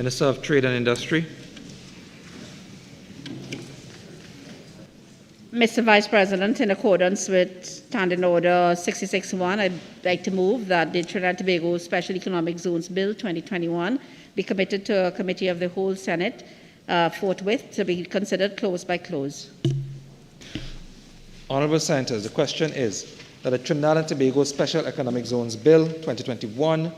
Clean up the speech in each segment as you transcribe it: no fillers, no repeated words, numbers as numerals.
Minister of Trade and Industry. Mr. Vice President, in accordance with Standing Order 66-1, I'd like to move that the Trinidad and Tobago Special Economic Zones Bill 2021 be committed to a committee of the whole Senate forthwith to be considered close by close. Honourable Senators, the question is that the Trinidad and Tobago Special Economic Zones Bill 2021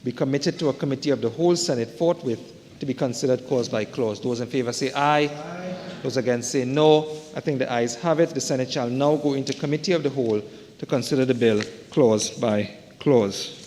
be committed to a committee of the whole Senate forthwith to be considered clause by clause. Those in favour say aye. Aye. Those against say no. I think the ayes have it. The Senate shall now go into committee of the whole to consider the bill clause by clause.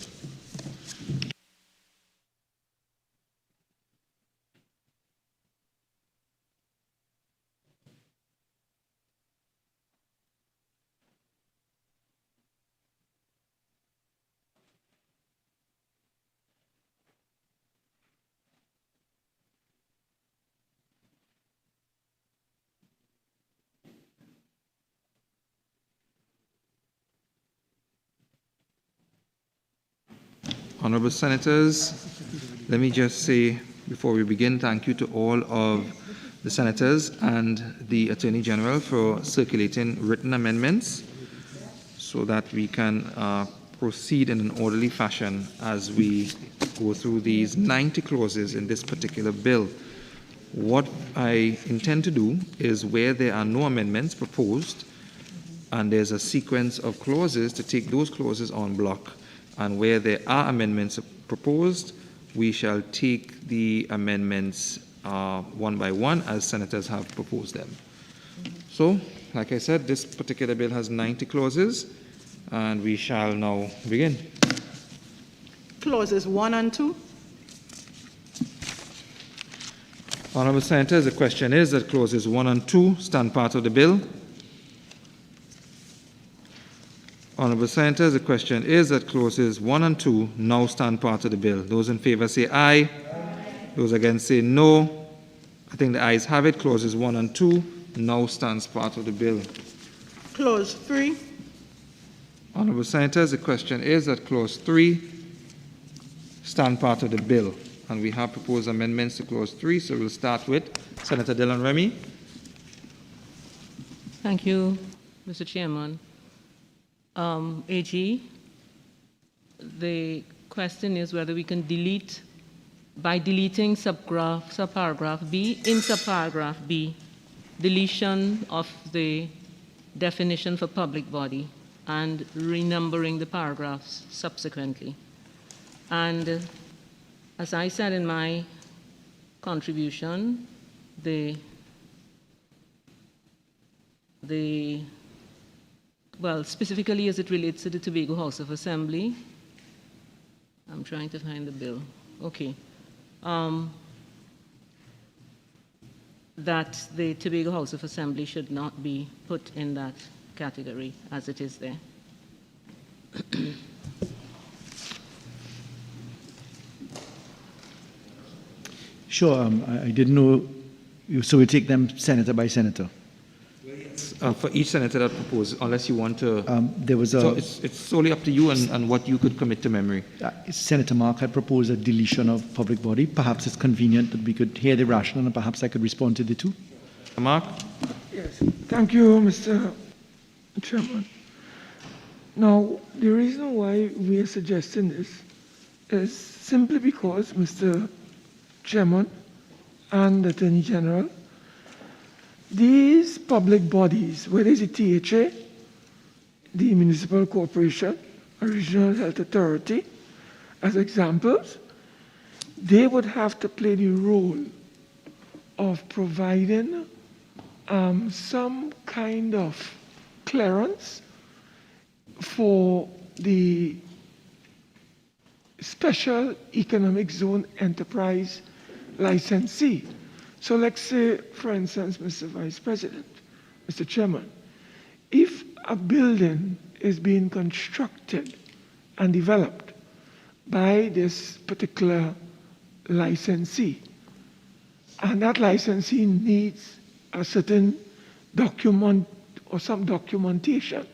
Honourable Senators, let me just say before we begin, thank you to all of the Senators and the Attorney General for circulating written amendments so that we can proceed in an orderly fashion as we go through these 90 clauses in this particular bill. What I intend to do is where there are no amendments proposed and there's a sequence of clauses to take those clauses en bloc. And where there are amendments proposed, we shall take the amendments one by one as senators have proposed them. So, like I said, this particular bill has 90 clauses, and we shall now begin. Clauses 1 and 2. Honourable Senators, the question is that clauses 1 and 2 stand part of the bill. Honourable Senators, the question is that clauses 1 and 2 now stand part of the bill. Those in favour say aye. Aye. Those against say no. I think the ayes have it. Clauses 1 and 2 now stands part of the bill. Clause 3. Honourable Senators, the question is that clause 3 stand part of the bill. And we have proposed amendments to clause 3, so we'll start with Senator Dillon Remy. Thank you, Mr. Chairman. AG, the question is whether we can delete, by deleting subparagraph B, in subparagraph B, deletion of the definition for public body and renumbering the paragraphs subsequently. And as I said in my contribution, well, specifically as it relates to the Tobago House of Assembly. I'm trying to find the bill. Okay. That the Tobago House of Assembly should not be put in that category as it is there. Sure. I didn't know. So we take them senator by senator. For each senator that proposed, unless you want to. There was so it's solely up to you and what you could commit to memory. Senator Mark had proposed a deletion of public body. Perhaps it's convenient that we could hear the rationale and perhaps I could respond to the two. Mark? Yes. Thank you, Mr. Chairman. Now, the reason why we are suggesting this is simply because Mr. Chairman and the Attorney General, these public bodies, whether it's the THA, the Municipal Corporation, or Regional Health Authority, as examples, they would have to play the role of providing some kind of clearance for the Special Economic Zone Enterprise licensee. So let's say, for instance, Mr. Vice President, Mr. Chairman, if a building is being constructed and developed by this particular licensee, and that licensee needs a certain document or some documentation,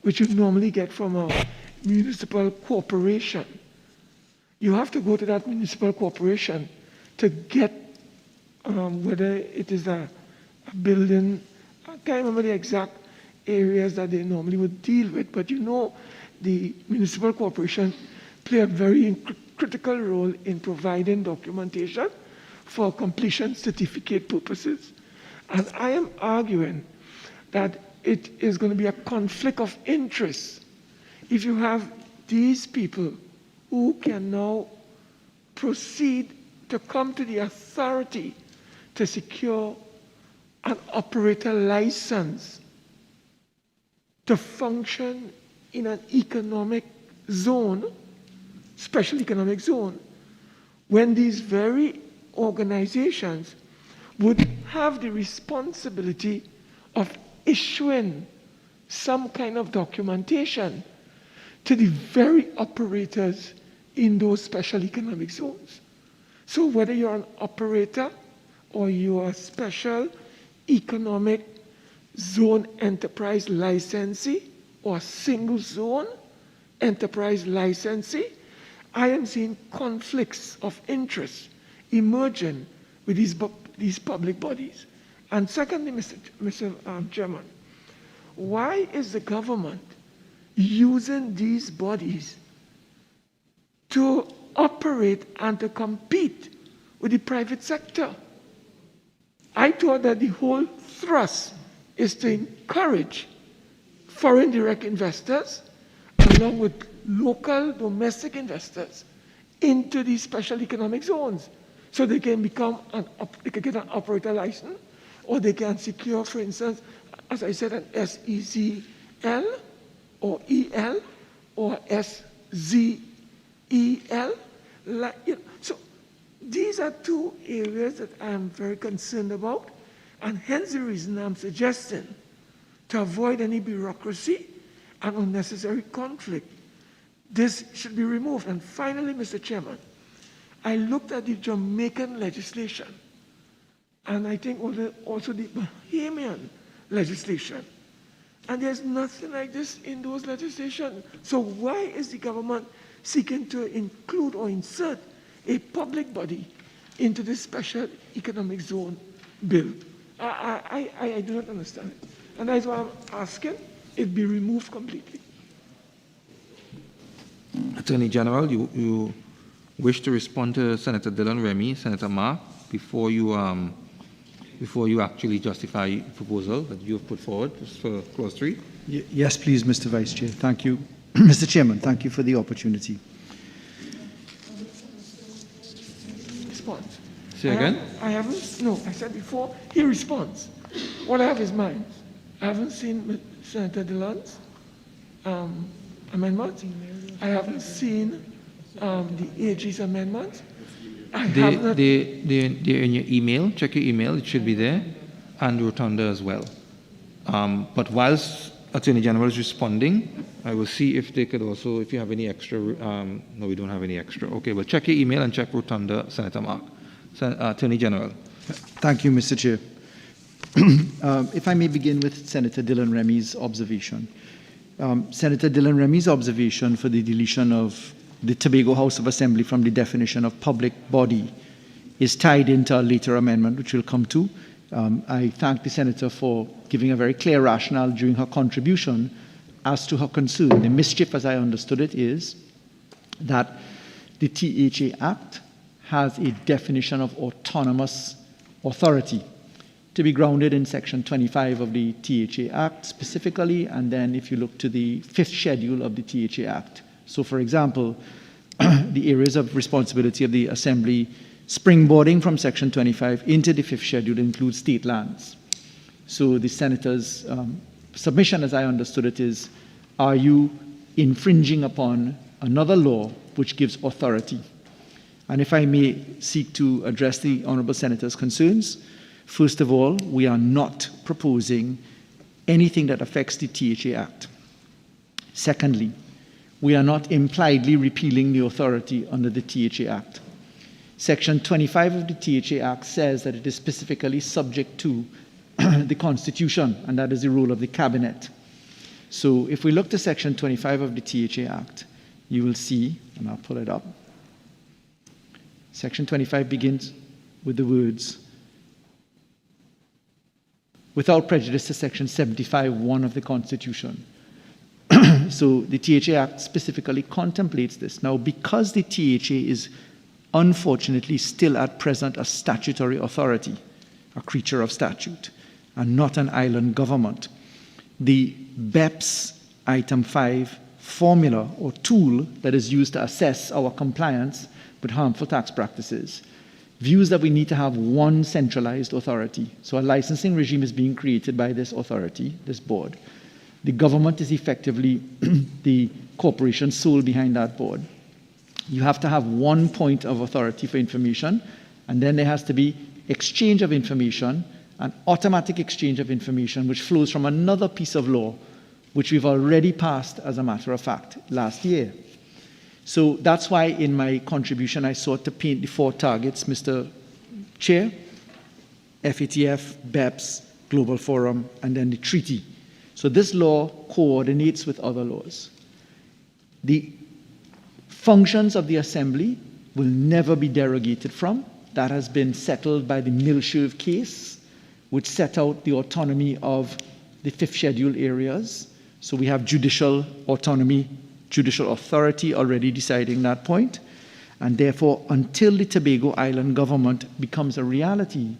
which you normally get from a municipal corporation, you have to go to that municipal corporation to get whether it is a building, I can't remember the exact areas that they normally would deal with, but you know the municipal corporation play a very critical role in providing documentation for completion certificate purposes. And I am arguing that it is going to be a conflict of interest if you have these people who can now proceed to come to the authority to secure an operator license to function in an economic zone, special economic zone, when these very organizations would have the responsibility of issuing some kind of documentation to the very operators in those special economic zones. So whether you're an operator or you're a special economic zone enterprise licensee or single zone enterprise licensee, I am seeing conflicts of interest emerging with these public bodies. And secondly, Mr. Chairman, why is the government using these bodies to operate and to compete with the private sector? I thought that the whole thrust is to encourage foreign direct investors along with local domestic investors into these special economic zones so they can become they can get an operator license, or they can secure, for instance, as I said, an SEZL or EL or SZEL. So these are two areas that I am very concerned about, and hence the reason I'm suggesting to avoid any bureaucracy and unnecessary conflict, this should be removed. And finally, Mr. Chairman, I looked at the Jamaican legislation, and I think also the Bahamian legislation, and there's nothing like this in those legislation. So why is the government seeking to include or insert a public body into this special economic zone bill? I do not understand it. And that's why I'm asking it be removed completely. Attorney General, you wish to respond to Senator Dylan Remy, Senator Mark, before you actually justify the proposal that you have put forward for Clause 3? Yes, please, Mr. Vice Chair. Thank you. Mr. Chairman, thank you for the opportunity. Response. Say again? I said before, he responds. What I have is mine. I haven't seen Senator Dillon's amendment. I haven't seen the AG's amendment. They're in your email. Check your email. It should be there. And Rotunda as well. But whilst Attorney General is responding, I will see if they could also, if you have any extra. No, we don't have any extra. Okay, well, check your email and check Rotunda, Senator Mark. Attorney General. Thank you, Mr. Chair. If I may begin with Senator Dylan Remy's observation. Senator Dylan Remy's observation for the deletion of the Tobago House of Assembly from the definition of public body is tied into a later amendment, which we'll come to. I thank the Senator for giving a very clear rationale during her contribution as to her concern. The mischief, as I understood it, is that the THA Act has a definition of autonomous authority to be grounded in Section 25 of the THA Act specifically, and then if you look to the 5th schedule of the THA Act. So, for example, the areas of responsibility of the Assembly springboarding from Section 25 into the 5th schedule include state lands. So the Senator's submission, as I understood it, is, are you infringing upon another law which gives authority? And if I may seek to address the Honourable Senator's concerns, first of all, we are not proposing anything that affects the THA Act. Secondly, we are not impliedly repealing the authority under the THA Act. Section 25 of the THA Act says that it is specifically subject to the Constitution, and that is the role of the Cabinet. So if we look to Section 25 of the THA Act, you will see, and I'll pull it up, Section 25 begins, with the words, without prejudice to Section 75(1) of the Constitution. So the THA Act specifically contemplates this. Now, because the THA is unfortunately still at present a statutory authority, a creature of statute, and not an island government, the BEPS Item 5 formula or tool that is used to assess our compliance with harmful tax practices views that we need to have one centralized authority. So a licensing regime is being created by this authority, this board. The government is effectively the corporation soul behind that board. You have to have one point of authority for information, and then there has to be exchange of information, an automatic exchange of information, which flows from another piece of law, which we've already passed, as a matter of fact, last year. So that's why in my contribution I sought to paint the 4 targets, Mr. Chair: FATF, BEPS, Global Forum, and then the treaty. So this law coordinates with other laws. The functions of the Assembly will never be derogated from. That has been settled by the Milsherv case, which set out the autonomy of the 5th Schedule areas. So we have judicial autonomy, judicial authority already deciding that point. And therefore, until the Tobago Island government becomes a reality,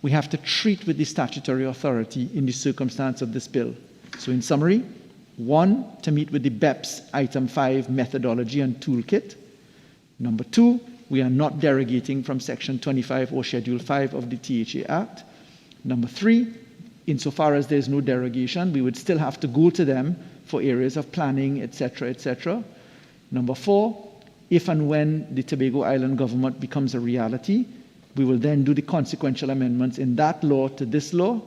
we have to treat with the statutory authority in the circumstance of this bill. So in summary, 1, to meet with the BEPS Item 5 methodology and toolkit. Number 2, we are not derogating from Section 25 or Schedule 5 of the THA Act. Number 3, insofar as there's no derogation, we would still have to go to them for areas of planning, etc., etc. Number 4, if and when the Tobago Island government becomes a reality, we will then do the consequential amendments in that law to this law.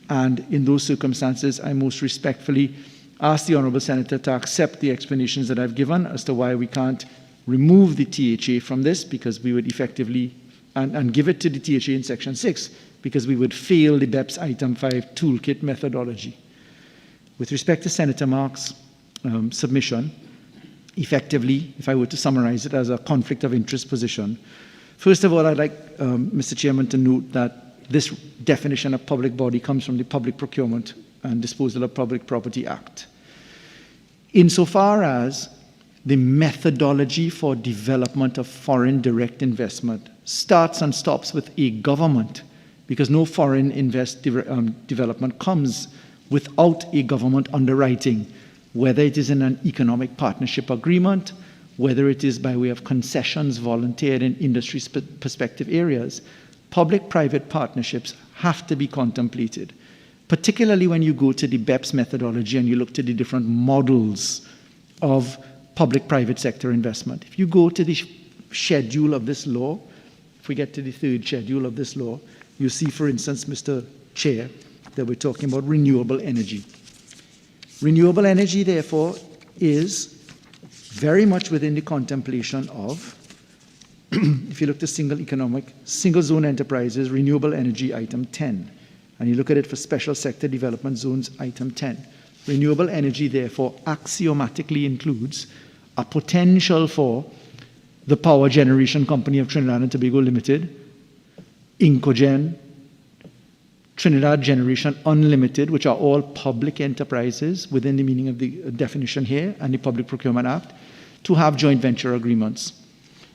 And in those circumstances, I most respectfully ask the Honourable Senator to accept the explanations that I've given as to why we can't remove the THA from this, because we would effectively, and give it to the THA in Section 6, because we would fail the BEPS Item 5 toolkit methodology. With respect to Senator Mark's submission, effectively, if I were to summarize it as a conflict of interest position, first of all, I'd like, Mr. Chairman, to note that this definition of public body comes from the Public Procurement and Disposal of Public Property Act. Insofar as the methodology for development of foreign direct investment starts and stops with a government, because no foreign development comes without a government underwriting, whether it is in an economic partnership agreement, whether it is by way of concessions volunteered in industry perspective areas. Public-private partnerships have to be contemplated, particularly when you go to the BEPS methodology and you look to the different models of public-private sector investment. If you go to the schedule of this law, if we get to the 3rd schedule of this law, you see, for instance, Mr. Chair, that we're talking about renewable energy. Renewable energy, therefore, is very much within the contemplation of, if you look to single zone enterprises, renewable energy, Item 10, and you look at it for special sector development zones, Item 10. Renewable energy, therefore, axiomatically includes a potential for the Power Generation Company of Trinidad and Tobago Limited, Incogen, Trinidad Generation Unlimited, which are all public enterprises within the meaning of the definition here and the Public Procurement Act, to have joint venture agreements.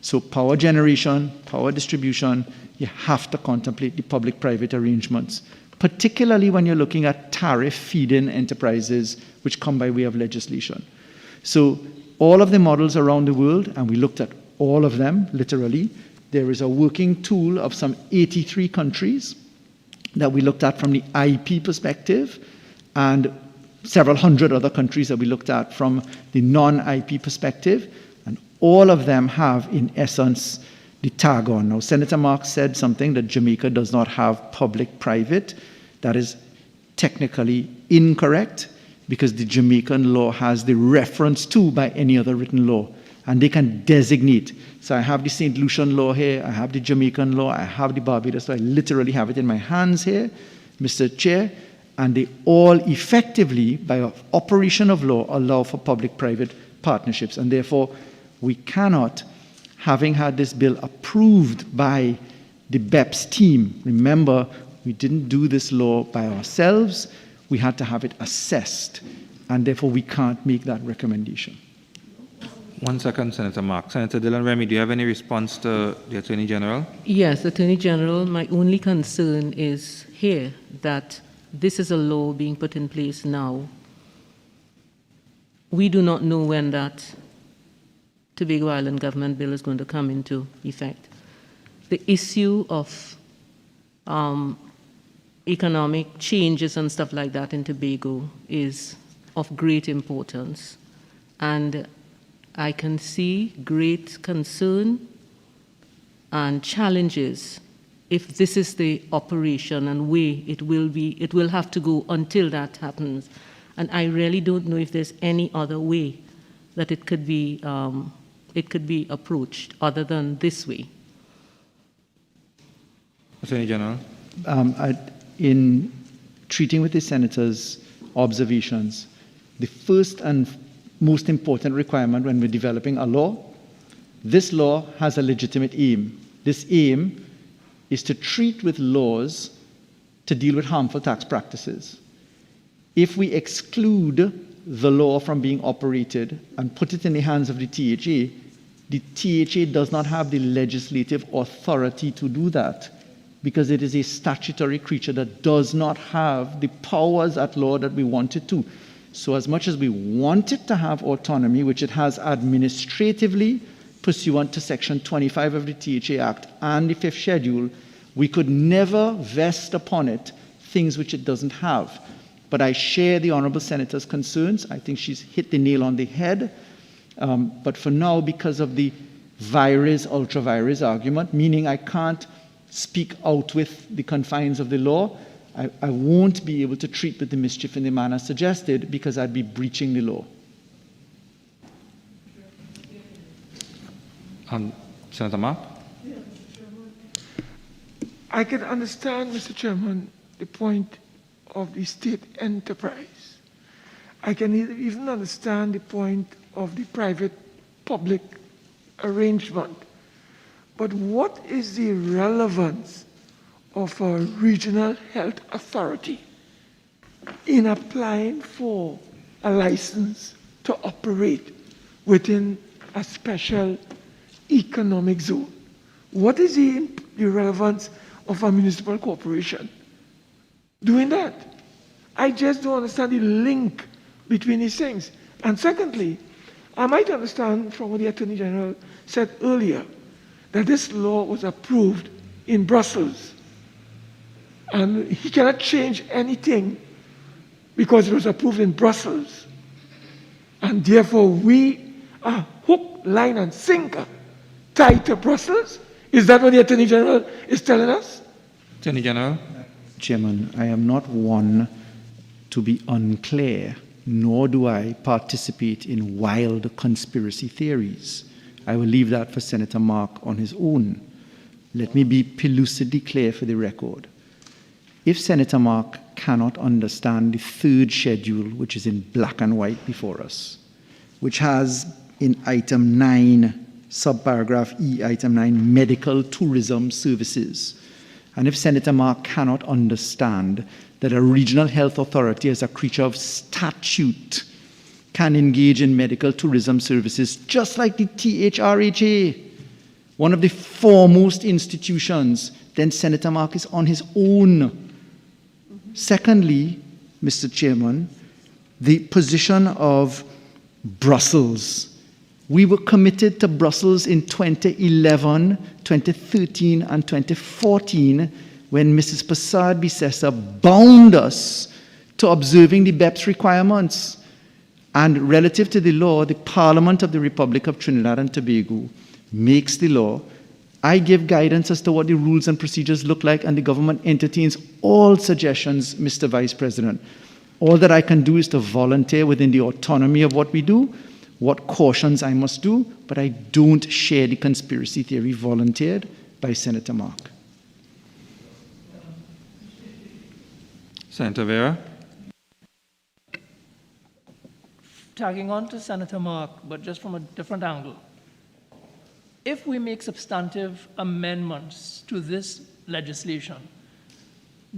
So power generation, power distribution, you have to contemplate the public-private arrangements, particularly when you're looking at tariff feed-in enterprises which come by way of legislation. So all of the models around the world, and we looked at all of them, literally, there is a working tool of some 83 countries that we looked at from the IP perspective, and several hundred other countries that we looked at from the non-IP perspective, and all of them have, in essence, the tag on. Now, Senator Marks said something that Jamaica does not have public-private. That is technically incorrect, because the Jamaican law has the reference to by any other written law, and they can designate. So I have the St. Lucian law here, I have the Jamaican law, I have the Barbados law, I literally have it in my hands here, Mr. Chair, and they all effectively, by operation of law, allow for public-private partnerships, and therefore we cannot, having had this bill approved by The BEPS team, remember, we didn't do this law by ourselves. We had to have it assessed, and therefore we can't make that recommendation. 1 second, Senator Mark. Senator Dylan Remy, do you have any response to the Attorney General? Yes, Attorney General, my only concern is here that this is a law being put in place now. We do not know when that Tobago Island government bill is going to come into effect. The issue of economic changes and stuff like that in Tobago is of great importance. And I can see great concern and challenges if this is the operation and way it will have to go until that happens. And I really don't know if there's any other way that it could be approached other than this way. Attorney General. In treating with the Senator's observations, the first and most important requirement when we're developing a law, this law has a legitimate aim. This aim is to treat with laws to deal with harmful tax practices. If we exclude the law from being operated and put it in the hands of the THA does not have the legislative authority to do that, because it is a statutory creature that does not have the powers at law that we want it to. So as much as we want it to have autonomy, which it has administratively pursuant to Section 25 of the THA Act and the 5th Schedule, we could never vest upon it things which it doesn't have. But I share the Honourable Senator's concerns. I think she's hit the nail on the head. But for now, because of the vires, ultra vires argument, meaning I can't speak out with the confines of the law, I won't be able to treat with the mischief in the manner suggested because I'd be breaching the law. Senator Mark? I can understand, Mr. Chairman, the point of the state enterprise. I can even understand the point of the private-public arrangement. But what is the relevance of a regional health authority in applying for a license to operate within a special economic zone? What is the relevance of a municipal corporation doing that? I just don't understand the link between these things. And secondly, I might understand from what the Attorney General said earlier that this law was approved in Brussels. And he cannot change anything because it was approved in Brussels. And therefore, we are hook, line, and sinker tied to Brussels. Is that what the Attorney General is telling us? Attorney General. Chairman, I am not one to be unclear, nor do I participate in wild conspiracy theories. I will leave that for Senator Mark on his own. Let me be pellucidly clear for the record. If Senator Mark cannot understand the 3rd schedule, which is in black and white before us, which has in item 9, subparagraph E, item 9, medical tourism services, and if Senator Mark cannot understand that a regional health authority as a creature of statute can engage in medical tourism services just like the THRHA, one of the foremost institutions, then Senator Mark is on his own. Secondly, Mr. Chairman, the position of Brussels. We were committed to Brussels in 2011, 2013, and 2014 when Mrs. Prasad-Bissessar bound us to observing the BEPS requirements. And relative to the law, the Parliament of the Republic of Trinidad and Tobago makes the law. I give guidance as to what the rules and procedures look like, and the government entertains all suggestions, Mr. Vice President. All that I can do is to volunteer within the autonomy of what we do, what cautions I must do, but I don't share the conspiracy theory volunteered by Senator Mark. Senator Vera. Tagging on to Senator Mark, but just from a different angle. if we make substantive amendments to this legislation,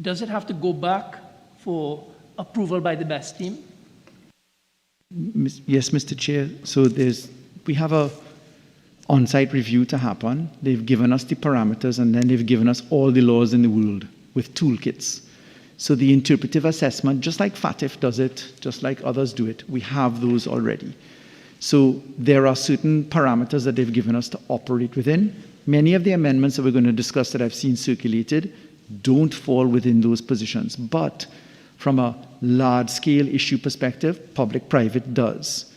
does it have to go back for approval by the BEST team? Yes, Mr. Chair. So we have a on-site review to happen. They've given us the parameters, and then they've given us all the laws in the world with toolkits. So the interpretive assessment, just like FATF does it, just like others do it, we have those already. So there are certain parameters that they've given us to operate within. Many of the amendments that we're going to discuss that I've seen circulated don't fall within those positions. But from a large-scale issue perspective, public-private does.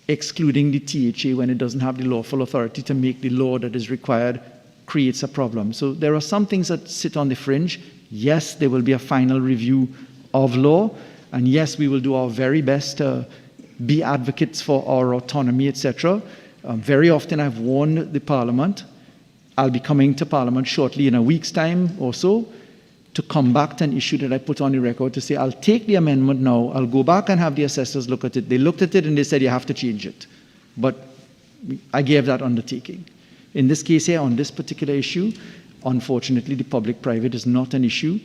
Excluding the THA when it doesn't have the lawful authority to make the law that is required creates a problem. So there are some things that sit on the fringe. Yes, there will be a final review of law, and yes, we will do our very best to be advocates for our autonomy, etc. Very often I've warned the Parliament, I'll be coming to Parliament shortly in a week's time or so, to come back to an issue that I put on the record to say, I'll take the amendment now, I'll go back and have the assessors look at it. They looked at it and they said, you have to change it. But I gave that undertaking. In this case here, on this particular issue, unfortunately, the public-private is not an issue.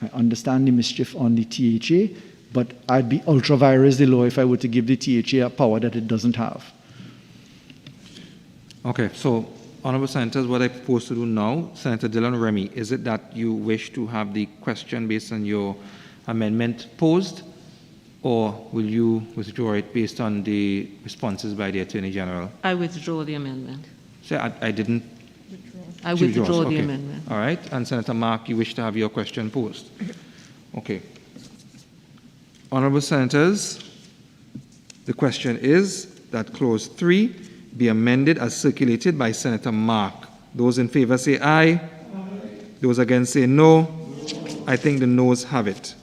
I understand the mischief on the THA, but I'd be ultra-virus the law if I were to give the THA a power that it doesn't have. Okay, so Honourable Senators, what I propose to do now, Senator Dillon Remy, is it that you wish to have the question based on your amendment posed, or will you withdraw it based on the responses by the Attorney General? I withdraw the amendment. So I didn't. I She withdraw withdraws, the okay. amendment. All right, and Senator Mark, you wish to have your question posed? Okay. Honourable Senators, the question is that Clause 3 be amended as circulated by Senator Mark. Those in favor say aye. Aye. Those against say no. I think the noes have it.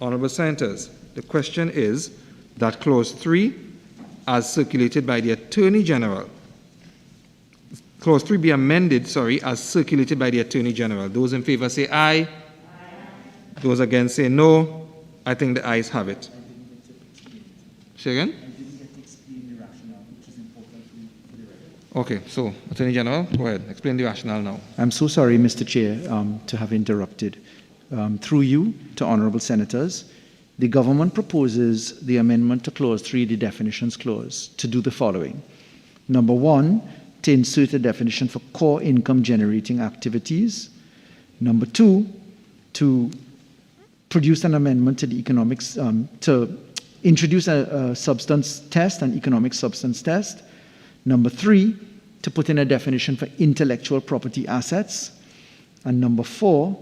Honourable Senators, the question is that Clause 3, as circulated by the Attorney General, Clause 3 be amended, as circulated by the Attorney General. Those in favor say aye. Aye. Those against say no. I think the ayes have it. Say again? Okay, so Attorney General, go ahead. Explain the rationale now. I'm so sorry, Mr. Chair, to have interrupted. Through you, to honourable senators, the government proposes the amendment to Clause 3, the definitions clause, to do the following. Number 1, to insert a definition for core income generating activities. Number 2, to produce an amendment to the economics, to introduce a substance test, an economic substance test. Number 3, to put in a definition for intellectual property assets. And number 4,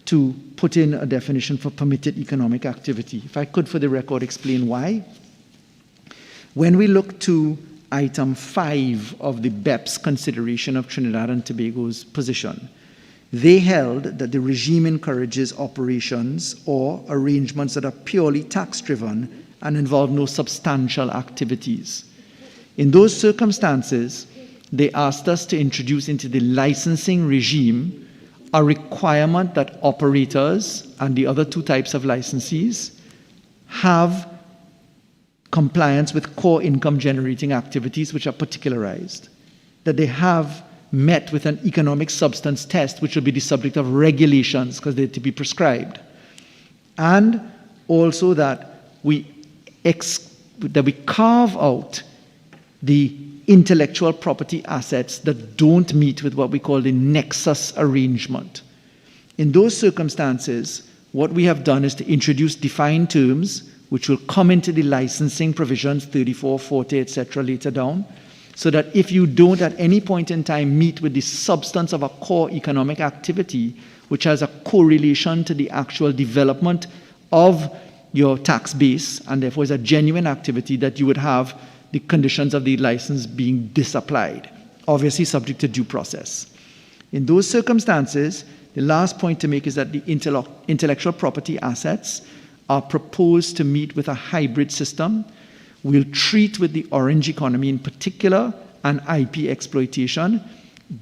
to put in a definition for permitted economic activity. If I could, for the record, explain why. When we look to item 5 of the BEPS consideration of Trinidad and Tobago's position, they held that the regime encourages operations or arrangements that are purely tax-driven and involve no substantial activities. In those circumstances, they asked us to introduce into the licensing regime a requirement that operators and the other 2 types of licensees have compliance with core income generating activities which are particularized, that they have met with an economic substance test which will be the subject of regulations because they're to be prescribed, and also that we carve out the intellectual property assets that don't meet with what we call the nexus arrangement. In those circumstances, what we have done is to introduce defined terms which will come into the licensing provisions 34, 40, etc. later down, so that if you don't at any point in time meet with the substance of a core economic activity which has a correlation to the actual development of your tax base and therefore is a genuine activity, that you would have the conditions of the license being disapplied, obviously subject to due process. In those circumstances, the last point to make is that the intellectual property assets are proposed to meet with a hybrid system. We'll treat with the orange economy in particular and IP exploitation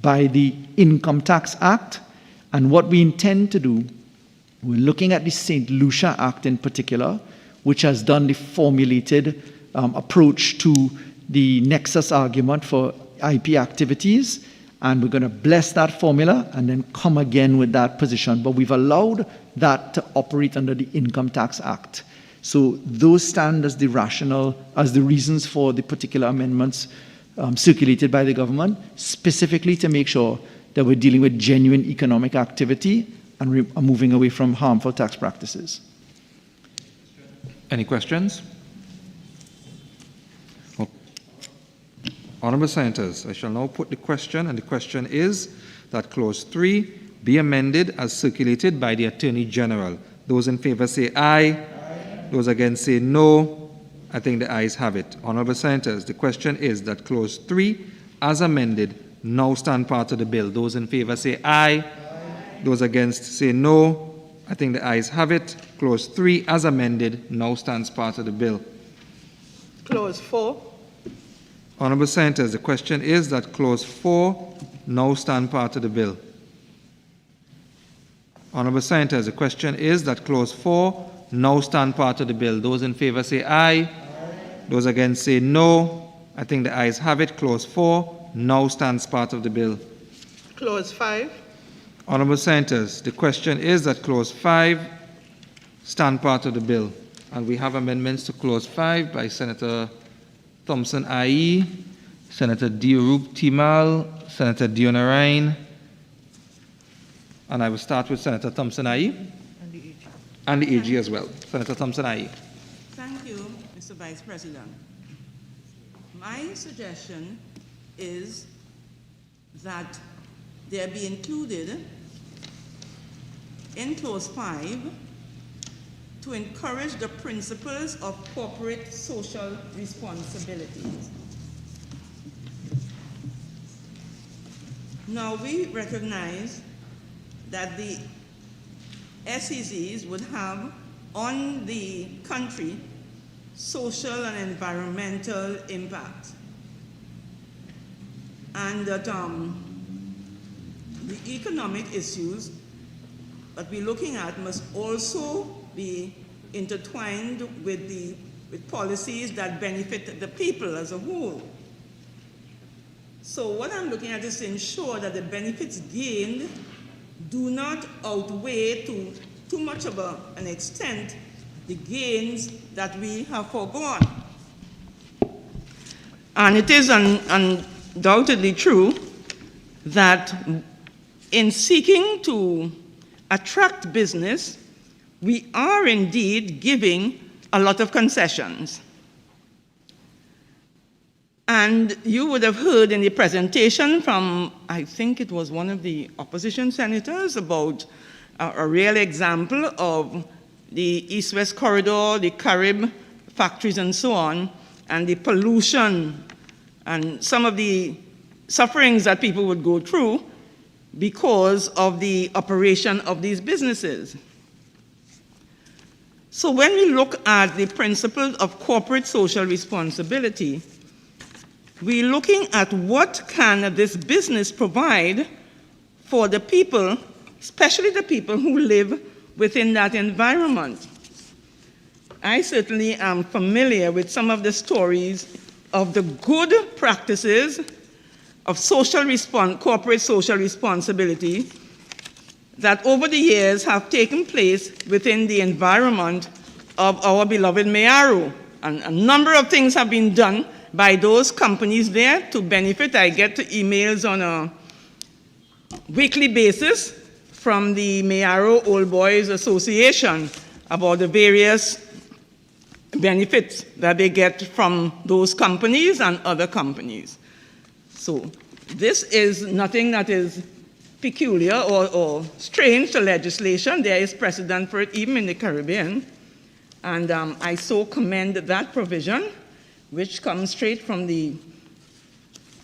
by the Income Tax Act. And what we intend to do, we're looking at the St. Lucia Act in particular, which has done the formulated approach to the nexus argument for IP activities, and we're going to bless that formula and then come again with that position. But we've allowed that to operate under the Income Tax Act. So those stand as the rationale, as the reasons for the particular amendments circulated by the government, specifically to make sure that we're dealing with genuine economic activity and are moving away from harmful tax practices. Any questions? Oh. Honourable Senators, I shall now put the question, and the question is that Clause 3 be amended as circulated by the Attorney General. Those in favour say aye. Aye. Those against say no. I think the ayes have it. Honourable Senators, the question is that Clause 3, as amended, now stand part of the bill. Those in favour say aye. Aye. Those against say no. I think the ayes have it. Clause 3, as amended, now stands part of the bill. Clause 4. Honourable Senators, the question is that Clause 4 now stand part of the bill. Honourable Senators, the question is that Clause 4 now stand part of the bill. Those in favour say aye. Aye. Those against say no. I think the ayes have it. Clause 4 now stands part of the bill. Clause 5. Honourable Senators, the question is that Clause 5 stand part of the bill. And we have amendments to Clause 5 by Senator Thompson IE, Senator Diorub Timal, Senator Dionarine, and I will start with Senator Thompson IE. And the AG as well. Senator Thompson IE. Thank you, Mr. Vice President. My suggestion is that there be included in Clause 5 to encourage the principles of corporate social responsibilities. Now, we recognize that the SEZs would have on the country social and environmental impact, and that the economic issues that we're looking at must also be intertwined with policies that benefit the people as a whole. So what I'm looking at is to ensure that the benefits gained do not outweigh to too much of an extent the gains that we have foregone. And it is undoubtedly true that in seeking to attract business, we are indeed giving a lot of concessions. And you would have heard in the presentation from, I think it was one of the opposition senators, about a real example of the East-West Corridor, the Carib factories and so on, and the pollution and some of the sufferings that people would go through because of the operation of these businesses. So when we look at the principles of corporate social responsibility, we're looking at what can this business provide for the people, especially the people who live within that environment. I certainly am familiar with some of the stories of the good practices of corporate social responsibility that over the years have taken place within the environment of our beloved Mearu. And a number of things have been done by those companies there to benefit. I get emails on a weekly basis from the Mearu Old Boys Association about the various benefits that they get from those companies and other companies. So this is nothing that is peculiar or strange to legislation. There is precedent for it even in the Caribbean. And I so commend that provision, which comes straight from the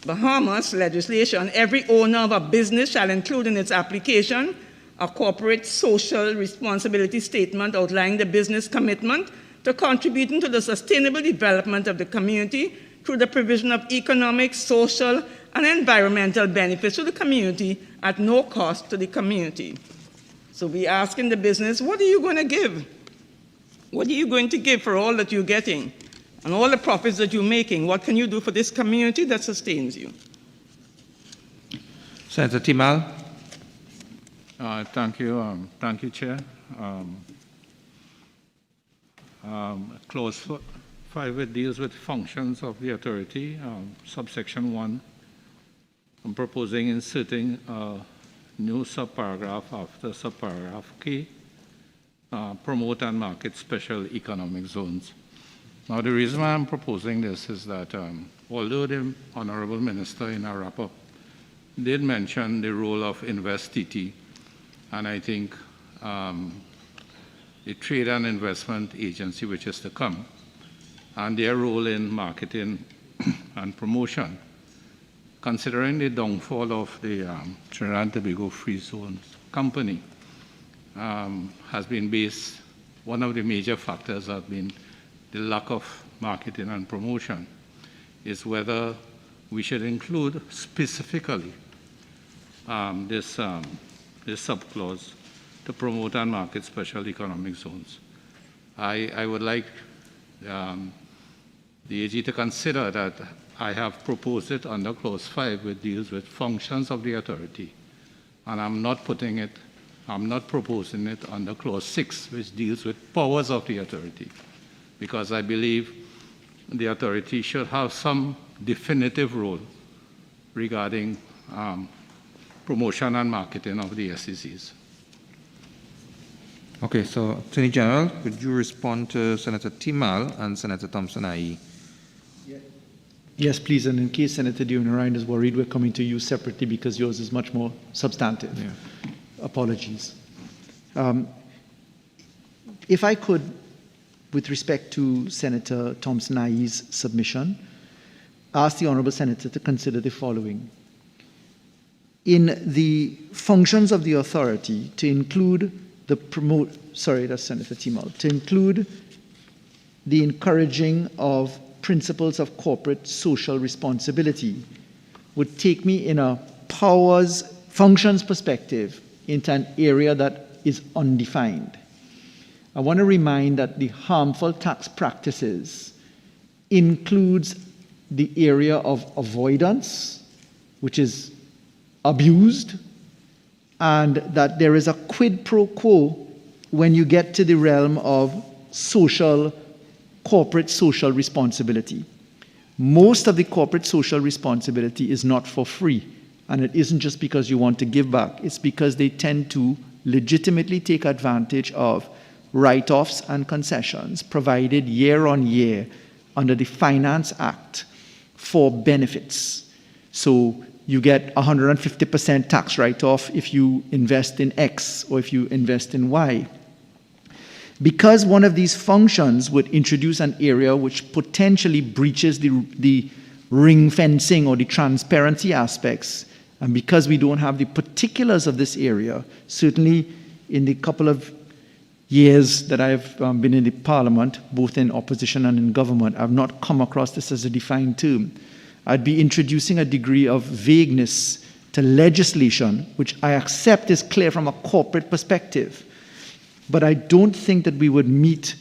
Bahamas legislation. Every owner of a business shall include in its application a corporate social responsibility statement outlining the business commitment to contributing to the sustainable development of the community through the provision of economic, social, and environmental benefits to the community at no cost to the community. So we're asking the business, what are you going to give? What are you going to give for all that you're getting and all the profits that you're making? What can you do for this community that sustains you? Senator Timal. Thank you, Chair. Clause 5, it deals with functions of the authority. Subsection 1, I'm proposing inserting a new subparagraph after subparagraph K, promote and market special economic zones. Now, the reason why I'm proposing this is that although the Honorable Minister in our wrap-up did mention the role of InvestTT, and I think the Trade and Investment Agency, which is to come, and their role in marketing and promotion, considering the downfall of the Trinidad and Tobago Free Zones Company, has been based, one of the major factors has been the lack of marketing and promotion, is whether we should include specifically this subclause to promote and market special economic zones. I would like the AG to consider that I have proposed it under clause 5, which deals with functions of the authority, and I'm not proposing it under clause 6, which deals with powers of the authority, because I believe the authority should have some definitive role regarding promotion and marketing of the SECs. Okay, so Attorney General, could you respond to Senator Timal and Senator Thompson IE? Yes, please. And in case Senator Dion-Ryan is worried, we're coming to you separately because yours is much more substantive. Yeah. Apologies. If I could, with respect to Senator Thompson IE's submission, ask the Honourable Senator to consider the following. In the functions of the authority, to include the that's Senator Timal, to include the encouraging of principles of corporate social responsibility would take me in a functions perspective into an area that is undefined. I want to remind that the harmful tax practices includes the area of avoidance, which is abused, and that there is a quid pro quo when you get to the realm of corporate social responsibility. Most of the corporate social responsibility is not for free, and it isn't just because you want to give back. It's because they tend to legitimately take advantage of write-offs and concessions provided year on year under the Finance Act for benefits. So you get 150% tax write-off if you invest in X or if you invest in Y. Because one of these functions would introduce an area which potentially breaches the ring fencing or the transparency aspects, and because we don't have the particulars of this area, certainly in the couple of years that I've been in the Parliament, both in opposition and in government, I've not come across this as a defined term. I'd be introducing a degree of vagueness to legislation, which I accept is clear from a corporate perspective. But I don't think that we would meet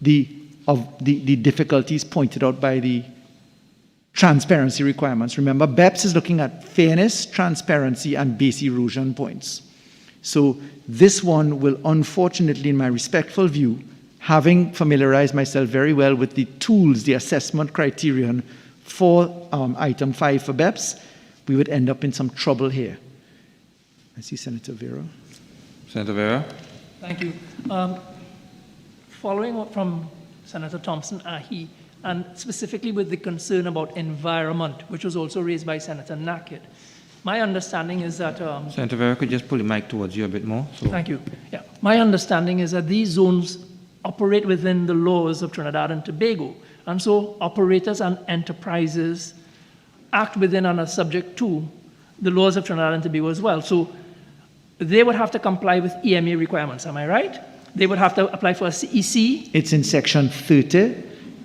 the difficulties pointed out by the transparency requirements. Remember, BEPS is looking at fairness, transparency, and base erosion points. So this one will, unfortunately, in my respectful view, having familiarized myself very well with the tools, the assessment criterion for item 5 for BEPS, we would end up in some trouble here. I see Senator Vera. Senator Vera. Thank you. Following up from Senator Thompson Ahi, and specifically with the concern about environment, which was also raised by Senator Naked, my understanding is that... Senator Vera, could you just pull the mic towards you a bit more? So. Thank you. Yeah. My understanding is that these zones operate within the laws of Trinidad and Tobago, and so operators and enterprises act within and are subject to the laws of Trinidad and Tobago as well. So they would have to comply with EMA requirements, am I right? They would have to apply for a CEC? It's in section 30,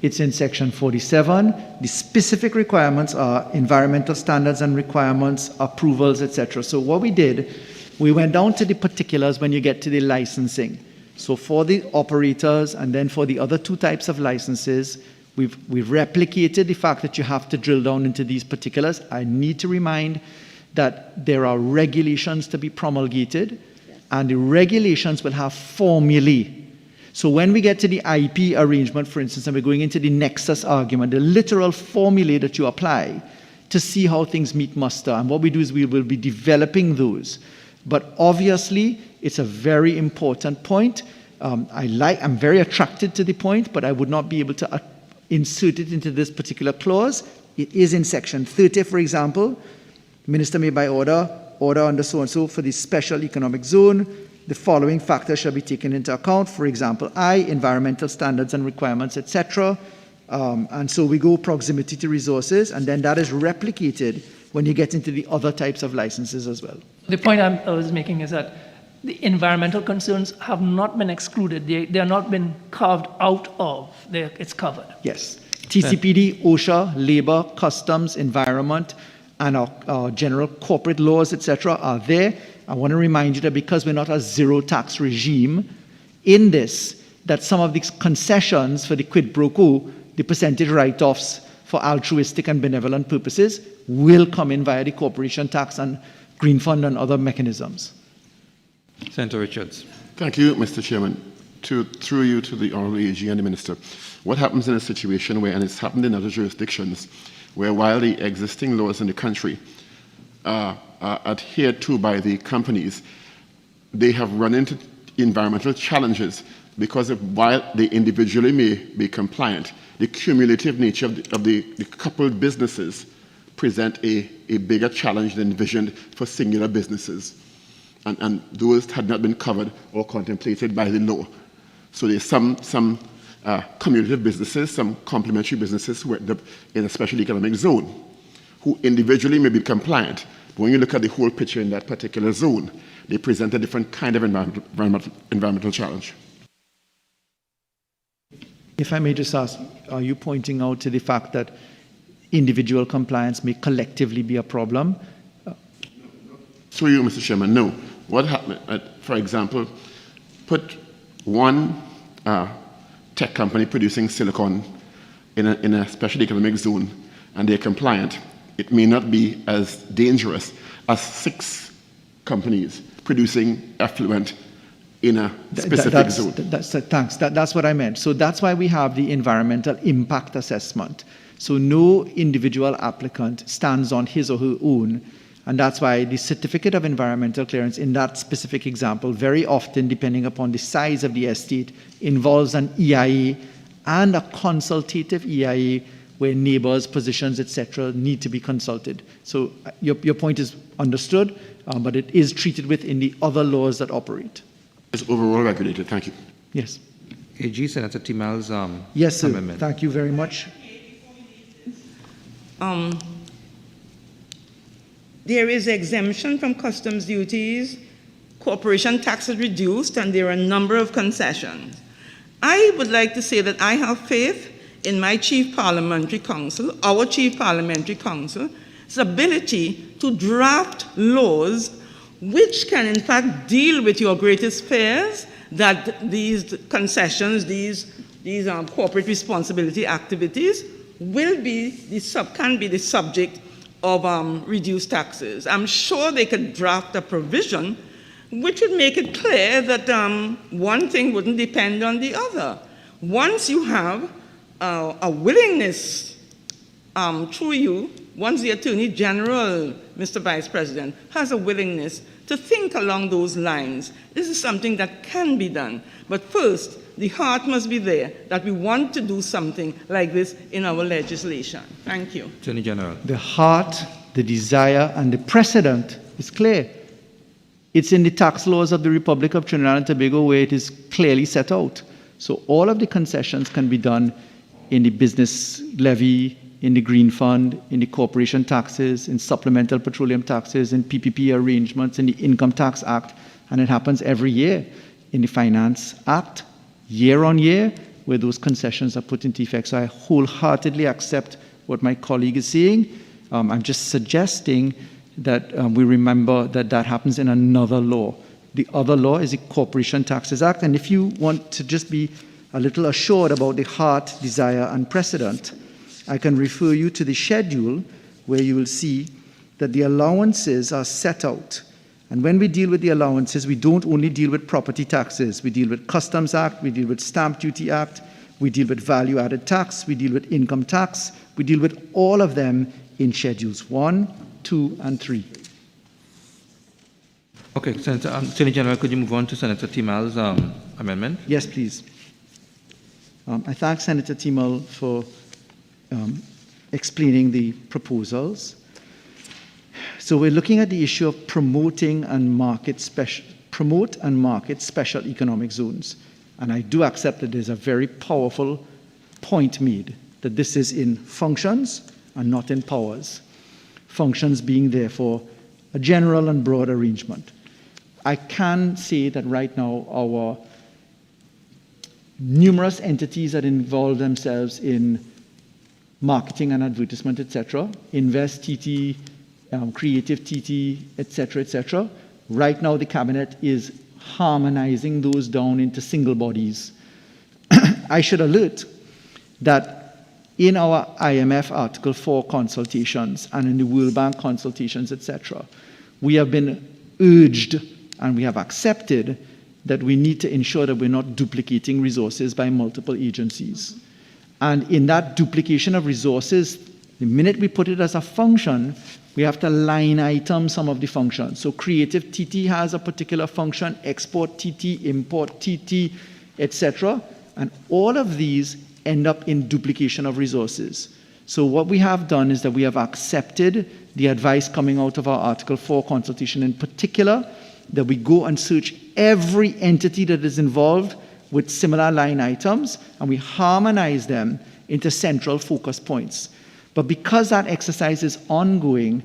it's in section 47. The specific requirements are environmental standards and requirements, approvals, etc. So what we did, we went down to the particulars when you get to the licensing. So for the operators and then for the other two types of licenses, we've replicated the fact that you have to drill down into these particulars. I need to remind that there are regulations to be promulgated, and the regulations will have formulae. So when we get to the IP arrangement, for instance, and we're going into the nexus argument, the literal formulae that you apply to see how things meet muster. And what we do is we will be developing those. But obviously, it's a very important point. I'm very attracted to the point, but I would not be able to insert it into this particular clause. It is in section 30, for example. Minister may by order under so-and-so for the special economic zone, the following factors shall be taken into account. For example, environmental standards and requirements, etc. And so we go proximity to resources, and then that is replicated when you get into the other types of licenses as well. The point I was making is that the environmental concerns have not been excluded. They are not been carved out of. It's covered. Yes. TCPD, OSHA, labor, customs, environment, and our general corporate laws, etc., are there. I want to remind you that because we're not a zero tax regime in this, that some of these concessions for the quid pro quo, the percentage write-offs for altruistic and benevolent purposes, will come in via the corporation tax and green fund and other mechanisms. Senator Richards. Thank you, Mr. Chairman. Through you to the Honourable AG and the Minister. What happens in a situation where, and it's happened in other jurisdictions, where while the existing laws in the country are adhered to by the companies, they have run into environmental challenges because while they individually may be compliant, the cumulative nature of the coupled businesses present a bigger challenge than envisioned for singular businesses. And those had not been covered or contemplated by the law. So there's some cumulative businesses, some complementary businesses who end up in a special economic zone, who individually may be compliant. But when you look at the whole picture in that particular zone, they present a different kind of environmental challenge. If I may just ask, are you pointing out to the fact that individual compliance may collectively be a problem? Through you, Mr. Chairman, no. What happened, for example, put one tech company producing silicon in a special economic zone and they're compliant, it may not be as dangerous as 6 companies producing effluent in a specific zone. Thanks. That's what I meant. So that's why we have the environmental impact assessment. So no individual applicant stands on his or her own. And that's why the certificate of environmental clearance in that specific example, very often, depending upon the size of the estate, involves an EIA and a consultative EIA where neighbors, positions, etc., need to be consulted. So your point is understood, but it is treated within the other laws that operate. It's overall regulated. Thank you. Yes. AG, Senator Timel's yes, sir. amendment. Thank you very much. There is exemption from customs duties, corporation tax is reduced, and there are a number of concessions. I would like to say that I have faith in my Chief Parliamentary Counsel, our Chief Parliamentary Counsel's ability to draft laws which can in fact deal with your greatest fears, that these concessions, these corporate responsibility activities will be can be the subject of reduced taxes. I'm sure they could draft a provision which would make it clear that one thing wouldn't depend on the other. Once you have a willingness through you, once the Attorney General, Mr. Vice President, has a willingness to think along those lines, this is something that can be done. But first, the heart must be there that we want to do something like this in our legislation. Thank you. Attorney General. The heart, the desire, and the precedent is clear. It's in the tax laws of the Republic of Trinidad and Tobago where it is clearly set out. So all of the concessions can be done in the business levy, in the green fund, in the corporation taxes, in supplemental petroleum taxes, in PPP arrangements, in the Income Tax Act, and it happens every year in the Finance Act, year on year, where those concessions are put into effect. So I wholeheartedly accept what my colleague is saying. I'm just suggesting that we remember that that happens in another law. The other law is the Corporation Taxes Act, and if you want to just be a little assured about the heart, desire, and precedent, I can refer you to the schedule where you will see that the allowances are set out. And when we deal with the allowances, we don't only deal with property taxes. We deal with Customs Act, we deal with Stamp Duty Act, we deal with value-added tax, we deal with income tax, we deal with all of them in Schedules 1, 2, and 3. Okay, Senator, Attorney General, could you move on to Senator Timal's amendment? Yes, please. I thank Senator Timal for explaining the proposals. So we're looking at the issue of promote and market special economic zones. And I do accept that there's a very powerful point made, that this is in functions and not in powers. Functions being therefore a general and broad arrangement. I can say that right now our numerous entities that involve themselves in marketing and advertisement, etc., Invest TT, Creative TT, etc., right now the cabinet is harmonizing those down into single bodies. I should alert that in our IMF Article 4 consultations and in the World Bank consultations, etc., we have been urged and we have accepted that we need to ensure that we're not duplicating resources by multiple agencies. And in that duplication of resources, the minute we put it as a function, we have to line item some of the functions. So Creative TT has a particular function, Export TT, Import TT, etc. And all of these end up in duplication of resources. So what we have done is that we have accepted the advice coming out of our Article 4 consultation in particular, that we go and search every entity that is involved with similar line items, and we harmonize them into central focus points. But because that exercise is ongoing,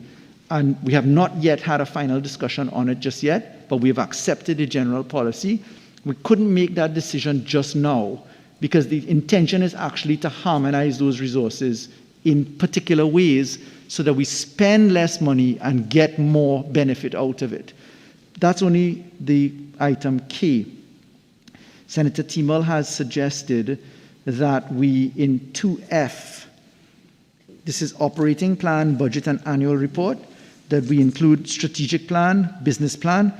and we have not yet had a final discussion on it just yet, but we have accepted the general policy, we couldn't make that decision just now, because the intention is actually to harmonize those resources in particular ways so that we spend less money and get more benefit out of it. That's only the item K. Senator Timal has suggested that we, in 2F, this is operating plan, budget, and annual report, that we include strategic plan, business plan,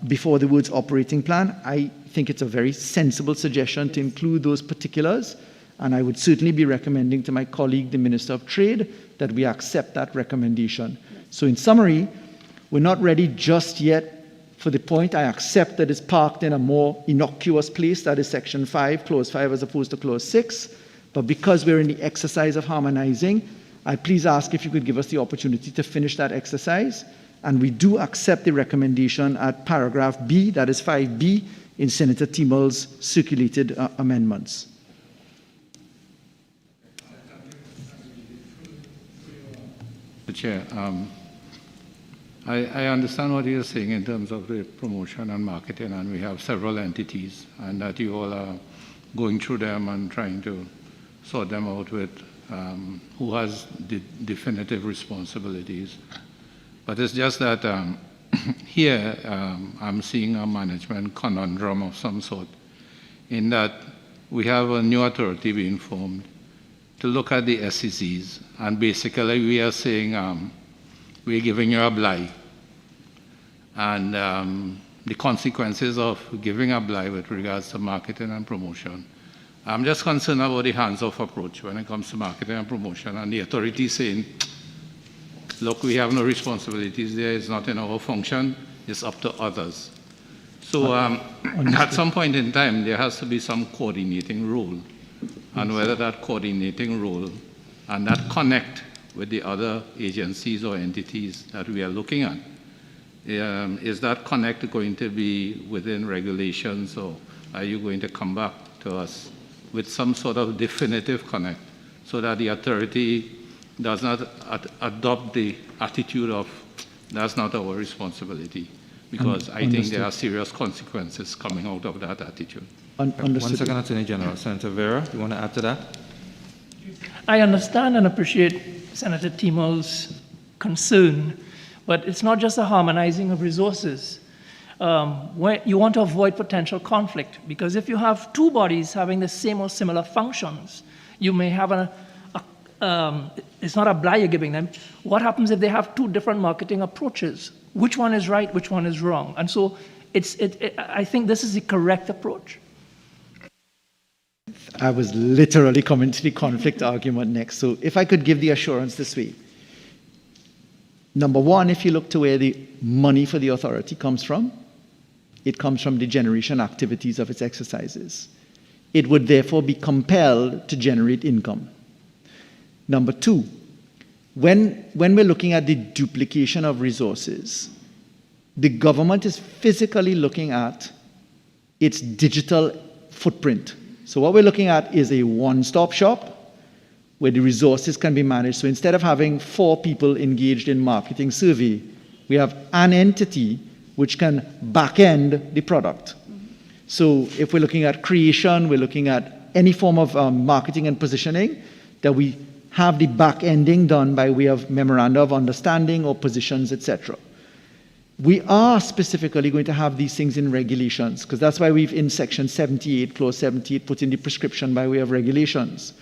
before the words operating plan. I think it's a very sensible suggestion to include those particulars, and I would certainly be recommending to my colleague, the Minister of Trade, that we accept that recommendation. So in summary, we're not ready just yet for the point. I accept that it's parked in a more innocuous place, that is Section 5, Clause 5, as opposed to Clause 6. But because we're in the exercise of harmonizing, I please ask if you could give us the opportunity to finish that exercise. And we do accept the recommendation at paragraph B, that is 5B, in Senator Timal's circulated amendments. Mr. Chair, I understand what you're saying in terms of the promotion and marketing, and we have several entities, and that you all are going through them and trying to sort them out with who has the definitive responsibilities. But it's just that here I'm seeing a management conundrum of some sort, in that we have a new authority being formed to look at the SECs, and basically we are saying we're giving you a blight, and the consequences of giving a blight with regards to marketing and promotion. I'm just concerned about the hands-off approach when it comes to marketing and promotion, and the authority saying, look, we have no responsibilities there, it's not in our function, it's up to others. So at some point in time, there has to be some coordinating role, and whether that coordinating role and that connect with the other agencies or entities that we are looking at, is that connect going to be within regulations, or are you going to come back to us with some sort of definitive connect so that the authority does not adopt the attitude of that's not our responsibility? Because I think there are serious consequences coming out of that attitude. One second, Attorney General. Senator Vera, you want to add to that? I understand and appreciate Senator Timal's concern, but it's not just a harmonizing of resources. Where you want to avoid potential conflict, because if you have two bodies having the same or similar functions, you may have it's not a blah you're giving them. What happens if they have two different marketing approaches? Which one is right, which one is wrong? And so I think this is the correct approach. I was literally coming to the conflict argument next. So if I could give the assurance this way. Number one, if you look to where the money for the authority comes from, it comes from the generation activities of its exercises. It would therefore be compelled to generate income. Number two, when we're looking at the duplication of resources, the government is physically looking at its digital footprint. So what we're looking at is a one-stop shop where the resources can be managed. So instead of having 4 people engaged in marketing survey, we have an entity which can back-end the product. So if we're looking at creation, we're looking at any form of marketing and positioning, that we have the back-ending done by way of memoranda of understanding or positions, etc. We are specifically going to have these things in regulations, because that's why we've in section 78, clause 78, put in the prescription by way of regulations.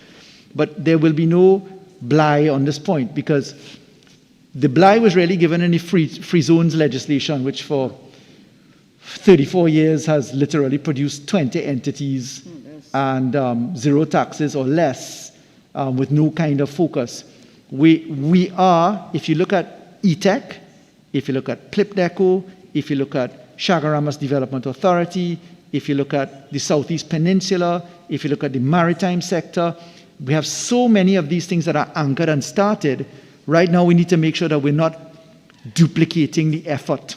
But there will be no bly on this point, because the bly was really given in the free zones legislation, which for 34 years has literally produced 20 entities and 0 taxes or less with no kind of focus. We are, if you look at ETEC, if you look at PLIPDECO, if you look at Chagaramas Development Authority, if you look at the Southeast Peninsula, if you look at the maritime sector, we have so many of these things that are anchored and started. Right now we need to make sure that we're not duplicating the effort.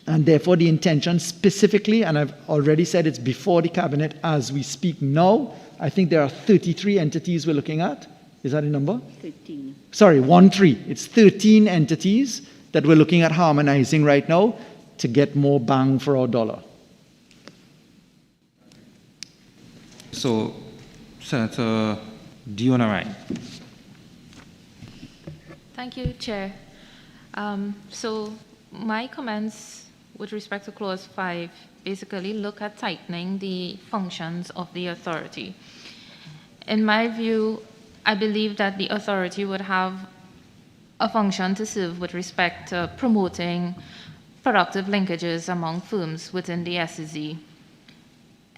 And therefore the intention specifically, and I've already said it's before the cabinet as we speak now, I think there are 33 entities we're looking at. Is that a number? 13. Sorry, 13. It's 13 entities that we're looking at harmonizing right now to get more bang for our dollar. So, Senator Dionne. Thank you, Chair. So my comments with respect to Clause 5 basically look at tightening the functions of the authority. In my view, I believe that the authority would have a function to serve with respect to promoting productive linkages among firms within the SEZ,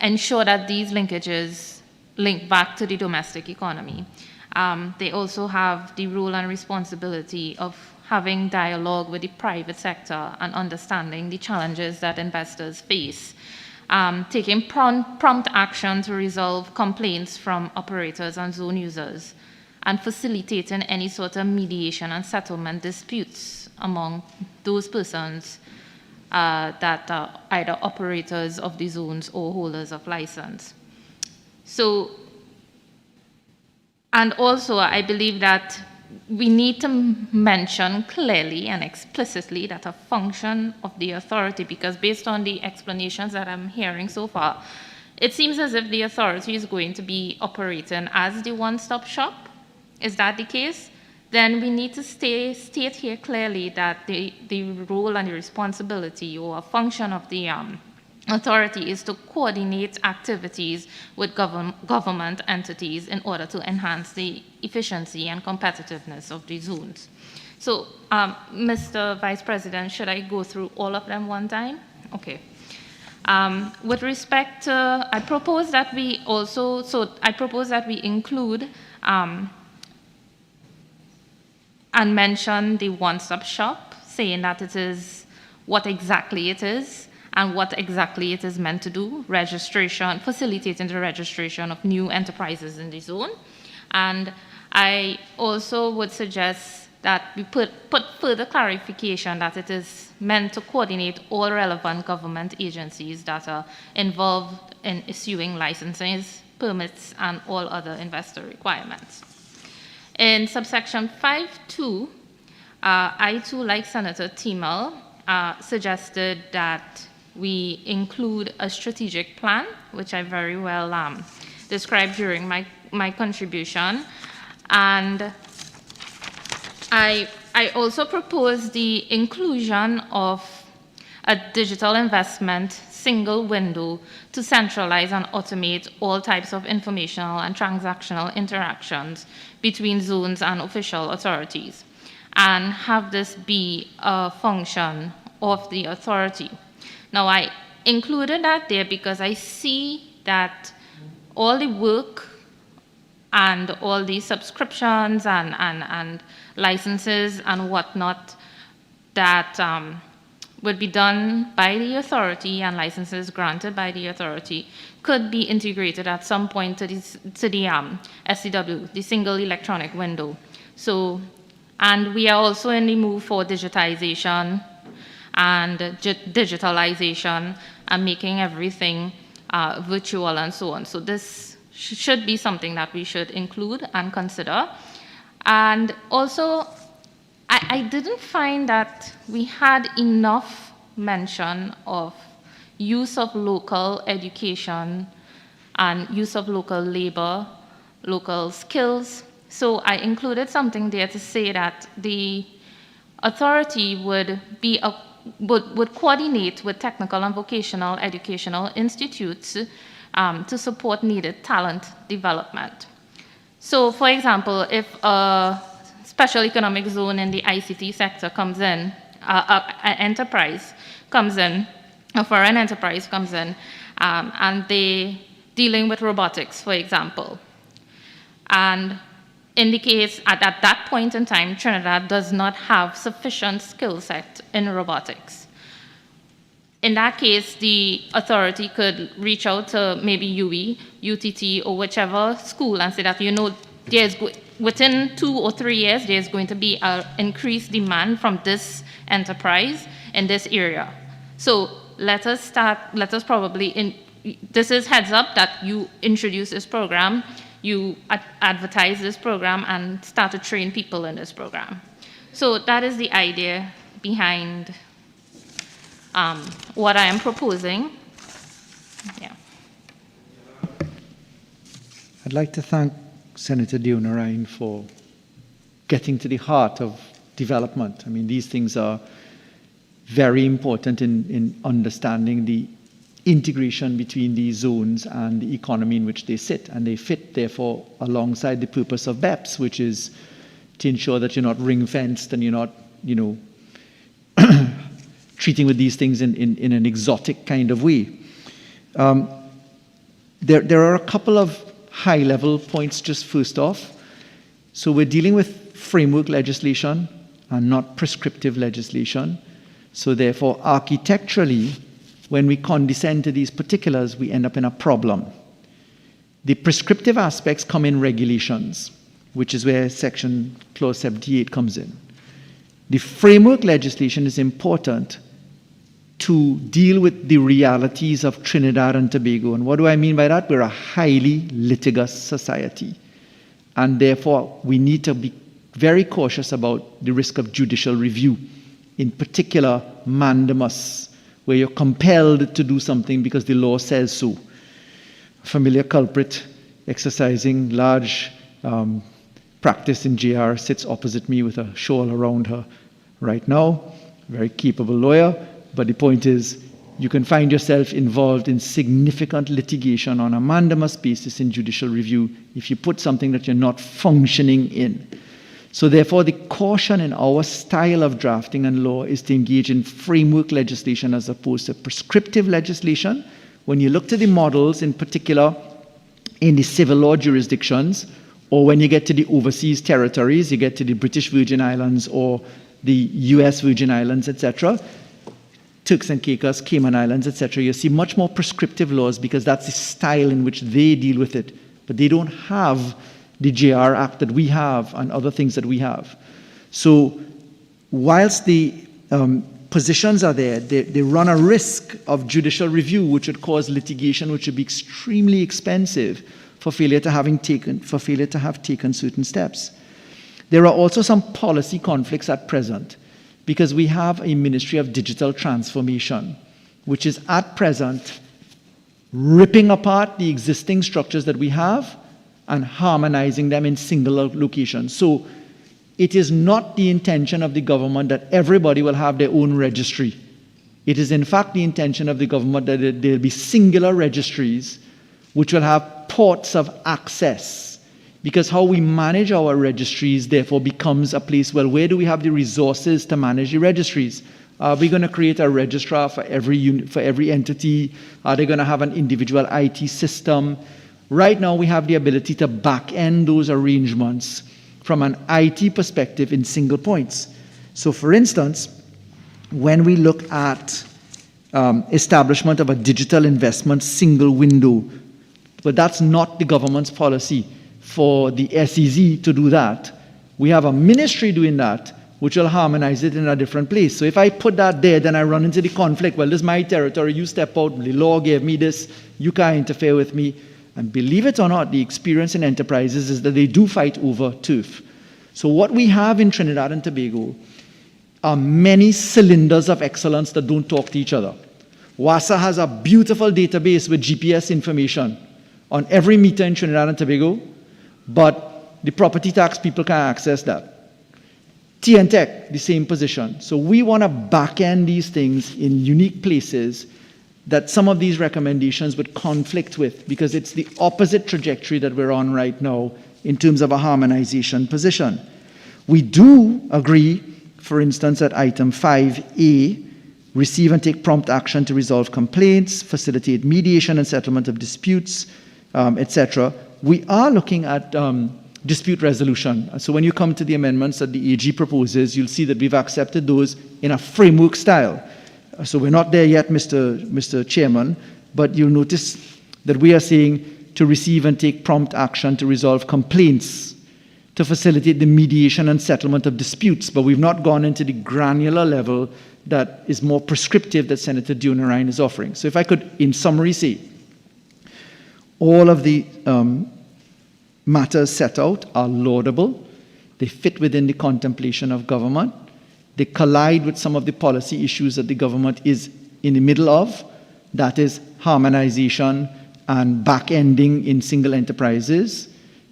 ensure that these linkages link back to the domestic economy. They also have the role and responsibility of having dialogue with the private sector and understanding the challenges that investors face, taking prompt action to resolve complaints from operators and zone users, and facilitating any sort of mediation and settlement disputes among those persons that are either operators of the zones or holders of license. So, and also I believe that we need to mention clearly and explicitly that a function of the authority, because based on the explanations that I'm hearing so far, it seems as if the authority is going to be operating as the one-stop shop. Is that the case? Then we need to state here clearly that the role and the responsibility or a function of the authority is to coordinate activities with government entities in order to enhance the efficiency and competitiveness of the zones. So, Mr. Vice President, should I go through all of them one time? Okay. With respect to, I propose that we include and mention the one-stop shop, saying that it is what exactly it is and what exactly it is meant to do, registration, facilitating the registration of new enterprises in the zone. And I also would suggest that we put further clarification that it is meant to coordinate all relevant government agencies that are involved in issuing licenses, permits, and all other investor requirements. In subsection 5.2, I too, like Senator Thiemel, suggested that we include a strategic plan, which I very well described during my contribution. And I also propose the inclusion of a digital investment single window to centralize and automate all types of informational and transactional interactions between zones and official authorities, and have this be a function of the authority. Now, I included that there because I see that all the work and all the subscriptions and licenses and whatnot that would be done by the authority and licenses granted by the authority could be integrated at some point to the SCW, the single electronic window. So, and we are also in the move for digitization and digitalization and making everything virtual and so on. So this should be something that we should include and consider. And also, I didn't find that we had enough mention of use of local education and use of local labor, local skills. So I included something there to say that the authority would coordinate with technical and vocational educational institutes to support needed talent development. So, for example, if a special economic zone in the ICT sector comes in, an enterprise comes in, a foreign enterprise comes in, and they dealing with robotics, for example, and indicates at that point in time, Trinidad does not have sufficient skill set in robotics. In that case, the authority could reach out to maybe UE, UTT, or whichever school and say that, you know, within 2 or 3 years, there's going to be an increased demand from this enterprise in this area. So let us probably, this is heads up that you introduce this program, you advertise this program and start to train people in this program. So that is the idea behind what I am proposing. Yeah. I'd like to thank Senator Deonarine for getting to the heart of development. I mean, these things are very important in understanding the integration between these zones and the economy in which they sit, and they fit, therefore, alongside the purpose of BEPS, which is to ensure that you're not ring-fenced and you're not, you know, treating with these things in an exotic kind of way. There are a couple of high-level points just first off. So we're dealing with framework legislation and not prescriptive legislation. So therefore, architecturally, when we condescend to these particulars, we end up in a problem. The prescriptive aspects come in regulations, which is where section clause 78 comes in. The framework legislation is important to deal with the realities of Trinidad and Tobago. And what do I mean by that? We're a highly litigious society. And therefore, we need to be very cautious about the risk of judicial review, in particular, mandamus, where you're compelled to do something because the law says so. A familiar culprit exercising large practice in JR sits opposite me with a shawl around her right now. Very capable lawyer. But the point is, you can find yourself involved in significant litigation on a mandamus basis in judicial review if you put something that you're not functioning in. So therefore, the caution in our style of drafting and law is to engage in framework legislation as opposed to prescriptive legislation. When you look to the models, in particular in the civil law jurisdictions, or when you get to the overseas territories, you get to the British Virgin Islands or the US Virgin Islands, etc., Turks and Caicos, Cayman Islands, etc., you see much more prescriptive laws because that's the style in which they deal with it. But they don't have the JR Act that we have and other things that we have. So whilst the positions are there, they run a risk of judicial review, which would cause litigation, which would be extremely expensive for failure to have taken certain steps. There are also some policy conflicts at present, because we have a Ministry of Digital Transformation, which is at present ripping apart the existing structures that we have and harmonizing them in single locations. So it is not the intention of the government that everybody will have their own registry It is in fact the intention of the government that there will be singular registries which will have ports of access, because how we manage our registries therefore becomes a place, well, where do we have the resources to manage the registries? Are we going to create a registrar for every entity? Are they going to have an individual IT system? Right now we have the ability to back-end those arrangements from an IT perspective in single points. So for instance, when we look at establishment of a digital investment single window, but that's not the government's policy for the SEZ to do that. We have a ministry doing that, which will harmonize it in a different place. So if I put that there, then I run into the conflict. Well, this is my territory, you step out, the law gave me this, you can't interfere with me. And believe it or not, the experience in enterprises is that they do fight over turf. So what we have in Trinidad and Tobago are many cylinders of excellence that don't talk to each other. WASA has a beautiful database with GPS information on every meter in Trinidad and Tobago, but the property tax people can't access that. TNTech, the same position. So we want to back-end these things in unique places that some of these recommendations would conflict with, because it's the opposite trajectory that we're on right now in terms of a harmonization position. We do agree, for instance, at item 5A, receive and take prompt action to resolve complaints, facilitate mediation and settlement of disputes, etc. We are looking at dispute resolution. So when you come to the amendments that the AG proposes, you'll see that we've accepted those in a framework style. So we're not there yet, Mr. Chairman, but you'll notice that we are saying to receive and take prompt action to resolve complaints, to facilitate the mediation and settlement of disputes, but we've not gone into the granular level that is more prescriptive that Senator Dionarine is offering. So if I could, in summary, say, all of the matters set out are laudable, they fit within the contemplation of government, they collide with some of the policy issues that the government is in the middle of, that is harmonization and back-ending in single enterprises.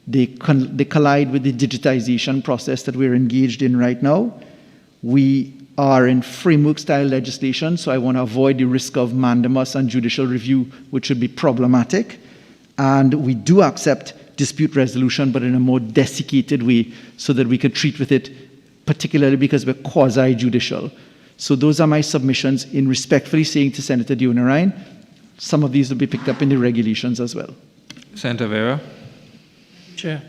They collide with the digitization process that we're engaged in right now. We are in framework-style legislation, so I want to avoid the risk of mandamus and judicial review, which would be problematic. And we do accept dispute resolution, but in a more desiccated way, so that we can treat with it, particularly because we're quasi-judicial. So those are my submissions in respectfully saying to Senator Dionarine, some of these will be picked up in the regulations as well. Senator Vera. Chair,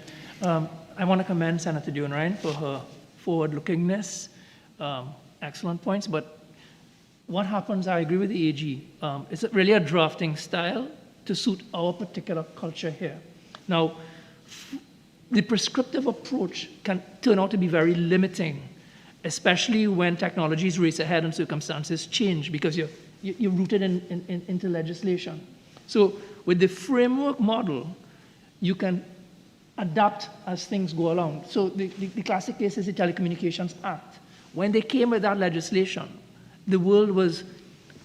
I want to commend Senator Dionarine for her forward-lookingness, excellent points, but what happens, I agree with the AG, it's really a drafting style to suit our particular culture here. Now, the prescriptive approach can turn out to be very limiting, especially when technologies race ahead and circumstances change, because you're rooted into legislation. So with the framework model, you can adapt as things go along. So the classic case is the Telecommunications Act. When they came with that legislation, the world was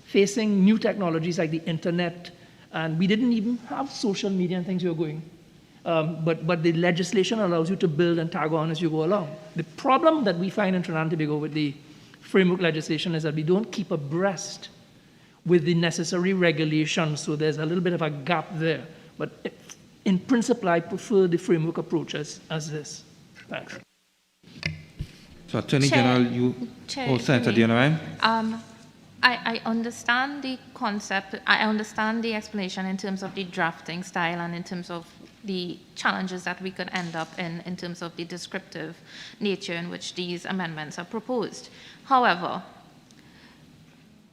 facing new technologies like the internet, and we didn't even have social media and things we were going. But the legislation allows you to build and tag on as you go along. The problem that we find in Trinidad and Tobago with the framework legislation is that we don't keep abreast with the necessary regulations, so there's a little bit of a gap there. But in principle, I prefer the framework approach as this. Thanks. So Attorney General, Senator Dionarine. I understand the concept, I understand the explanation in terms of the drafting style and in terms of the challenges that we could end up in terms of the descriptive nature in which these amendments are proposed. However,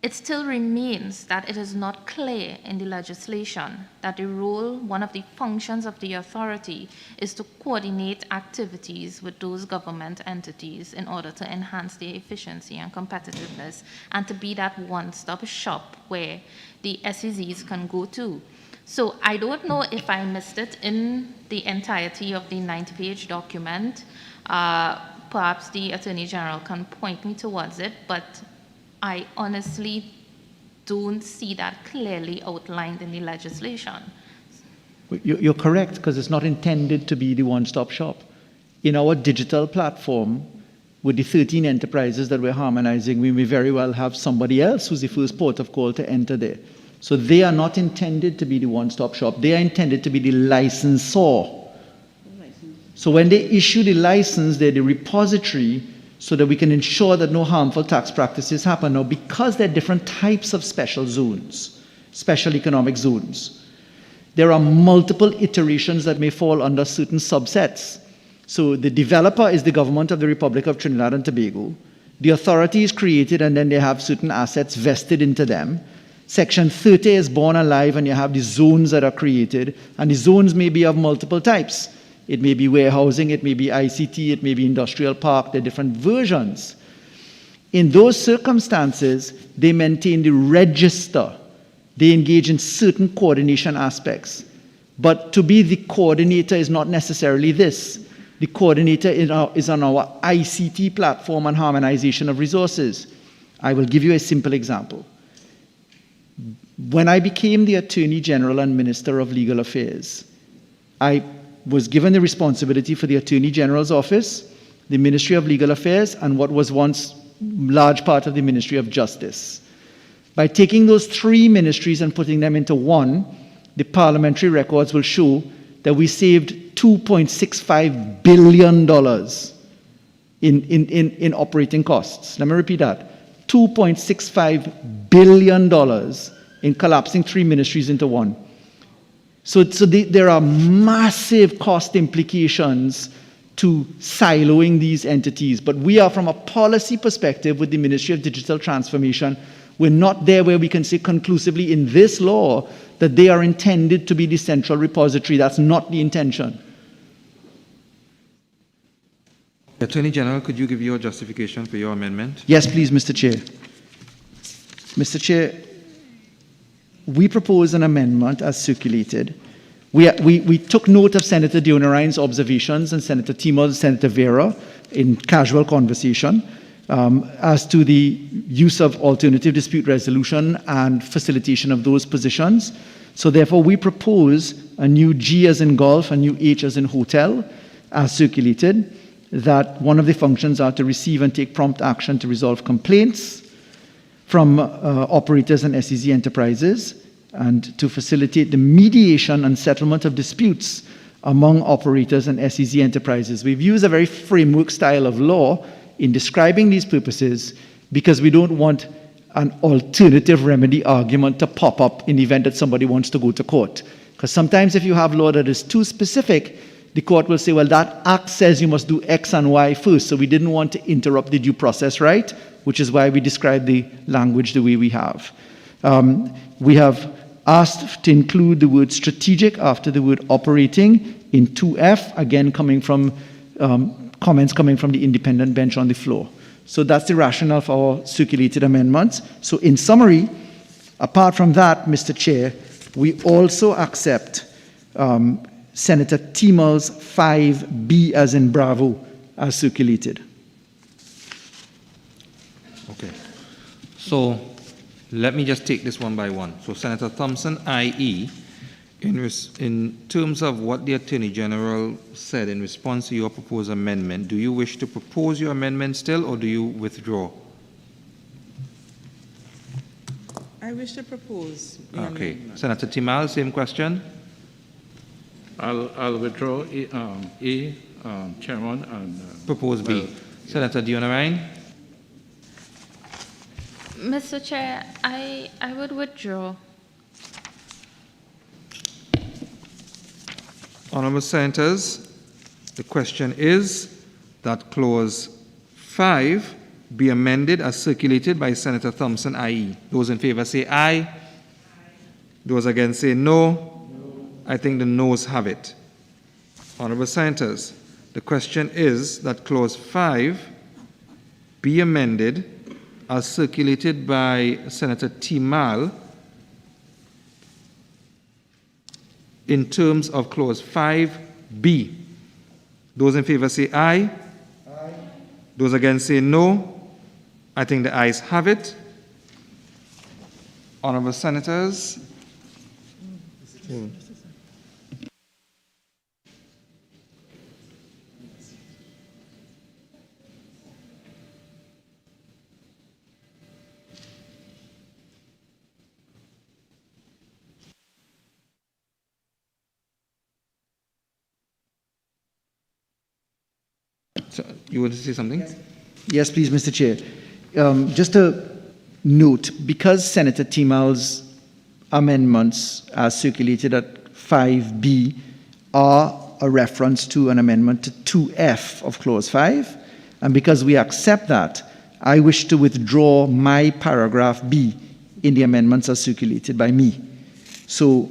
it still remains that it is not clear in the legislation that the role, one of the functions of the authority is to coordinate activities with those government entities in order to enhance their efficiency and competitiveness and to be that one-stop shop where the SEZs can go to. So I don't know if I missed it in the entirety of the 90-page document. Perhaps the Attorney General can point me towards it, but I honestly don't see that clearly outlined in the legislation. You're correct, because it's not intended to be the one-stop shop. In our digital platform, with the 13 enterprises that we're harmonizing, we may very well have somebody else who's the first port of call to enter there. So they are not intended to be the one-stop shop. They are intended to be the licensor. So when they issue the license, they're the repository so that we can ensure that no harmful tax practices happen. Now, because there are different types of special zones, special economic zones, there are multiple iterations that may fall under certain subsets. So the developer is the government of the Republic of Trinidad and Tobago. The authority is created and then they have certain assets vested into them. Section 30 is born alive and you have the zones that are created, and the zones may be of multiple types. It may be warehousing, it may be ICT, it may be industrial park, there are different versions. In those circumstances, they maintain the register. They engage in certain coordination aspects. But to be the coordinator is not necessarily this. The coordinator is on our ICT platform and harmonization of resources. I will give you a simple example. When I became the Attorney General and Minister of Legal Affairs, I was given the responsibility for the Attorney General's office, the Ministry of Legal Affairs, and what was once large part of the Ministry of Justice. By taking those three ministries and putting them into one, the parliamentary records will show that we saved $2.65 billion in operating costs. Let me repeat that. $2.65 billion in collapsing three ministries into one. So there are massive cost implications to siloing these entities. But we are, from a policy perspective, with the Ministry of Digital Transformation, we're not there where we can say conclusively in this law that they are intended to be the central repository. That's not the intention. Attorney General, could you give your justification for your amendment? Yes, please, Mr. Chair. Mr. Chair, we propose an amendment as circulated. We took note of Senator Dionarine's observations and Senator Timor's, Senator Vera in casual conversation as to the use of alternative dispute resolution and facilitation of those positions. So therefore, we propose a new G as in golf, a new H as in hotel, as circulated, that one of the functions are to receive and take prompt action to resolve complaints from operators and SEZ enterprises, and to facilitate the mediation and settlement of disputes among operators and SEZ enterprises. We've used a very framework style of law in describing these purposes because we don't want an alternative remedy argument to pop up in the event that somebody wants to go to court. Because sometimes if you have law that is too specific, the court will say, well, that act says you must do X and Y first, so we didn't want to interrupt the due process right, which is why we describe the language the way we have. We have asked to include the word strategic after the word operating in 2F, again coming from comments coming from the independent bench on the floor. So that's the rationale for our circulated amendments. So in summary, apart from that, Mr. Chair, we also accept Senator Timor's 5B as in Bravo as circulated. Okay. So let me just take this one by one. So Senator Thompson, IE, in terms of what the Attorney General said in response to your proposed amendment, do you wish to propose your amendment still, or do you withdraw? I wish to propose. Okay. Senator Timal, same question. I'll withdraw A, Chairman, and propose B. Senator Dionarine. Mr. Chair, I would withdraw. Honourable Senators, the question is that Clause 5 be amended as circulated by Senator Thompson, IE. Those in favour say aye. Those against say no. I think the noes have it. Honourable Senators, the question is that Clause 5 be amended as circulated by Senator Timal in terms of Clause 5B. Those in favour say aye. Aye. Those against say no. I think the ayes have it. Honourable Senators. So you want to say something? Yes, please, Mr. Chair. Just a note, because Senator Timal's amendments as circulated at 5B are a reference to an amendment to 2F of Clause 5, and because we accept that, I wish to withdraw my paragraph B in the amendments as circulated by me. So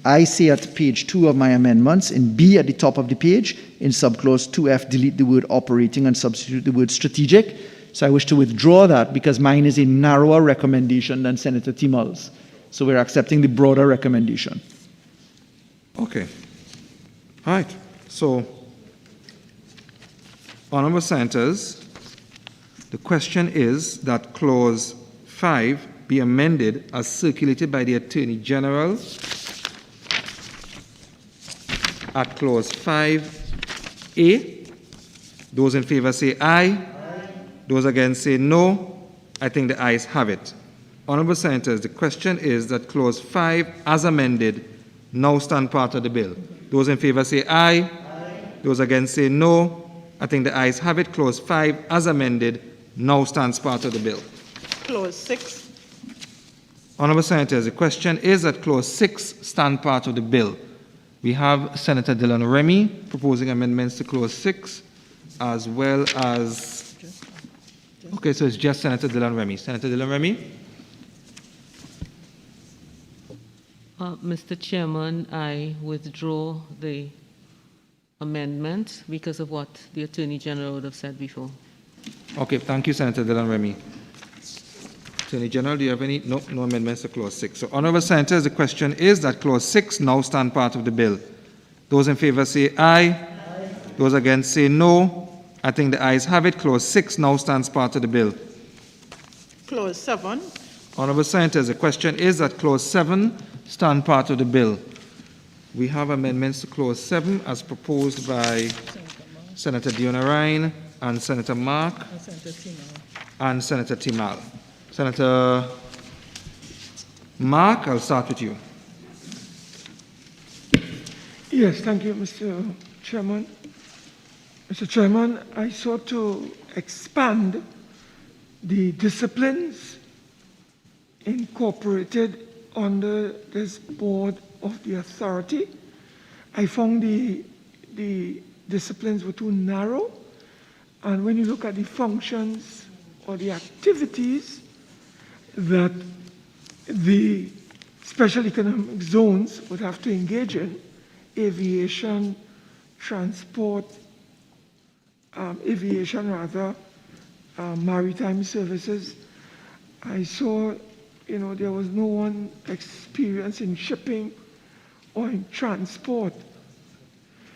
I say at page 2 of my amendments, in B at the top of the page, in subclause 2F, delete the word operating and substitute the word strategic. So I wish to withdraw that because mine is a narrower recommendation than Senator Timal's. So we're accepting the broader recommendation. Okay. All right. So, honorable senators, the question is that clause 5 be amended as circulated by the Attorney General at clause 5A. Those in favor say aye. Aye. Those against say no. I think the ayes have it. Honorable senators, the question is that clause 5 as amended now stand part of the bill. Those in favor say aye. Aye. Those against say no. I think the ayes have it. Clause 5 as amended now stands part of the bill. Clause 6. Honorable senators, the question is that clause 6 stand part of the bill. We have Senator Dylan Remy proposing amendments to clause 6 as well as... Okay, so it's just Senator Dylan Remy. Senator Dylan Remy? Mr. Chairman, I withdraw the amendment because of what the Attorney General would have said before. Okay, thank you, Senator Dylan Remy. Attorney General, do you have any? No amendments to clause 6. So, honorable senators, the question is that clause 6 now stand part of the bill. Those in favor say aye. Aye. Those against say no. I think the ayes have it. Clause 6 now stands part of the bill. Clause 7. Honorable senators, the question is that clause 7 stand part of the bill. We have amendments to clause 7 as proposed by Senator Diona Ryan and Senator Mark and Senator Timal. Senator Mark, I'll start with you. Yes, thank you, Mr. Chairman. Mr. Chairman, I sought to expand the disciplines incorporated under this board of the authority. I found the disciplines were too narrow, and when you look at the functions or the activities that the special economic zones would have to engage in, aviation, transport, maritime services. I saw, there was no one experienced in shipping or in transport.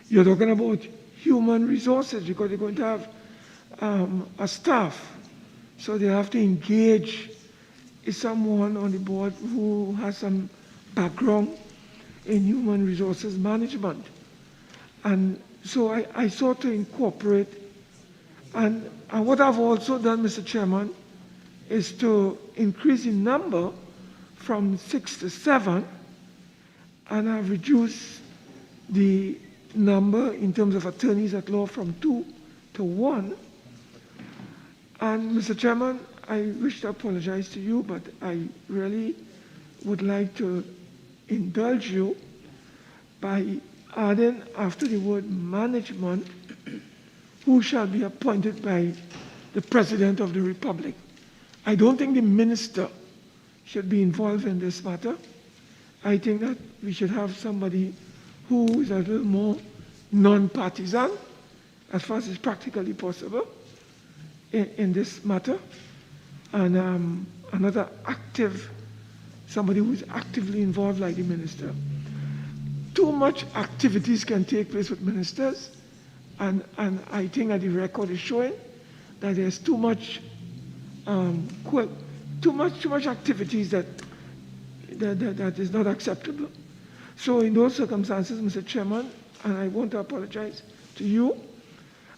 You're talking about human resources because they're going to have a staff. So they have to engage someone on the board who has some background in human resources management. And so I sought to incorporate, and what I've also done, Mr. Chairman, is to increase the number from 6 to 7, and I've reduced the number in terms of attorneys at law from 2 to 1. And Mr. Chairman, I wish to apologize to you, but I really would like to indulge you by adding after the word management, who shall be appointed by the President of the Republic. I don't think the minister should be involved in this matter. I think that we should have somebody who is a little more non-partisan, as far as is practically possible, in this matter, and another active, somebody who is actively involved like the minister. Too much activities can take place with ministers, and I think that the record is showing that there's too much activities that is not acceptable. So in those circumstances, Mr. Chairman, and I want to apologize to you,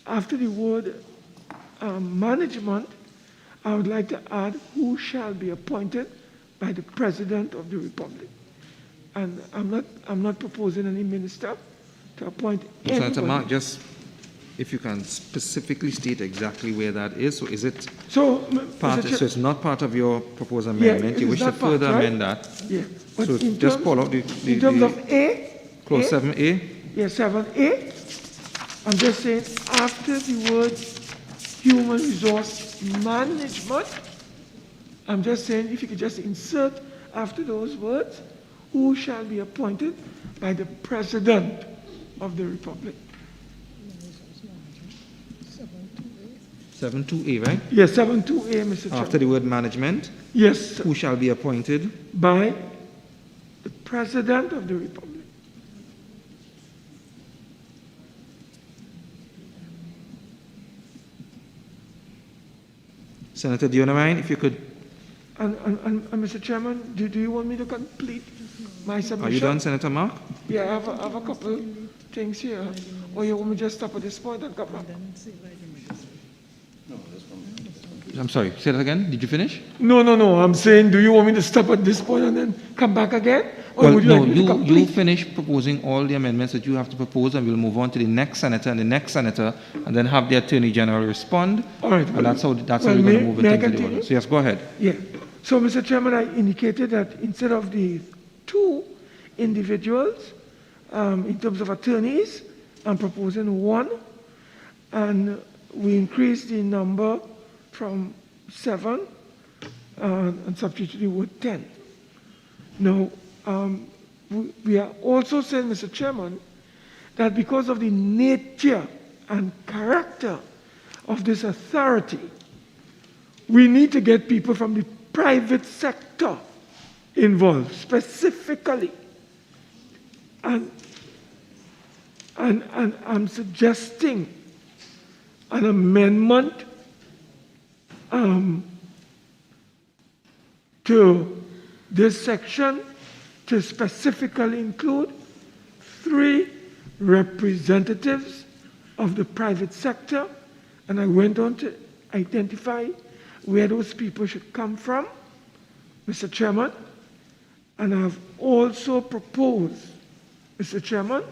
after the word management, I would like to add who shall be appointed by the President of the Republic. And I'm not proposing any minister to appoint anybody. Senator Mark, just if you can specifically state exactly where that is. So is it So, part, Mr. so it's not part of your proposed Yeah, amendment? it You is wish to not part, further right? amend that? Yeah. But So in just terms- call out in terms of A, clause A? 7A. Yeah, 7A. I'm just saying after the word human resource management, I'm just saying if you could just insert after those words, who shall be appointed by the President of the Republic. 7.2a, right? Yes, 7.2a, Mr. Chairman. After the word management, Yes, who shall be appointed by the President of the Republic. Senator, do you mind if you could? And Mr. Chairman, do you want me to complete my submission? Are you done, Senator Mark? Yeah, I have a couple things here. Or you want me to just stop at this point and come back? I'm sorry, say that again. Did you finish? No. I'm saying, do you want me to stop at this point and then come back again? Or Well, would you no, like me to you complete? finish proposing all the amendments that you have to propose, and we'll move on to the next senator and the next senator, and then have the Attorney General respond. All right. And that's how we're well, going to move may I into the continue? order. So yes, go ahead. Yeah. So, Mr. Chairman, I indicated that instead of the 2 individuals, in terms of attorneys, I'm proposing 1, and we increase the number from 7 and substitute the word 10. Now, we are also saying, Mr. Chairman, that because of the nature and character of this authority, we need to get people from the private sector involved specifically. And I'm suggesting an amendment to this section to specifically include 3 representatives of the private sector, and I went on to identify where those people should come from, Mr. Chairman, and I've also proposed, Mr. Chairman,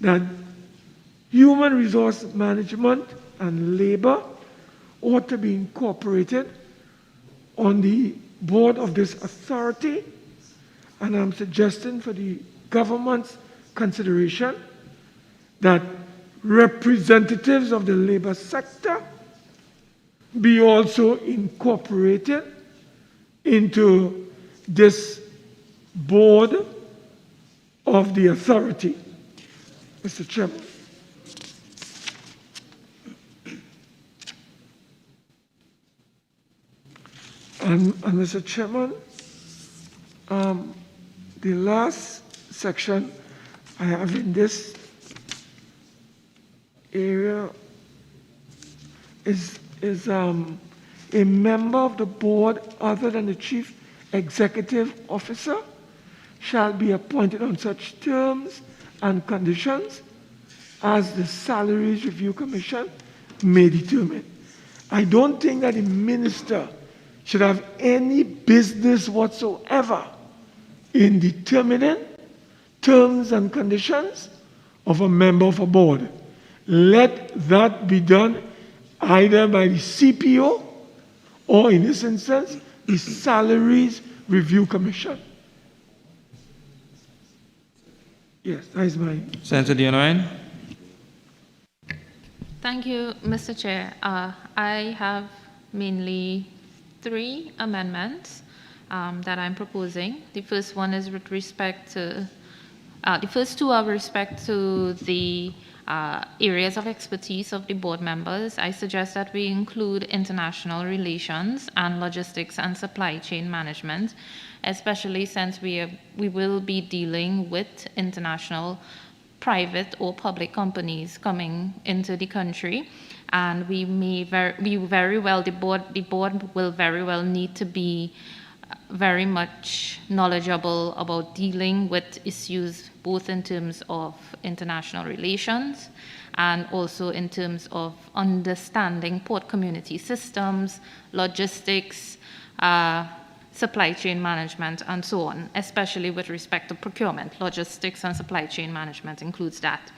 that human resource management and labor ought to be incorporated on the board of this authority, and I'm suggesting for the government's consideration that representatives of the labor sector be also incorporated into this board of the authority, Mr. Chairman. And Mr. Chairman, the last section I have in this area is a member of the board other than the chief executive officer shall be appointed on such terms and conditions as the Salaries Review Commission may determine. I don't think that the minister should have any business whatsoever in determining terms and conditions of a member of a board. Let that be done either by the CPO or, in this instance, the Salaries Review Commission. Yes, that is my... Senator Dionine? Thank you, Mr. Chair. I have mainly 3 amendments that I'm proposing. The first one is with respect to, the first 2 are with respect to the areas of expertise of the board members. I suggest that we include international relations and logistics and supply chain management, especially since we will be dealing with international private or public companies coming into the country, and the board will very well need to be very much knowledgeable about dealing with issues both in terms of international relations and also in terms of understanding port community systems, logistics, supply chain management, and so on, especially with respect to procurement. Logistics and supply chain management includes that.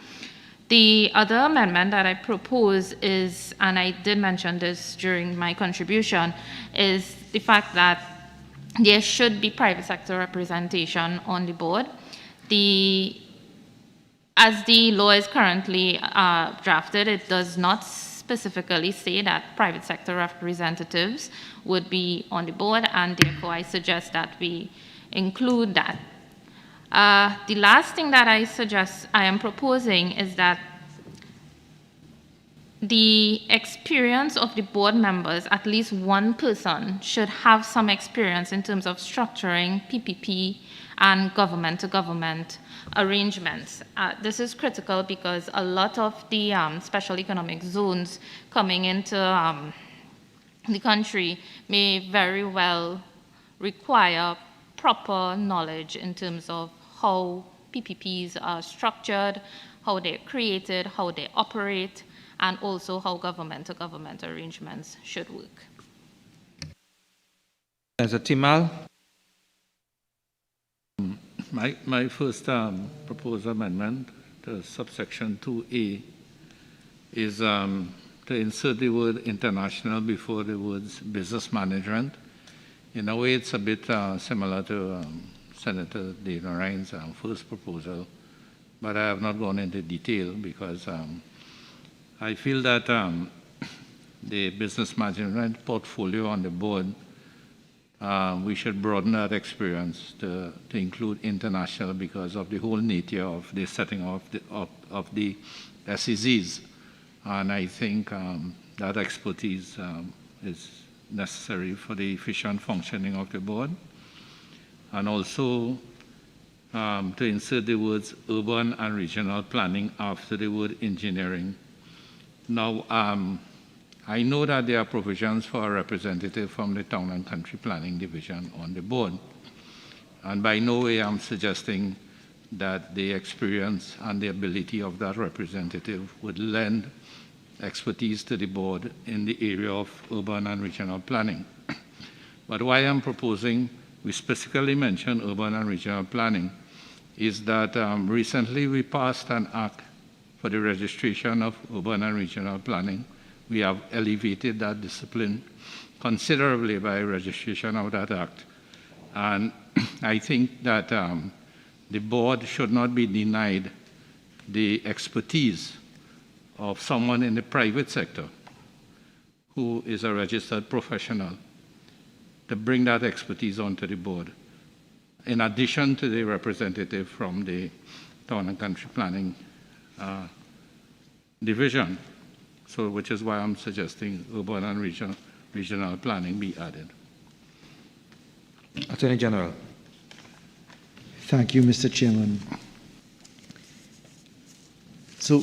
The other amendment that I propose is, and I did mention this during my contribution, is the fact that there should be private sector representation on the board. As the law is currently drafted, it does not specifically say that private sector representatives would be on the board, and therefore I suggest that we include that. The last thing that I am proposing is that the experience of the board members, at least one person, should have some experience in terms of structuring PPP and government-to-government arrangements. This is critical because a lot of the special economic zones coming into the country may very well require proper knowledge in terms of how PPPs are structured, how they're created, how they operate, and also how government-to-government arrangements should work. Senator Timal. My first proposed amendment to subsection 2A is to insert the word international before the words business management. In a way, it's a bit similar to Senator Dana Ryan's first proposal, but I have not gone into detail because I feel that the business management portfolio on the board, we should broaden that experience to include international because of the whole nature of the setting of the SEZs. And I think that expertise is necessary for the efficient functioning of the board. And also to insert the words urban and regional planning after the word engineering. Now, I know that there are provisions for a representative from the Town and Country Planning Division on the board. And by no way I'm suggesting that the experience and the ability of that representative would lend expertise to the board in the area of urban and regional planning. But why I'm proposing we specifically mention urban and regional planning is that recently we passed an act for the registration of urban and regional planning. We have elevated that discipline considerably by registration of that act. And I think that the board should not be denied the expertise of someone in the private sector who is a registered professional to bring that expertise onto the board, in addition to the representative from the Town and Country Planning Division. So, which is why I'm suggesting urban and regional planning be added. Attorney General. Thank you, Mr. Chairman. So,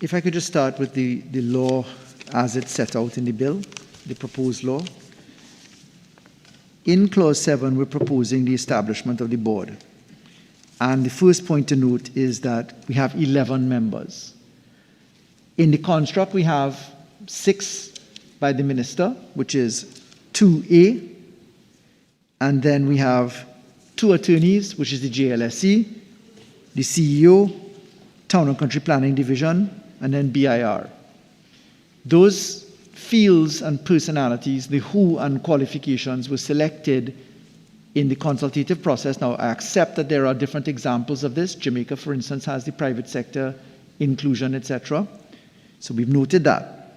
if I could just start with the law as it's set out in the bill, the proposed law. In Clause 7, we're proposing the establishment of the board. And the first point to note is that we have 11 members. In the construct, we have 6 by the minister, which is 2A. And then we have 2 attorneys, which is the JLSE, the CEO, Town and Country Planning Division, and then BIR. Those fields and personalities, the who and qualifications were selected in the consultative process. Now, I accept that there are different examples of this. Jamaica, for instance, has the private sector inclusion, etc. So we've noted that.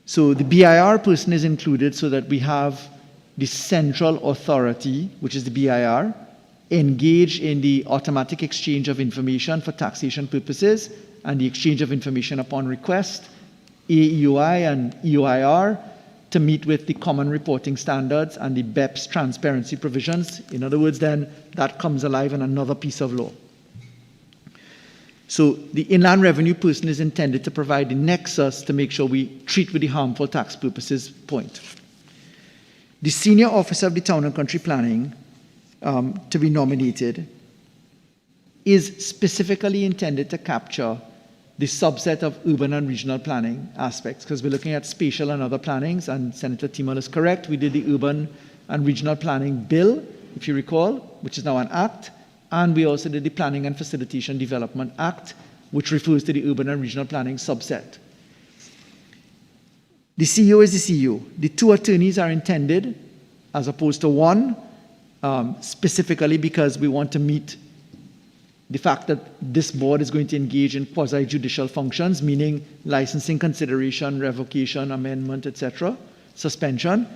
So the BIR person is included so that we have the central authority, which is the BIR, engage in the automatic exchange of information for taxation purposes and the exchange of information upon request, AEOI and EOIR, to meet with the common reporting standards and the BEPS transparency provisions. In other words, then, that comes alive in another piece of law. So the inland revenue person is intended to provide the nexus to make sure we treat with the harmful tax purposes point. The senior officer of the Town and Country Planning to be nominated is specifically intended to capture the subset of urban and regional planning aspects, because we're looking at spatial and other plannings, and Senator Timal is correct. We did the urban and regional planning bill, if you recall, which is now an act, and we also did the Planning and Facilitation Development Act, which refers to the urban and regional planning subset. The CEO is the CEO. The two attorneys are intended as opposed to one, specifically because we want to meet the fact that this board is going to engage in quasi-judicial functions, meaning licensing consideration, revocation, amendment, etc., suspension.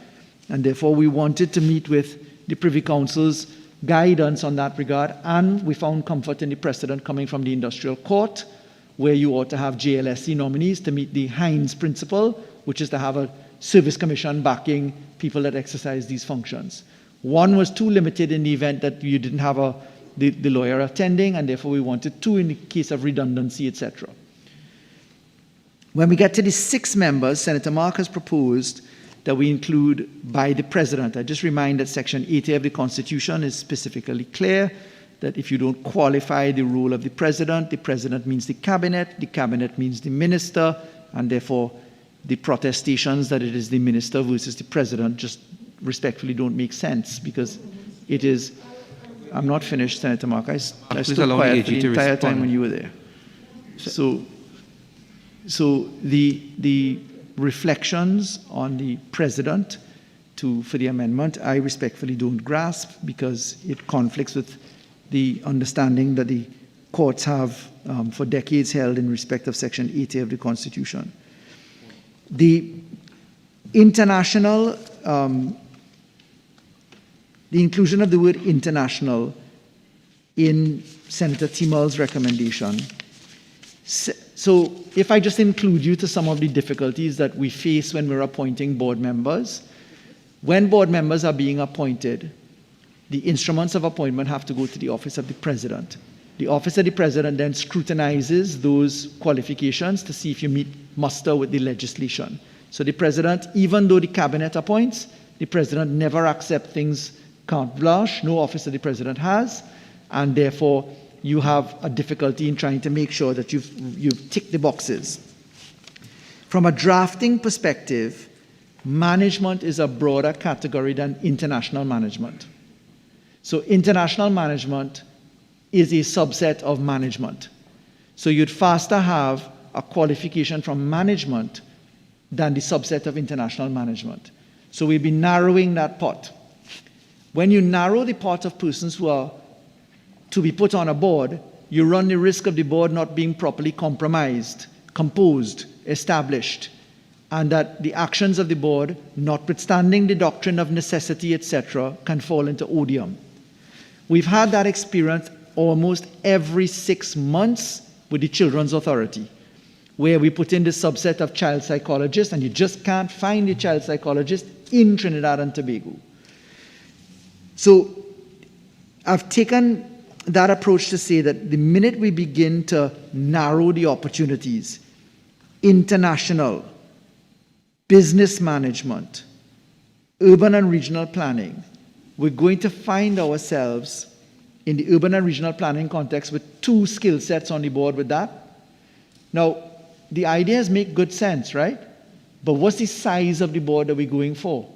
And therefore, we wanted to meet with the Privy Council's guidance on that regard, and we found comfort in the precedent coming from the Industrial Court, where you ought to have JLSC nominees to meet the Hines principle, which is to have a service commission backing people that exercise these functions. One was too limited in the event that you didn't have the lawyer attending, and therefore we wanted two in the case of redundancy, etc. When we get to the 6 members, Senator Mark has proposed that we include by the President. I just remind that Section 80 of the Constitution is specifically clear that if you don't qualify the role of the President means the Cabinet means the Minister, and therefore the protestations that it is the Minister versus the President just respectfully don't make sense, because it is... I'm not finished, Senator Mark. I stood quiet for the entire time when you were there. So the reflections on the President for the amendment, I respectfully don't grasp, because it conflicts with the understanding that the courts have for decades held in respect of Section 80 of the Constitution. The international... the inclusion of the word international in Senator Timal's recommendation. So if I just include you to some of the difficulties that we face when we're appointing board members, when board members are being appointed, the instruments of appointment have to go to the Office of the President. The Office of the President then scrutinizes those qualifications to see if you meet muster with the legislation. So the President, even though the Cabinet appoints, the President never accepts things carte blanche, no Office of the President has, and therefore you have a difficulty in trying to make sure that you've ticked the boxes. From a drafting perspective, management is a broader category than international management. So international management is a subset of management. So you'd faster have a qualification from management than the subset of international management. So we've been narrowing that pot. When you narrow the pot of persons who are to be put on a board, you run the risk of the board not being properly composed, established, and that the actions of the board, notwithstanding the doctrine of necessity, etc., can fall into odium. We've had that experience almost every 6 months with the Children's Authority, where we put in the subset of child psychologists, and you just can't find the child psychologist in Trinidad and Tobago. So I've taken that approach to say that the minute we begin to narrow the opportunities, international, business management, urban and regional planning, we're going to find ourselves in the urban and regional planning context with 2 skill sets on the board with that. Now, the ideas make good sense, right? But what's the size of the board that we're going for?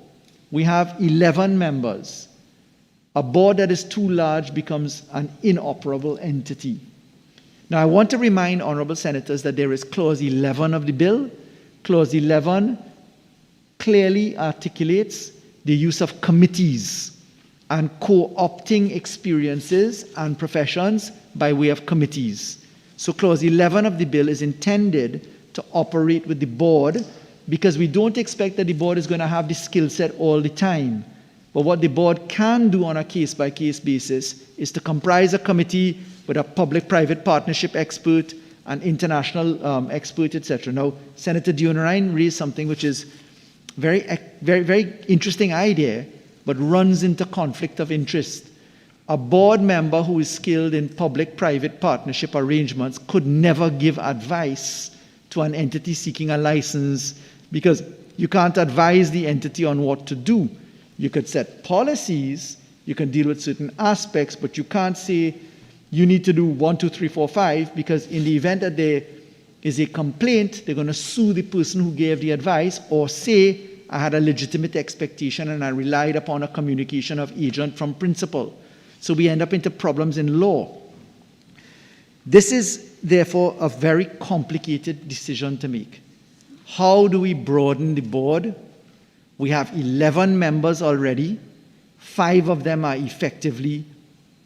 We have 11 members. A board that is too large becomes an inoperable entity. Now, I want to remind honorable senators that there is Clause 11 of the bill. Clause 11 clearly articulates the use of committees and co-opting experiences and professions by way of committees. So Clause 11 of the bill is intended to operate with the board, because we don't expect that the board is going to have the skill set all the time. But what the board can do on a case-by-case basis is to comprise a committee with a public-private partnership expert, an international expert, etc. Now, Senator Dionarine raised something which is very interesting idea, but runs into conflict of interest. A board member who is skilled in public-private partnership arrangements could never give advice to an entity seeking a license, because you can't advise the entity on what to do. You could set policies, you can deal with certain aspects, but you can't say you need to do 1, 2, 3, 4, 5, because in the event that there is a complaint, they're going to sue the person who gave the advice, or say, I had a legitimate expectation and I relied upon a communication of agent from principal. So we end up into problems in law. This is therefore a very complicated decision to make. How do we broaden the board? We have 11 members already. 5 of them are effectively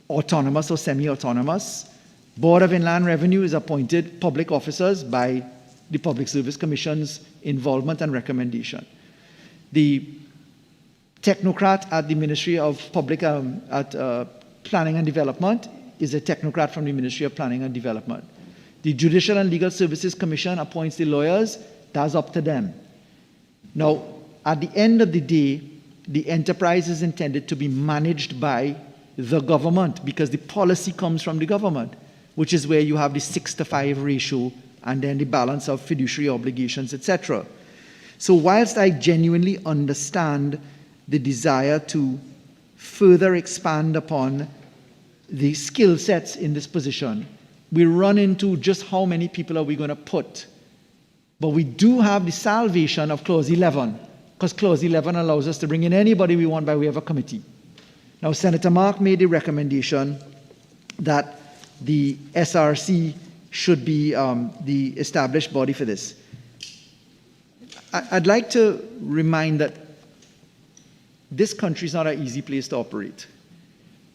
autonomous or semi-autonomous. Board of Inland Revenue is appointed public officers by the Public Service Commission's involvement and recommendation. The technocrat at the Ministry of Planning and Development is a technocrat from the Ministry of Planning and Development. The Judicial and Legal Services Commission appoints the lawyers. That's up to them. Now, at the end of the day, the enterprise is intended to be managed by the government because the policy comes from the government, which is where you have the 6-to-5 ratio and then the balance of fiduciary obligations, etc. So whilst I genuinely understand the desire to further expand upon the skill sets in this position, we run into just how many people are we going to put. But we do have the salvation of Clause 11, because Clause 11 allows us to bring in anybody we want by way of a committee. Now, Senator Mark made the recommendation that the SRC should be the established body for this. I'd like to remind that this country is not an easy place to operate.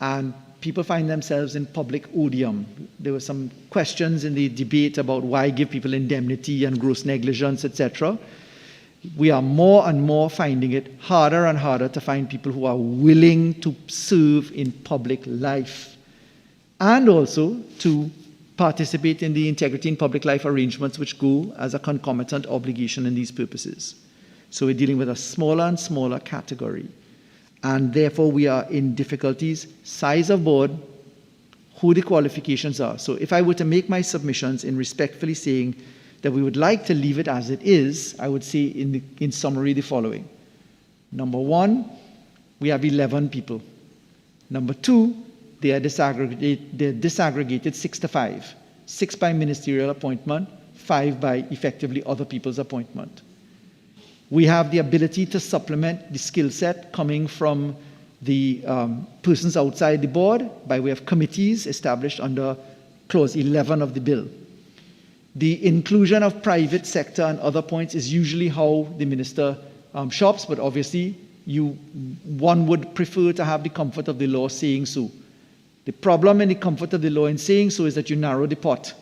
And people find themselves in public odium. There were some questions in the debate about why give people indemnity and gross negligence, etc. We are more and more finding it harder and harder to find people who are willing to serve in public life and also to participate in the integrity in public life arrangements which go as a concomitant obligation in these purposes. So we're dealing with a smaller and smaller category. And therefore we are in difficulties, size of board, who the qualifications are. So if I were to make my submissions in respectfully saying that we would like to leave it as it is, I would say in summary the following. Number 1, we have 11 people. Number 2, they are disaggregated 6-to-5. 6 by ministerial appointment, 5 by effectively other people's appointment. We have the ability to supplement the skill set coming from the persons outside the board by way of committees established under Clause 11 of the bill. The inclusion of private sector and other points is usually how the minister shops, but obviously one would prefer to have the comfort of the law saying so. The problem in the comfort of the law in saying so is that you narrow the pot,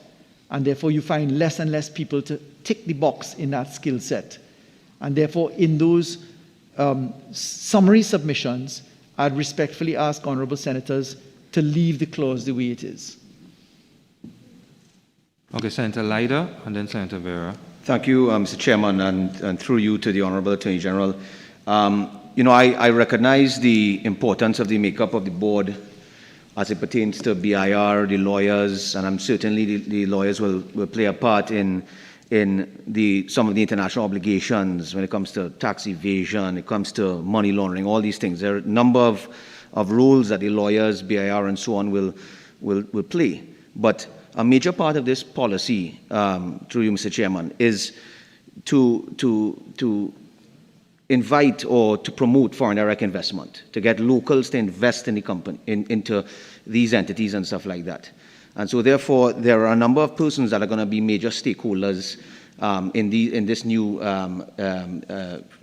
and therefore you find less and less people to tick the box in that skill set. And therefore, in those summary submissions, I'd respectfully ask honourable senators to leave the clause the way it is. Okay, Senator Leiter and then Senator Vera. Thank you, Mr. Chairman, and through you to the Honourable Attorney General. I recognize the importance of the makeup of the board as it pertains to BIR, the lawyers, and I'm certainly the lawyers will play a part in some of the international obligations when it comes to tax evasion, it comes to money laundering, all these things. There are a number of roles that the lawyers, BIR, and so on will play. But a major part of this policy, through you, Mr. Chairman, is to invite or to promote foreign direct investment, to get locals to invest in the company, into these entities and stuff like that. And so, therefore, there are a number of persons that are going to be major stakeholders in this new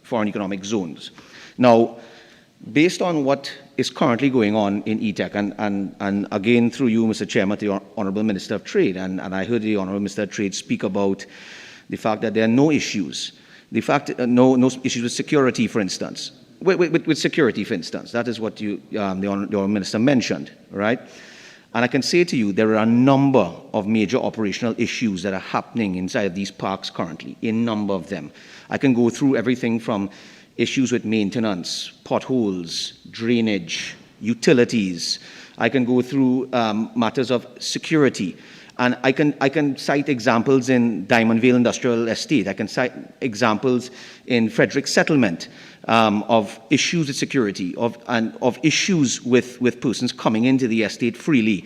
foreign economic zones. Now, based on what is currently going on in ETEC, and again through you, Mr. Chairman, to the Honourable Minister of Trade, and I heard the Honourable Minister of Trade speak about the fact that there are no issues. The fact no issues with security, for instance. With security, for instance, that is what the Honourable Minister mentioned, right? And I can say to you, there are a number of major operational issues that are happening inside these parks currently, a number of them. I can go through everything from issues with maintenance, potholes, drainage, utilities. I can go through matters of security. And I can cite examples in Diamond Vale Industrial Estate. I can cite examples in Frederick Settlement of issues with security, of issues with persons coming into the estate freely.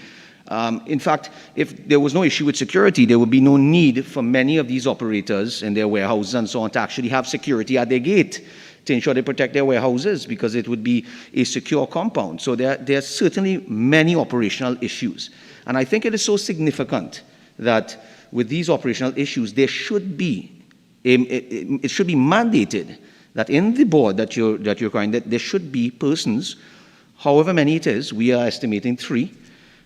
In fact, if there was no issue with security, there would be no need for many of these operators in their warehouses and so on to actually have security at their gate to ensure they protect their warehouses, because it would be a secure compound. So there are certainly many operational issues. And I think it is so significant that with these operational issues, there should be, it should be mandated that in the board that you're requiring, that there should be persons, however many it is, we are estimating 3,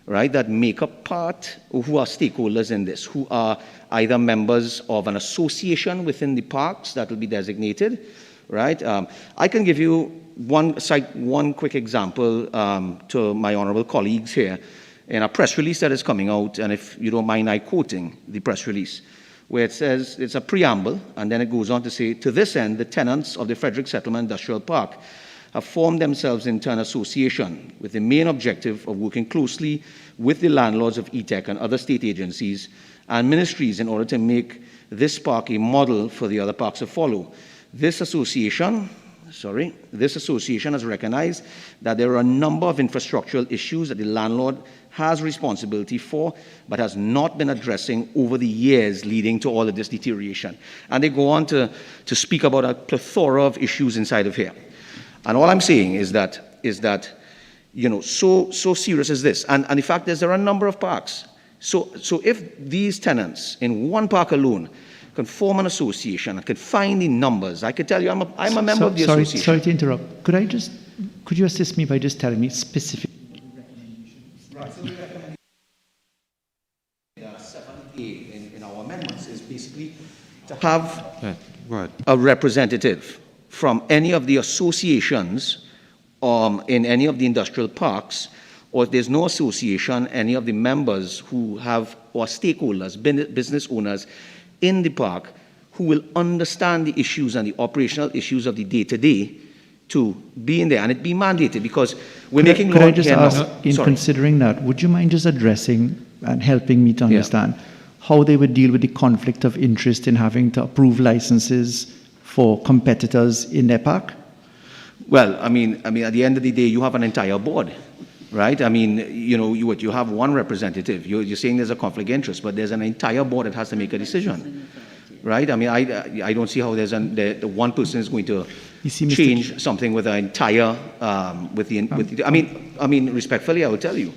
right, that make up part, who are stakeholders in this, who are either members of an association within the parks that will be designated, right? I can give you one quick example to my honorable colleagues here in a press release that is coming out, and if you don't mind, I quoting the press release, where it says, it's a preamble, and then it goes on to say, to this end, the tenants of the Frederick Settlement Industrial Park have formed themselves into an association with the main objective of working closely with the landlords of ETEC and other state agencies and ministries in order to make this park a model for the other parks to follow. This association has recognized that there are a number of infrastructural issues that the landlord has responsibility for, but has not been addressing over the years leading to all of this deterioration. And they go on to speak about a plethora of issues inside of here. And all I'm saying is that you know, so serious is this. And the fact is there are a number of parks. So if these tenants in one park alone can form an association and can find the numbers, I could tell you I'm a member of the association. Sorry to interrupt. Could you assist me by just telling me specific? Right, so the recommendation 7A in our amendments is basically to have a representative from any of the associations in any of the industrial parks, or if there's no association, any of the members who have, or stakeholders, business owners in the park, who will understand the issues and the operational issues of the day-to-day to be in there, and it be mandated, because we're making law. Could I just ask, considering that, would you mind just addressing and helping me to understand how they would deal with the conflict of interest in having to approve licenses for competitors in their park? Well, I mean, at the end of the day, you have an entire board, right? I mean, you know, you have one representative. You're saying there's a conflict of interest, but there's an entire board that has to make a decision, right? I mean, I don't see how the one person is going to change something with an entire, I mean, respectfully, I will tell you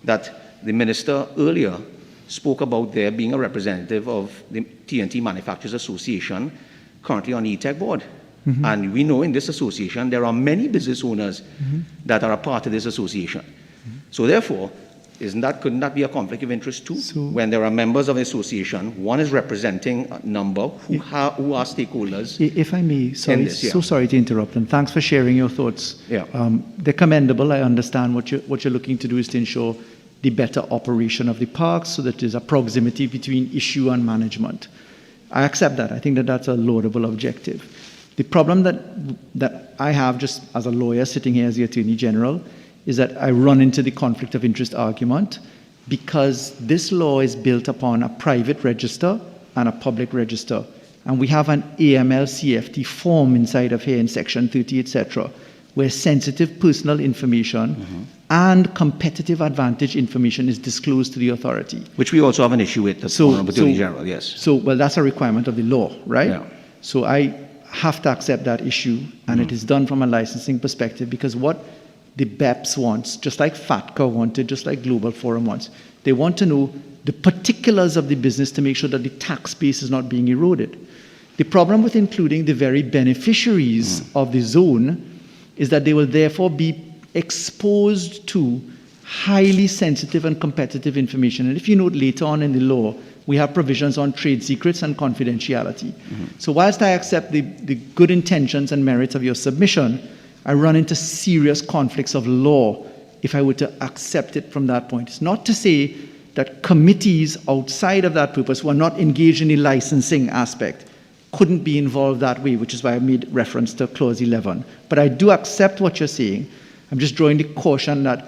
that the minister earlier spoke about there being a representative of the TNT Manufacturers Association currently on the ETEC board. Mm-hmm. And we know in this association there are many business owners that are a part of this association. Mm-hmm. So therefore, couldn't that be a conflict of interest too? When there are members of the association, one is representing a number who are stakeholders. If I may, so sorry to interrupt, and thanks for sharing your thoughts. Yeah. They're commendable. I understand what you're looking to do is to ensure the better operation of the parks, so that there's a proximity between issue and management. I accept that. I think that that's a laudable objective. The problem that I have, just as a lawyer sitting here as the Attorney General, is that I run into the conflict of interest argument, because this law is built upon a private register and a public register. And we have an AML-CFT form inside of here in Section 30, etc., where sensitive personal information and competitive advantage information is disclosed to the authority. Which we also have an issue with, the Honourable Attorney General, yes. So, well, that's a requirement of the law, right? Yeah. So I have to accept that issue, and it is done from a licensing perspective, because what the BEPS wants, just like FATCA wanted, just like Global Forum wants, they want to know the particulars of the business to make sure that the tax base is not being eroded. The problem with including the very beneficiaries of the zone is that they will therefore be exposed to highly sensitive and competitive information. And if you note later on in the law, we have provisions on trade secrets and confidentiality. So whilst I accept the good intentions and merits of your submission, I run into serious conflicts of law if I were to accept it from that point. It's not to say that committees outside of that purpose who are not engaged in the licensing aspect couldn't be involved that way, which is why I made reference to Clause 11. But I do accept what you're saying. I'm just drawing the caution that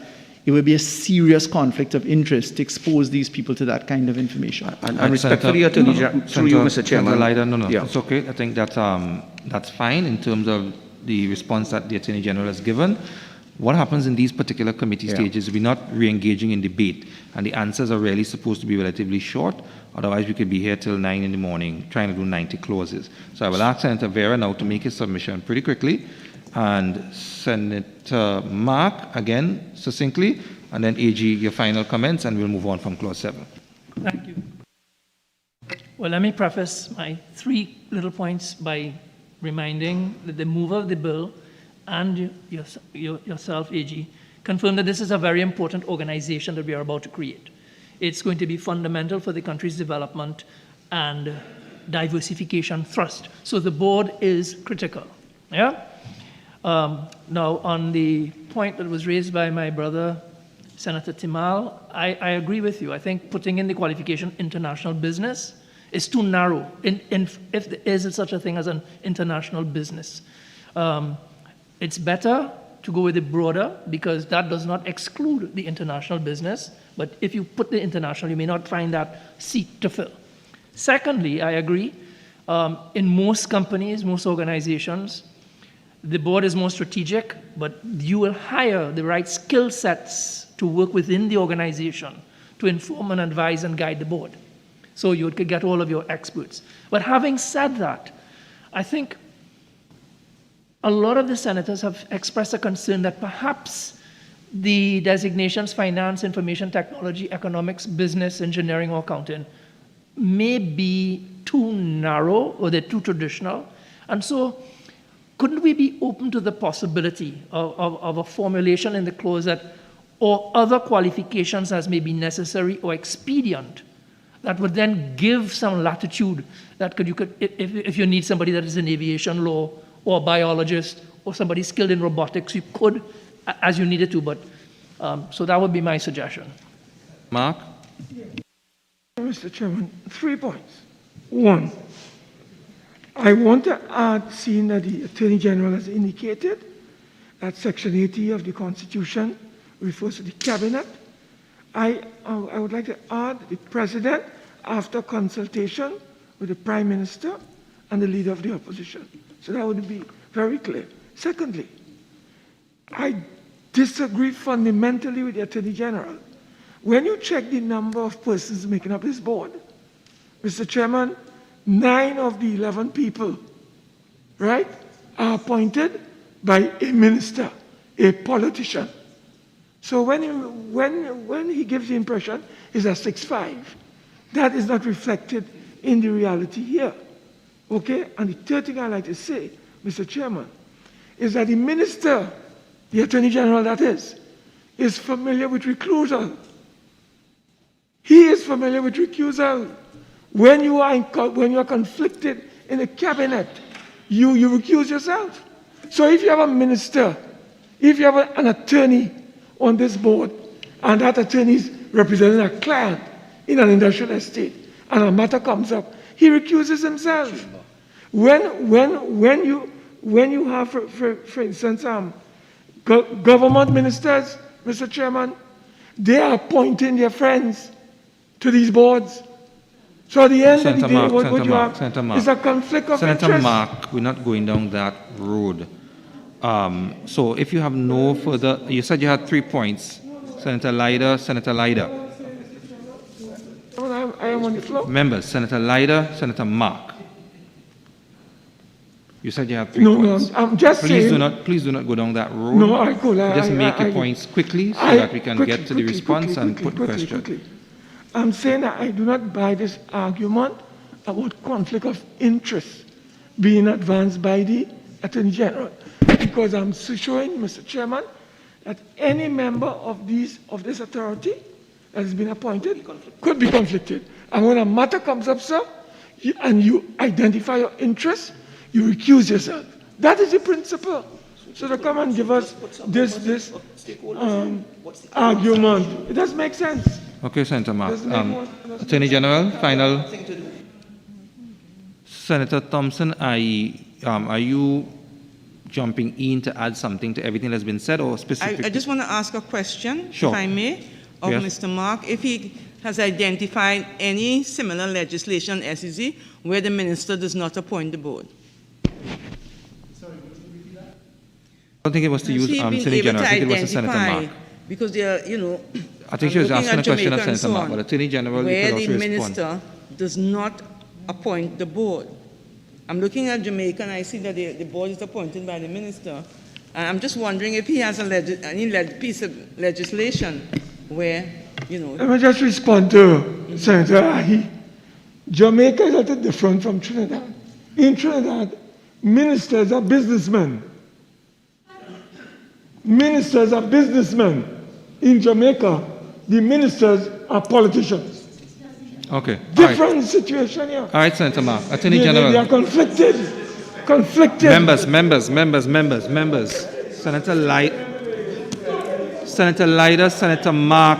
it would be a serious conflict of interest to expose these people to that kind of information. And respectfully, Attorney General, through you, Mr. Chairman. No, it's okay. I think that's fine in terms of the response that the Attorney General has given. What happens in these particular committee stages, we're not re-engaging in debate, and the answers are really supposed to be relatively short. Otherwise, we could be here till 9 in the morning trying to do 90 clauses. So I will ask Senator Vera now to make his submission pretty quickly, and Senator Mark, again, succinctly, and then AG, your final comments, and we'll move on from Clause 7. Thank you. Well, let me preface my 3 little points by reminding that the mover of the bill and yourself, AG, confirm that this is a very important organization that we are about to create. It's going to be fundamental for the country's development and diversification thrust. So the board is critical. Yeah? Now, on the point that was raised by my brother, Senator Timal, I agree with you. I think putting in the qualification international business is too narrow, if there is such a thing as an international business. It's better to go with it broader because that does not exclude the international business, but if you put the international, you may not find that seat to fill. Secondly, I agree, in most companies, most organizations, the board is more strategic, but you will hire the right skill sets to work within the organization to inform and advise and guide the board. So you could get all of your experts. But having said that, I think a lot of the senators have expressed a concern that perhaps the designations finance, information technology, economics, business, engineering, or accounting may be too narrow or they're too traditional. And so couldn't we be open to the possibility of a formulation in the clause that or other qualifications as may be necessary or expedient that would then give some latitude that if you need somebody that is in aviation law or a biologist or somebody skilled in robotics, you could as you needed to, but so that would be my suggestion. Mark? Mr. Chairman, 3 points. 1, I want to add, seeing that the Attorney General has indicated that Section 80 of the Constitution refers to the Cabinet, I would like to add the President after consultation with the Prime Minister and the Leader of the Opposition. So that would be very clear. Secondly, I disagree fundamentally with the Attorney General. When you check the number of persons making up this board, Mr. Chairman, 9 of the 11 people, right, are appointed by a minister, a politician. So when he gives the impression it's a 6-5, that is not reflected in the reality here. Okay? And the third thing I'd like to say, Mr. Chairman, is that the minister, the Attorney General that is familiar with recusal. He is familiar with recusal. When you are conflicted in a cabinet, you recuse yourself. So if you have a minister, if you have an attorney on this board, and that attorney is representing a client in an industrial estate, and a matter comes up, he recuses himself. When you have, for instance, government ministers, Mr. Chairman, they are appointing their friends to these boards. So at the end of the day, what you have is a conflict of interest. Senator Mark, we're not going down that road. So if you have no further, you said you had 3 points. Senator Leiter. I am on the floor. Members, Senator Leiter, Senator Mark. You said you have 3 points. No, I'm just saying. Please do not go down that road. No, I could. Just make your points quickly so that we can get to the response and put questions. I'm saying that I do not buy this argument about conflict of interest being advanced by the Attorney General, because I'm showing, Mr. Chairman, that any member of this authority that has been appointed could be conflicted. And when a matter comes up, sir, and you identify your interest, you recuse yourself. That is the principle. So to come and give us this argument, it does make sense. Okay, Senator Mark. Attorney General, final. Senator Thompson, are you jumping in to add something to everything that's been said, or specifically? I just want to ask a question, sure, if I may, of yes, Mr. Mark, if he has identified any similar legislation, SEC, where the minister does not appoint the board. I don't think it was to use Attorney General. I think it was to Senator Mark. Because they are, I think she was asking a question of Senator Mark, but Attorney General, where you could also the respond. minister does not appoint the board. I'm looking at Jamaica and I see that the board is appointed by the minister. And I'm just wondering if he has any piece of legislation where, Let me just respond to Senator Ahi. Jamaica is a little different from Trinidad. In Trinidad, ministers are businessmen. Ministers are businessmen. In Jamaica, the ministers are politicians. Okay. Different situation here. All right, Senator Mark. Attorney They General. are conflicted. Conflicted. Members. Senator Leiter, Senator Mark.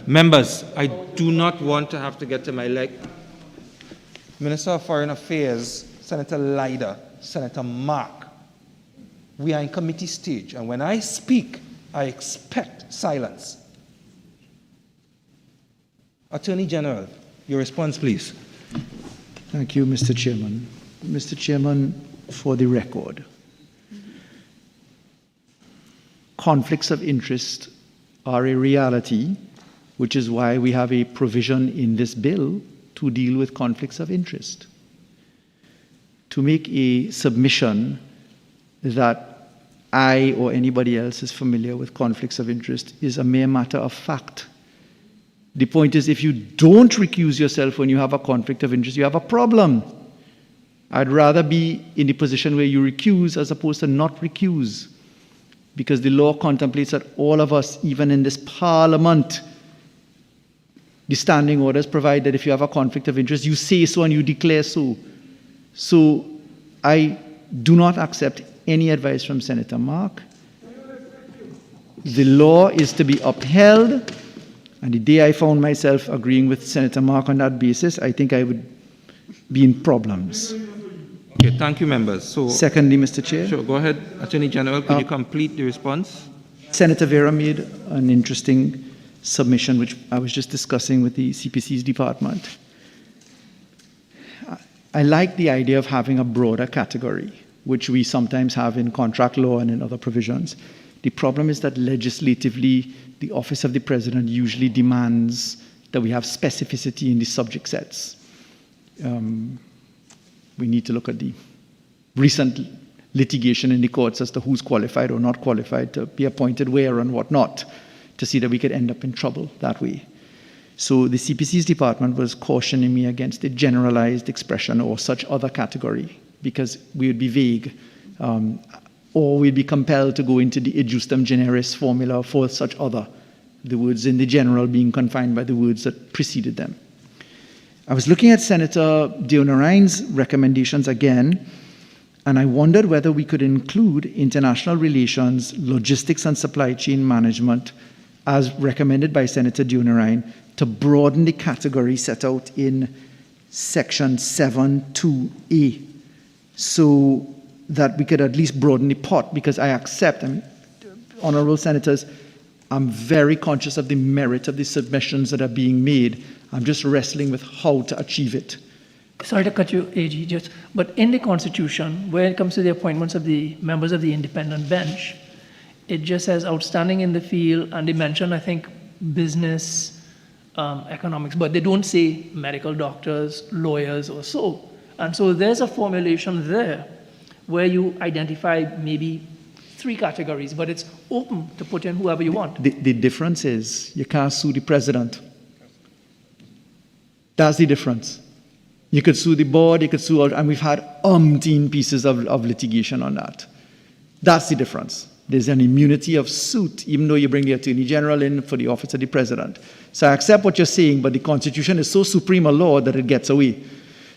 Members, I do not want to have to get to my leg. Minister of Foreign Affairs, Senator Leiter, Senator Mark. We are in committee stage, and when I speak, I expect silence. Attorney General, your response, please. Thank you, Mr. Chairman. Mr. Chairman, for the record, conflicts of interest are a reality, which is why we have a provision in this bill to deal with conflicts of interest. To make a submission that I or anybody else is familiar with conflicts of interest is a mere matter of fact. The point is, if you don't recuse yourself when you have a conflict of interest, you have a problem. I'd rather be in the position where you recuse as opposed to not recuse, because the law contemplates that all of us, even in this Parliament, the standing orders provide that if you have a conflict of interest, you say so and you declare so. So I do not accept any advice from Senator Mark. The law is to be upheld, and the day I found myself agreeing with Senator Mark on that basis, I think I would be in problems. Okay, thank you, members. So, secondly, Mr. Chair. Sure, go ahead. Attorney General, could you complete the response? Senator Vera made an interesting submission, which I was just discussing with the CPC's department. I like the idea of having a broader category, which we sometimes have in contract law and in other provisions. The problem is that legislatively, the Office of the President usually demands that we have specificity in the subject sets. We need to look at the recent litigation in the courts as to who's qualified or not qualified to be appointed where and what not, to see that we could end up in trouble that way. So the CPC's department was cautioning me against a generalized expression or such other category, because we would be vague, or we'd be compelled to go into the ejusdem generis formula for such other, the words in the general being confined by the words that preceded them. I was looking at Senator Deonorine's recommendations again, and I wondered whether we could include international relations, logistics and supply chain management, as recommended by Senator Deonorine, to broaden the category set out in Section 7(2)(a), so that we could at least broaden the pot, because I accept, honorable senators, I'm very conscious of the merit of the submissions that are being made. I'm just wrestling with how to achieve it. Sorry to cut you, AG, but in the Constitution, when it comes to the appointments of the members of the independent bench, it just says outstanding in the field, and they mention, I think, business, economics, but they don't say medical doctors, lawyers, or so. And so there's a formulation there where you identify maybe 3 categories, but it's open to put in whoever you want. The difference is you can't sue the president. That's the difference. You could sue the board, you could sue, and we've had umpteen pieces of litigation on that. That's the difference. There's an immunity of suit, even though you bring the Attorney General in for the office of the President. So I accept what you're saying, but the Constitution is so supreme a law that it gets away.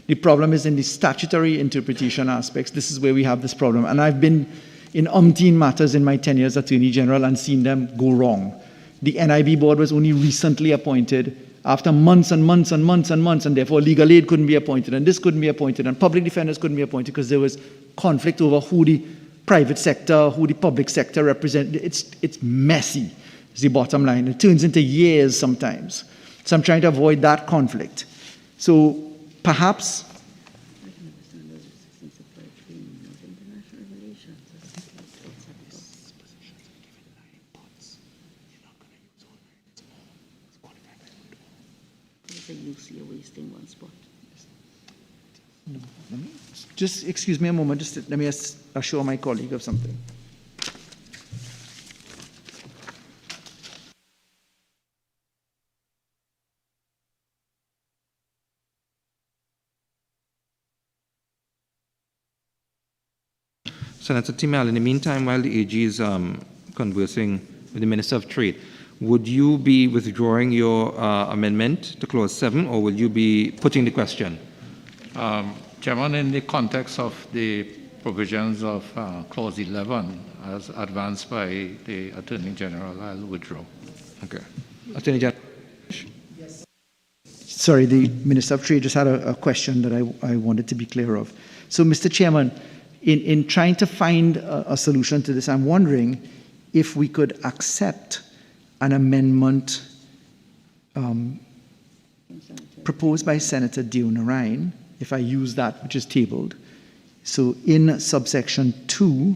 The problem is in the statutory interpretation aspects. This is where we have this problem. And I've been in umpteen matters in my tenure as Attorney General and seen them go wrong. The NIB board was only recently appointed after months and months and months and months, and therefore legal aid couldn't be appointed, and this couldn't be appointed, and public defenders couldn't be appointed because there was conflict over who the private sector, who the public sector represent. It's messy, is the bottom line. It turns into years sometimes. So I'm trying to avoid that conflict. So perhaps just excuse me a moment, just let me assure my colleague of something. Senator Timel, in the meantime, while the AG is conversing with the Minister of Trade, would you be withdrawing your amendment to Clause 7, or will you be putting the question? Chairman, in the context of the provisions of Clause 11, as advanced by the Attorney General, I'll withdraw. Okay. Attorney General. Sorry, the Minister of Trade just had a question that I wanted to be clear of. So, Mr. Chairman, in trying to find a solution to this, I'm wondering if we could accept an amendment proposed by Senator Deo-Narain, if I use that which is tabled. So in subsection 2,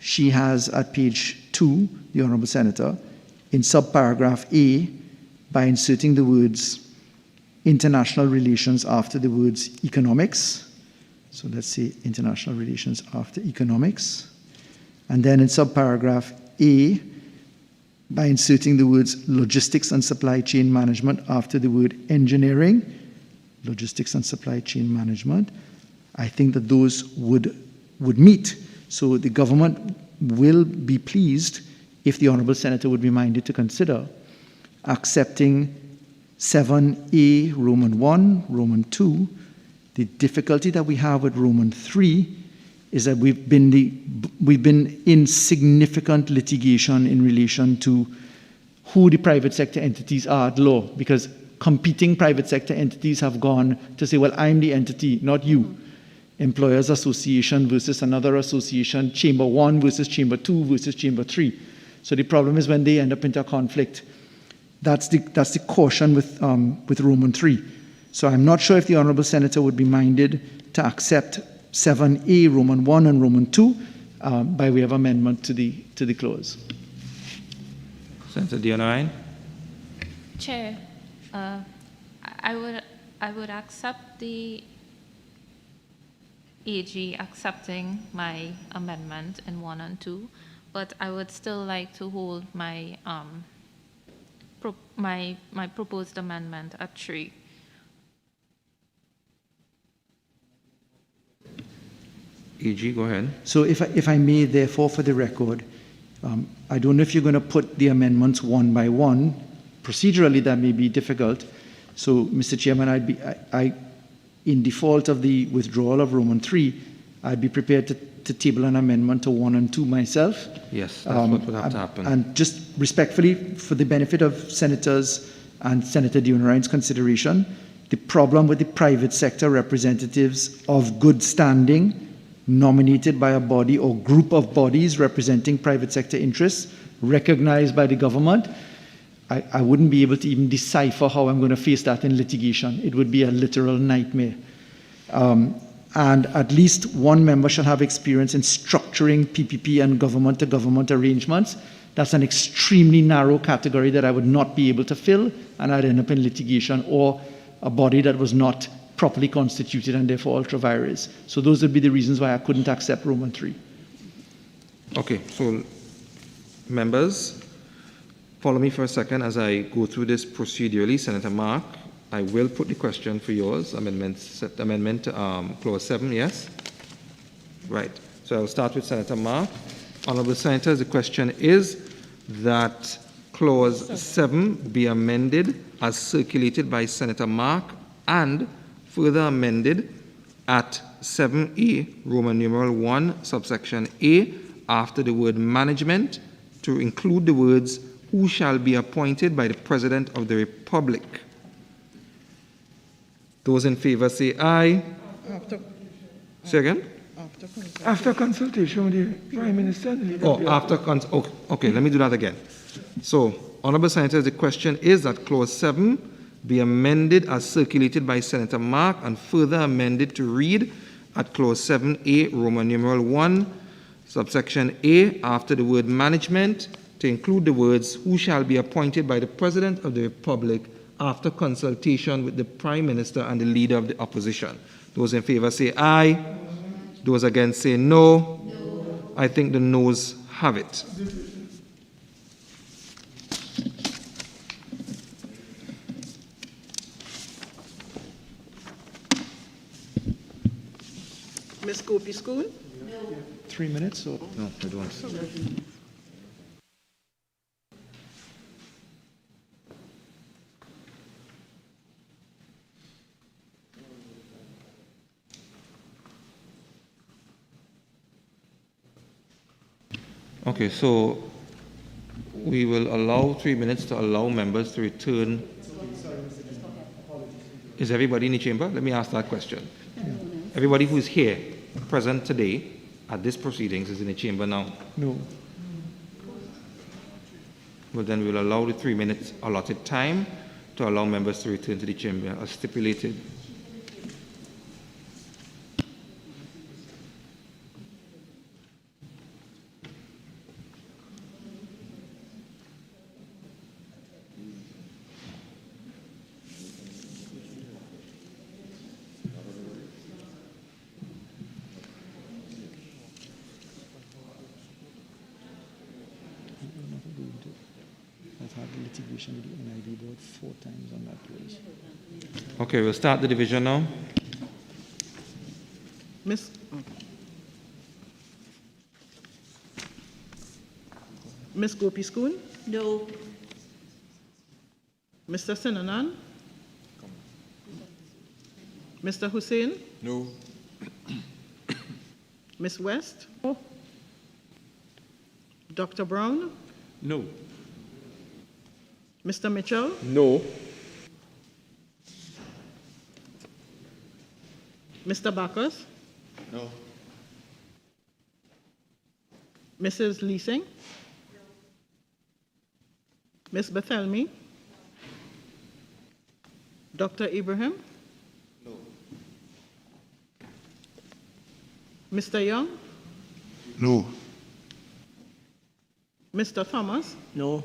she has at page 2, the Honourable Senator, in subparagraph A, by inserting the words international relations after the words economics. So let's say international relations after economics. And then in subparagraph A, by inserting the words logistics and supply chain management after the word engineering, logistics and supply chain management. I think that those would meet. So the government will be pleased if the Honourable Senator would be minded to consider accepting 7A Roman 1, Roman 2. The difficulty that we have with Roman 3 is that we've been in significant litigation in relation to who the private sector entities are at law, because competing private sector entities have gone to say, well, I'm the entity, not you. Employers Association versus another association, Chamber 1 versus Chamber 2 versus Chamber 3. So the problem is when they end up into a conflict. That's the caution with Roman 3. So I'm not sure if the Honourable Senator would be minded to accept 7A Roman 1 and Roman 2 by way of amendment to the clause. Senator Deo-Narain. Chair, I would accept the AG accepting my amendment in 1 and 2, but I would still like to hold my my proposed amendment at 3. AG, go ahead. So if I may, therefore, for the record, I don't know if you're going to put the amendments one by one. Procedurally, that may be difficult. So, Mr. Chairman, in default of the withdrawal of Roman 3, I'd be prepared to table an amendment to 1 and 2 myself. Yes, that's what would have to happen. And just respectfully, for the benefit of senators and Senator Deo-Narain's consideration, the problem with the private sector representatives of good standing nominated by a body or group of bodies representing private sector interests recognized by the government, I wouldn't be able to even decipher how I'm going to face that in litigation. It would be a literal nightmare. And at least one member should have experience in structuring PPP and government-to-government arrangements. That's an extremely narrow category that I would not be able to fill, and I'd end up in litigation or a body that was not properly constituted and therefore ultra vires. So those would be the reasons why I couldn't accept Roman 3. Okay, so members, follow me for a second as I go through this procedurally. Senator Mark, I will put the question for yours, amendment clause 7, yes? Right, so I'll start with Senator Mark. Honourable Senators, the question is that clause 7 be amended as circulated by Senator Mark and further amended at 7A, Roman numeral 1, subsection A, after the word management, to include the words, who shall be appointed by the President of the Republic. Those in favor say aye. Say again? After consultation with the Prime Minister. Okay, let me do that again. So, Honourable Senators, the question is that clause 7 be amended as circulated by Senator Mark and further amended to read at clause 7A, Roman numeral 1, subsection A, after the word management, to include the words, who shall be appointed by the President of the Republic after consultation with the Prime Minister and the Leader of the Opposition. Those in favor say aye. Those against say no. I think the noes have it. Ms. Gopi School? No. 3 minutes or? No, I don't. Okay, so we will allow 3 minutes to allow members to return. Is everybody in the chamber? Let me ask that question. Everybody who is here, present today at this proceedings, is in the chamber now? No. Well, then we'll allow the 3 minutes allotted time to allow members to return to the chamber as stipulated. I've had litigation with the NIB board 4 times on that case. Okay, we'll start the division now. Miss Gopi Schoon, No. Mr. Sinanan, Mr. Hussein, No. Miss West, Dr. Brown, No. Mr. Mitchell, No. Mr. Bacchus, No. Mrs. Leasing, Miss Bethelmy, Dr. Ibrahim, No. Mr. Young, No. Mr. Thomas, No.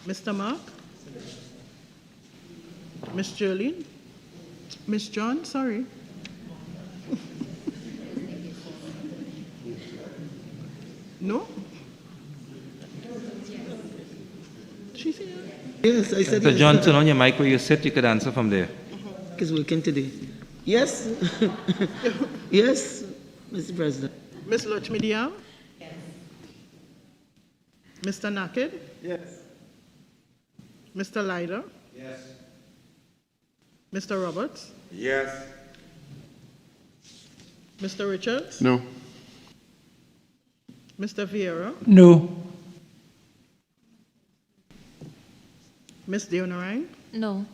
Mr. Mark, Miss Jolene, Miss John, sorry. No? She's here. Yes, I said So yes. John, turn on your mic where you sit, you could answer from there. It's working today. Yes. Yes, Mr. President. Miss Lakshmi Diam? Yes. Mr. Naked? Yes. Mr. Lyder? Yes. Mr. Roberts? Yes. Mr. Richards? No. Mr. Vieira? No. Miss Deonarine? No.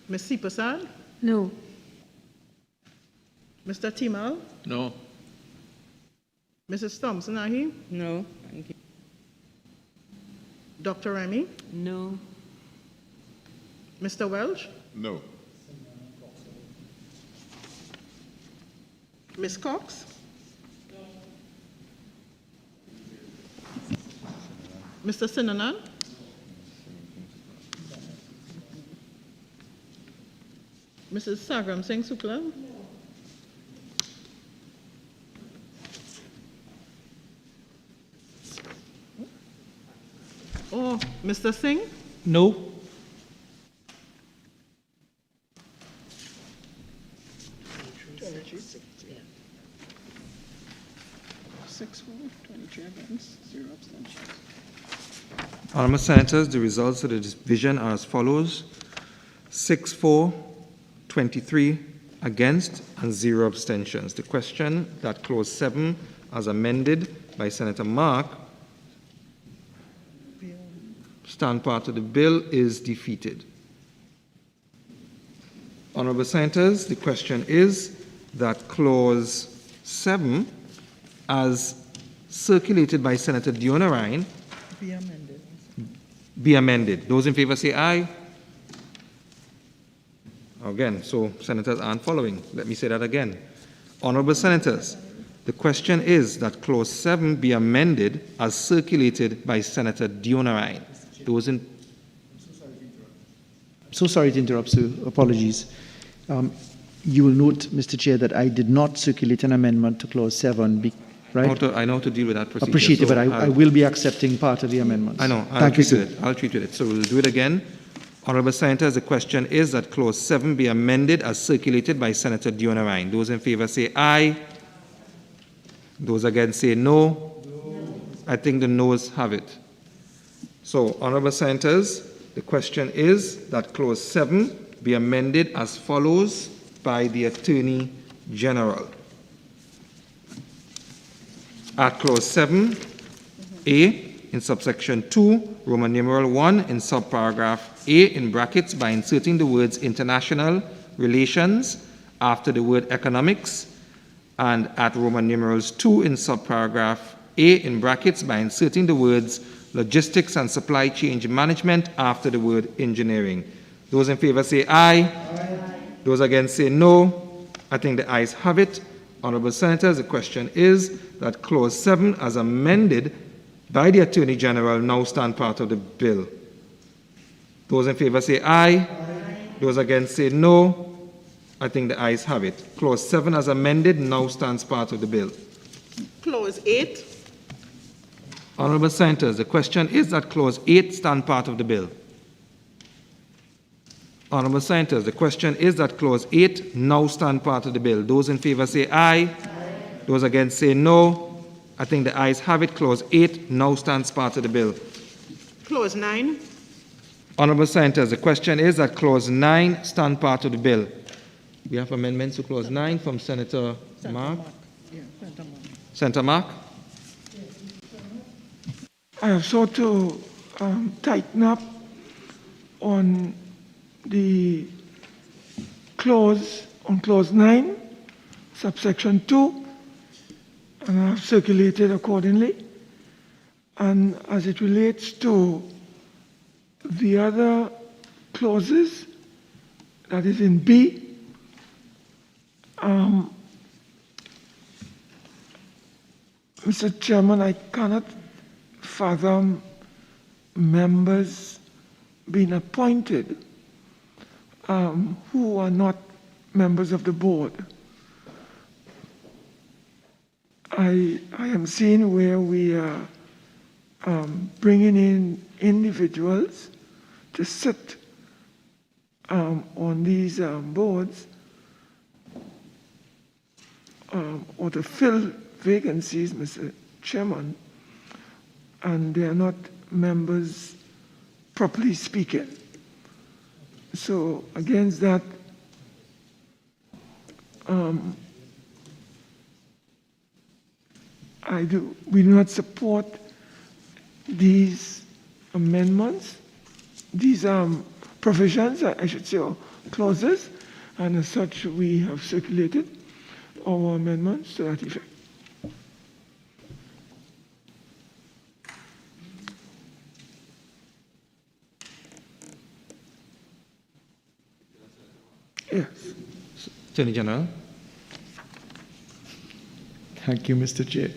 Miss Sipasad? No. Mr. Timal? No. Mrs. Thompson, are he? No, thank you. Dr. Remy? No. Mr. Welch? No. Miss Cox? Mr. Sinanan? Mrs. Sagram Singh Sukla? Oh, Mr. Singh? No. Honourable Senators, the results of the division are as follows: 6-4, 23 against, and 0 abstentions. The question that Clause 7, as amended by Senator Mark, stand part of the bill, is defeated. Honourable Senators, the question is that Clause 7, as circulated by Senator Deonarine, be amended. Those in favour say aye. Again, so senators aren't following. Let me say that again. Honourable Senators, the question is that Clause 7 be amended as circulated by Senator Deonarine. Those in... So sorry to interrupt, sir. Apologies. You will note, Mr. Chair, that I did not circulate an amendment to Clause 7, right? I know how to deal with that procedure. Appreciate it, so but I will be accepting part of the amendment. I know. Thank you, sir. I'll treat with it. So we'll do it again. Honorable Senators, the question is that Clause 7 be amended as circulated by Senator Dionarine. Those in favor say aye. Those against say no. I think the noes have it. So, Honorable Senators, the question is that Clause 7 be amended as follows by the Attorney General. At Clause 7A, in subsection 2, Roman numeral 1, in subparagraph A, in brackets, by inserting the words international relations after the word economics, and at Roman numerals 2, in subparagraph A, in brackets, by inserting the words logistics and supply chain management after the word engineering. Those in favor say aye. Aye. Those against say no. I think the ayes have it. Honorable Senators, the question is that Clause 7, as amended by the Attorney General, now stand part of the bill. Those in favor say aye. Aye. Those against say no. I think the ayes have it. Clause 7, as amended, now stands part of the bill. Clause 8. Honorable Senators, the question is that Clause 8 stand part of the bill. Honorable Senators, the question is that Clause 8 now stand part of the bill. Those in favor say aye. Aye. Those against say no. I think the ayes have it. Clause 8 now stands part of the bill. Clause 9. Honorable Senators, the question is that Clause 9 stand part of the bill. We have amendments to Clause 9 from Senator Mark. Senator Mark. I have sought to tighten up on the clause, on Clause 9, subsection 2, and I have circulated accordingly. And as it relates to the other clauses, that is in B, Mr. Chairman, I cannot fathom members being appointed who are not members of the board. I am seeing where we are bringing in individuals to sit on these boards or to fill vacancies, Mr. Chairman, and they are not members properly speaking. So against that, we do not support these amendments, these provisions, I should say, or clauses, and as such we have circulated our amendments to that effect. Yes. Attorney General. Thank you, Mr. Chair.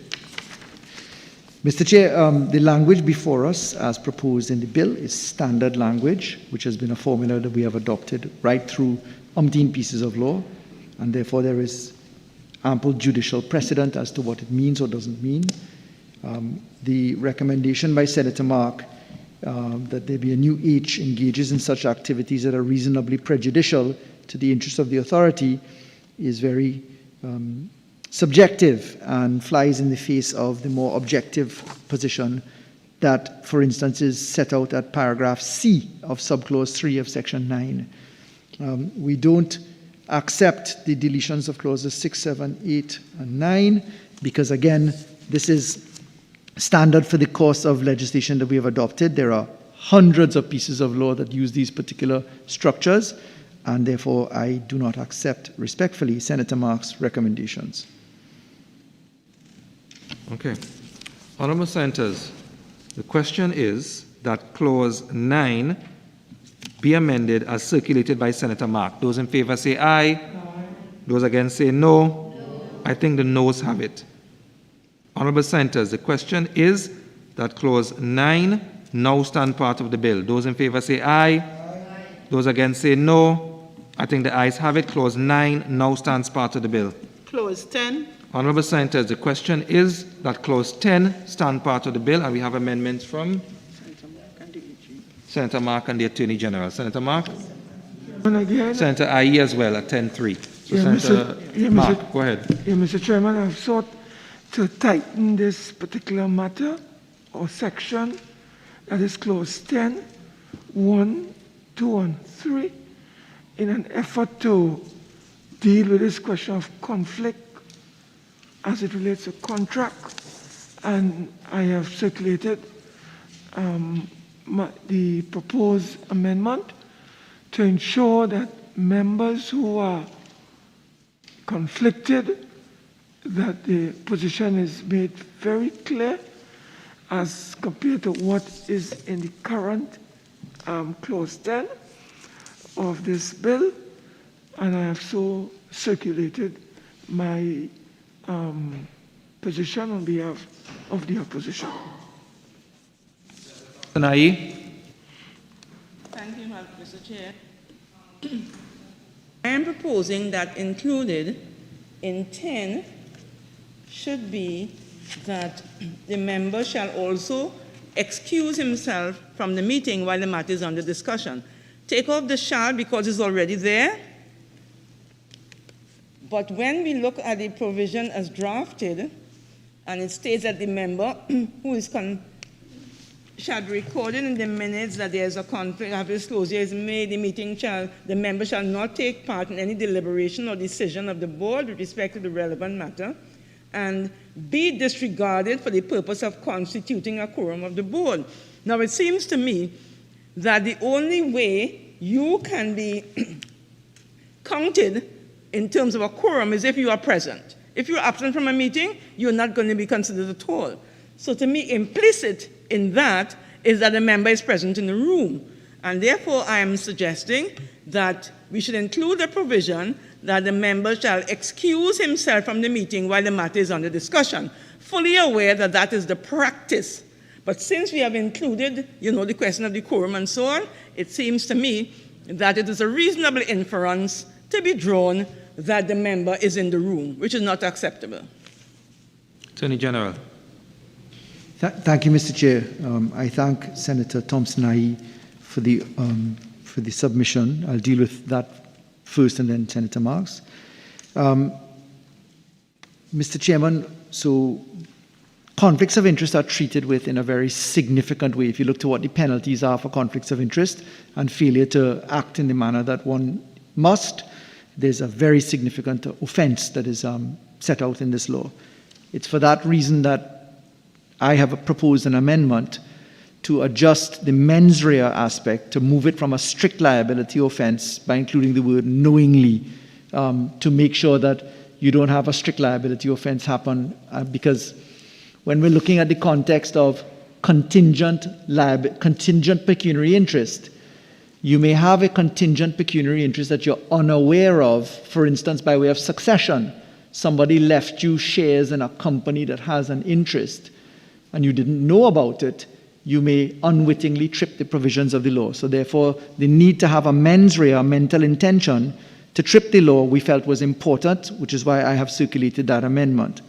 Mr. Chair, the language before us as proposed in the bill is standard language, which has been a formula that we have adopted right through umpteen pieces of law, and therefore there is ample judicial precedent as to what it means or doesn't mean. The recommendation by Senator Mark that there be a new H engages in such activities that are reasonably prejudicial to the interests of the authority is very subjective and flies in the face of the more objective position that, for instance, is set out at paragraph C of subclause 3 of section 9. We don't accept the deletions of clauses 6, 7, 8, and 9 because, again, this is standard for the course of legislation that we have adopted. There are hundreds of pieces of law that use these particular structures, and therefore I do not accept respectfully Senator Mark's recommendations. Okay. Honourable Senators, the question is that Clause 9 be amended as circulated by Senator Mark. Those in favour say aye. Aye. Those against say no. I think the noes have it. Honourable Senators, the question is that Clause 9 now stand part of the bill. Those in favour say aye. Aye. Those against say no. I think the ayes have it. Clause 9 now stands part of the bill. Clause 10. Honourable Senators, the question is that Clause 10 stand part of the bill, and we have amendments from Senator Mark and the Attorney General. Senator Mark? And again, Senator Aye as well at 10-3. So Yeah, Senator Mark, go ahead. yeah, Mr. Chairman, I've sought to tighten this particular matter or section, that is clause 10, 1, 2, and 3, in an effort to deal with this question of conflict as it relates to contract. And I have circulated the proposed amendment to ensure that members who are conflicted, that the position is made very clear as compared to what is in the current clause 10 of this bill, and I have so circulated my position on behalf of the opposition. Senator Aye? Thank you, Mr. Chair. I am proposing that included in 10 should be that the member shall also excuse himself from the meeting while the matter is under discussion. Take off the shall because it's already there. But when we look at the provision as drafted, and it states that the member who is shall be recorded in the minutes that there is a conflict after disclosure is made, the member shall not take part in any deliberation or decision of the board with respect to the relevant matter, and be disregarded for the purpose of constituting a quorum of the board. Now, it seems to me that the only way you can be counted in terms of a quorum is if you are present. If you're absent from a meeting, you're not going to be considered at all. So to me, implicit in that is that a member is present in the room. And therefore, I am suggesting that we should include a provision that the member shall excuse himself from the meeting while the matter is under discussion, fully aware that that is the practice. But since we have included, the question of the quorum and so on, it seems to me that it is a reasonable inference to be drawn that the member is in the room, which is not acceptable. Attorney General. Thank you, Mr. Chair. I thank Senator Thompson-Aye for the submission. I'll deal with that first and then Senator Marks. Mr. Chairman, so conflicts of interest are treated with in a very significant way. If you look to what the penalties are for conflicts of interest and failure to act in the manner that one must, there's a very significant offense that is set out in this law. It's for that reason that I have proposed an amendment to adjust the mens rea aspect, to move it from a strict liability offense by including the word knowingly, to make sure that you don't have a strict liability offense happen, because when we're looking at the context of contingent pecuniary interest, you may have a contingent pecuniary interest that you're unaware of, for instance, by way of succession. Somebody left you shares in a company that has an interest, and you didn't know about it. You may unwittingly trip the provisions of the law. So therefore, the need to have a mens rea, mental intention, to trip the law we felt was important, which is why I have circulated that amendment.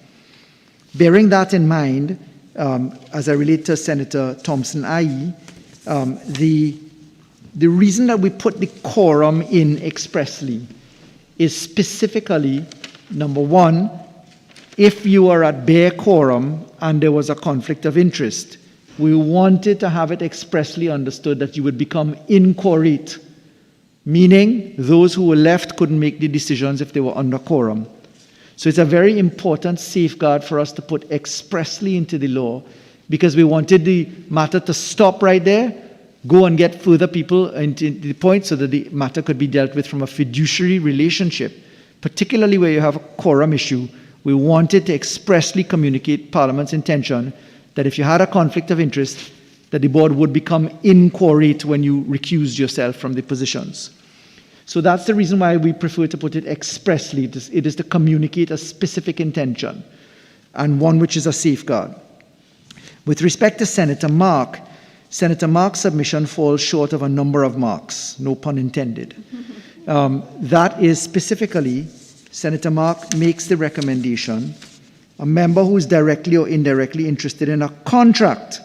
Bearing that in mind, as I relate to Senator Thompson-Aye, the reason that we put the quorum in expressly is specifically, number one, if you are at bare quorum and there was a conflict of interest, we wanted to have it expressly understood that you would become inquorate, meaning those who were left couldn't make the decisions if they were under quorum. So it's a very important safeguard for us to put expressly into the law, because we wanted the matter to stop right there, go and get further people into the point so that the matter could be dealt with from a fiduciary relationship, particularly where you have a quorum issue. We wanted to expressly communicate Parliament's intention that if you had a conflict of interest, that the board would become inquorate when you recused yourself from the positions. So that's the reason why we prefer to put it expressly. It is to communicate a specific intention, and one which is a safeguard. With respect to Senator Mark's submission falls short of a number of marks, no pun intended. That is specifically, Senator Mark makes the recommendation, a member who is directly or indirectly interested in a contract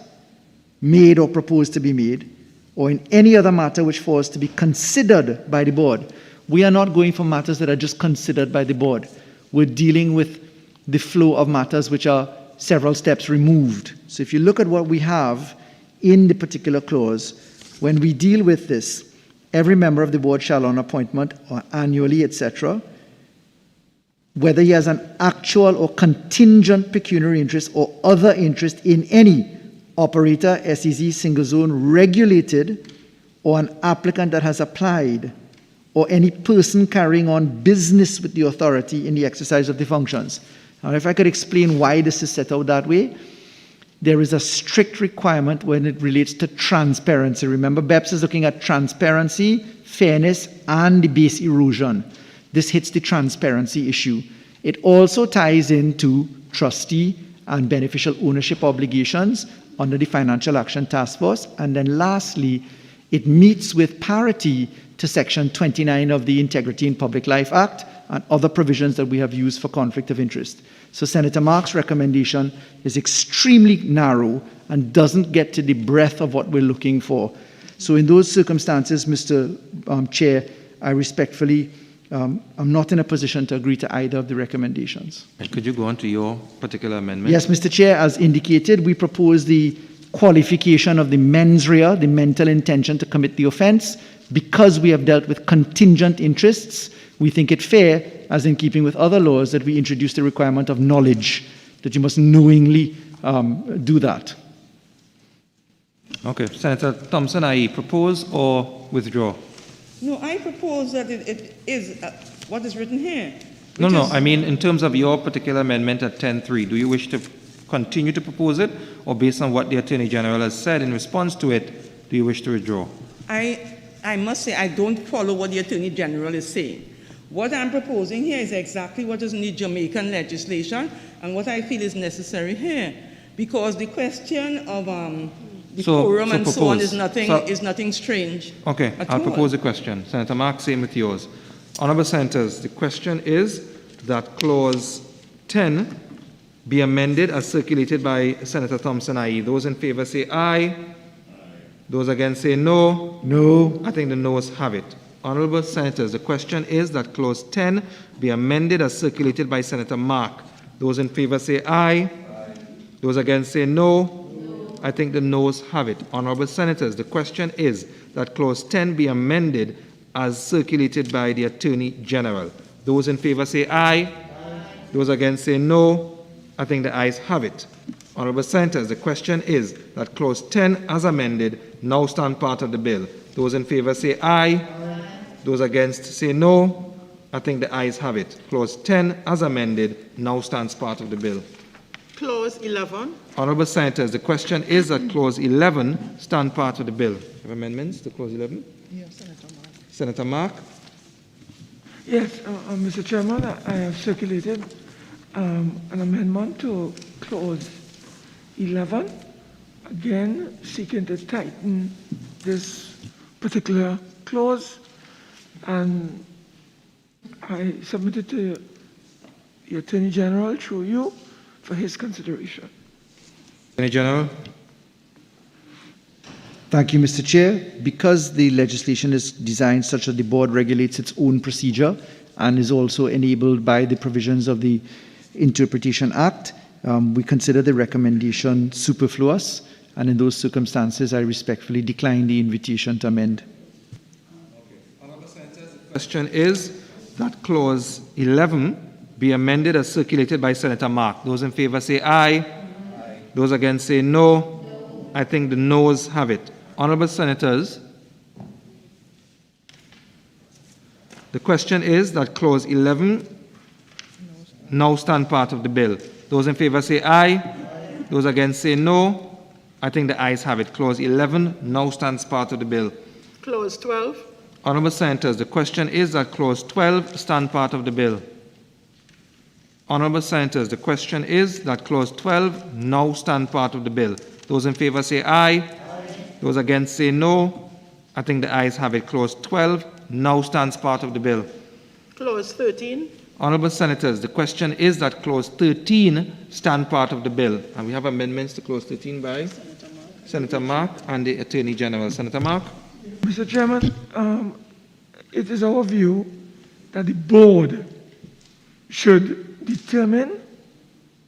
made or proposed to be made or in any other matter which falls to be considered by the board. We are not going for matters that are just considered by the board. We're dealing with the flow of matters which are several steps removed. So if you look at what we have in the particular clause, when we deal with this, every member of the board shall on appointment or annually, etc., whether he has an actual or contingent pecuniary interest or other interest in any operator, SEZ, single zone, regulated, or an applicant that has applied, or any person carrying on business with the authority in the exercise of the functions. Now, if I could explain why this is set out that way, there is a strict requirement when it relates to transparency. Remember, BEPS is looking at transparency, fairness, and the base erosion. This hits the transparency issue. It also ties into trustee and beneficial ownership obligations under the Financial Action Task Force. And then lastly, it meets with parity to Section 29 of the Integrity in Public Life Act and other provisions that we have used for conflict of interest. So Senator Mark's recommendation is extremely narrow and doesn't get to the breadth of what we're looking for. So in those circumstances, Mr. Chair, I respectfully, I'm not in a position to agree to either of the recommendations. And could you go on to your particular amendment? Yes, Mr. Chair, as indicated, we propose the qualification of the mens rea, the mental intention to commit the offense. Because we have dealt with contingent interests, we think it fair, as in keeping with other laws, that we introduce the requirement of knowledge, that you must knowingly do that. Okay, Senator Thompson, I propose or withdraw? No, I propose that it is what is written here. No, I mean in terms of your particular amendment at 10.3, do you wish to continue to propose it, or based on what the Attorney General has said in response to it, do you wish to withdraw? I must say I don't follow what the Attorney General is saying. What I'm proposing here is exactly what is in the Jamaican legislation and what I feel is necessary here, because the question of the quorum and so on is nothing strange. Okay, I'll propose a question. Senator Mark, same with yours. Honourable Senators, the question is that Clause 10 be amended as circulated by Senator Thompson, i.e. Those in favour say aye. Those against say no. No. I think the noes have it. Honourable Senators, the question is that Clause 10 be amended as circulated by Senator Mark. Those in favour say aye. Those against say no. I think the noes have it. Honourable Senators, the question is that Clause 10 be amended as circulated by the Attorney General. Those in favour say aye. Those against say no. I think the ayes have it. Honourable Senators, the question is that Clause 10 as amended now stand part of the bill. Those in favour say aye. Those against say no. I think the ayes have it. Clause 10 as amended now stands part of the bill. Clause 11. Honourable Senators, the question is that Clause 11 stand part of the bill. Have amendments to Clause 11? Yes, Senator Mark. Senator Mark? Yes, Mr. Chairman, I have circulated an amendment to Clause 11, again seeking to tighten this particular clause, and I submitted to the Attorney General through you for his consideration. Attorney General? Thank you, Mr. Chair. Because the legislation is designed such that the board regulates its own procedure and is also enabled by the provisions of the Interpretation Act, we consider the recommendation superfluous, and in those circumstances, I respectfully decline the invitation to amend. Honourable Senators, the question is that Clause 11 be amended as circulated by Senator Mark. Those in favour say aye. Those against say no. I think the noes have it. Honourable Senators, the question is that Clause 11 now stand part of the bill. Those in favour say aye. Those against say no. I think the ayes have it. Clause 11 now stands part of the bill. Clause 12. Honourable Senators, the question is that Clause 12 stand part of the bill. Honourable Senators, the question is that Clause 12 now stand part of the bill. Those in favour say aye. Those against say no. I think the ayes have it. Clause 12 now stands part of the bill. Clause 13. Honourable Senators, the question is that Clause 13 stand part of the bill. And we have amendments to Clause 13 by Senator Mark, and the Attorney General. Senator Mark. Mr. Chairman, it is our view that the board should determine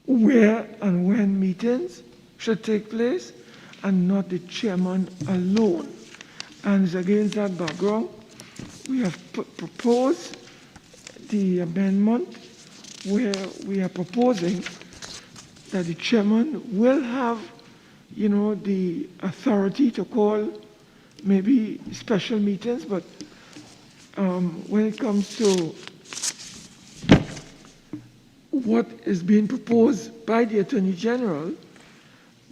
where and when meetings should take place, and not the chairman alone. And it's against that background, we have proposed the amendment where we are proposing that the chairman will have, the authority to call maybe special meetings, but when it comes to what is being proposed by the Attorney General,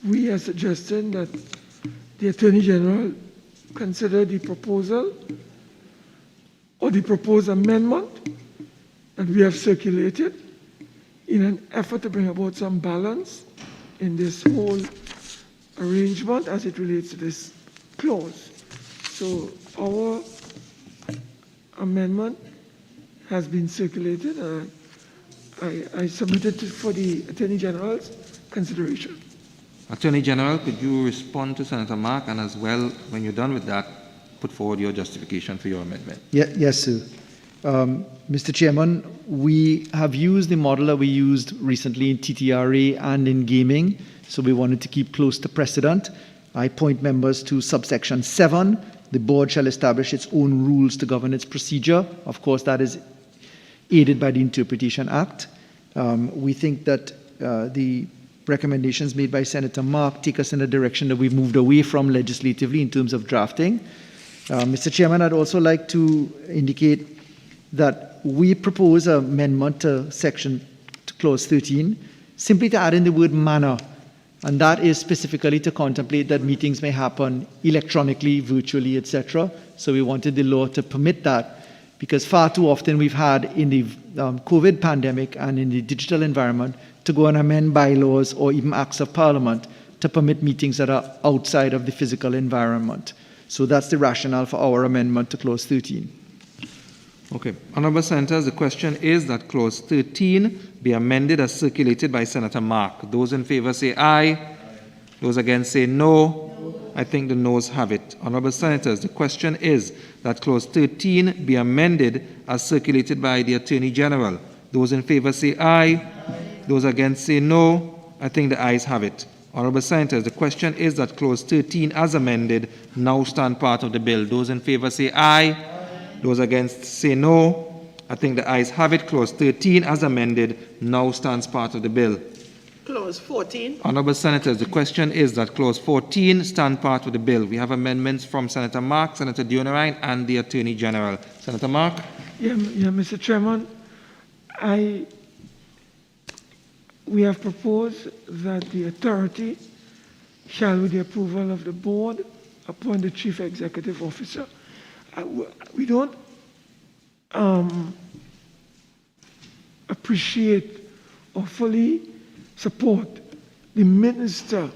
we are suggesting that the Attorney General consider the proposal or the proposed amendment that we have circulated in an effort to bring about some balance in this whole arrangement as it relates to this clause. So our amendment has been circulated, and I submitted it for the Attorney General's consideration. Attorney General, could you respond to Senator Mark, and as well, when you're done with that, put forward your justification for your amendment? Yes, sir. Mr. Chairman, we have used the model that we used recently in TTRA and in gaming, so we wanted to keep close to precedent. I point members to subsection 7. The board shall establish its own rules to govern its procedure. Of course, that is aided by the Interpretation Act. We think that the recommendations made by Senator Mark take us in a direction that we've moved away from legislatively in terms of drafting. Mr. Chairman, I'd also like to indicate that we propose an amendment to clause 13, simply to add in the word manner, and that is specifically to contemplate that meetings may happen electronically, virtually, etc. So we wanted the law to permit that, because far too often we've had in the COVID pandemic and in the digital environment to go and amend bylaws or even acts of parliament to permit meetings that are outside of the physical environment. So that's the rationale for our amendment to clause 13. Okay. Honourable Senators, the question is that clause 13 be amended as circulated by Senator Mark. Those in favour say aye. Those against say no. I think the noes have it. Honourable Senators, the question is that clause 13 be amended as circulated by the Attorney General. Those in favour say aye. Those against say no. I think the ayes have it. Honourable Senators, the question is that clause 13 as amended now stand part of the bill. Those in favour say aye. Those against say no. I think the ayes have it. Clause 13 as amended now stands part of the bill. Clause 14. Honourable Senators, the question is that clause 14 stand part of the bill. We have amendments from Senator Mark, Senator Dionerine, and the Attorney General. Senator Mark? Yeah, Mr. Chairman, we have proposed that the authority shall, with the approval of the board, appoint the Chief Executive Officer. We don't appreciate or fully support the minister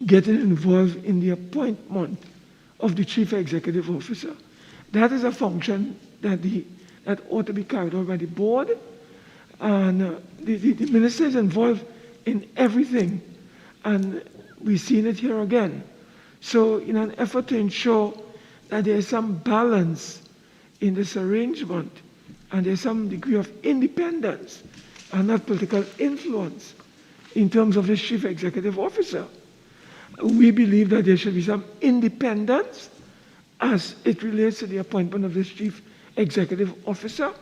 getting involved in the appointment of the Chief Executive Officer. That is a function that ought to be carried out by the board, and the minister is involved in everything, and we've seen it here again. So in an effort to ensure that there is some balance in this arrangement and there's some degree of independence and not political influence in terms of the Chief Executive Officer, we believe that there should be some independence as it relates to the appointment of this Chief Executive Officer,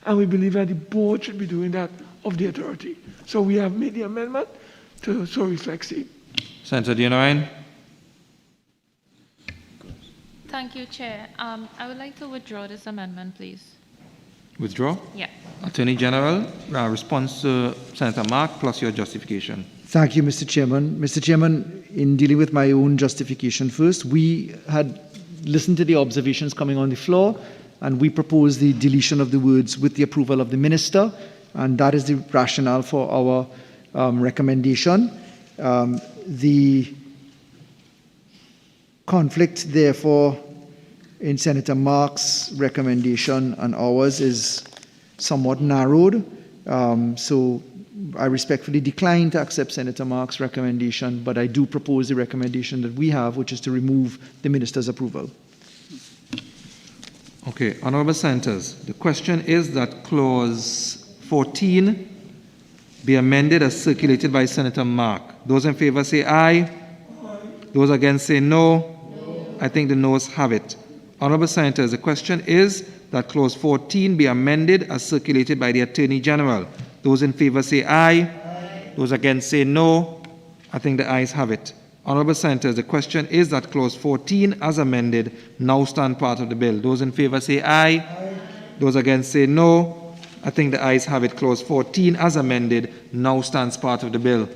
and we believe that the board should be doing that of the authority. So we have made the amendment to so reflect it. Senator Dionerine? Thank you, Chair. I would like to withdraw this amendment, please. Withdraw? Yeah. Attorney General, response to Senator Mark plus your justification. Thank you, Mr. Chairman. Mr. Chairman, in dealing with my own justification first, we had listened to the observations coming on the floor, and we proposed the deletion of the words "with the approval of the minister," and that is the rationale for our recommendation. The conflict, therefore, in Senator Mark's recommendation and ours is somewhat narrowed. So I respectfully decline to accept Senator Mark's recommendation, but I do propose the recommendation that we have, which is to remove the minister's approval. Okay, honorable senators, the question is that clause 14 be amended as circulated by Senator Mark. Those in favor say aye. Those against say no. I think the noes have it. Honorable senators, the question is that clause 14 be amended as circulated by the Attorney General. Those in favor say aye. Those against say no. I think the ayes have it. Honorable senators, the question is that clause 14 as amended now stand part of the bill. Those in favor say aye. Those against say no. I think the ayes have it. Clause 14 as amended now stands part of the bill.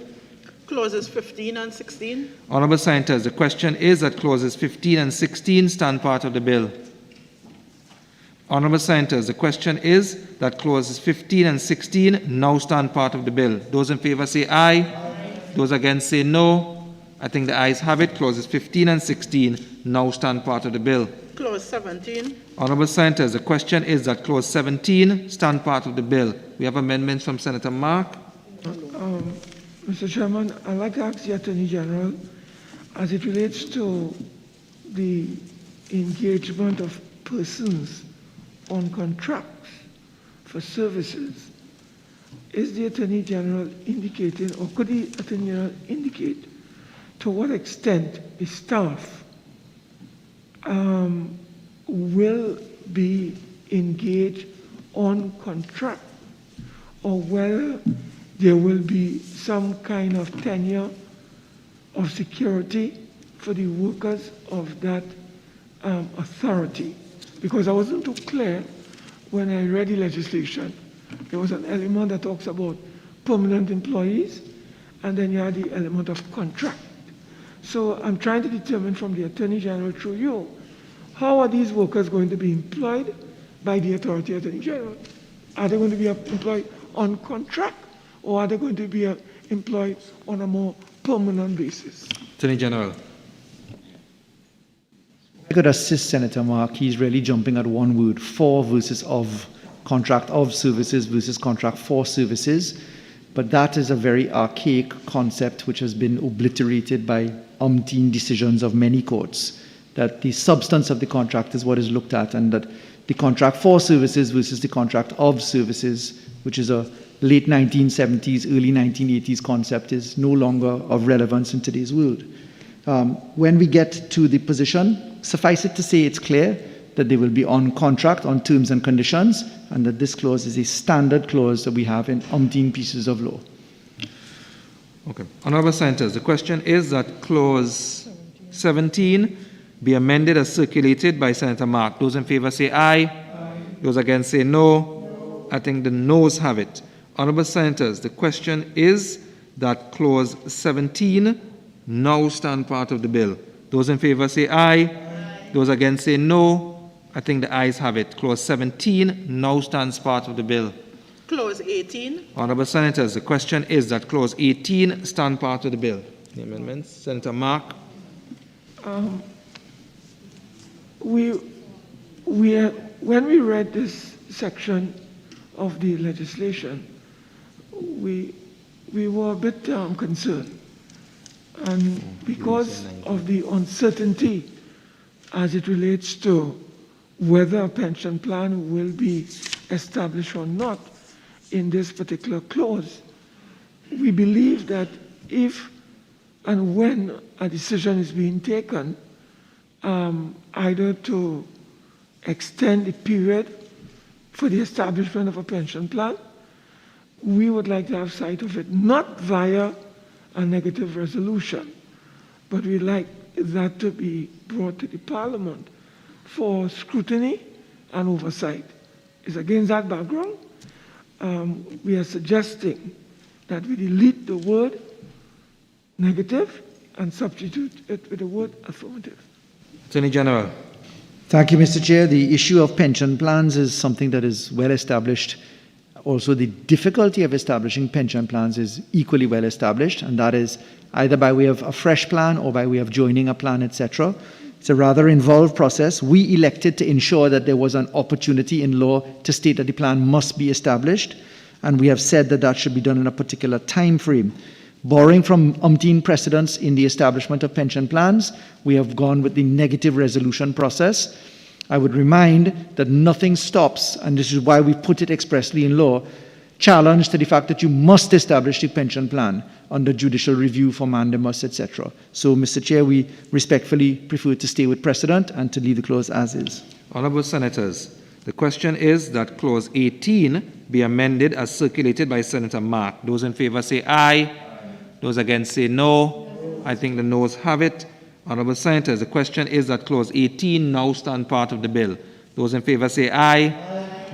Clauses 15 and 16. Honorable senators, the question is that clauses 15 and 16 stand part of the bill. Honorable senators, the question is that clauses 15 and 16 now stand part of the bill. Those in favor say aye. Those against say no. I think the ayes have it. Clauses 15 and 16 now stand part of the bill. Clause 17. Honorable senators, the question is that clause 17 stand part of the bill. We have amendments from Senator Mark. Mr. Chairman, I'd like to ask the Attorney General, as it relates to the engagement of persons on contracts for services, is the Attorney General indicating, or could the Attorney General indicate to what extent the staff will be engaged on contract, or whether there will be some kind of tenure of security for the workers of that authority? Because I wasn't too clear when I read the legislation. There was an element that talks about permanent employees, and then you had the element of contract. So I'm trying to determine from the Attorney General through you, how are these workers going to be employed by the Authority Attorney General? Are they going to be employed on contract, or are they going to be employed on a more permanent basis? Attorney General. I could assist Senator Mark. He's really jumping at one word, for versus of, contract of services versus contract for services. But that is a very archaic concept which has been obliterated by umpteen decisions of many courts, that the substance of the contract is what is looked at, and that the contract for services versus the contract of services, which is a late 1970s, early 1980s concept, is no longer of relevance in today's world. When we get to the position, suffice it to say it's clear that they will be on contract, on terms and conditions, and that this clause is a standard clause that we have in umpteen pieces of law. Okay. Honorable senators, the question is that clause 17 be amended as circulated by Senator Mark. Those in favor say aye. Those against say no. I think the noes have it. Honorable senators, the question is that clause 17 now stand part of the bill. Those in favor say aye. Those against say no. I think the ayes have it. Clause 17 now stands part of the bill. Clause 18. Honorable senators, the question is that clause 18 stand part of the bill. The amendments. Senator Mark. When we read this section of the legislation, we were a bit concerned. And because of the uncertainty as it relates to whether a pension plan will be established or not in this particular clause, we believe that if and when a decision is being taken, either to extend the period for the establishment of a pension plan, we would like to have sight of it, not via a negative resolution, but we'd like that to be brought to the Parliament for scrutiny and oversight. It's against that background, we are suggesting that we delete the word negative and substitute it with the word affirmative. Attorney General. Thank you, Mr. Chair. The issue of pension plans is something that is well established. Also, the difficulty of establishing pension plans is equally well established, and that is either by way of a fresh plan or by way of joining a plan, etc. It's a rather involved process. We elected to ensure that there was an opportunity in law to state that the plan must be established. and we have said that that should be done in a particular time frame. Borrowing from umpteen precedents in the establishment of pension plans, we have gone with the negative resolution process. I would remind that nothing stops, and this is why we put it expressly in law, challenge to the fact that you must establish the pension plan under judicial review for mandamus, etc. So, Mr. Chair, we respectfully prefer to stay with precedent and to leave the clause as is. Honourable Senators, the question is that Clause 18 be amended as circulated by Senator Mark. Those in favour say aye. Those against say no. I think the noes have it. Honourable Senators, the question is that Clause 18 now stand part of the bill. Those in favour say aye.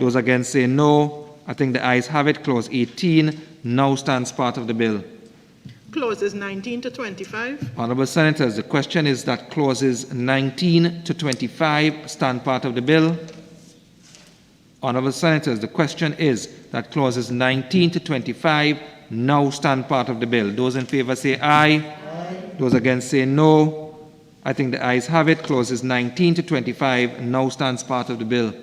Those against say no. I think the ayes have it. Clause 18 now stands part of the bill. Clauses 19 to 25. Honourable Senators, the question is that clauses 19 to 25 stand part of the bill. Honourable Senators, the question is that clauses 19 to 25 now stand part of the bill. Those in favour say aye. Those against say no. I think the ayes have it. Clauses 19 to 25 now stands part of the bill.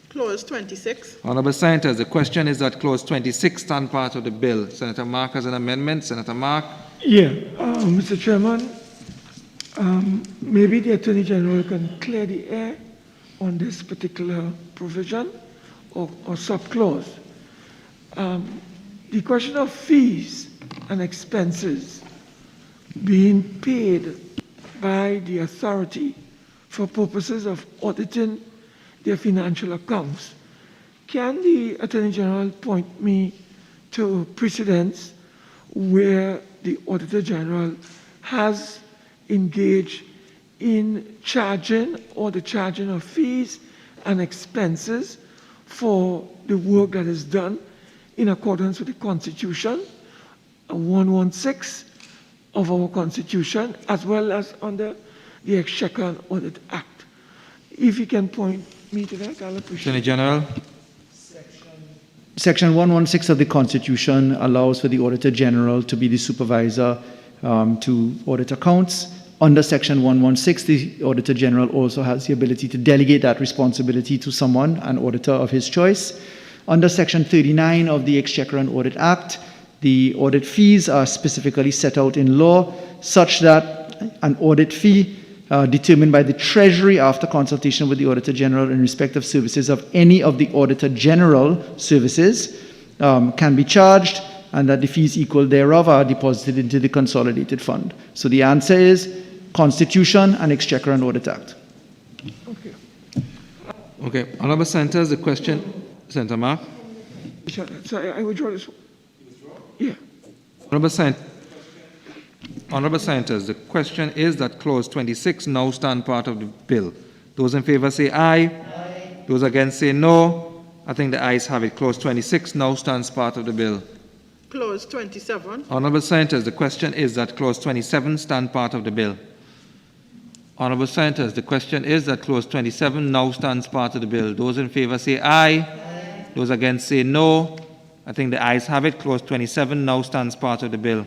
Clause 26. Honourable Senators, the question is that Clause 26 stand part of the bill. Senator Mark has an amendment. Senator Mark. Yeah, Mr. Chairman, maybe the Attorney General can clear the air on this particular provision or subclause. The question of fees and expenses being paid by the authority for purposes of auditing their financial accounts. Can the Attorney General point me to precedents where the Auditor General has engaged in charging or the charging of fees and expenses for the work that is done in accordance with the Constitution, 116 of our Constitution, as well as under the Exchequer and Audit Act? If you can point me to that, I'll appreciate Attorney General. Section 116 of the Constitution allows for the Auditor General to be the supervisor to audit accounts. Under Section 116, the Auditor General also has the ability to delegate that responsibility to someone, an auditor of his choice. Under Section 39 of the Exchequer and Audit Act, the audit fees are specifically set out in law, such that an audit fee determined by the Treasury after consultation with the Auditor General in respect of services of any of the Auditor General services can be charged, and that the fees equal thereof are deposited into the consolidated fund. So the answer is Constitution and Exchequer and Audit Act. Okay. Okay. Honourable Senators, the question. Senator Mark. Sorry, I withdraw this one. Yeah. Honourable Senators, the question is that Clause 26 now stand part of the bill. Those in favour say aye. Aye. Those against say no. I think the ayes have it. Clause 26 now stands part of the bill. Clause 27. Honourable Senators, the question is that Clause 27 stand part of the bill. Honourable Senators, the question is that Clause 27 now stands part of the bill. Those in favour say aye. Aye. Those against say no. I think the ayes have it. Clause 27 now stands part of the bill.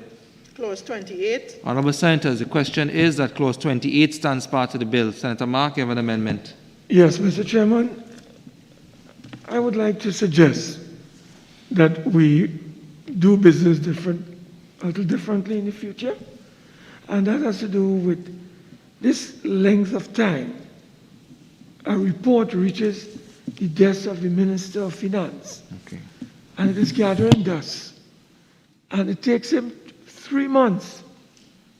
Clause 28. Honourable Senators, the question is that Clause 28 stands part of the bill. Senator Mark, you have an amendment. Yes, Mr. Chairman. I would like to suggest that we do business a little differently in the future, and that has to do with this length of time. A report reaches the desk of the Minister of Finance, okay, and it is gathering dust, and it takes him 3 months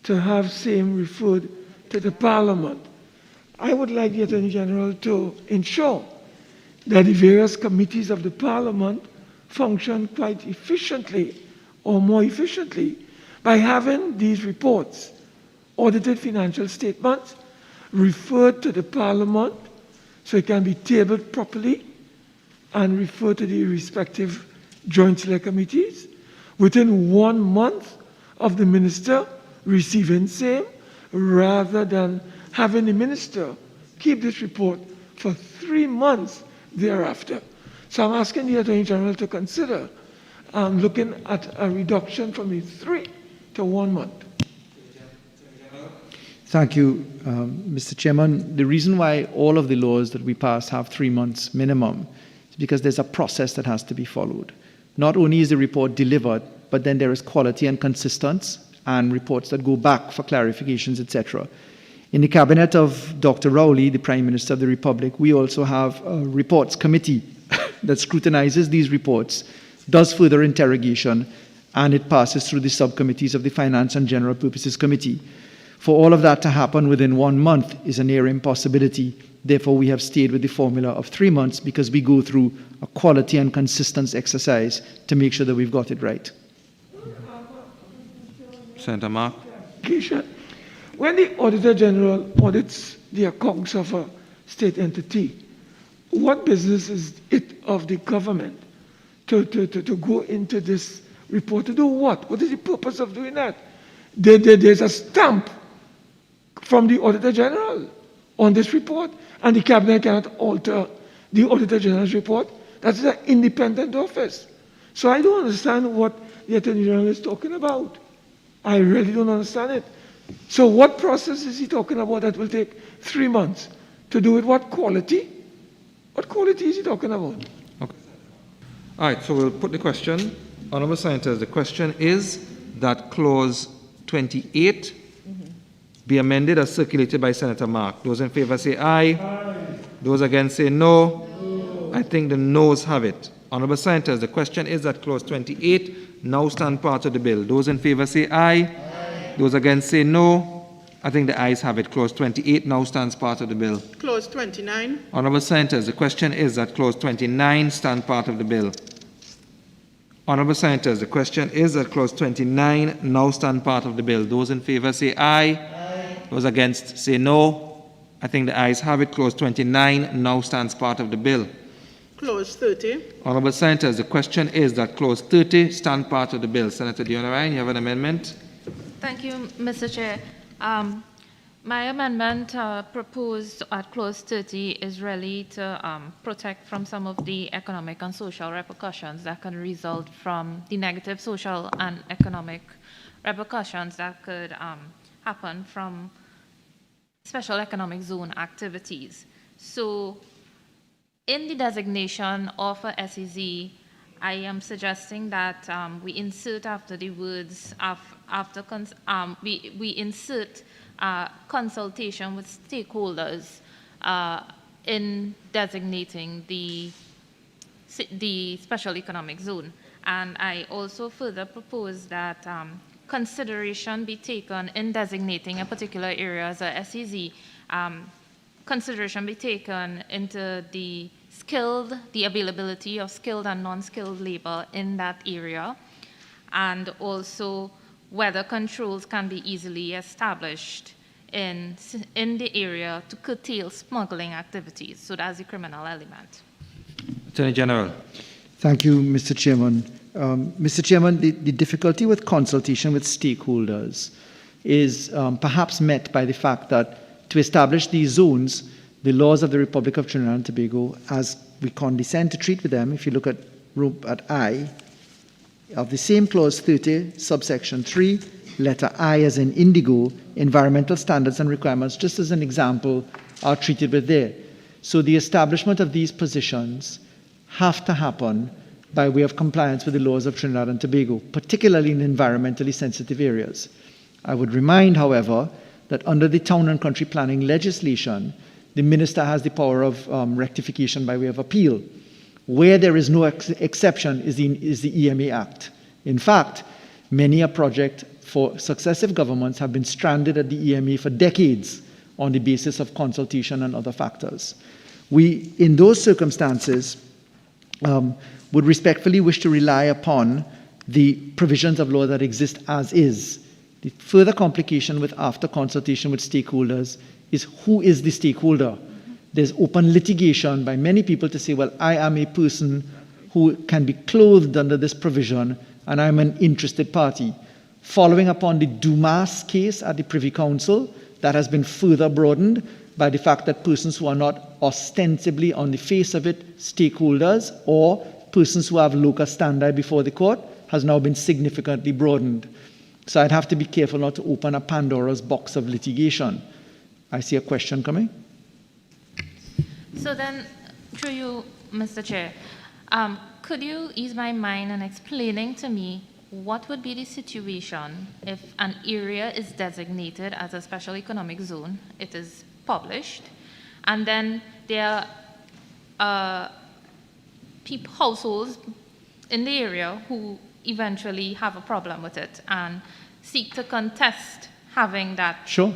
to have same referred to the Parliament. I would like the Attorney General to ensure that the various committees of the Parliament function quite efficiently or more efficiently by having these reports, audited financial statements, referred to the Parliament so it can be tabled properly and referred to the respective joint select committees within 1 month of the minister receiving same, rather than having the minister keep this report for 3 months thereafter. So I'm asking the Attorney General to consider looking at a reduction from the 3 to 1 month. Thank you, Mr. Chairman. The reason why all of the laws that we pass have 3 months minimum because there's a process that has to be followed. Not only is the report delivered, but then there is quality and consistency and reports that go back for clarifications, etc. In the cabinet of Dr. Rowley, the Prime Minister of the Republic, we also have a reports committee that scrutinizes these reports, does further interrogation, and it passes through the subcommittees of the Finance and General Purposes Committee. For all of that to happen within 1 month is a near impossibility. Therefore, we have stayed with the formula of 3 months because we go through a quality and consistency exercise to make sure that we've got it right. Senator Mark. When the Auditor General audits the accounts of a state entity, what business is it of the government to go into this report? To do what? What is the purpose of doing that? There's a stamp from the Auditor General on this report, and the Cabinet cannot alter the Auditor General's report. That's an independent office. So I don't understand what the Attorney General is talking about. I really don't understand it. So what process is he talking about that will take 3 months? To do with what quality? What quality is he talking about? Okay. All right, so we'll put the question. Honourable Senators, the question is that clause 28 be amended as circulated by Senator Mark. Those in favour say aye. Aye. Those against say no. No. I think the noes have it. Honourable Senators, the question is that clause 28 now stand part of the bill. Those in favour say aye. Aye. Those against say no. I think the ayes have it. Clause 28 now stands part of the bill. Clause 29. Honourable Senators, the question is that clause 29 stand part of the bill. Honourable Senators, the question is that clause 29 now stand part of the bill. Those in favour say aye. Aye. Those against say no. I think the ayes have it. Clause 29 now stands part of the bill. Clause 30. Honourable Senators, the question is that clause 30 stand part of the bill. Senator Dionne, you have an amendment? Thank you, Mr. Chair. My amendment proposed at clause 30 is really to protect from some of the economic and social repercussions that can result from the negative social and economic repercussions that could happen from special economic zone activities. So in the designation of a SEZ, I am suggesting that we insert after the words, we insert consultation with stakeholders in designating the special economic zone. And I also further propose that consideration be taken in designating a particular area as a SEZ, consideration be taken into the availability of skilled and non-skilled labor in that area, and also whether controls can be easily established in the area to curtail smuggling activities. So that's the criminal element. Attorney General. Thank you, Mr. Chairman. Mr. Chairman, the difficulty with consultation with stakeholders is perhaps met by the fact that to establish these zones, the laws of the Republic of Trinidad and Tobago, as we condescend to treat with them, if you look at I, of the same clause 30, subsection 3, letter I as in indigo, environmental standards and requirements, just as an example, are treated with there. So the establishment of these positions have to happen by way of compliance with the laws of Trinidad and Tobago, particularly in environmentally sensitive areas. I would remind, however, that under the town and country planning legislation, the minister has the power of rectification by way of appeal. Where there is no exception is the EMA Act. In fact, many a project for successive governments have been stranded at the EMA for decades on the basis of consultation and other factors. We, in those circumstances, would respectfully wish to rely upon the provisions of law that exist as is. The further complication with after consultation with stakeholders is who is the stakeholder. There's open litigation by many people to say, well, I am a person who can be clothed under this provision and I'm an interested party. Following upon the Dumas case at the Privy Council, that has been further broadened by the fact that persons who are not ostensibly on the face of it stakeholders or persons who have locus standi before the court has now been significantly broadened. So I'd have to be careful not to open a Pandora's box of litigation. I see a question coming. So then, through you, Mr. Chair, could you ease my mind in explaining to me what would be the situation if an area is designated as a special economic zone, it is published, and then there are households in the area who eventually have a problem with it and seek to contest having that Sure.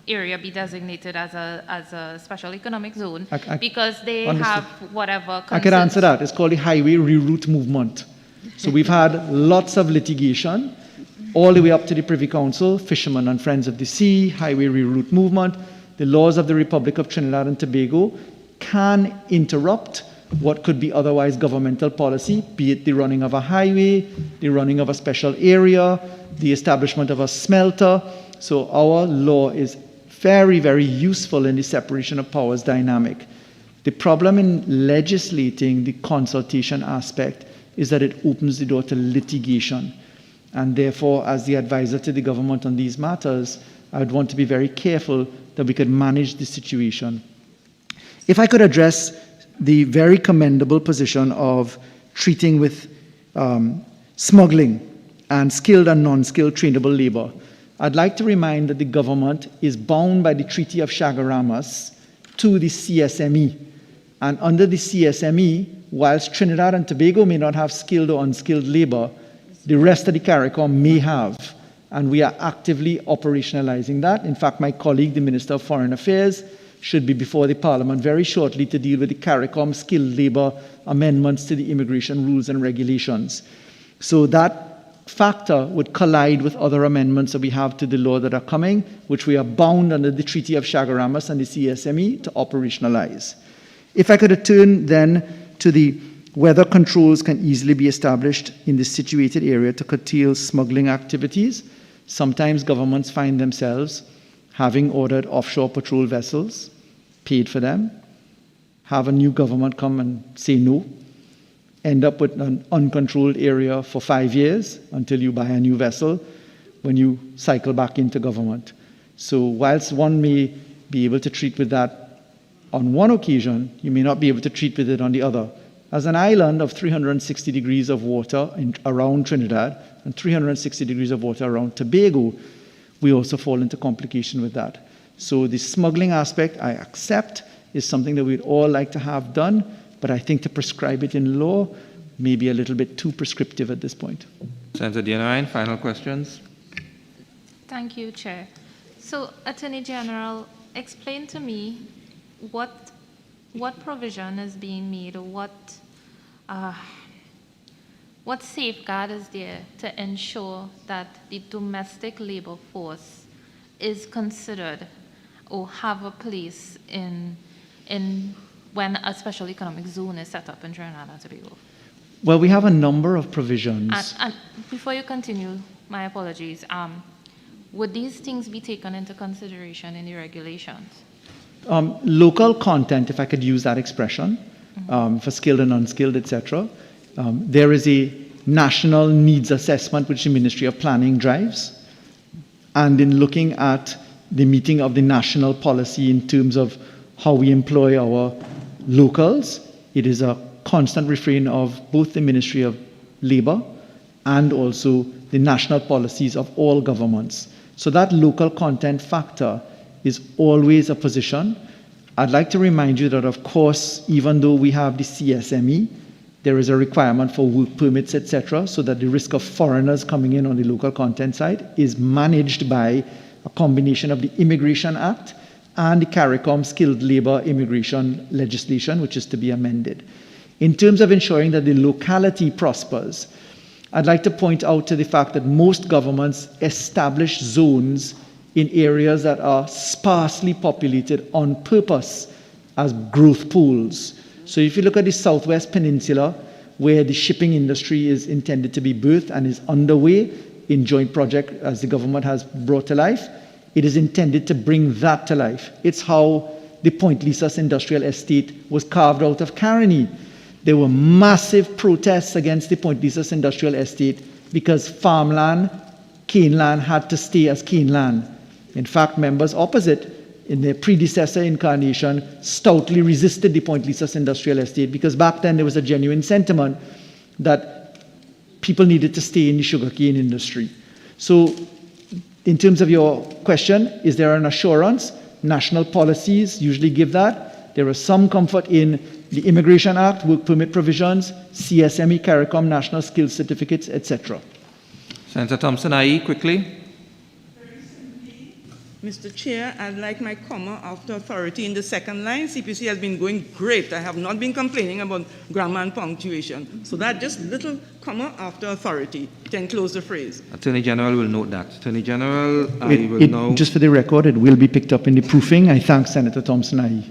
Area be designated as a special economic zone I because they understood. have whatever I can answer concerns. that. It's called the highway reroute movement. So we've had lots of litigation all the way up to the Privy Council, Fishermen and Friends of the Sea, highway reroute movement. The laws of the Republic of Trinidad and Tobago can interrupt what could be otherwise governmental policy, be it the running of a highway, the running of a special area, the establishment of a smelter. So our law is very, very useful in the separation of powers dynamic. The problem in legislating the consultation aspect is that it opens the door to litigation. And therefore, as the advisor to the government on these matters, I would want to be very careful that we could manage the situation. If I could address the very commendable position of treating with smuggling and skilled and non-skilled trainable labor, I'd like to remind that the government is bound by the Treaty of Chaguaramas to the CSME. And under the CSME, whilst Trinidad and Tobago may not have skilled or unskilled labor, the rest of the CARICOM may have. And we are actively operationalizing that. In fact, my colleague, the Minister of Foreign Affairs, should be before the Parliament very shortly to deal with the CARICOM skilled labor amendments to the immigration rules and regulations. So that factor would collide with other amendments that we have to the law that are coming, which we are bound under the Treaty of Chaguaramas and the CSME to operationalize. If I could return then to the whether controls can easily be established in the situated area to curtail smuggling activities. Sometimes governments find themselves having ordered offshore patrol vessels, paid for them, have a new government come and say no, end up with an uncontrolled area for 5 years until you buy a new vessel when you cycle back into government. So whilst one may be able to treat with that on one occasion, you may not be able to treat with it on the other. As an island of 360 degrees of water around Trinidad and 360 degrees of water around Tobago, we also fall into complication with that. So the smuggling aspect, I accept, is something that we'd all like to have done, but I think to prescribe it in law may be a little bit too prescriptive at this point. Senator Dienerine, final questions. Thank you, Chair. So, Attorney General, explain to me what provision is being made, or what safeguard is there to ensure that the domestic labor force is considered or have a place in when a special economic zone is set up in Trinidad and Tobago? Well, we have a number of provisions. And before you continue, my apologies, would these things be taken into consideration in the regulations? Local content, if I could use that expression, for skilled and unskilled, etc. There is a national needs assessment which the Ministry of Planning drives. And in looking at the meeting of the national policy in terms of how we employ our locals, it is a constant refrain of both the Ministry of Labour and also the national policies of all governments. So that local content factor is always a position. I'd like to remind you that, of course, even though we have the CSME, there is a requirement for work permits, etc., so that the risk of foreigners coming in on the local content side is managed by a combination of the Immigration Act and the CARICOM skilled labor immigration legislation, which is to be amended. In terms of ensuring that the locality prospers, I'd like to point out to the fact that most governments establish zones in areas that are sparsely populated on purpose as growth pools. So if you look at the Southwest Peninsula, where the shipping industry is intended to be birthed and is underway in joint project as the government has brought to life, it is intended to bring that to life. It's how the Point Lisas Industrial Estate was carved out of Caroni. There were massive protests against the Point Lisas Industrial Estate because farmland, cane land, had to stay as cane land. In fact, members opposite in their predecessor incarnation, stoutly resisted the Point Lisas Industrial Estate because back then there was a genuine sentiment that people needed to stay in the sugarcane industry. So in terms of your question, is there an assurance? National policies usually give that. There is some comfort in the Immigration Act, work permit provisions, CSME, CARICOM, national skills certificates, etc. Senator Thompson, IE, quickly. Mr. Chair, I'd like my comma after authority in the second line. CPC has been going great. I have not been complaining about grammar and punctuation. So that just little comma after authority can close the phrase. Attorney General will note that. Attorney General, I will now... Just for the record, it will be picked up in the proofing. I thank Senator Thompson, IE.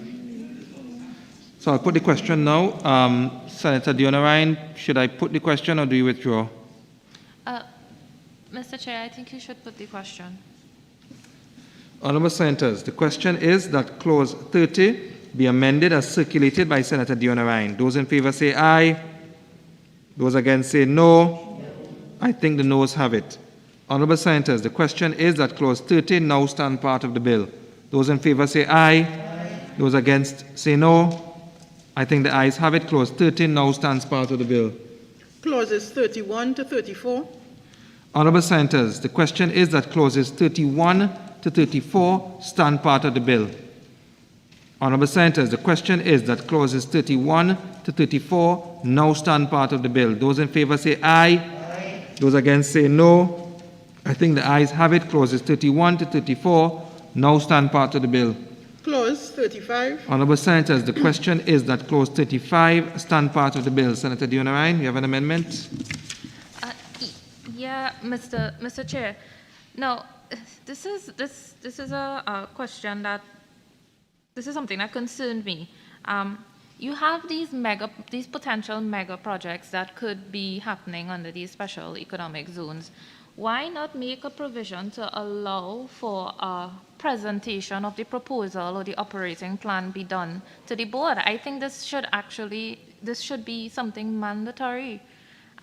So I'll put the question now. Senator Dionarine, should I put the question or do you withdraw? Mr. Chair, I think you should put the question. Honourable Senators, the question is that Clause 30 be amended as circulated by Senator Dionarine. Those in favour say aye. Those against say no. I think the noes have it. Honourable Senators, the question is that Clause 30 now stand part of the bill. Those in favour say aye. Those against say no. I think the ayes have it. Clause 30 now stands part of the bill. Clauses 31 to 34. Honourable Senators, the question is that clauses 31 to 34 stand part of the bill. Honourable Senators, the question is that clauses 31 to 34 now stand part of the bill. Those in favour say aye. Aye. Those against say no. I think the ayes have it. Clauses 31 to 34 now stand part of the bill. Clause 35. Honourable Senators, the question is that clause 35 stand part of the bill. Senator Dionarine, you have an amendment? Yeah, Mr. Chair. Now, this is a question that this is something that concerned me. You have these potential mega projects that could be happening under these special economic zones. Why not make a provision to allow for a presentation of the proposal or the operating plan be done to the board? I think this should be something mandatory,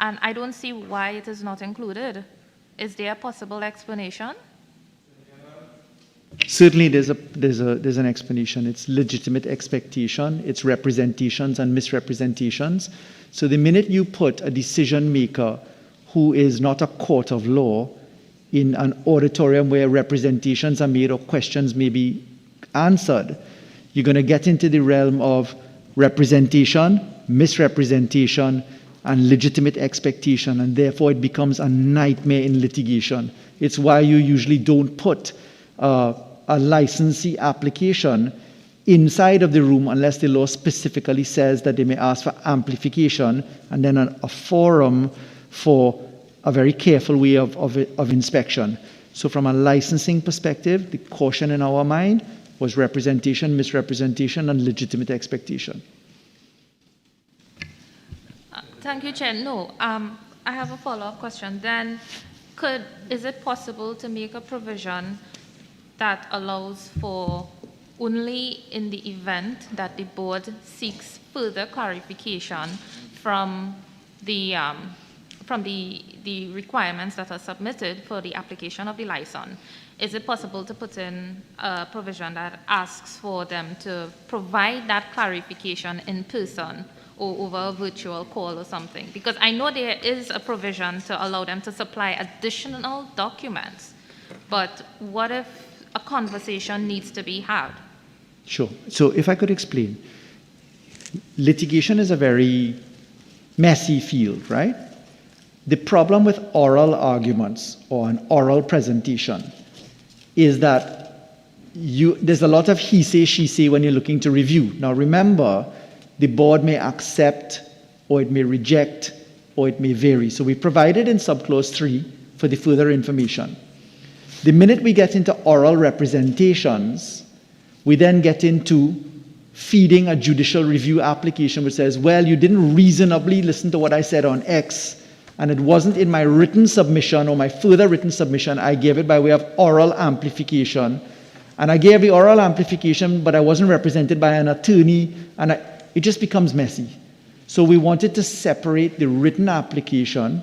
and I don't see why it is not included. Is there a possible explanation? Certainly there's an explanation. It's legitimate expectation, it's representations and misrepresentations. So the minute you put a decision maker who is not a court of law in an auditorium where representations are made or questions may be answered, you're going to get into the realm of representation, misrepresentation, and legitimate expectation, and therefore it becomes a nightmare in litigation. It's why you usually don't put a licensee application inside of the room unless the law specifically says that they may ask for amplification and then a forum for a very careful way of inspection. So from a licensing perspective, the caution in our mind was representation, misrepresentation, and legitimate expectation. Thank you, Chair. No, I have a follow-up question. Then, is it possible to make a provision that allows for only in the event that the board seeks further clarification from the requirements that are submitted for the application of the license? Is it possible to put in a provision that asks for them to provide that clarification in person or over a virtual call or something? Because I know there is a provision to allow them to supply additional documents, but what if a conversation needs to be had? Sure. So if I could explain, litigation is a very messy field, right? The problem with oral arguments or an oral presentation is that there's a lot of he say, she say when you're looking to review. Now remember, the board may accept, or it may reject, or it may vary. So we provided in subclause 3 for the further information. The minute we get into oral representations, we then get into feeding a judicial review application which says, well, you didn't reasonably listen to what I said on X, and it wasn't in my written submission or my further written submission. I gave it by way of oral amplification. And I gave the oral amplification, but I wasn't represented by an attorney, and it just becomes messy. So we wanted to separate the written application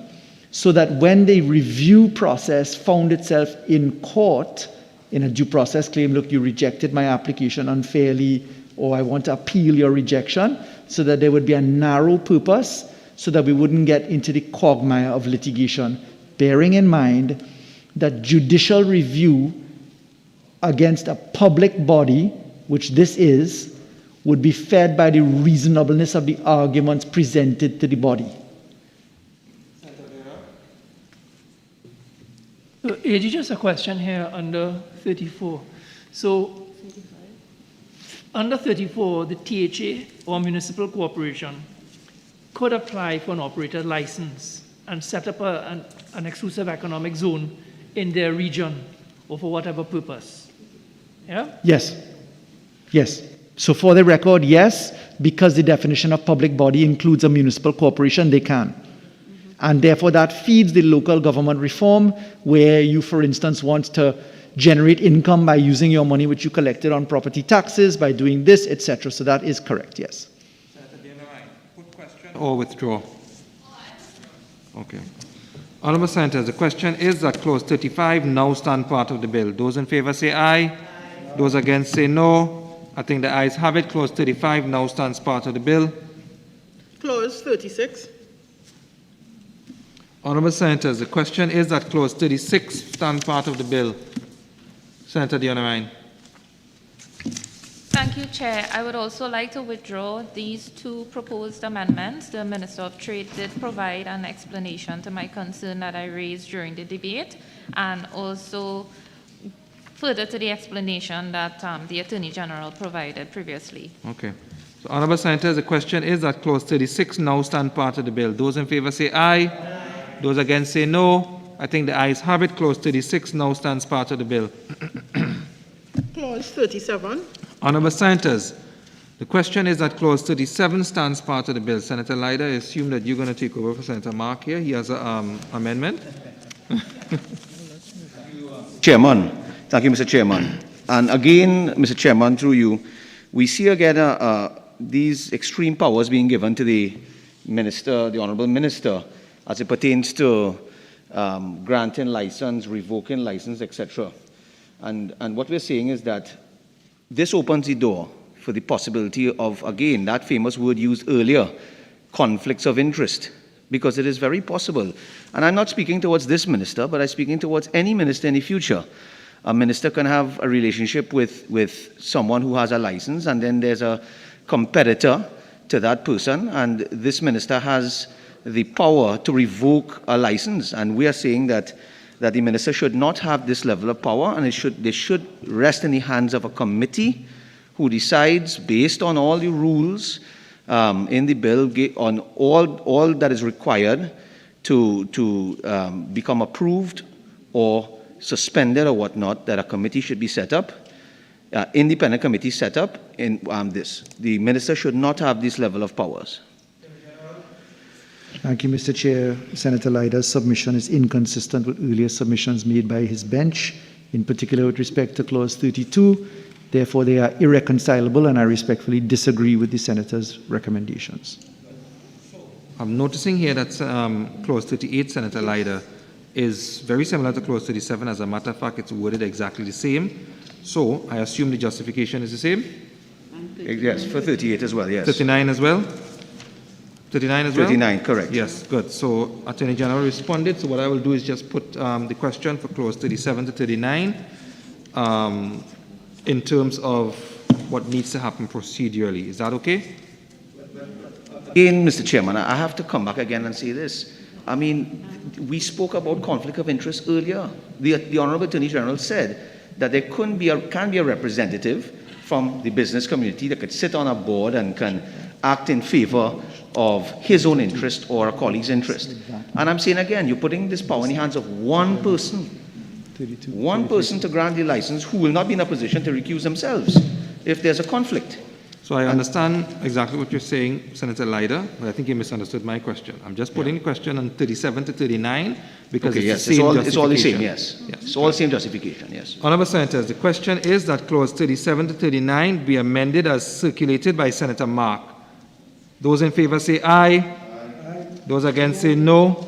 so that when the review process found itself in court, in a due process claim, look, you rejected my application unfairly, or I want to appeal your rejection, so that there would be a narrow purpose, so that we wouldn't get into the quagmire of litigation, bearing in mind that judicial review against a public body, which this is, would be fed by the reasonableness of the arguments presented to the body. So, AG, just a question here under 34. So, under 34, the THA or municipal corporation could apply for an operator license and set up an exclusive economic zone in their region or for whatever purpose. Yeah? Yes. Yes. So for the record, yes, because the definition of public body includes a municipal corporation, they can. And therefore that feeds the local government reform, where you, for instance, want to generate income by using your money which you collected on property taxes, by doing this, etc. So that is correct, yes. Put question or withdraw? Okay. Honourable Senators, the question is that clause 35 now stand part of the bill. Those in favour say aye. Those against say no. I think the ayes have it. Clause 35 now stands part of the bill. Clause 36. Honourable Senators, the question is that clause 36 stand part of the bill. Senator Dionarine. Thank you, Chair. I would also like to withdraw these two proposed amendments. The Minister of Trade did provide an explanation to my concern that I raised during the debate, and also further to the explanation that the Attorney General provided previously. Okay. So, Honourable Senators, the question is that clause 36 now stand part of the bill. Those in favour say aye. Aye. Those against say no. I think the ayes have it. Clause 36 now stands part of the bill. Clause 37. Honourable Senators, the question is that clause 37 stands part of the bill. Senator Leiter, I assume that you're going to take over for Senator Mark here. He has an amendment. Chairman, thank you, Mr. Chairman. And again, Mr. Chairman, through you, we see again these extreme powers being given to the Minister, the Honourable Minister, as it pertains to granting license, revoking license, etc. And what we're saying is that this opens the door for the possibility of, again, that famous word used earlier, conflicts of interest, because it is very possible. And I'm not speaking towards this minister, but I'm speaking towards any minister in the future. A minister can have a relationship with someone who has a license, and then there's a competitor to that person, and this minister has the power to revoke a license. And we are saying that the minister should not have this level of power, and they should rest in the hands of a committee who decides based on all the rules in the bill, on all that is required to become approved or suspended or whatnot, that a committee should be set up, independent committee set up in this. The minister should not have this level of powers. Thank you, Mr. Chair. Senator Leiter's submission is inconsistent with earlier submissions made by his bench, in particular with respect to clause 32. Therefore, they are irreconcilable, and I respectfully disagree with the senator's recommendations. I'm noticing here that clause 38, Senator Leiter, is very similar to clause 37. As a matter of fact, it's worded exactly the same. So I assume the justification is the same? Yes, for 38 as well, yes. 39 as well? 39 as well? 39, correct. Yes, good. So Attorney General responded. So what I will do is just put the question for clause 37 to 39 in terms of what needs to happen procedurally. Is that okay? Again, Mr. Chairman, I have to come back again and say this. I mean, we spoke about conflict of interest earlier. The Honourable Attorney General said that there can be a representative from the business community that could sit on a board and can act in favour of his own interest or a colleague's interest. And I'm saying again, you're putting this power in the hands of one person. One person to grant the license who will not be in a position to recuse themselves if there's a conflict. So I understand exactly what you're saying, Senator Leiter, but I think you misunderstood my question. I'm just putting the question on 37 to 39 because okay, it's yes, the same it's all the same, justification. yes. Yes. It's all the same justification, yes. Honourable Senators, the question is that clause 37 to 39 be amended as circulated by Senator Mark. Those in favour say aye. Aye. Those against say no.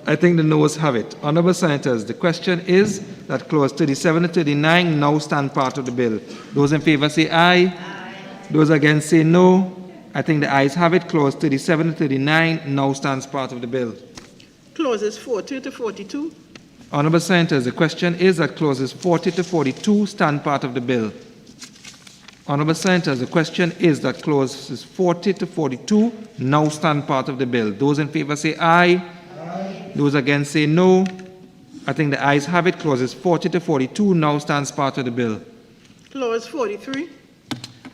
I think the noes have it. Honourable Senators, the question is that clause 37 to 39 now stand part of the bill. Those in favor say aye. Those against say no. I think the ayes have it. Clause 37 to 39 now stands part of the bill. Clauses 40 to 42. Honourable Senators, the question is that clauses 40 to 42 stand part of the bill. Honourable Senators, the question is that clauses 40 to 42 now stand part of the bill. Those in favour say aye. Those against say no. I think the ayes have it. Clauses 40 to 42 now stands part of the bill. Clause 43.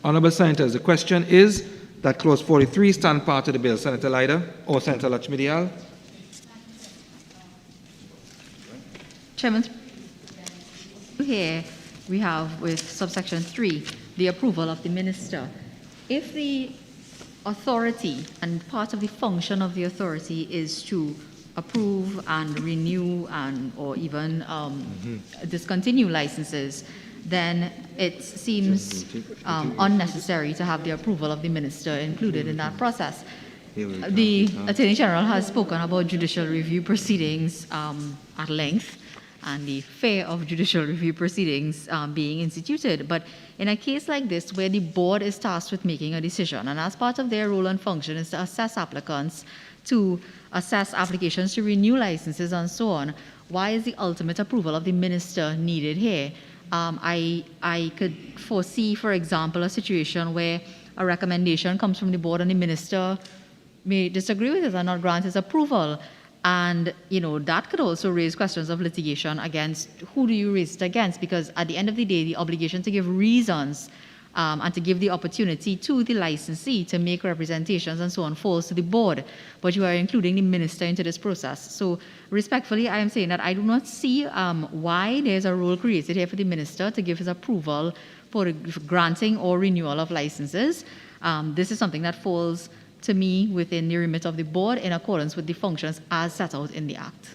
Honourable Senators, the question is that clause 43 stand part of the bill. Senator Leiter or Senator Lakshmidial? Chairman, here we have with subsection 3 the approval of the minister. If the authority and part of the function of the authority is to approve and renew and or even discontinue licenses, then it seems unnecessary to have the approval of the minister included in that process. The Attorney General has spoken about judicial review proceedings at length and the fear of judicial review proceedings being instituted. But in a case like this, where the board is tasked with making a decision, and as part of their role and function is to assess applicants, to assess applications to renew licenses and so on, why is the ultimate approval of the minister needed here? I could foresee, for example, a situation where a recommendation comes from the board and the minister may disagree with it and not grant his approval. And, that could also raise questions of litigation against who do you raise it against? Because at the end of the day, the obligation to give reasons and to give the opportunity to the licensee to make representations and so on falls to the board. But you are including the minister into this process. So respectfully, I am saying that I do not see why there's a role created here for the minister to give his approval for granting or renewal of licenses. This is something that falls to me within the remit of the board in accordance with the functions as set out in the Act.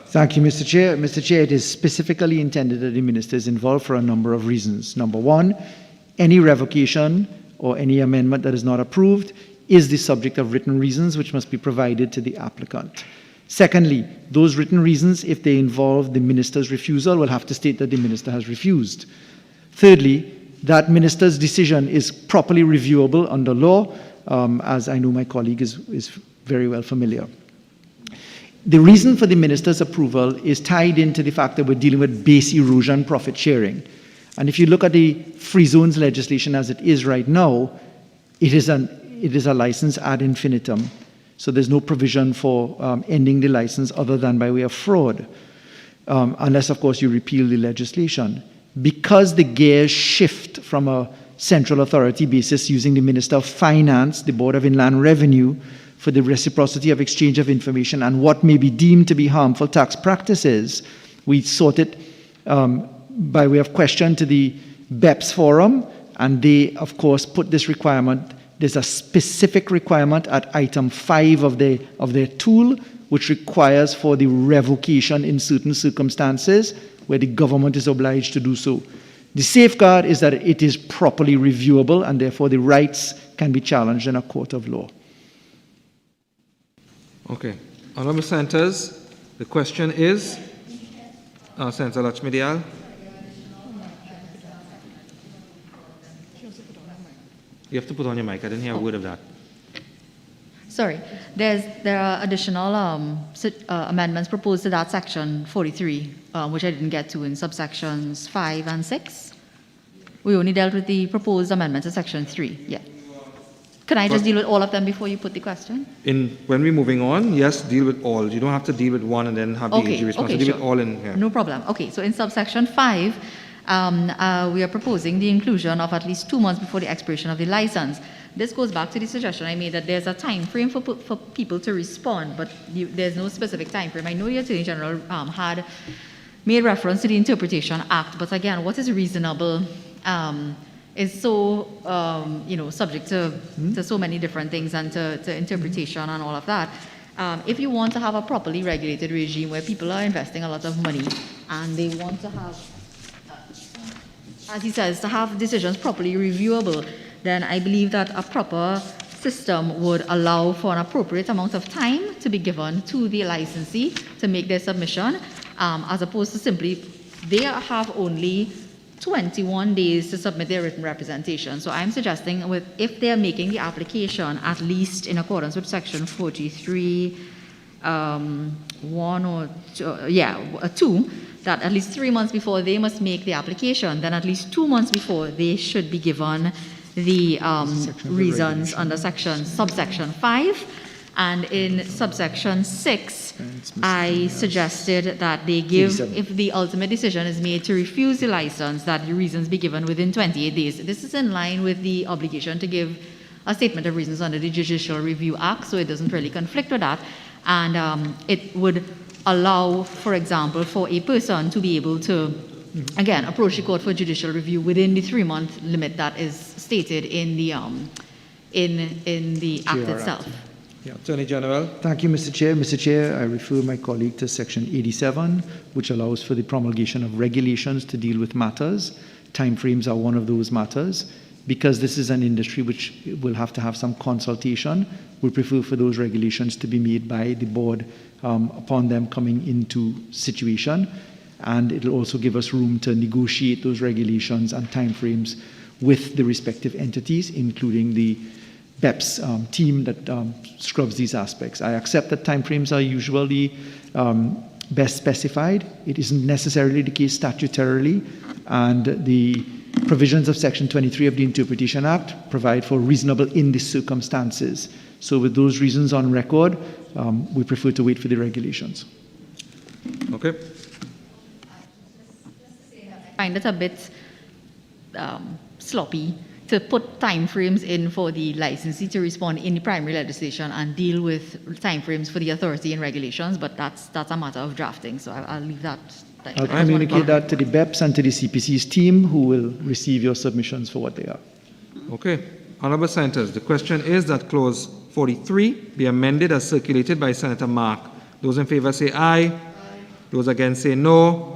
Thank you, Mr. Chair. Mr. Chair, it is specifically intended that the minister is involved for a number of reasons. Number one, any revocation or any amendment that is not approved is the subject of written reasons which must be provided to the applicant. Secondly, those written reasons, if they involve the minister's refusal, will have to state that the minister has refused. Thirdly, that minister's decision is properly reviewable under law, as I know my colleague is very well familiar. The reason for the minister's approval is tied into the fact that we're dealing with base erosion profit sharing. And if you look at the free zones legislation as it is right now, it is a license ad infinitum. So there's no provision for ending the license other than by way of fraud, unless, of course, you repeal the legislation. Because the gears shift from a central authority basis using the Minister of Finance, the Board of Inland Revenue, for the reciprocity of exchange of information and what may be deemed to be harmful tax practices, we sought it by way of question to the BEPS Forum, and they, of course, put this requirement. There's a specific requirement at item 5 of their tool, which requires for the revocation in certain circumstances where the government is obliged to do so. The safeguard is that it is properly reviewable and therefore the rights can be challenged in a court of law. Okay. Honourable Senators, the question is, Senator Lakshmidial. You have to put on your mic. I didn't hear a word of that. Sorry, there are additional amendments proposed to that section 43, which I didn't get to in subsections 5 and 6. We only dealt with the proposed amendments to section 3. Yeah. Can I just deal with all of them before you put the question? When we're moving on, yes, deal with all. You don't have to deal with one and then have the AG response. Deal sure. with all in here. No problem. Okay, so in subsection 5, we are proposing the inclusion of at least 2 months before the expiration of the license. This goes back to the suggestion I made that there's a time frame for people to respond, but there's no specific time frame. I know the Attorney General had made reference to the Interpretation Act, but again, what is reasonable is so subject to so many different things and to interpretation and all of that. If you want to have a properly regulated regime where people are investing a lot of money and they want to have, as he says, to have decisions properly reviewable, then I believe that a proper system would allow for an appropriate amount of time to be given to the licensee to make their submission, as opposed to simply they have only 21 days to submit their written representation. So I'm suggesting if they're making the application, at least in accordance with section 43, 1 or 2, that at least 3 months before they must make the application, then at least 2 months before they should be given the reasons under subsection 5. And in subsection 6, I suggested that they give, if the ultimate decision is made to refuse the license, that the reasons be given within 28 days. This is in line with the obligation to give a statement of reasons under the Judicial Review Act, so it doesn't really conflict with that. And it would allow, for example, for a person to be able to, again, approach the court for judicial review within the 3-month limit that is stated in the act itself. Yeah, Attorney General. Thank you, Mr. Chair. Mr. Chair, I refer my colleague to Section 87, which allows for the promulgation of regulations to deal with matters. Timeframes are one of those matters. Because this is an industry which will have to have some consultation, we prefer for those regulations to be made by the board upon them coming into situation. And it'll also give us room to negotiate those regulations and timeframes with the respective entities, including the BEPS team that scrubs these aspects. I accept that timeframes are usually best specified. It isn't necessarily the case statutorily, and the provisions of Section 23 of the Interpretation Act provide for reasonable in the circumstances. So with those reasons on record, we prefer to wait for the regulations. Okay. I find it a bit sloppy to put timeframes in for the licensee to respond in the primary legislation and deal with timeframes for the authority and regulations, but that's a matter of drafting, so I'll leave that. I'll communicate that to the BEPS and to the CPC's team, who will receive your submissions for what they are. Okay. Honourable Senators, the question is that Clause 43 be amended as circulated by Senator Mark. Those in favour say aye. Aye. Those against say no.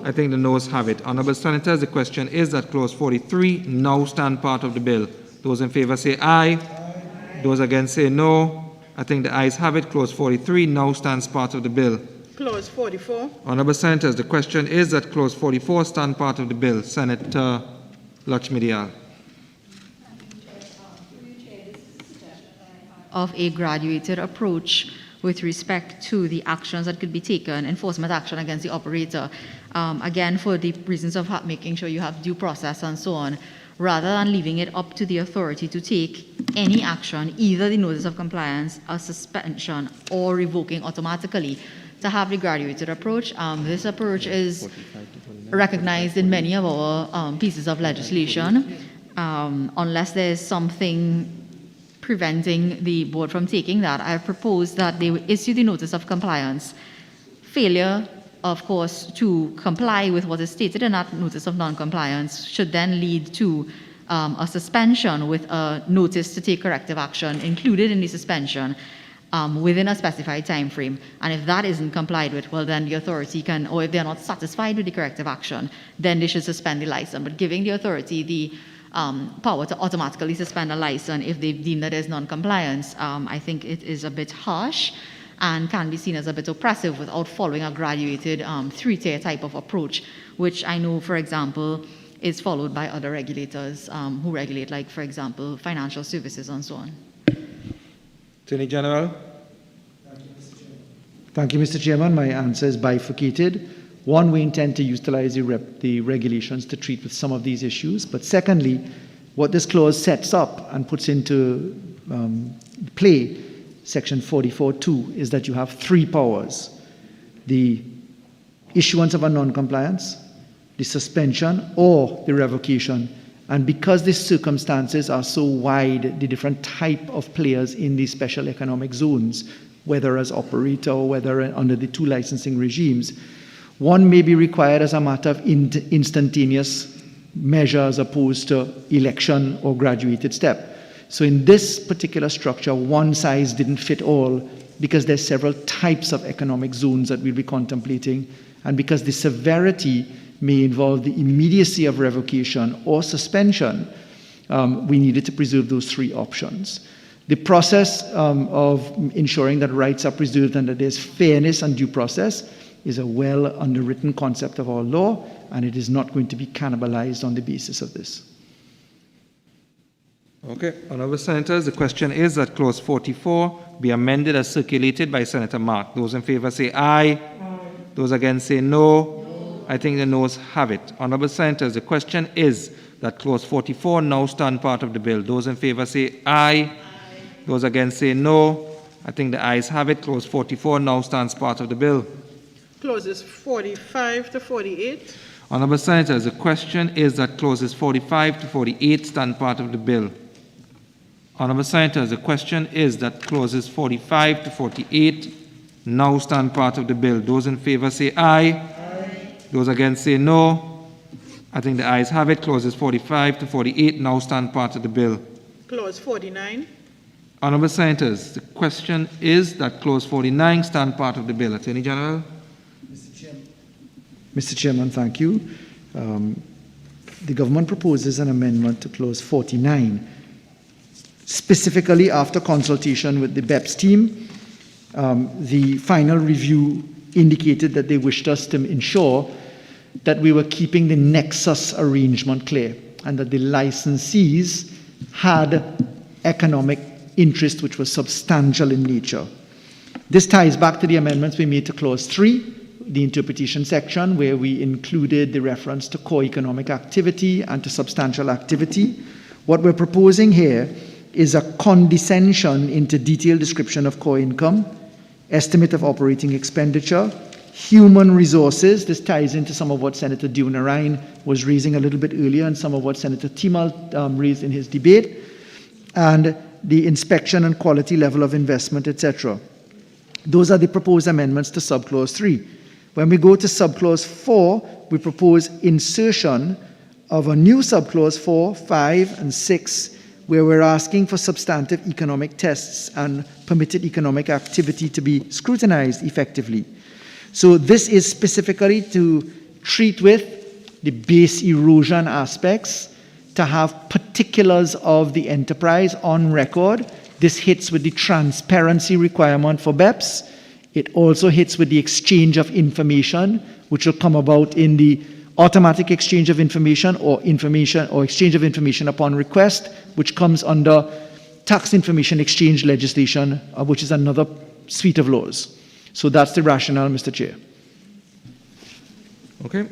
I think the noes have it. Honourable Senators, the question is that Clause 43 now stand part of the bill. Those in favour say aye. Aye. Those against say no. I think the ayes have it. Clause 43 now stands part of the bill. Clause 44. Honourable Senators, the question is that Clause 44 stand part of the bill. Senator Lakshmidial. Of a graduated approach with respect to the actions that could be taken, enforcement action against the operator. Again, for the reasons of making sure you have due process and so on, rather than leaving it up to the authority to take any action, either the notice of compliance, a suspension, or revoking automatically, to have the graduated approach. This approach is recognized in many of our pieces of legislation, unless there's something preventing the board from taking that. I propose that they issue the notice of compliance. Failure, of course, to comply with what is stated in that notice of non-compliance should then lead to a suspension with a notice to take corrective action included in the suspension within a specified time frame. And if that isn't complied with, well, then the authority can, or if they're not satisfied with the corrective action, then they should suspend the license. But giving the authority the power to automatically suspend a license if they deem that there's non-compliance, I think it is a bit harsh and can be seen as a bit oppressive without following a graduated 3-tier type of approach, which I know, for example, is followed by other regulators who regulate, like, for example, financial services and so on. Attorney General. Thank you, Mr. Chairman. My answer is bifurcated. One, we intend to utilize the regulations to treat with some of these issues. But secondly, what this clause sets up and puts into play, Section 44(2), is that you have 3 powers: the issuance of a non-compliance, the suspension, or the revocation. And because these circumstances are so wide, the different type of players in these special economic zones, whether as operator or whether under the 2 licensing regimes, one may be required as a matter of instantaneous measure as opposed to election or graduated step. So in this particular structure, one size didn't fit all because there's several types of economic zones that we'll be contemplating, and because the severity may involve the immediacy of revocation or suspension, we needed to preserve those 3 options. The process of ensuring that rights are preserved and that there's fairness and due process is a well underwritten concept of our law, and it is not going to be cannibalized on the basis of this. Okay, honorable senators, the question is that clause 44 be amended as circulated by Senator Mark. Those in favor say aye. Aye. Those against say no. I think the noes have it. Honorable senators, the question is that clause 44 now stand part of the bill. Those in favor say aye. Aye. Those against say no. I think the ayes have it. Clause 44 now stands part of the bill. Clauses 45 to 48. Honorable senators, the question is that clauses 45 to 48 stand part of the bill. Honorable senators, the question is that clauses 45 to 48 now stand part of the bill. Those in favor say aye. Aye. Those against say no. I think the ayes have it. Clauses 45 to 48 now stand part of the bill. Clause 49. Honorable senators, the question is that clause 49 stand part of the bill. Attorney General. Mr. Chairman, thank you. The government proposes an amendment to clause 49. Specifically, after consultation with the BEPS team, the final review indicated that they wished us to ensure that we were keeping the nexus arrangement clear and that the licensees had economic interest which was substantial in nature. This ties back to the amendments we made to clause 3, the interpretation section, where we included the reference to core economic activity and to substantial activity. What we're proposing here is a condescension into detailed description of core income, estimate of operating expenditure, human resources. This ties into some of what Senator Dunarine was raising a little bit earlier and some of what Senator Timal raised in his debate, and the inspection and quality level of investment, etc. Those are the proposed amendments to subclause 3. When we go to subclause 4, we propose insertion of a new subclause 4, 5, and 6, where we're asking for substantive economic tests and permitted economic activity to be scrutinized effectively. So this is specifically to treat with the base erosion aspects, to have particulars of the enterprise on record. This hits with the transparency requirement for BEPS. It also hits with the exchange of information, which will come about in the automatic exchange of information or exchange of information upon request, which comes under tax information exchange legislation, which is another suite of laws. So that's the rationale, Mr. Chair. Okay.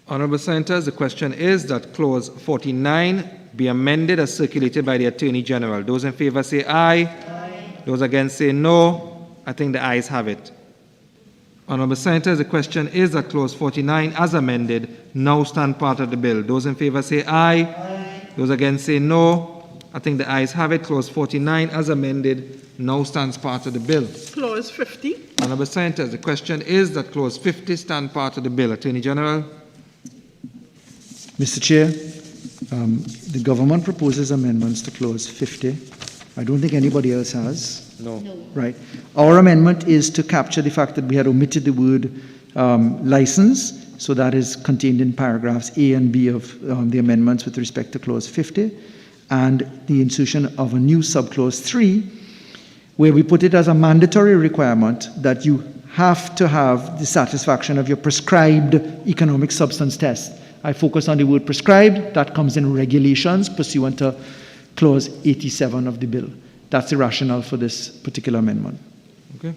Honorable senators, the question is that clause 49 be amended as circulated by the Attorney General. Those in favor say aye. Aye. Those against say no. I think the ayes have it. Honorable senators, the question is that clause 49 as amended now stand part of the bill. Those in favor say aye. Aye. Those against say no. I think the ayes have it. Clause 49 as amended now stands part of the bill. Clause 50. Honorable senators, the question is that clause 50 stand part of the bill. Attorney General. Mr. Chair, the government proposes amendments to clause 50. I don't think anybody else has. No. Right. Our amendment is to capture the fact that we had omitted the word license, so that is contained in paragraphs A and B of the amendments with respect to clause 50, and the insertion of a new subclause 3, where we put it as a mandatory requirement that you have to have the satisfaction of your prescribed economic substance test. I focus on the word prescribed. That comes in regulations pursuant to clause 87 of the bill. That's the rationale for this particular amendment. Okay.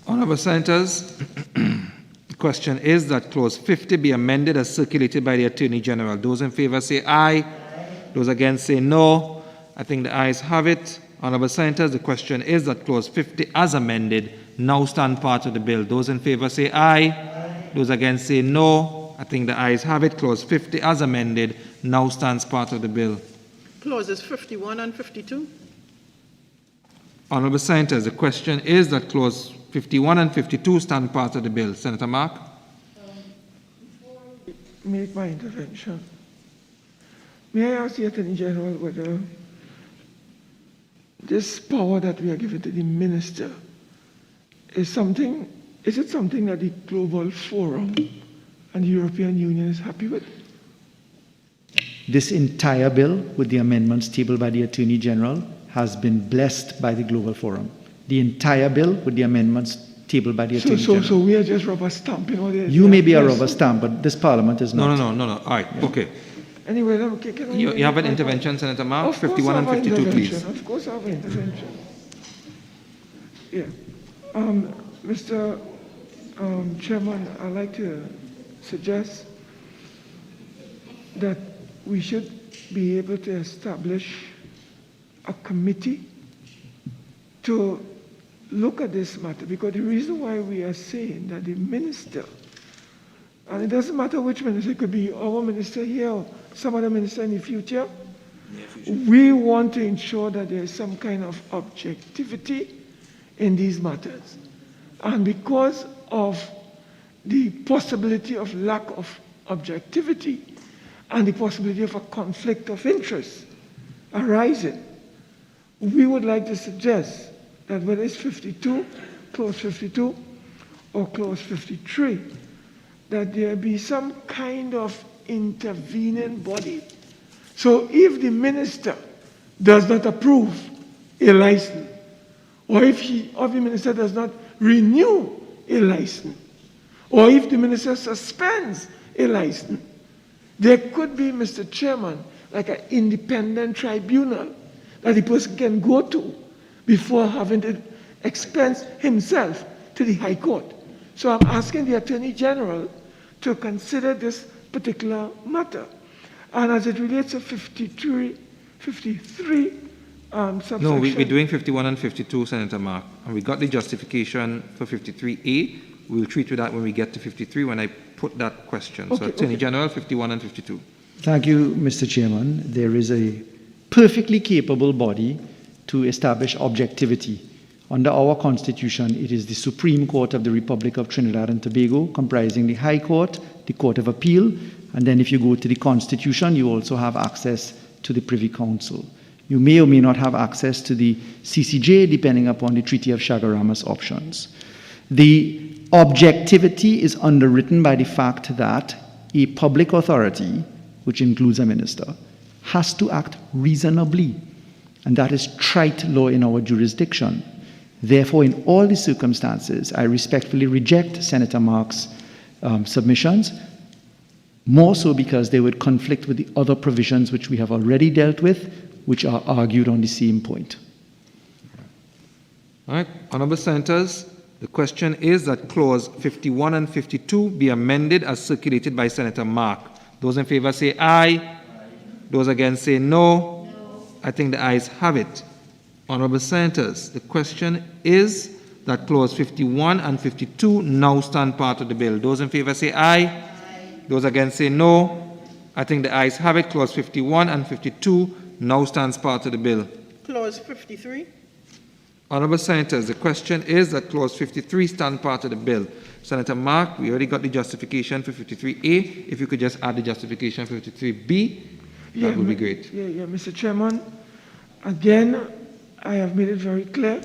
Honorable senators, the question is that clause 50 be amended as circulated by the Attorney General. Those in favor say aye. Aye. Those against say no. I think the ayes have it. Honorable senators, the question is that clause 50 as amended now stand part of the bill. Those in favor say aye. Aye. Those against say no. I think the ayes have it. Clause 50 as amended now stands part of the bill. Clauses 51 and 52. Honorable senators, the question is that clause 51 and 52 stand part of the bill. Senator Mark. Make my intervention. May I ask the Attorney General whether this power that we are giving to the minister is it something that the Global Forum and the European Union is happy with? This entire bill, with the amendments tabled by the Attorney General, has been blessed by the Global Forum. The entire bill, with the amendments tabled by the Attorney General. So we are just rubber stamping all this. You may be a rubber stamp, but this Parliament is not. No. All right, okay. Anyway, can I You have an intervention, Senator Mark, Of course 51 I and have 52, intervention. please. Of course I have an intervention. Yeah. Mr. Chairman, I'd like to suggest that we should be able to establish a committee to look at this matter, because the reason why we are saying that the minister, and it doesn't matter which minister, it could be our minister here or some other minister in the future, we want to ensure that there is some kind of objectivity in these matters. And because of the possibility of lack of objectivity and the possibility of a conflict of interest arising, we would like to suggest that whether it's 52, clause 52, or clause 53, that there be some kind of intervening body. So if the minister does not approve a license, or if the minister does not renew a license, or if the minister suspends a license, there could be, Mr. Chairman, like an independent tribunal that the person can go to before having to expense himself to the High Court. So I'm asking the Attorney General to consider this particular matter. And as it relates to 53 subsection... No, we're doing 51 and 52, Senator Mark. And we got the justification for 53A. We'll treat with that when we get to 53, when I put that question. Okay, so Attorney General, 51 and 52. Thank you, Mr. Chairman. There is a perfectly capable body to establish objectivity. Under our Constitution, it is the Supreme Court of the Republic of Trinidad and Tobago, comprising the High Court, the Court of Appeal, and then if you go to the Constitution, you also have access to the Privy Council. You may or may not have access to the CCJ, depending upon the Treaty of Chaguaramas options. The objectivity is underwritten by the fact that a public authority, which includes a minister, has to act reasonably, and that is trite law in our jurisdiction. Therefore, in all these circumstances, I respectfully reject Senator Mark's submissions, more so because they would conflict with the other provisions which we have already dealt with, which are argued on the same point. All right, honorable senators, the question is that clause 51 and 52 be amended as circulated by Senator Mark. Those in favor say aye. Those against say no. I think the ayes have it. Honorable senators, the question is that clause 51 and 52 now stand part of the bill. Those in favor say aye. Those against say no. I think the ayes have it. Clause 51 and 52 now stands part of the bill. Clause 53. Honorable senators, the question is that clause 53 stand part of the bill. Senator Mark, we already got the justification for 53A. If you could just add the justification for 53B, that would be great. Yeah, Mr. Chairman. Again, I have made it very clear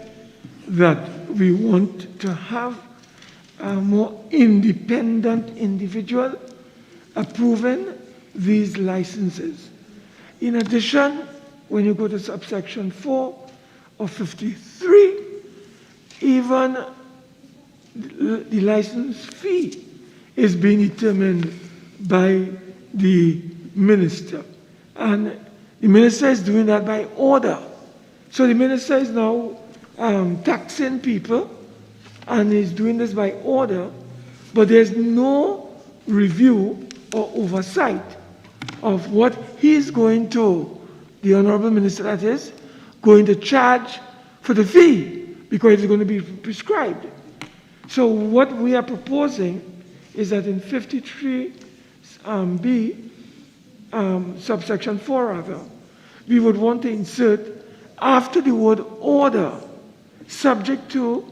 that we want to have a more independent individual approving these licenses. In addition, when you go to subsection 4 of 53, even the license fee is being determined by the minister. And the minister is doing that by order. So the minister is now taxing people, and is doing this by order, but there's no review or oversight of what he's going to, the honorable minister that is, going to charge for the fee, because it's going to be prescribed. So what we are proposing is that in 53B, subsection 4 rather, we would want to insert after the word order, subject to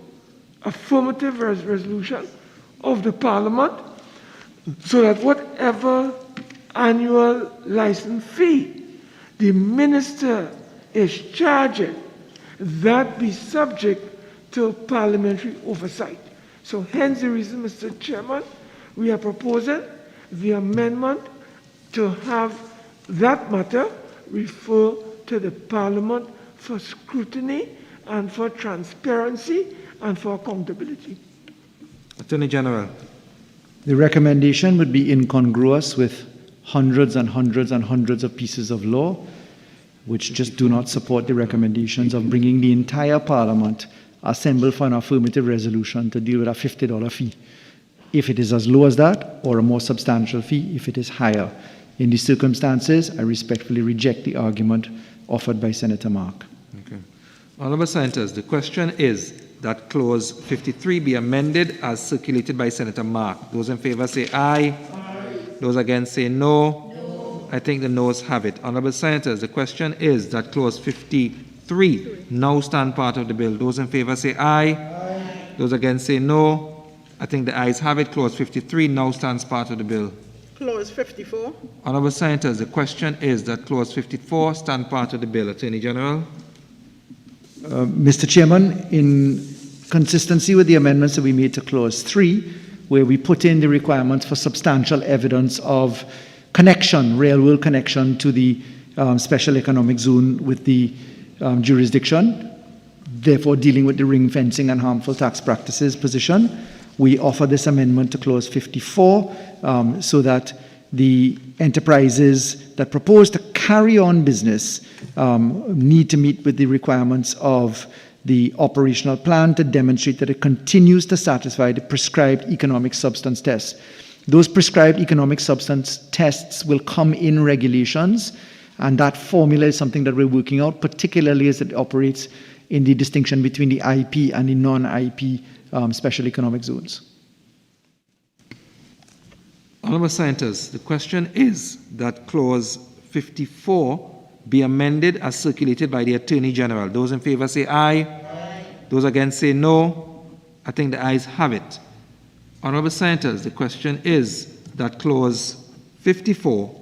affirmative resolution of the Parliament, so that whatever annual license fee the minister is charging, that be subject to parliamentary oversight. So hence the reason, Mr. Chairman, we are proposing the amendment to have that matter refer to the Parliament for scrutiny and for transparency and for accountability. Attorney General. The recommendation would be incongruous with hundreds and hundreds and hundreds of pieces of law, which just do not support the recommendations of bringing the entire Parliament assembled for an affirmative resolution to deal with a $50 fee, if it is as low as that, or a more substantial fee if it is higher. In these circumstances, I respectfully reject the argument offered by Senator Mark. Okay. Honourable Senators, the question is that clause 53 be amended as circulated by Senator Mark. Those in favour say aye. Aye. Those against say no. No. I think the noes have it. Honourable Senators, the question is that clause 53 now stand part of the bill. Those in favour say aye. Aye. Those against say no. I think the ayes have it. Clause 53 now stands part of the bill. Clause 54. Honourable Senators, the question is that clause 54 stand part of the bill. Attorney General. Mr. Chairman, in consistency with the amendments that we made to clause 3, where we put in the requirements for substantial evidence of connection, real-world connection to the special economic zone with the jurisdiction, therefore dealing with the ring fencing and harmful tax practices position, we offer this amendment to clause 54 so that the enterprises that propose to carry on business need to meet with the requirements of the operational plan to demonstrate that it continues to satisfy the prescribed economic substance tests. Those prescribed economic substance tests will come in regulations, and that formula is something that we're working out, particularly as it operates in the distinction between the IP and the non-IP special economic zones. Honourable Senators, the question is that clause 54 be amended as circulated by the Attorney General. Those in favour say aye. Aye. Those against say no. I think the ayes have it. Honourable Senators, the question is that clause 54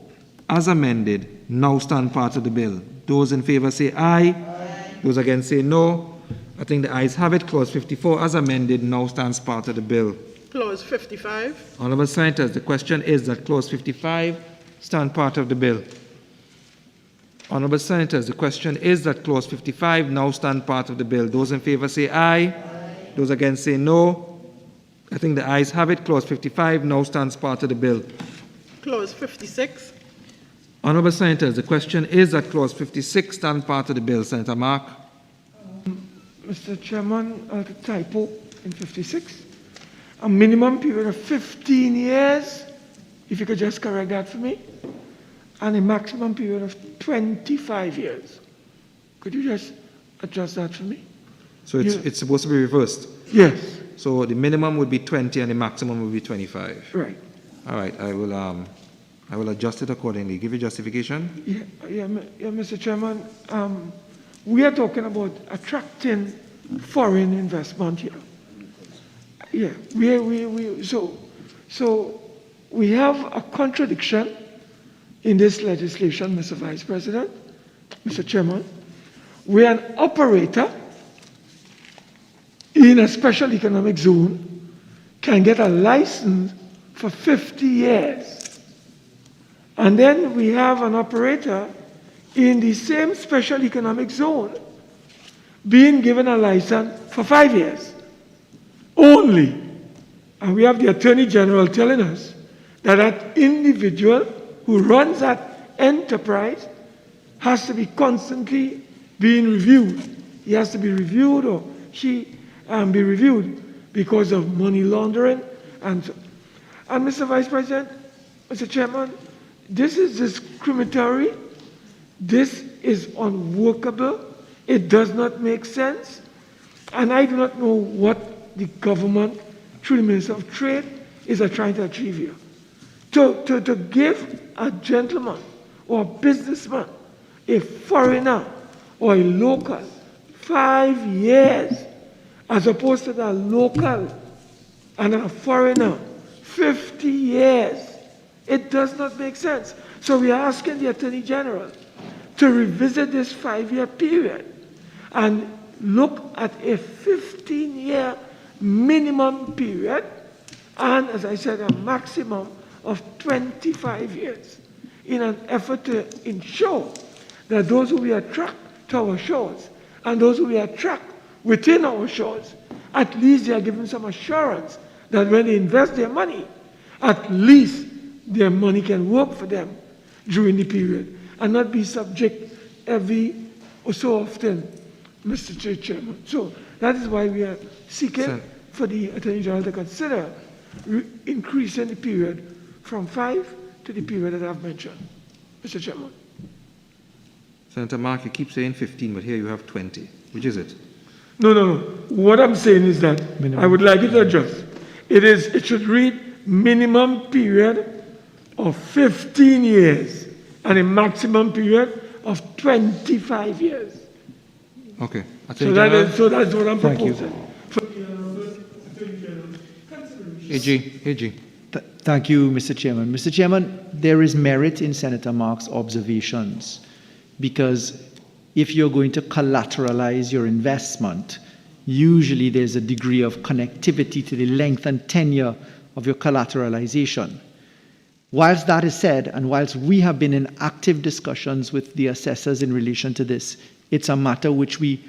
as amended now stand part of the bill. Those in favour say aye. Aye. Those against say no. I think the ayes have it. Clause 54 as amended now stands part of the bill. Clause 55. Honourable Senators, the question is that clause 55 stand part of the bill. Honourable Senators, the question is that clause 55 now stand part of the bill. Those in favour say aye. Aye. Those against say no. I think the ayes have it. Clause 55 now stands part of the bill. Clause 56. Honourable Senators, the question is that clause 56 stand part of the bill. Senator Mark. Mr. Chairman, the typo in 56. A minimum period of 15 years, if you could just correct that for me, and a maximum period of 25 years. Could you just adjust that for me? So it's supposed to be reversed? Yes. So the minimum would be 20 and the maximum would be 25? Right. All right, I will adjust it accordingly. Give you justification? Yeah, Mr. Chairman, we are talking about attracting foreign investment here. Yeah, so we have a contradiction in this legislation, Mr. Vice President, Mr. Chairman, where an operator in a special economic zone can get a license for 50 years. And then we have an operator in the same special economic zone being given a license for 5 years only. And we have the Attorney General telling us that that individual who runs that enterprise has to be constantly being reviewed. He has to be reviewed, or she be reviewed because of money laundering. And Mr. Vice President, Mr. Chairman, this is discriminatory. This is unworkable. It does not make sense. And I do not know what the government, through the Minister of Trade, is trying to achieve here. To give a gentleman or a businessman, a foreigner or a local, 5 years, as opposed to the local and a foreigner, 50 years. It does not make sense. So we are asking the Attorney General to revisit this 5-year period and look at a 15-year minimum period and, as I said, a maximum of 25 years. in an effort to ensure that those who we attract to our shores and those who we attract within our shores, at least they are given some assurance that when they invest their money, at least their money can work for them during the period and not be subject every so often, Mr. Chairman. So that is why we are seeking for the Attorney General to consider increasing the period from 5 to the period that I've mentioned. Mr. Chairman. Senator Mark, you keep saying 15, but here you have 20. Which is it? No. What I'm saying is that I would like it to adjust. It should read minimum period of 15 years and a maximum period of 25 years. Okay. So that's what I'm proposing. AG. Thank you, Mr. Chairman. Mr. Chairman, there is merit in Senator Mark's observations because if you're going to collateralize your investment, usually there's a degree of connectivity to the length and tenure of your collateralization. Whilst that is said, and whilst we have been in active discussions with the assessors in relation to this, it's a matter which we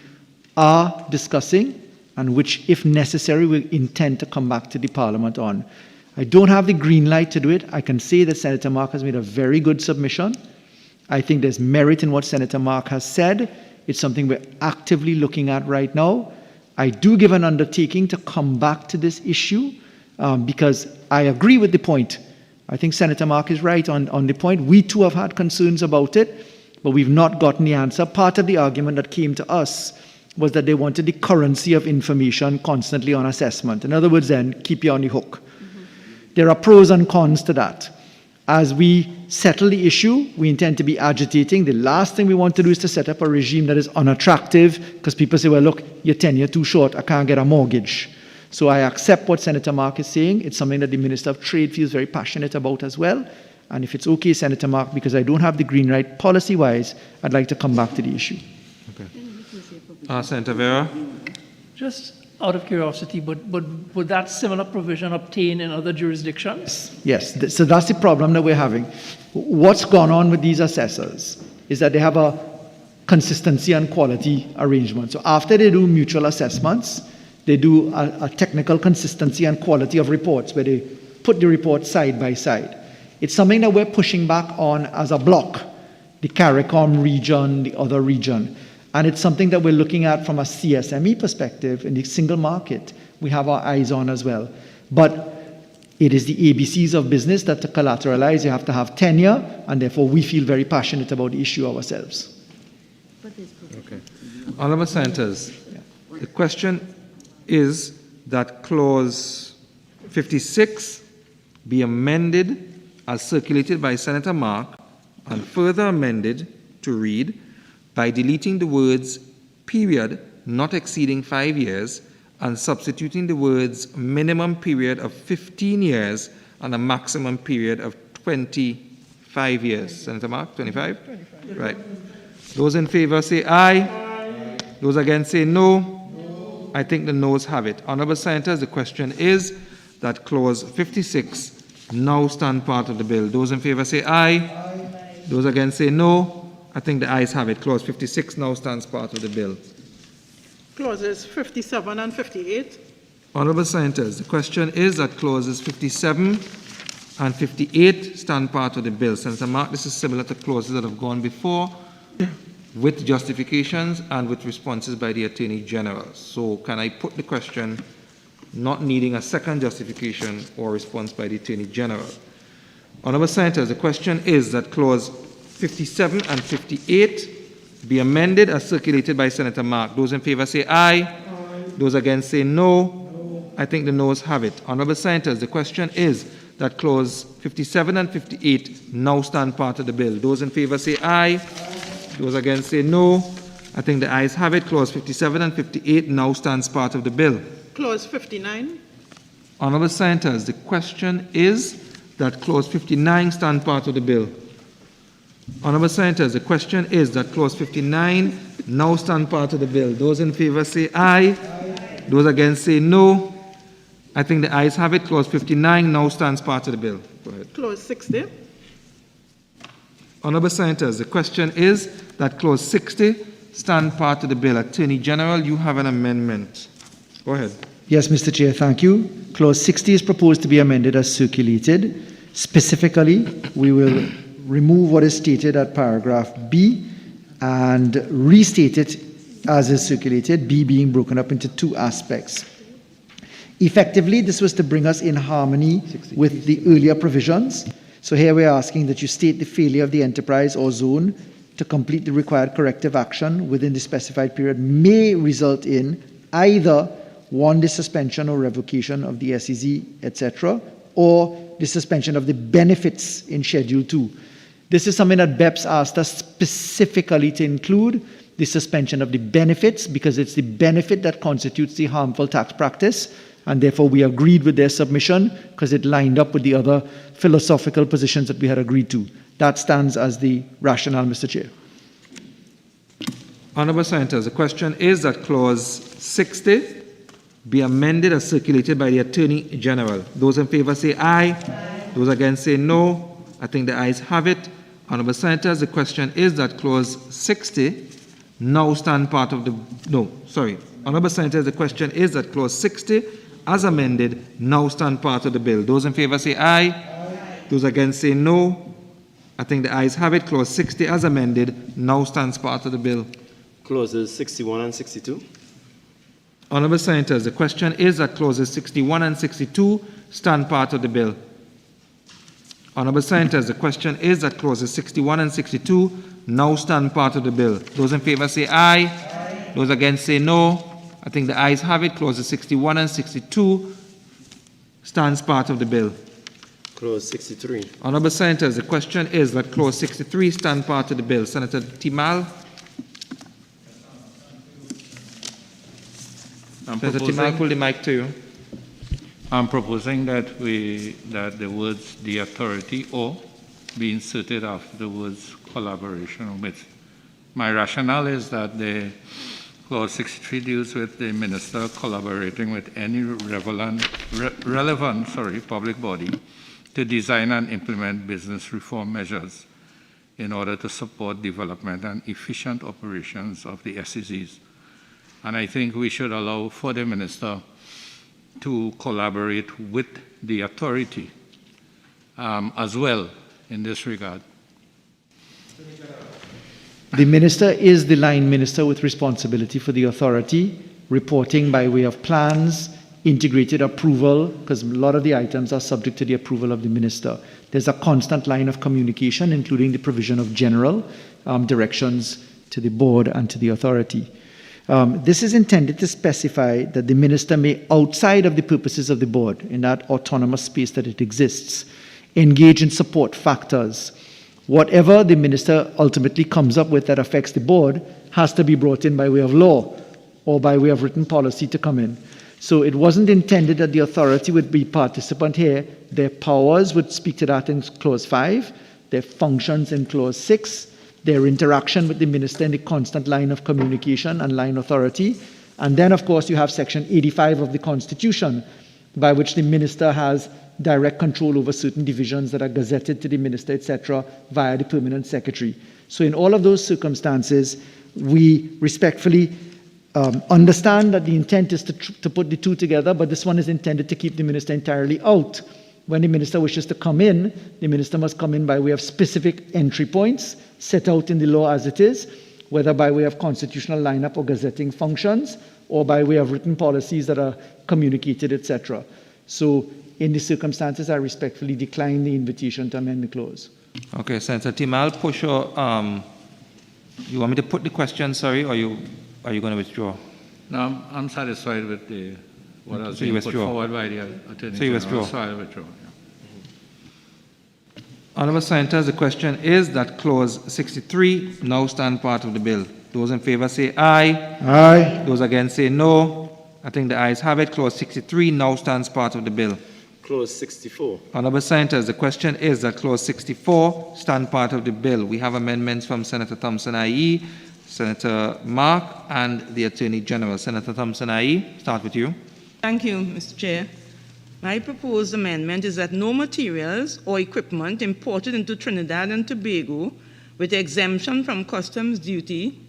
are discussing and which, if necessary, we intend to come back to the Parliament on. I don't have the green light to do it. I can say that Senator Mark has made a very good submission. I think there's merit in what Senator Mark has said. It's something we're actively looking at right now. I do give an undertaking to come back to this issue because I agree with the point. I think Senator Mark is right on the point. We too have had concerns about it, but we've not gotten the answer. Part of the argument that came to us was that they wanted the currency of information constantly on assessment. In other words, then, keep you on the hook. There are pros and cons to that. As we settle the issue, we intend to be agitating. The last thing we want to do is to set up a regime that is unattractive because people say, well, look, your tenure too short, I can't get a mortgage. So I accept what Senator Mark is saying. It's something that the Minister of Trade feels very passionate about as well. And if it's okay, Senator Mark, because I don't have the green light policy-wise, I'd like to come back to the issue. Okay. Senator Vera? Just out of curiosity, but would that similar provision obtain in other jurisdictions? Yes, so that's the problem that we're having. What's gone on with these assessors is that they have a consistency and quality arrangement. So after they do mutual assessments, they do a technical consistency and quality of reports where they put the reports side by side. It's something that we're pushing back on as a block, the CARICOM region, the other region. And it's something that we're looking at from a CSME perspective in the single market. We have our eyes on as well. But it is the ABCs of business that to collateralize, you have to have tenure, and therefore we feel very passionate about the issue ourselves. Okay. Honourable Senators, the question is that clause 56 be amended as circulated by Senator Mark and further amended to read, by deleting the words period not exceeding 5 years and substituting the words minimum period of 15 years and a maximum period of 25 years. Senator Mark, 25? 25. Right. Those in favor say aye. Aye. Those against say no. No. I think the noes have it. Honourable Senators, the question is that clause 56 now stand part of the bill. Those in favor say aye. Aye. Those against say no. I think the ayes have it. Clause 56 now stands part of the bill. Clauses 57 and 58. Honourable Senators, the question is that clauses 57 and 58 stand part of the bill. Senator Mark, this is similar to clauses that have gone before with justifications and with responses by the Attorney General. So can I put the question not needing a second justification or response by the Attorney General? Honourable Senators, the question is that clause 57 and 58 be amended as circulated by Senator Mark. Those in favour say aye. Aye. Those against say no. No. I think the noes have it. Honourable Senators, the question is that clause 57 and 58 now stand part of the bill. Those in favour say aye. Aye. Those against say no. I think the ayes have it. Clause 57 and 58 now stands part of the bill. Clause 59. Honourable Senators, the question is that clause 59 stand part of the bill. Honourable Senators, the question is that clause 59 now stand part of the bill. Those in favour say aye. Aye. Those against say no. I think the ayes have it. Clause 59 now stands part of the bill. Go ahead. Clause 60. Honourable Senators, the question is that Clause 60 stand part of the bill. Attorney General, you have an amendment. Go ahead. Yes, Mr. Chair, thank you. Clause 60 is proposed to be amended as circulated. Specifically, we will remove what is stated at paragraph B and restate it as is circulated, B being broken up into two aspects. Effectively, this was to bring us in harmony with the earlier provisions. So here we're asking that you state the failure of the enterprise or zone to complete the required corrective action within the specified period may result in either one, the suspension or revocation of the SEZ, etc., or the suspension of the benefits in Schedule 2. This is something that BEPS asked us specifically to include, the suspension of the benefits, because it's the benefit that constitutes the harmful tax practice, and therefore we agreed with their submission because it lined up with the other philosophical positions that we had agreed to. That stands as the rationale, Mr. Chair. Honourable Senators, the question is that Clause 60 be amended as circulated by the Attorney General. Those in favour say aye. Aye. Those against say no. I think the ayes have it. Honourable Senators, the question is that Clause 60 now stand part of the... No, sorry. Honourable Senators, the question is that Clause 60 as amended now stand part of the bill. Those in favour say aye. Aye. Those against say no. I think the ayes have it. Clause 60 as amended now stands part of the bill. Clauses 61 and 62. Honourable Senators, the question is that Clauses 61 and 62 stand part of the bill. Honourable Senators, the question is that Clauses 61 and 62 now stand part of the bill. Those in favour say aye. Aye. Those against say no. I think the ayes have it. Clauses 61 and 62 stands part of the bill. Clause 63. Honourable Senators, the question is that Clause 63 stand part of the bill. Senator Timal. Senator Timal, pull the mic to you. I'm proposing that the words "the authority" or be inserted after the words "collaboration" with. My rationale is that the Clause 63 deals with the minister collaborating with any relevant public body to design and implement business reform measures in order to support development and efficient operations of the SEZs. And I think we should allow for the minister to collaborate with the authority as well in this regard. The minister is the line minister with responsibility for the authority, reporting by way of plans, integrated approval, because a lot of the items are subject to the approval of the minister. There's a constant line of communication, including the provision of general directions to the board and to the authority. This is intended to specify that the minister may, outside of the purposes of the board, in that autonomous space that it exists, engage in support factors. Whatever the minister ultimately comes up with that affects the board has to be brought in by way of law or by way of written policy to come in. So it wasn't intended that the authority would be participant here. Their powers would speak to that in Clause 5, their functions in Clause 6, their interaction with the minister in the constant line of communication and line authority. And then, of course, you have Section 85 of the Constitution, by which the minister has direct control over certain divisions that are gazetted to the minister, etc., via the permanent secretary. So in all of those circumstances, we respectfully understand that the intent is to put the two together, but this one is intended to keep the minister entirely out. When the minister wishes to come in, the minister must come in by way of specific entry points set out in the law as it is, whether by way of constitutional lineup or gazetting functions, or by way of written policies that are communicated, etc. So in the circumstances, I respectfully decline the invitation to amend the clause. Okay, Senator Timal, push your, you want me to put the question, sorry, or are you going to withdraw? No, I'm satisfied with what has so been put forward by the Attorney General. Withdraw. So I withdraw. Yeah. Honourable Senators, the question is that Clause 63 now stand part of the bill. Those in favour say aye. Aye. Those against say no. I think the ayes have it. Clause 63 now stands part of the bill. Clause 64. Honourable Senators, the question is that Clause 64 stand part of the bill. We have amendments from Senator Thompson IE, Senator Mark, and the Attorney General. Senator Thompson IE, start with you. Thank you, Mr. Chair. My proposed amendment is that no materials or equipment imported into Trinidad and Tobago with exemption from customs duty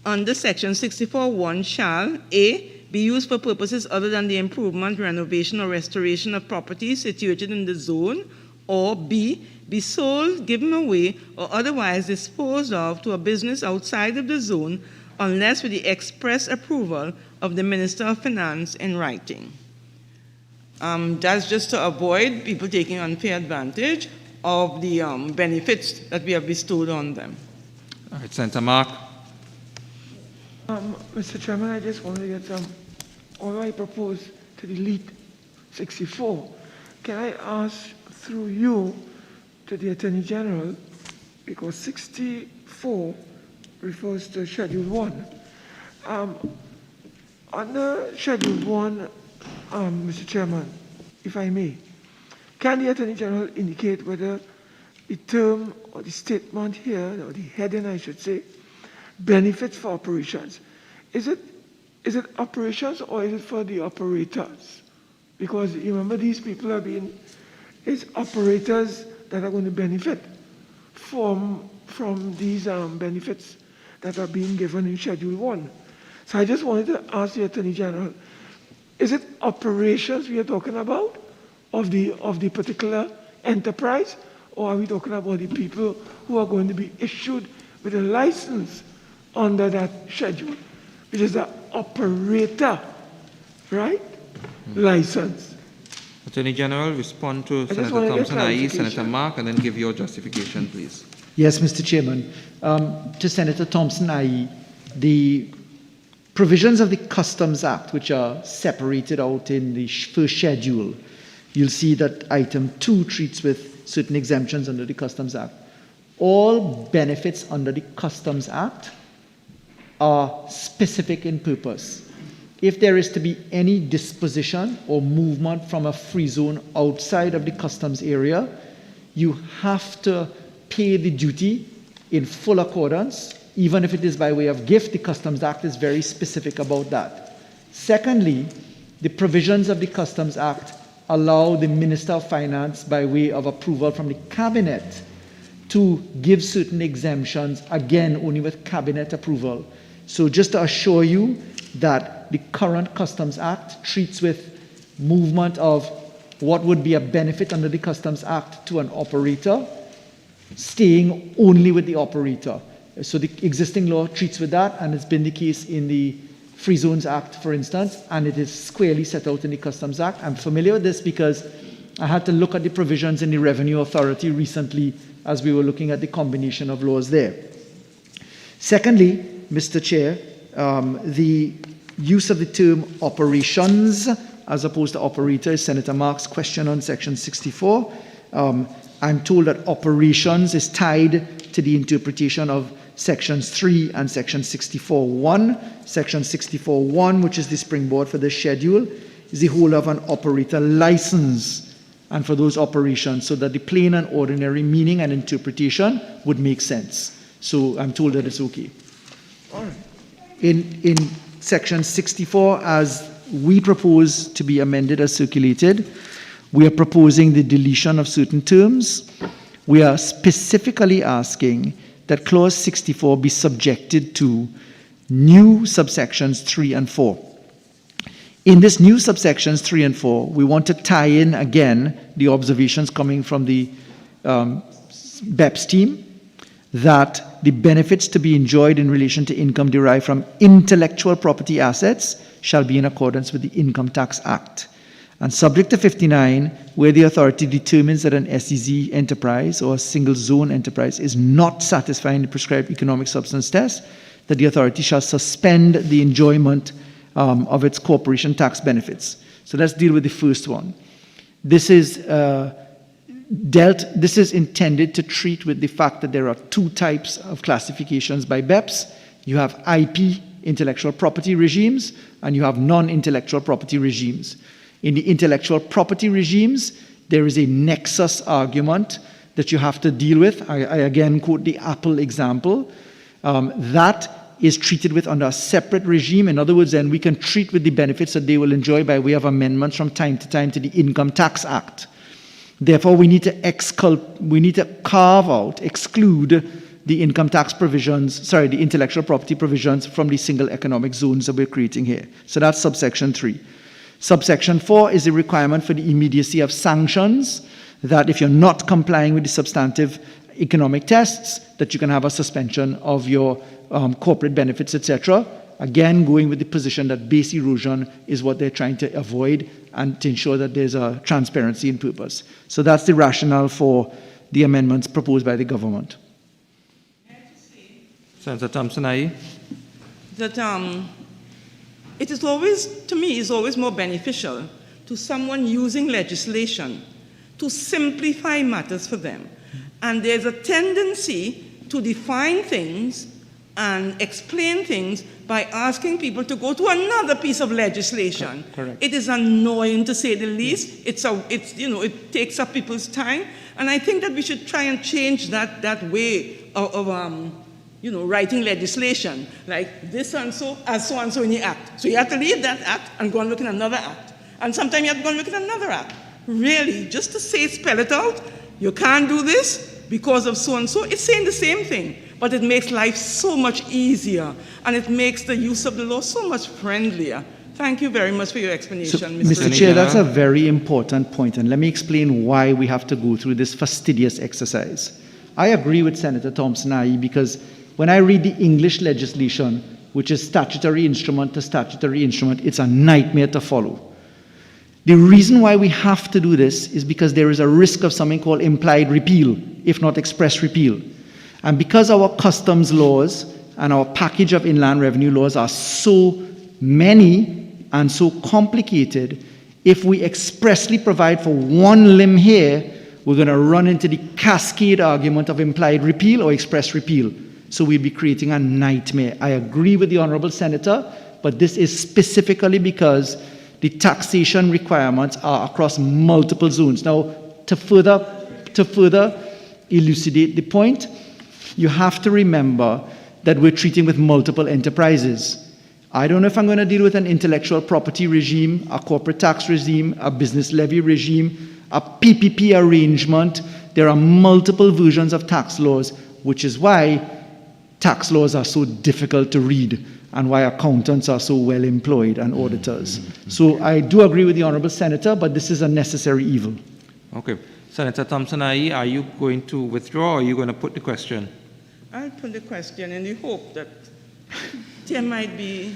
under Section 64(1) shall A. be used for purposes other than the improvement, renovation, or restoration of property situated in the zone, or B. be sold, given away, or otherwise disposed of to a business outside of the zone unless with the express approval of the Minister of Finance in writing. That's just to avoid people taking unfair advantage of the benefits that we have bestowed on them. All right, Senator Mark. Mr. Chairman, I just wanted to get although I propose to delete 64, can I ask through you to the Attorney General, because 64 refers to Schedule 1. Under Schedule 1, Mr. Chairman, if I may, can the Attorney General indicate whether the term or the statement here, or the heading I should say, benefits for operations, is it operations or is it for the operators? Because you remember these people are being, it's operators that are going to benefit from these benefits that are being given in Schedule 1. So I just wanted to ask the Attorney General, is it operations we are talking about of the particular enterprise, or are we talking about the people who are going to be issued with a license under that schedule, which is the operator, right? License. Attorney General, respond to Senator Thompson-IE, Senator Mark, and then give your justification, please. Yes, Mr. Chairman. To Senator Thompson-IE, the provisions of the Customs Act, which are separated out in the first schedule, you'll see that item 2 treats with certain exemptions under the Customs Act. All benefits under the Customs Act are specific in purpose. If there is to be any disposition or movement from a free zone outside of the customs area, you have to pay the duty in full accordance, even if it is by way of gift. The Customs Act is very specific about that. Secondly, the provisions of the Customs Act allow the Minister of Finance, by way of approval from the Cabinet, to give certain exemptions, again, only with Cabinet approval. So just to assure you that the current Customs Act treats with movement of what would be a benefit under the Customs Act to an operator, staying only with the operator. So the existing law treats with that, and it's been the case in the Free Zones Act, for instance, and it is squarely set out in the Customs Act. I'm familiar with this because I had to look at the provisions in the Revenue Authority recently as we were looking at the combination of laws there. Secondly, Mr. Chair, the use of the term operations as opposed to operator is Senator Mark's question on Section 64. I'm told that operations is tied to the interpretation of Sections 3 and Section 64(1). Section 64(1), which is the springboard for this schedule, is the whole of an operator license and for those operations, so that the plain and ordinary meaning and interpretation would make sense. So I'm told that it's okay. All right. In Section 64, as we propose to be amended as circulated, we are proposing the deletion of certain terms. We are specifically asking that Clause 64 be subjected to new subsections 3 and 4. In this new subsections 3 and 4, we want to tie in again the observations coming from the BEPS team, that the benefits to be enjoyed in relation to income derived from intellectual property assets shall be in accordance with the Income Tax Act. And subject to 59, where the authority determines that an SEZ enterprise or a single zone enterprise is not satisfying the prescribed economic substance test, that the authority shall suspend the enjoyment of its corporation tax benefits. So let's deal with the first one. This is intended to treat with the fact that there are two types of classifications by BEPS. You have IP, intellectual property regimes, and you have non-intellectual property regimes. In the intellectual property regimes, there is a nexus argument that you have to deal with. I again quote the Apple example. That is treated with under a separate regime. In other words, then we can treat with the benefits that they will enjoy by way of amendments from time to time to the Income Tax Act. Therefore, we need to carve out, exclude the income tax provisions, the intellectual property provisions from the single economic zones that we're creating here. So that's subsection 3. Subsection 4 is a requirement for the immediacy of sanctions, that if you're not complying with the substantive economic tests, that you can have a suspension of your corporate benefits, etc. Again, going with the position that base erosion is what they're trying to avoid and to ensure that there's a transparency in purpose. So that's the rationale for the amendments proposed by the government. Senator Thompson-Aye. That it is always, to me, is always more beneficial to someone using legislation to simplify matters for them. And there's a tendency to define things and explain things by asking people to go to another piece of legislation. Correct. It is annoying, to say the least. It takes up people's time. And I think that we should try and change that way of writing legislation, like this and so in the act. So you have to leave that act and go and look in another act. And sometimes you have to go and look at another act. Really, just to spell it out, you can't do this because of so and so, it's saying the same thing, but it makes life so much easier, and it makes the use of the law so much friendlier. Thank you very much for your explanation, So, Mr. Mr. Chair, that's a very important point, and let me explain why we have to go through this fastidious exercise. I agree with Senator Thompson-Aye, because when I read the English legislation, which is statutory instrument to statutory instrument, it's a nightmare to follow. The reason why we have to do this is because there is a risk of something called implied repeal, if not express repeal. And because our customs laws and our package of inland revenue laws are so many and so complicated, if we expressly provide for one limb here, we're going to run into the cascade argument of implied repeal or express repeal. So we'll be creating a nightmare. I agree with the Honourable Senator, but this is specifically because the taxation requirements are across multiple zones. Now, to further elucidate the point, you have to remember that we're treating with multiple enterprises. I don't know if I'm going to deal with an intellectual property regime, a corporate tax regime, a business levy regime, a PPP arrangement. There are multiple versions of tax laws, which is why tax laws are so difficult to read and why accountants are so well employed and auditors. So I do agree with the Honourable Senator, but this is a necessary evil. Okay. Senator Thompson-Aye, are you going to withdraw or are you going to put the question? I'll put the question in the hope that there might be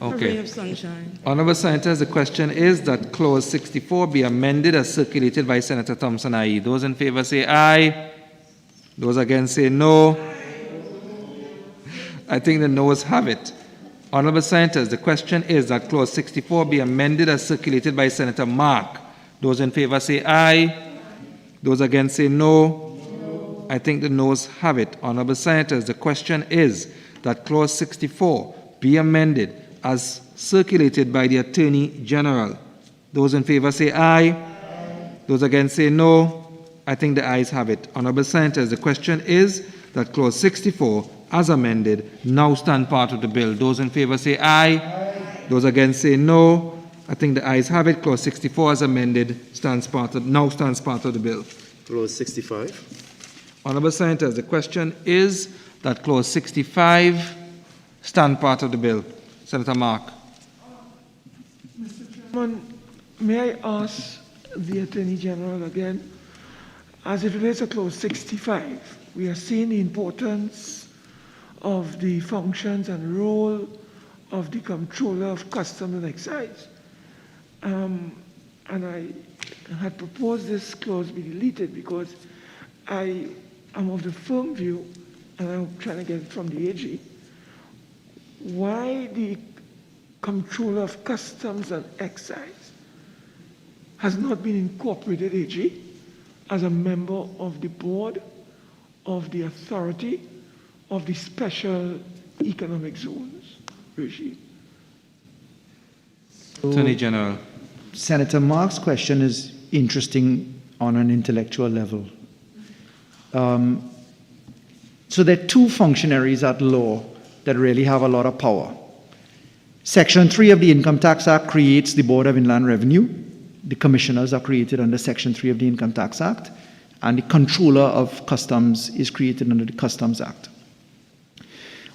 a Okay. ray of sunshine. Honourable Senators, the question is that Clause 64 be amended as circulated by Senator Thompson-Aye. Those in favour say aye. Those against say no. I think the noes have it. Honourable Senators, the question is that Clause 64 be amended as circulated by Senator Mark. Those in favour say aye. Those against say no. I think the noes have it. Honourable Senators, the question is that Clause 64 be amended as circulated by the Attorney General. Those in favour say aye. Those against say no. I think the ayes have it. Honourable Senators, the question is that Clause 64 as amended now stand part of the bill. Those in favour say aye. Those against say no. I think the ayes have it. Clause 64 as amended now stands part of the bill. Clause 65. Honourable Senators, the question is that Clause 65 stand part of the bill. Senator Mark. Mr. Chairman, may I ask the Attorney General again, as it relates to Clause 65, we are seeing the importance of the functions and role of the Comptroller of Customs and Excise. And I had proposed this clause be deleted because I am of the firm view, and I'm trying to get it from the AG, why the Comptroller of Customs and Excise has not been incorporated, AG, as a member of the board of the authority of the Special Economic Zones regime. Attorney General. Senator Mark's question is interesting on an intellectual level. So there are two functionaries at law that really have a lot of power. Section 3 of the Income Tax Act creates the Board of Inland Revenue. The commissioners are created under Section 3 of the Income Tax Act, and the controller of customs is created under the Customs Act.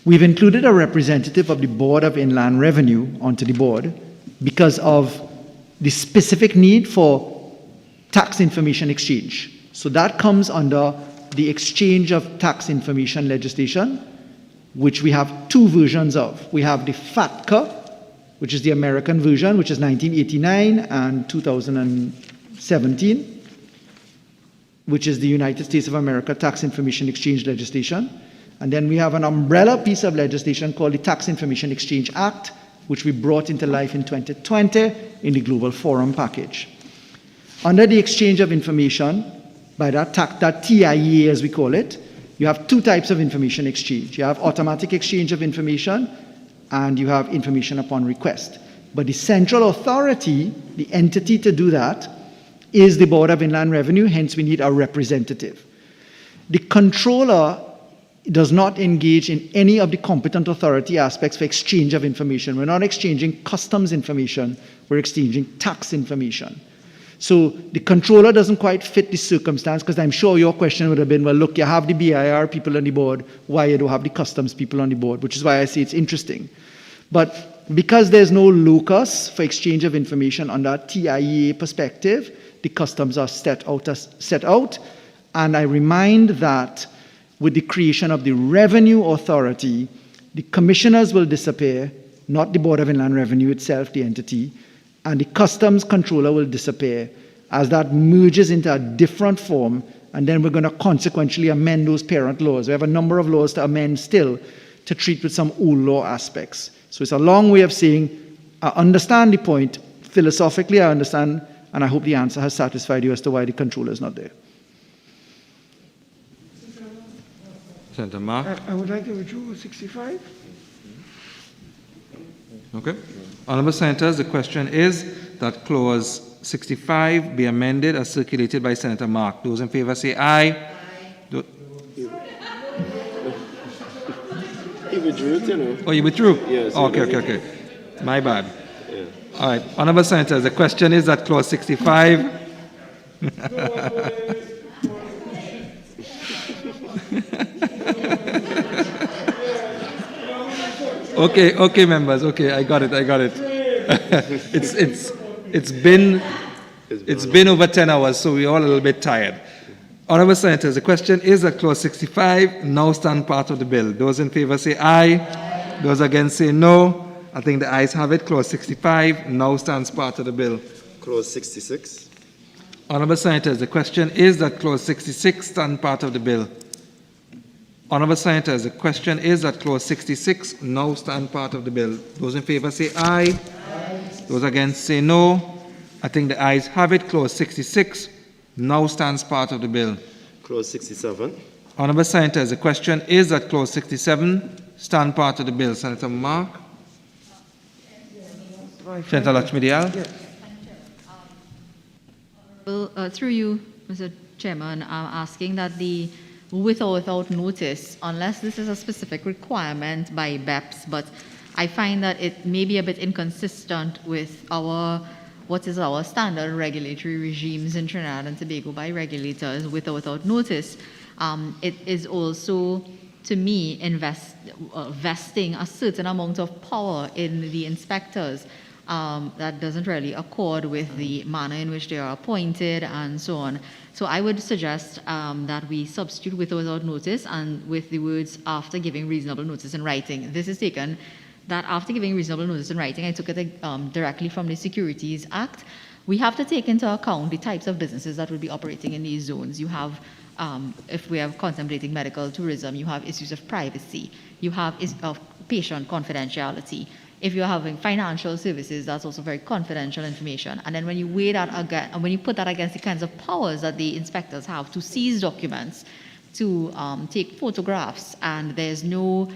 We've included a representative of the Board of Inland Revenue onto the board because of the specific need for tax information exchange. So that comes under the exchange of tax information legislation, which we have two versions of. We have the FATCA, which is the American version, which is 1989 and 2017, which is the United States of America Tax Information Exchange legislation. And then we have an umbrella piece of legislation called the Tax Information Exchange Act, which we brought into life in 2020 in the Global Forum package. Under the exchange of information, by that TIA as we call it, you have two types of information exchange. You have automatic exchange of information, and you have information upon request. But the central authority, the entity to do that, is the Board of Inland Revenue, hence we need a representative. The controller does not engage in any of the competent authority aspects for exchange of information. We're not exchanging customs information, we're exchanging tax information. So the controller doesn't quite fit the circumstance, because I'm sure your question would have been, well, look, you have the BIR people on the board, why you don't have the customs people on the board, which is why I say it's interesting. But because there's no locus for exchange of information on that TIA perspective, the customs are set out, and I remind that with the creation of the Revenue Authority, the commissioners will disappear, not the Board of Inland Revenue itself, the entity, and the customs controller will disappear as that merges into a different form, and then we're going to consequentially amend those parent laws. We have a number of laws to amend still to treat with some old law aspects. So it's a long way of saying, I understand the point, philosophically I understand, and I hope the answer has satisfied you as to why the controller is not there. Senator Mark. I would like to withdraw 65. Okay. Honourable Senators, the question is that clause 65 be amended as circulated by Senator Mark. Those in favour say aye. He withdrew it, you know. Oh, you withdrew? Yes. Okay. My bad. Yeah. All right. Honourable Senators, the question is that clause 65... Okay, members. Okay, I got it. It's been over 10 hours, so we're all a little bit tired. Honourable Senators, the question is that clause 65 now stand part of the bill. Those in favour say aye. Those against say no. I think the ayes have it. Clause 65 now stands part of the bill. Clause 66. Honourable Senators, the question is that clause 66 stand part of the bill. Honourable Senators, the question is that clause 66 now stand part of the bill. Those in favour say aye. Those against say no. I think the ayes have it. Clause 66 now stands part of the bill. Clause 67. Honourable Senators, the question is that clause 67 stand part of the bill. Senator Mark. Senator Lachmidial. Yes. Well, through you, Mr. Chairman, I'm asking that the with or without notice, unless this is a specific requirement by BEPS, but I find that it may be a bit inconsistent with what is our standard regulatory regimes in Trinidad and Tobago by regulators with or without notice. It is also, to me, vesting a certain amount of power in the inspectors that doesn't really accord with the manner in which they are appointed and so on. So I would suggest that we substitute with or without notice and with the words after giving reasonable notice in writing. This is taken that after giving reasonable notice in writing, I took it directly from the Securities Act. We have to take into account the types of businesses that will be operating in these zones. You have, if we are contemplating medical tourism, you have issues of privacy. You have of patient confidentiality. If you're having financial services, that's also very confidential information. And then when you weigh that again, and when you put that against the kinds of powers that the inspectors have to seize documents, to take photographs, and there's no,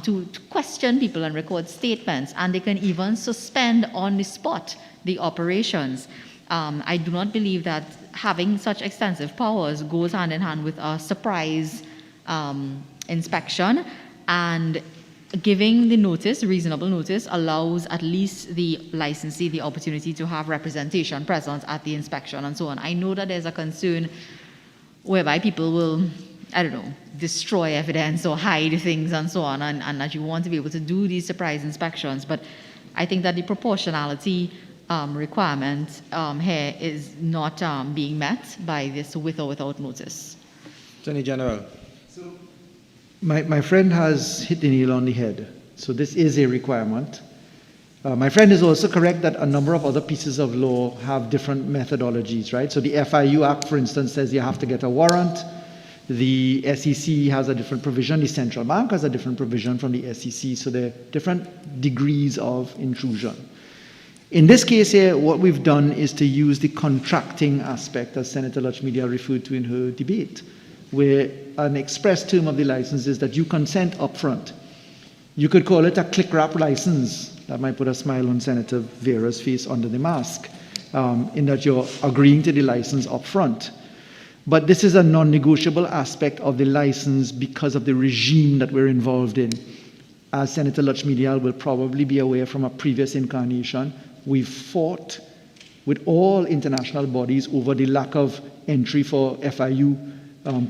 to question people and record statements, and they can even suspend on the spot the operations. I do not believe that having such extensive powers goes hand in hand with a surprise inspection, and giving the notice, reasonable notice, allows at least the licensee the opportunity to have representation present at the inspection and so on. I know that there's a concern whereby people will, I don't know, destroy evidence or hide things and so on, and that you want to be able to do these surprise inspections. But I think that the proportionality requirement here is not being met by this with or without notice. Attorney General. My friend has hit the nail on the head. So this is a requirement. My friend is also correct that a number of other pieces of law have different methodologies, right? So the FIU Act, for instance, says you have to get a warrant. The SEC has a different provision. The central bank has a different provision from the SEC. So there are different degrees of intrusion. In this case here, what we've done is to use the contracting aspect, as Senator Lachmedia referred to in her debate, where an express term of the license is that you consent up front. You could call it a click-wrap license. That might put a smile on Senator Vera's face under the mask, in that you're agreeing to the license up front. But this is a non-negotiable aspect of the license because of the regime that we're involved in. As Senator Lachmedia will probably be aware from a previous incarnation, we've fought with all international bodies over the lack of entry for FIU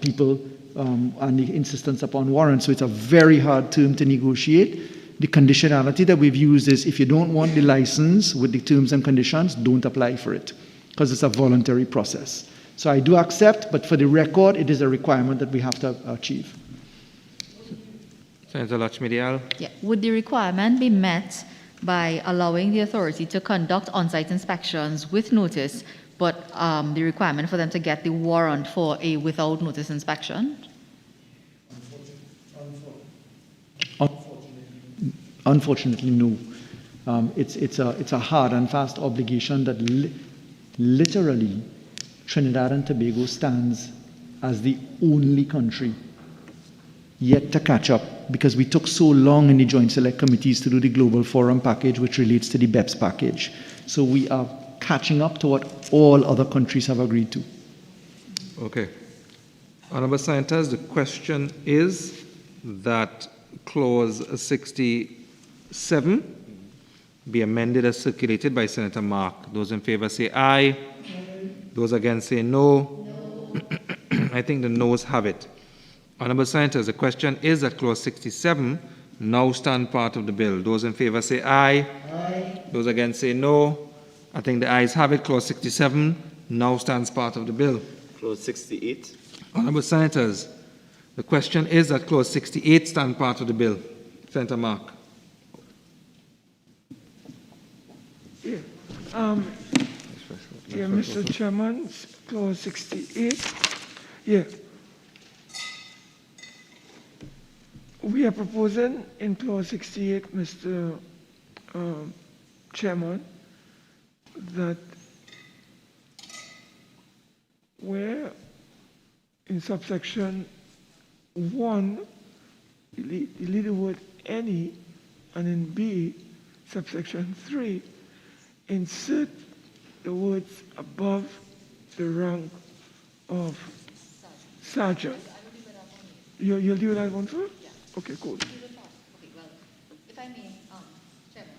people and the insistence upon warrants. So it's a very hard term to negotiate. The conditionality that we've used is if you don't want the license with the terms and conditions, don't apply for it, because it's a voluntary process. So I do accept, but for the record, it is a requirement that we have to achieve. Senator Lachmedia. Yeah. Would the requirement be met by allowing the authority to conduct on-site inspections with notice, but the requirement for them to get the warrant for a without notice inspection? Unfortunately, no. It's a hard and fast obligation that literally Trinidad and Tobago stands as the only country yet to catch up, because we took so long in the Joint Select Committees to do the Global Forum package, which relates to the BEPS package. So we are catching up to what all other countries have agreed to. Okay. Honourable Senators, the question is that Clause 67 be amended as circulated by Senator Mark. Those in favour say aye. Aye. Those against say no. I think the noes have it. Honourable Senators, the question is that Clause 67 now stand part of the bill. Those in favour say aye. Aye. Those against say no. I think the ayes have it. Clause 67 now stands part of the bill. Clause 68. Honourable Senators, the question is that Clause 68 stand part of the bill. Senator Mark. Yeah. Yeah, Mr. Chairman, Clause 68. Yeah. We are proposing in Clause 68, Mr. Chairman, that where in subsection 1, delete the word any, and in B, subsection 3, insert the words above the rank of sergeant. You'll do that one first? Yeah. Okay, cool. Okay, well, if I may, Chairman,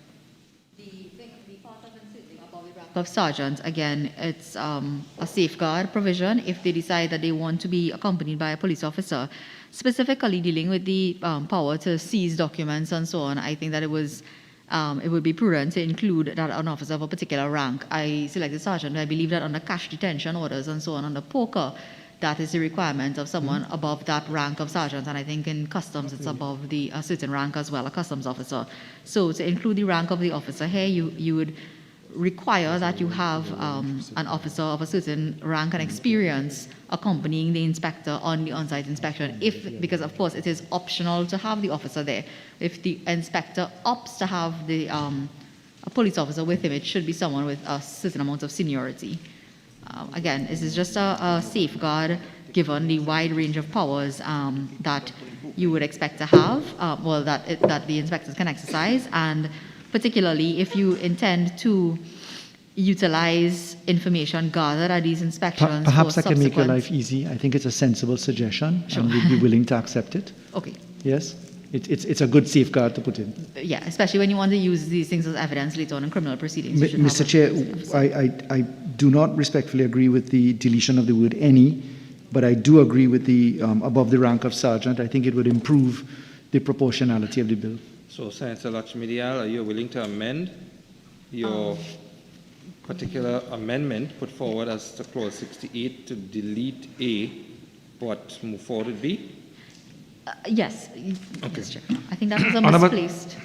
the part of inserting above the rank of sergeant, again, it's a safeguard provision if they decide that they want to be accompanied by a police officer, specifically dealing with the power to seize documents and so on. I think that it would be prudent to include that an officer of a particular rank. I selected sergeant. I believe that under cash detention orders and so on, under poker, that is the requirement of someone above that rank of sergeant. And I think in customs, it's above a certain rank as well, a customs officer. So to include the rank of the officer here, you would require that you have an officer of a certain rank and experience accompanying the inspector on the on-site inspection, because of course it is optional to have the officer there. If the inspector opts to have a police officer with him, it should be someone with a certain amount of seniority. Again, this is just a safeguard given the wide range of powers that you would expect to have, that the inspectors can exercise, and particularly if you intend to utilize information gathered at these inspections. Perhaps I can make your life easy. I think it's a sensible suggestion, and we'd be willing to accept it. Okay. Yes? It's a good safeguard to put in. Yeah, especially when you want to use these things as evidence later on in criminal proceedings. You should have Mr. a Chair, safeguard. I do not respectfully agree with the deletion of the word any, but I do agree with the above the rank of sergeant. I think it would improve the proportionality of the bill. So, Senator Lakshmidial, are you willing to amend your particular amendment put forward as to clause 68 to delete A, but move forward with B? Yes, Okay. Mr. Chair. I think that was a Honourable- misplaced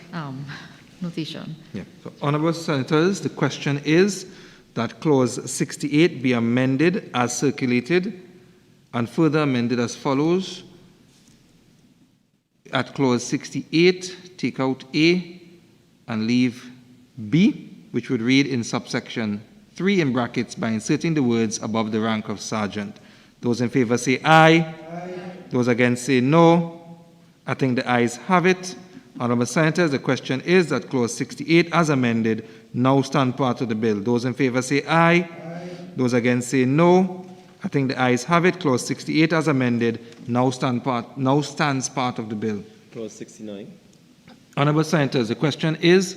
notation. Yeah. So, honourable senators, the question is that clause 68 be amended as circulated and further amended as follows. At clause 68, take out A and leave B, which would read in subsection 3 in brackets by inserting the words above the rank of sergeant. Those in favor say aye. Aye. Those against say no. I think the ayes have it. Honourable senators, the question is that clause 68 as amended now stand part of the bill. Those in favor say aye. Aye. Those against say no. I think the ayes have it. Clause 68 as amended now stands part of the bill. Clause 69. Honourable senators, the question is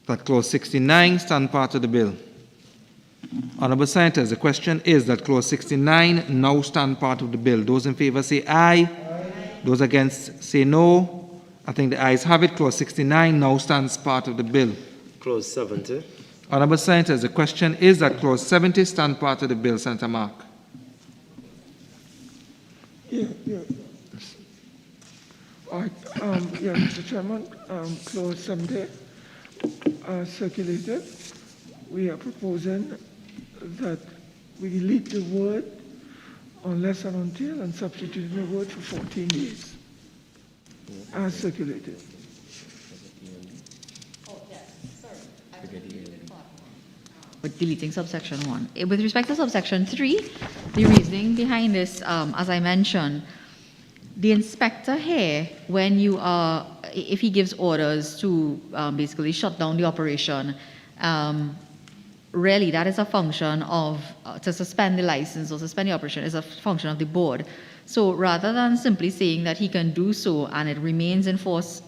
that clause 69 stand part of the bill. Honourable senators, the question is that clause 69 now stand part of the bill. Those in favor say aye. Aye. Those against say no. I think the ayes have it. Clause 69 now stands part of the bill. Clause 70. Honourable senators, the question is that clause 70 stand part of the bill. Senator Mark. Yeah. All right, Mr. Chairman, clause 70 circulated. We are proposing that we delete the word unless and until and substitute the word for 14 days as circulated. With deleting subsection 1. With respect to subsection 3, the reasoning behind this, as I mentioned, the inspector here, when you are, if he gives orders to basically shut down the operation, really that is a function of, to suspend the license or suspend the operation is a function of the board. So rather than simply saying that he can do so and it remains in force,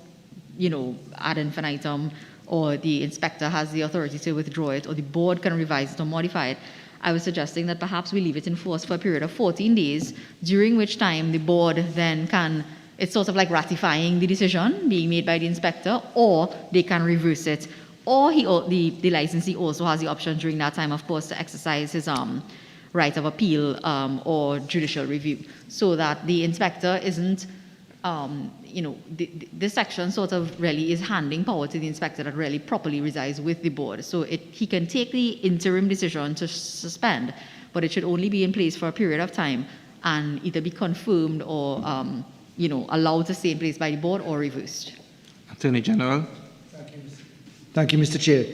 ad infinitum, or the inspector has the authority to withdraw it, or the board can revise it or modify it, I was suggesting that perhaps we leave it in force for a period of 14 days, during which time the board then can, it's sort of like ratifying the decision being made by the inspector, or they can reverse it, or the licensee also has the option during that time, of course, to exercise his right of appeal or judicial review, so that the inspector isn't, this section sort of really is handing power to the inspector that really properly resides with the board. So he can take the interim decision to suspend, but it should only be in place for a period of time and either be confirmed or, allowed to stay in place by the board or reversed. Attorney General. Thank you, Mr. Chair.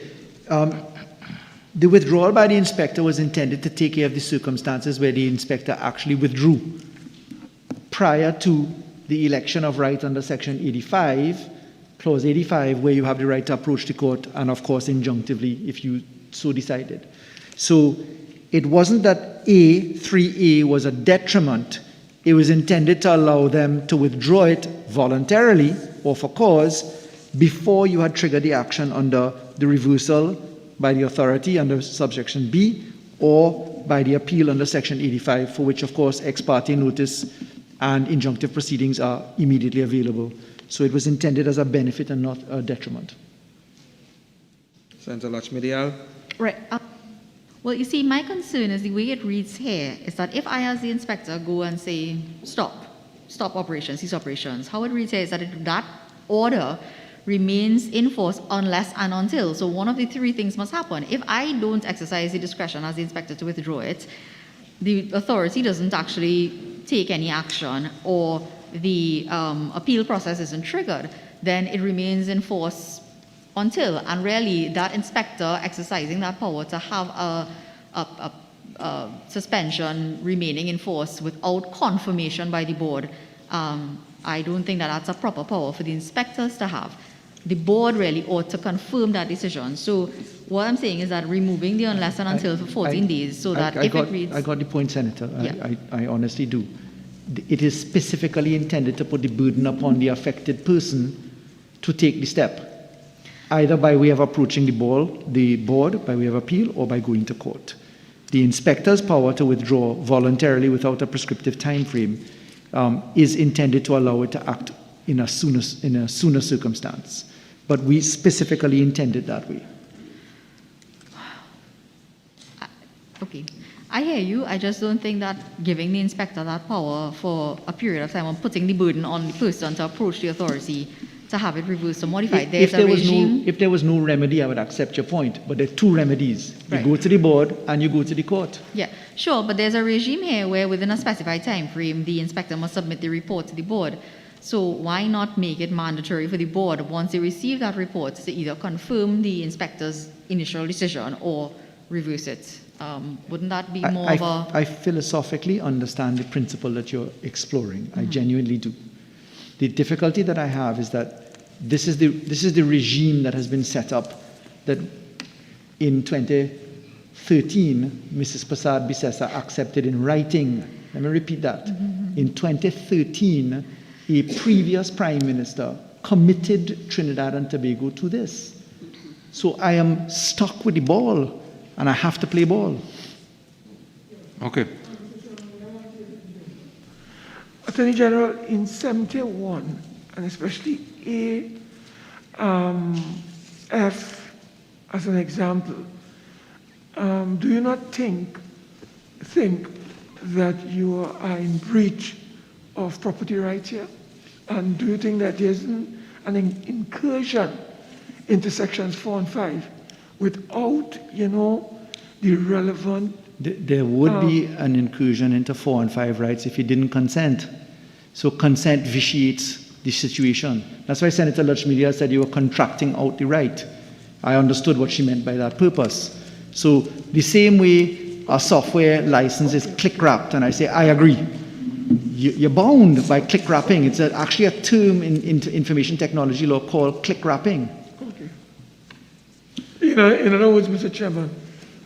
The withdrawal by the inspector was intended to take care of the circumstances where the inspector actually withdrew prior to the election of right under Section 85, Clause 85, where you have the right to approach the court and, of course, injunctively if you so decided. So it wasn't that 3A was a detriment. It was intended to allow them to withdraw it voluntarily or for cause before you had triggered the action under the reversal by the authority under subsection B or by the appeal under Section 85, for which, of course, ex parte notice and injunctive proceedings are immediately available. So it was intended as a benefit and not a detriment. Senator Lakshmidial. Right. Well, you see, my concern is the way it reads here is that if I, as the inspector, go and say, stop operations, cease operations, how it reads here is that that order remains in force unless and until. So one of the three things must happen. If I don't exercise the discretion as the inspector to withdraw it, the authority doesn't actually take any action, or the appeal process isn't triggered, then it remains in force until. And really, that inspector exercising that power to have a suspension remaining in force without confirmation by the board, I don't think that that's a proper power for the inspectors to have. The board really ought to confirm that decision. So what I'm saying is that removing the unless and until for 14 days, so that if it reads... I got the point, Senator. Yeah. I honestly do. it is specifically intended to put the burden upon the affected person to take the step, either by way of approaching the board by way of appeal or by going to court. The inspector's power to withdraw voluntarily without a prescriptive time frame is intended to allow it to act in a sooner circumstance. But we specifically intended that way. Okay. I hear you. I just don't think that giving the inspector that power for a period of time and putting the burden on the person to approach the authority to have it reversed or modified. If there was no remedy, I would accept your point. But there are two remedies. You go to the board and you go to the court. Yeah, sure. But there's a regime here where within a specified time frame, the inspector must submit the report to the board. So why not make it mandatory for the board, once they receive that report, to either confirm the inspector's initial decision or reverse it? Wouldn't that be more of a... I philosophically understand the principle that you're exploring. I genuinely do. The difficulty that I have is that this is the regime that has been set up, that in 2013, Mrs. Prasad Bisesa accepted in writing. Let me repeat that. In 2013, a previous Prime Minister committed Trinidad and Tobago to this. So I am stuck with the ball, and I have to play ball. Okay. Attorney General, in 71, and especially F as an example, do you not think that you are in breach of property rights here? And do you think that there's an incursion into sections 4 and 5 without, the relevant... There would be an incursion into 4 and 5 rights if you didn't consent. So consent vitiates the situation. That's why Senator Lutchmedia said you were contracting out the right. I understood what she meant by that purpose. So the same way a software license is click-wrapped, and I say, I agree. You're bound by click-wrapping. It's actually a term in information technology law called click-wrapping. Okay. In other words, Mr. Chairman,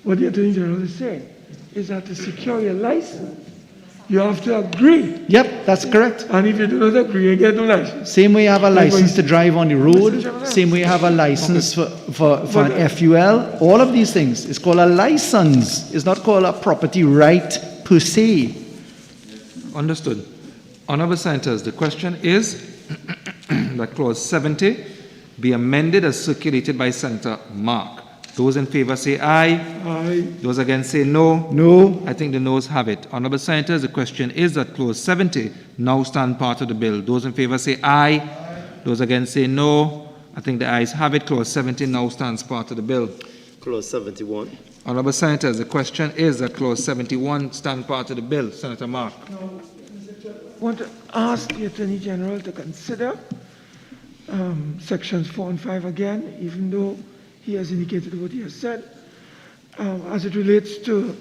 what the Attorney General is saying is that to secure your license, you have to agree. Yep, that's correct. And if you do not agree, you get no license. Same way you have a license to drive on the road, same way you have a license for an FUL, all of these things. It's called a license. It's not called a property right per se. Understood. Honourable Senators, the question is that Clause 70 be amended as circulated by Senator Mark. Those in favour say aye. Aye. Those against say no. No. I think the noes have it. Honourable Senators, the question is that Clause 70 now stand part of the bill. Those in favour say aye. Those against say no. I think the ayes have it. Clause 70 now stands part of the bill. Clause 71. Honourable Senators, the question is that Clause 71 stand part of the bill. Senator Mark. No, I want to ask the Attorney General to consider sections 4 and 5 again, even though he has indicated what he has said, as it relates to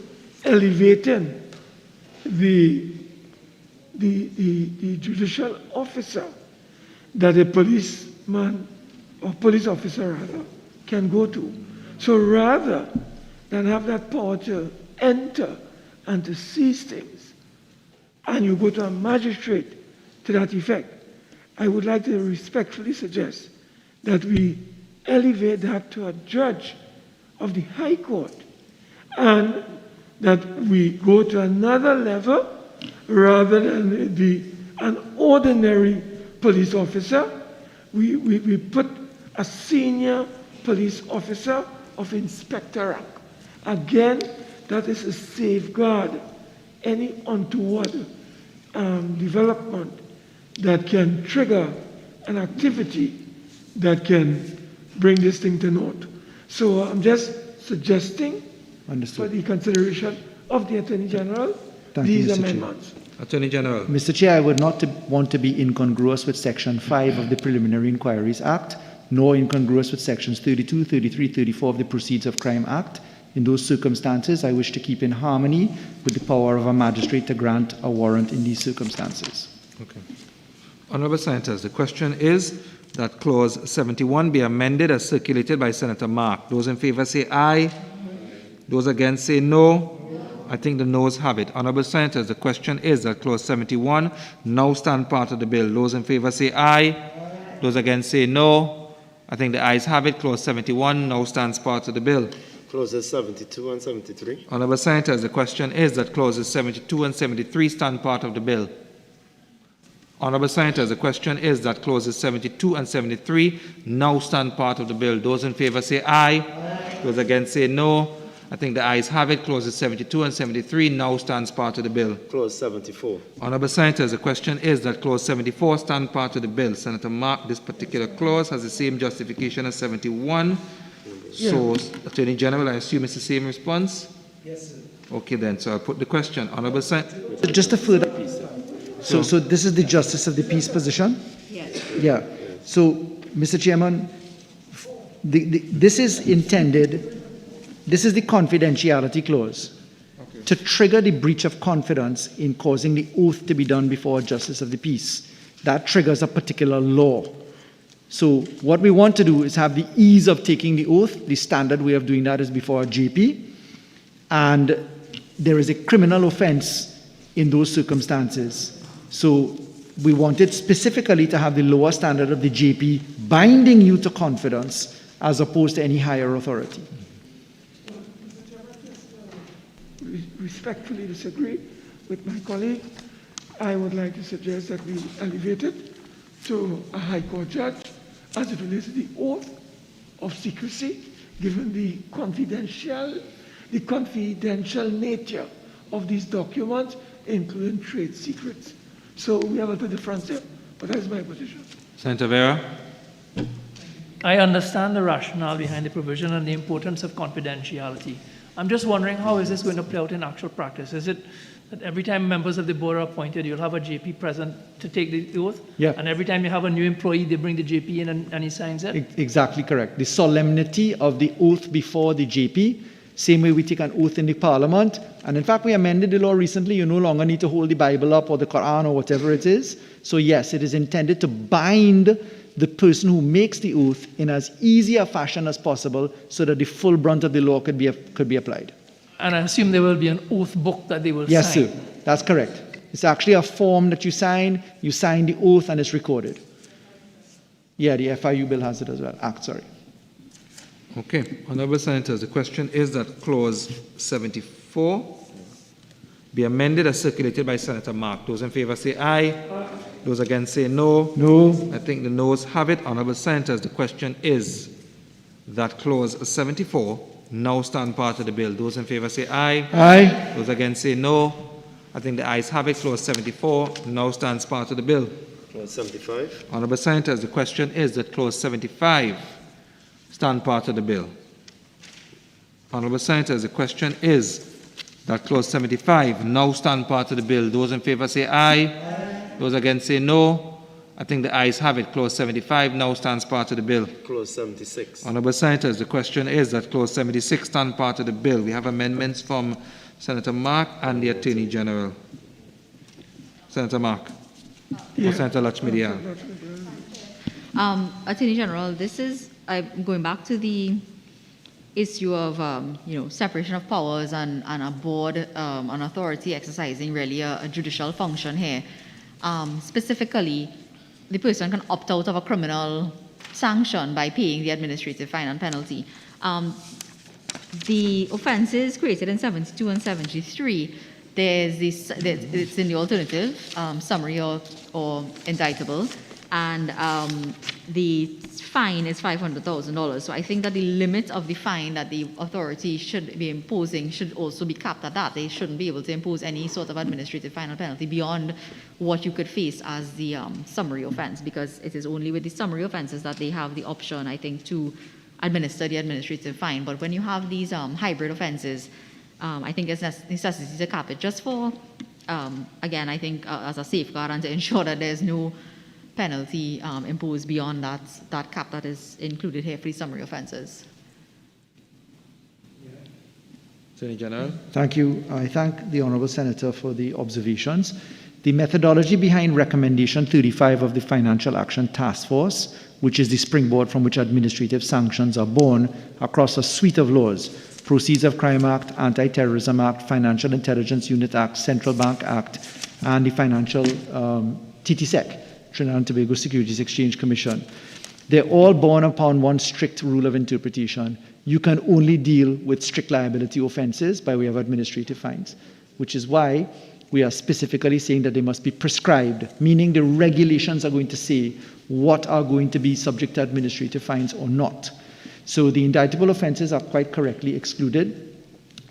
elevating the judicial officer that a policeman or police officer rather can go to. So rather than have that power to enter and to seize things, and you go to a magistrate to that effect, I would like to respectfully suggest that we elevate that to a judge of the High Court, and that we go to another level rather than be an ordinary police officer. We put a senior police officer of inspector rank. Again, that is a safeguard any untoward development that can trigger an activity that can bring this thing to naught. So I'm just suggesting for the consideration of the Attorney General these amendments. Attorney General. Mr. Chair, I would not want to be incongruous with Section 5 of the Preliminary Inquiries Act, nor incongruous with Sections 32, 33, 34 of the Proceeds of Crime Act. In those circumstances, I wish to keep in harmony with the power of a magistrate to grant a warrant in these circumstances. Okay. Honourable Senators, the question is that Clause 71 be amended as circulated by Senator Mark. Those in favour say aye. Those against say no. I think the noes have it. Honorable Senators, the question is that clause 71 now stand part of the bill. Those in favor say aye. Those against say no. I think the ayes have it. Clause 71 now stands part of the bill. Clauses 72 and 73. Honorable Senators, the question is that clauses 72 and 73 stand part of the bill. Honorable Senators, the question is that clauses 72 and 73 now stand part of the bill. Those in favor say aye. Aye. Those against say no. I think the ayes have it. Clauses 72 and 73 now stands part of the bill. Clause 74. Honorable Senators, the question is that clause 74 stand part of the bill. Senator Mark, this particular clause has the same justification as 71. Yeah. So, Attorney General, I assume it's the same response? Yes, sir. Okay then, so I'll put the question. Honorable Senators. Just a further. So this is the Justice of the Peace position? Yes. Yeah. So, Mr. Chairman, this is intended, this is the confidentiality clause to trigger the breach of confidence in causing the oath to be done before a Justice of the Peace. That triggers a particular law. So what we want to do is have the ease of taking the oath. The standard way of doing that is before a JP. And there is a criminal offense in those circumstances. So we wanted specifically to have the lower standard of the JP binding you to confidence as opposed to any higher authority. Respectfully disagree with my colleague. I would like to suggest that we elevate it to a High Court judge as it relates to the oath of secrecy, given the confidential nature of these documents, including trade secrets. So we have a bit of difference here, but that is my position. Senator Vera. I understand the rationale behind the provision and the importance of confidentiality. I'm just wondering, how is this going to play out in actual practice? Is it that every time members of the board are appointed, you'll have a JP present to take the oath? Yeah. And every time you have a new employee, they bring the JP in and he signs it? Exactly correct. The solemnity of the oath before the JP, same way we take an oath in the Parliament. And in fact, we amended the law recently. You no longer need to hold the Bible up or the Quran or whatever it is. So yes, it is intended to bind the person who makes the oath in as easy a fashion as possible so that the full brunt of the law could be applied. And I assume there will be an oath book that they will sign. Yes, sir. That's correct. It's actually a form that you sign the oath, and it's recorded. Yeah, the FIU bill has it as well. Sorry. Okay. Honorable Senators, the question is that clause 74 be amended as circulated by Senator Mark. Those in favor say aye. Aye. Those against say no. No. I think the noes have it. Honorable Senators, the question is that clause 74 now stand part of the bill. Those in favor say aye. Aye. Those against say no. I think the ayes have it. Clause 74 now stands part of the bill. Clause 75. Honorable Senators, the question is that clause 75 stand part of the bill. Honorable Senators, the question is that clause 75 now stand part of the bill. Those in favor say aye. Aye. Those against say no. I think the ayes have it. Clause 75 now stands part of the bill. Clause 76. Honorable Senators, the question is that clause 76 stand part of the bill. We have amendments from Senator Mark and the Attorney General. Senator Mark. Or Senator Lachmidial. Attorney General, this is, I'm going back to the issue of separation of powers and a board, an authority exercising really a judicial function here. Specifically, the person can opt out of a criminal sanction by paying the administrative fine and penalty. The offenses created in 72 and 73, there's this, it's in the alternative, summary or indictable, and the fine is $500,000. So I think that the limit of the fine that the authority should be imposing should also be capped at that. They shouldn't be able to impose any sort of administrative fine or penalty beyond what you could face as the summary offense, because it is only with the summary offenses that they have the option, I think, to administer the administrative fine. But when you have these hybrid offenses, I think it's necessity to cap it just for, again, I think as a safeguard and to ensure that there's no penalty imposed beyond that cap that is included here for the summary offenses. Attorney General. Thank you. I thank the Honourable Senator for the observations. The methodology behind recommendation 35 of the Financial Action Task Force which is the springboard from which administrative sanctions are born across a suite of laws: Proceeds of Crime Act, Anti-Terrorism Act, Financial Intelligence Unit Act, Central Bank Act, and the Financial TTSEC, Trinidad and Tobago Securities Exchange Commission. They're all born upon one strict rule of interpretation. You can only deal with strict liability offenses by way of administrative fines, which is why we are specifically saying that they must be prescribed, meaning the regulations are going to say what are going to be subject to administrative fines or not. So the indictable offenses are quite correctly excluded.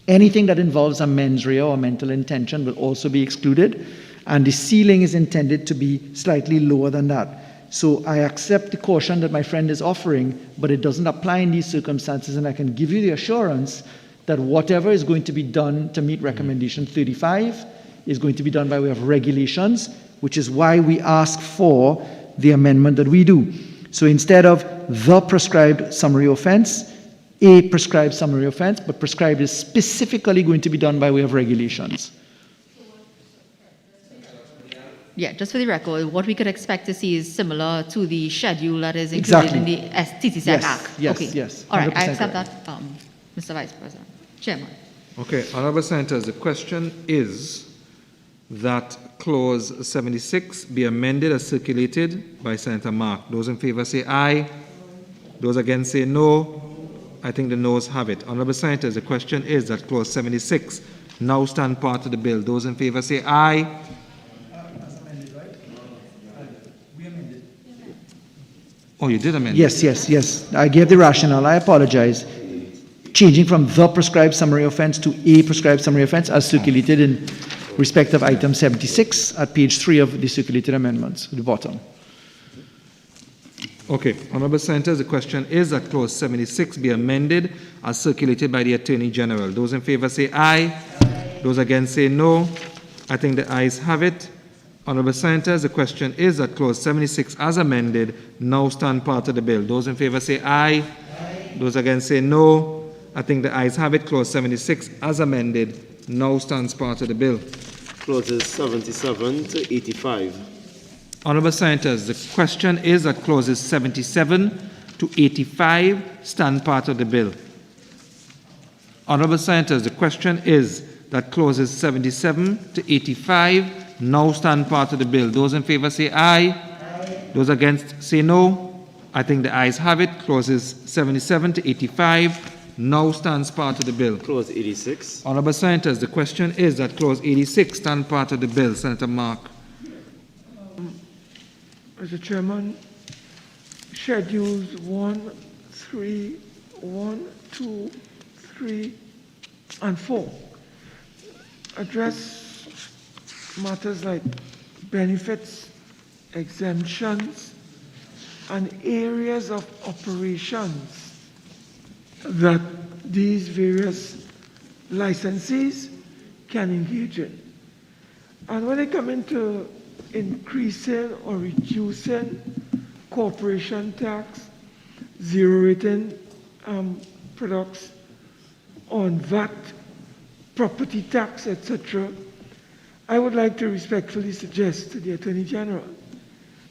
Anything that involves a mens rea or mental intention will also be excluded, and the ceiling is intended to be slightly lower than that. So I accept the caution that my friend is offering, but it doesn't apply in these circumstances, and I can give you the assurance that whatever is going to be done to meet recommendation 35 is going to be done by way of regulations, which is why we ask for the amendment that we do. So instead of the prescribed summary offense, a prescribed summary offense, but prescribed is specifically going to be done by way of regulations. Yeah, just for the record, what we could expect to see is similar to the schedule that is included in the TTSEC Act. Yes, okay. yes. All right, I 100% accept correct. that, Mr. Vice President. Chairman. Okay, Honorable Senators, the question is that Clause 76 be amended as circulated by Senator Mark. Those in favor say aye. Those against say no. I think the noes have it. Honorable Senators, the question is that Clause 76 now stand part of the bill. Those in favor say aye. Oh, you did amend it? Yes, yes, yes. I gave the rationale. I apologize. Changing from the prescribed summary offense to a prescribed summary offense as circulated in respect of item 76 at page 3 of the circulated amendments, at the bottom. Okay, Honorable Senators, the question is that Clause 76 be amended as circulated by the Attorney General. Those in favor say aye. Those against say no. I think the ayes have it. Honorable Senators, the question is that Clause 76 as amended now stand part of the bill. Those in favor say aye. Those against say no. I think the ayes have it. Clause 76 as amended now stands part of the bill. Clauses 77 to 85. Honorable Senators, the question is that Clauses 77 to 85 stand part of the bill. Honorable Senators, the question is that Clauses 77 to 85 now stand part of the bill. Those in favor say aye. Aye. Those against say no. I think the ayes have it. Clauses 77 to 85 now stands part of the bill. Clause 86. Honorable Senators, the question is that Clause 86 stand part of the bill. Senator Mark. Mr. Chairman, Schedules 1, 3, 1, 2, 3, and 4 address matters like benefits, exemptions, and areas of operations that these various licensees can engage in. And when they come into increasing or reducing corporation tax, zero rating products on VAT, property tax, etc., I would like to respectfully suggest to the Attorney General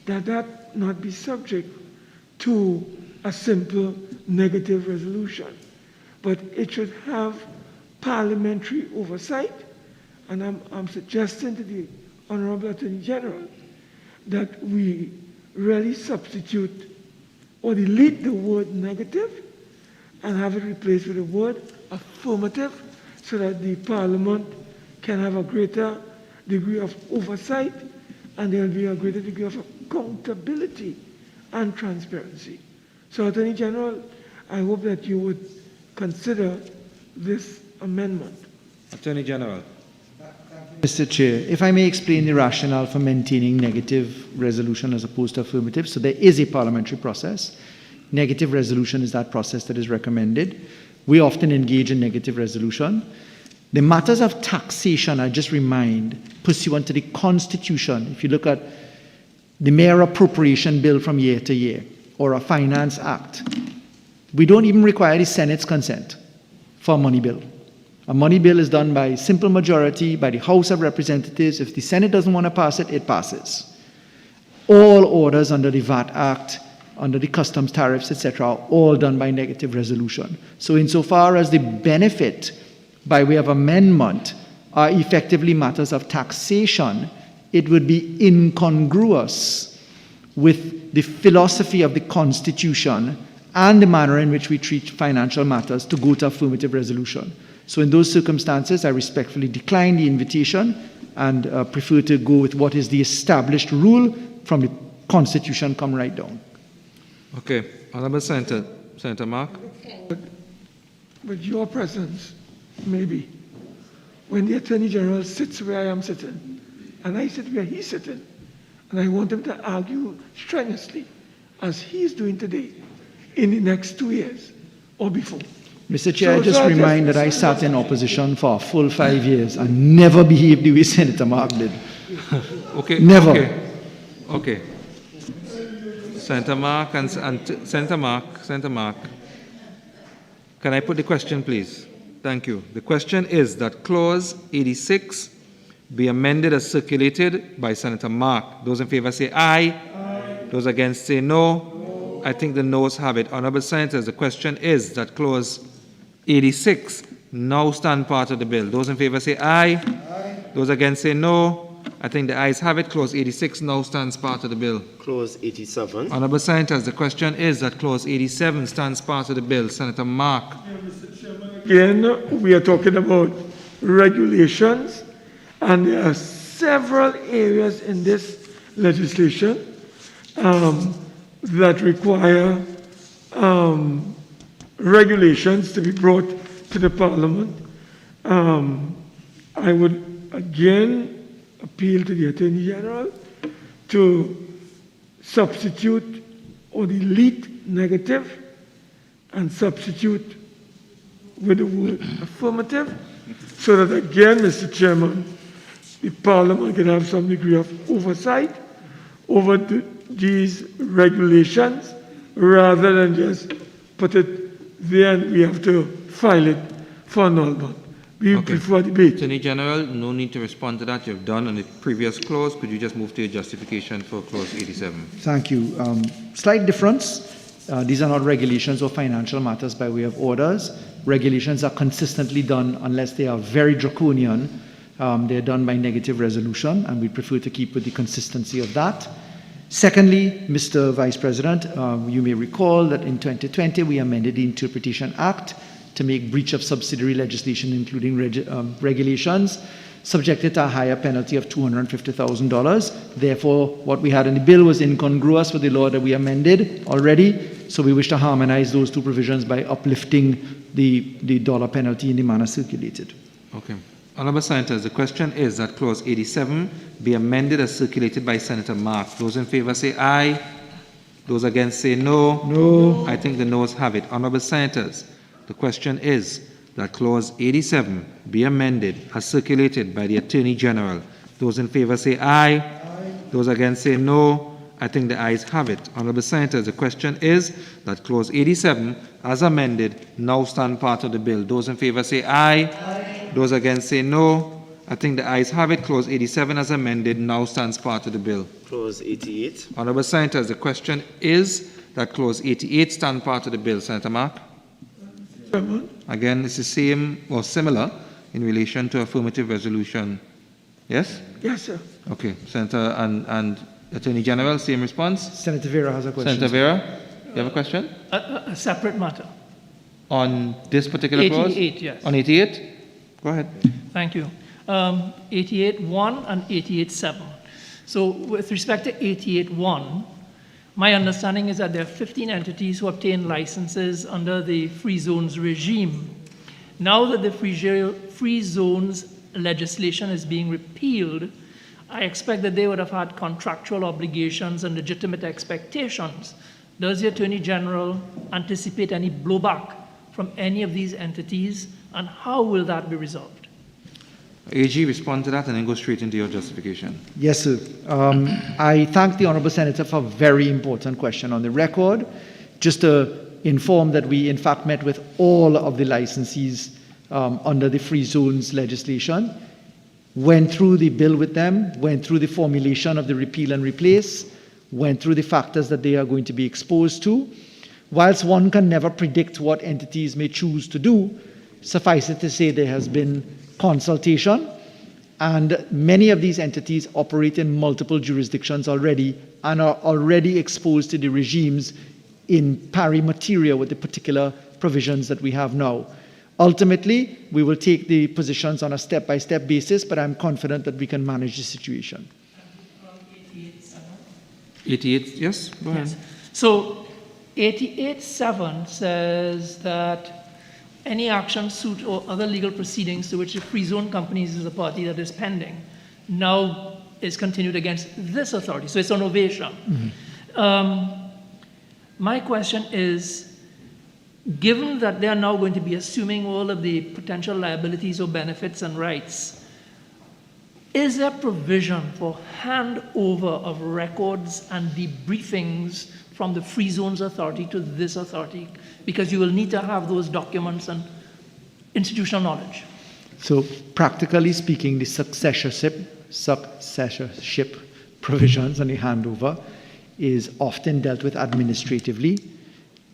that that not be subject to a simple negative resolution, but it should have parliamentary oversight, and I'm suggesting to the Honorable Attorney General that we really substitute or delete the word negative and have it replaced with the word affirmative so that the Parliament can have a greater degree of oversight and there will be a greater degree of accountability and transparency. So, Attorney General, I hope that you would consider this amendment. Attorney General. Mr. Chair, if I may explain the rationale for maintaining negative resolution as opposed to affirmative. So there is a parliamentary process. Negative resolution is that process that is recommended. We often engage in negative resolution. The matters of taxation, I just remind, pursuant to the Constitution, if you look at the mere appropriation bill from year to year, or a finance act, we don't even require the Senate's consent for a money bill. A money bill is done by simple majority by the House of Representatives. If the Senate doesn't want to pass it, it passes. All orders under the VAT Act under the customs tariffs, etc., are all done by negative resolution. So insofar as the benefit by way of amendment are effectively matters of taxation, it would be incongruous with the philosophy of the Constitution and the manner in which we treat financial matters to go to affirmative resolution. So in those circumstances, I respectfully decline the invitation and prefer to go with what is the established rule from the Constitution come right down. Okay. Honorable Senator Mark. With your presence, maybe, when the Attorney General sits where I am sitting, and I sit where he's sitting, and I want him to argue strenuously, as he's doing today, in the next 2 years or before. Mr. Chair, I just remind that I sat in opposition for a full 5 years and never behaved the way Senator Mark did. Okay. Never. Okay. Senator Mark and Senator Mark. Can I put the question, please? Thank you. The question is that Clause 86 be amended as circulated by Senator Mark. Those in favor say aye. Aye. Those against say no. I think the noes have it. Honorable Senators, the question is that Clause 86 now stand part of the bill. Those in favor say aye. Aye. Those against say no. I think the ayes have it. Clause 86 now stands part of the bill. Clause 87. Honorable Senators, the question is that Clause 87 stands part of the bill. Senator Mark. Again, we are talking about regulations, and there are several areas in this legislation that require regulations to be brought to the Parliament. I would again appeal to the Attorney General to substitute or delete negative and substitute with the word affirmative, so that again, Mr. Chairman, the Parliament can have some degree of oversight over these regulations, rather than just put it there and we have to file it for annulment. We prefer debate. Attorney General, no need to respond to that. You've done on the previous clause. Could you just move to your justification for Clause 87? Thank you. Slight difference. These are not regulations or financial matters by way of orders. Regulations are consistently done unless they are very draconian. They're done by negative resolution, and we prefer to keep with the consistency of that. Secondly, Mr. Vice President, you may recall that in 2020 we amended the Interpretation Act to make breach of subsidiary legislation, including regulations, subjected to a higher penalty of $250,000. Therefore, what we had in the bill was incongruous with the law that we amended already, so we wish to harmonize those two provisions by uplifting the dollar penalty in the manner circulated. Okay. Honorable Senators, the question is that Clause 87 be amended as circulated by Senator Mark. Those in favor say aye. Those against say no. No. I think the noes have it. Honorable Senators, the question is that Clause 87 be amended as circulated by the Attorney General. Those in favor say aye. Aye. Those against say no. I think the ayes have it. Honorable Senators, the question is that Clause 87, as amended, now stand part of the bill. Those in favor say aye. Aye. Those against say no. I think the ayes have it. Clause 87, as amended, now stands part of the bill. Clause 88. Honorable Senators, the question is that Clause 88 stand part of the bill. Senator Mark? Again, it's the same or similar in relation to affirmative resolution. Yes? Yes, sir. Okay. Senator and Attorney General, same response? Senator Vera has a question. Senator Vera, you have a question? A separate matter. On this particular clause? 88, yes. On 88? Go ahead. Thank you. 88.1 and 88.7. So with respect to 88.1, my understanding is that there are 15 entities who obtain licenses under the free zones regime. Now that the free zones legislation is being repealed, I expect that they would have had contractual obligations and legitimate expectations. Does the Attorney General anticipate any blowback from any of these entities, and how will that be resolved? AG, respond to that and then go straight into your justification. Yes, sir. I thank the Honourable Senator for a very important question on the record. Just to inform that we, in fact, met with all of the licensees under the free zones legislation, went through the bill with them, went through the formulation of the repeal and replace, went through the factors that they are going to be exposed to. Whilst one can never predict what entities may choose to do, suffice it to say there has been consultation, and many of these entities operate in multiple jurisdictions already and are already exposed to the regimes in pari materia with the particular provisions that we have now. Ultimately, we will take the positions on a step-by-step basis, but I'm confident that we can manage the situation. 88, yes, go ahead. Yes. So 88.7 says that any action, suit, or other legal proceedings to which the free zone companies is a party that is pending now is continued against this authority. So it's an ovation. My question is, given that they are now going to be assuming all of the potential liabilities or benefits and rights, is there provision for handover of records and debriefings from the Free Zones Authority to this authority? Because you will need to have those documents and institutional knowledge. So practically speaking, the successorship provisions and the handover is often dealt with administratively.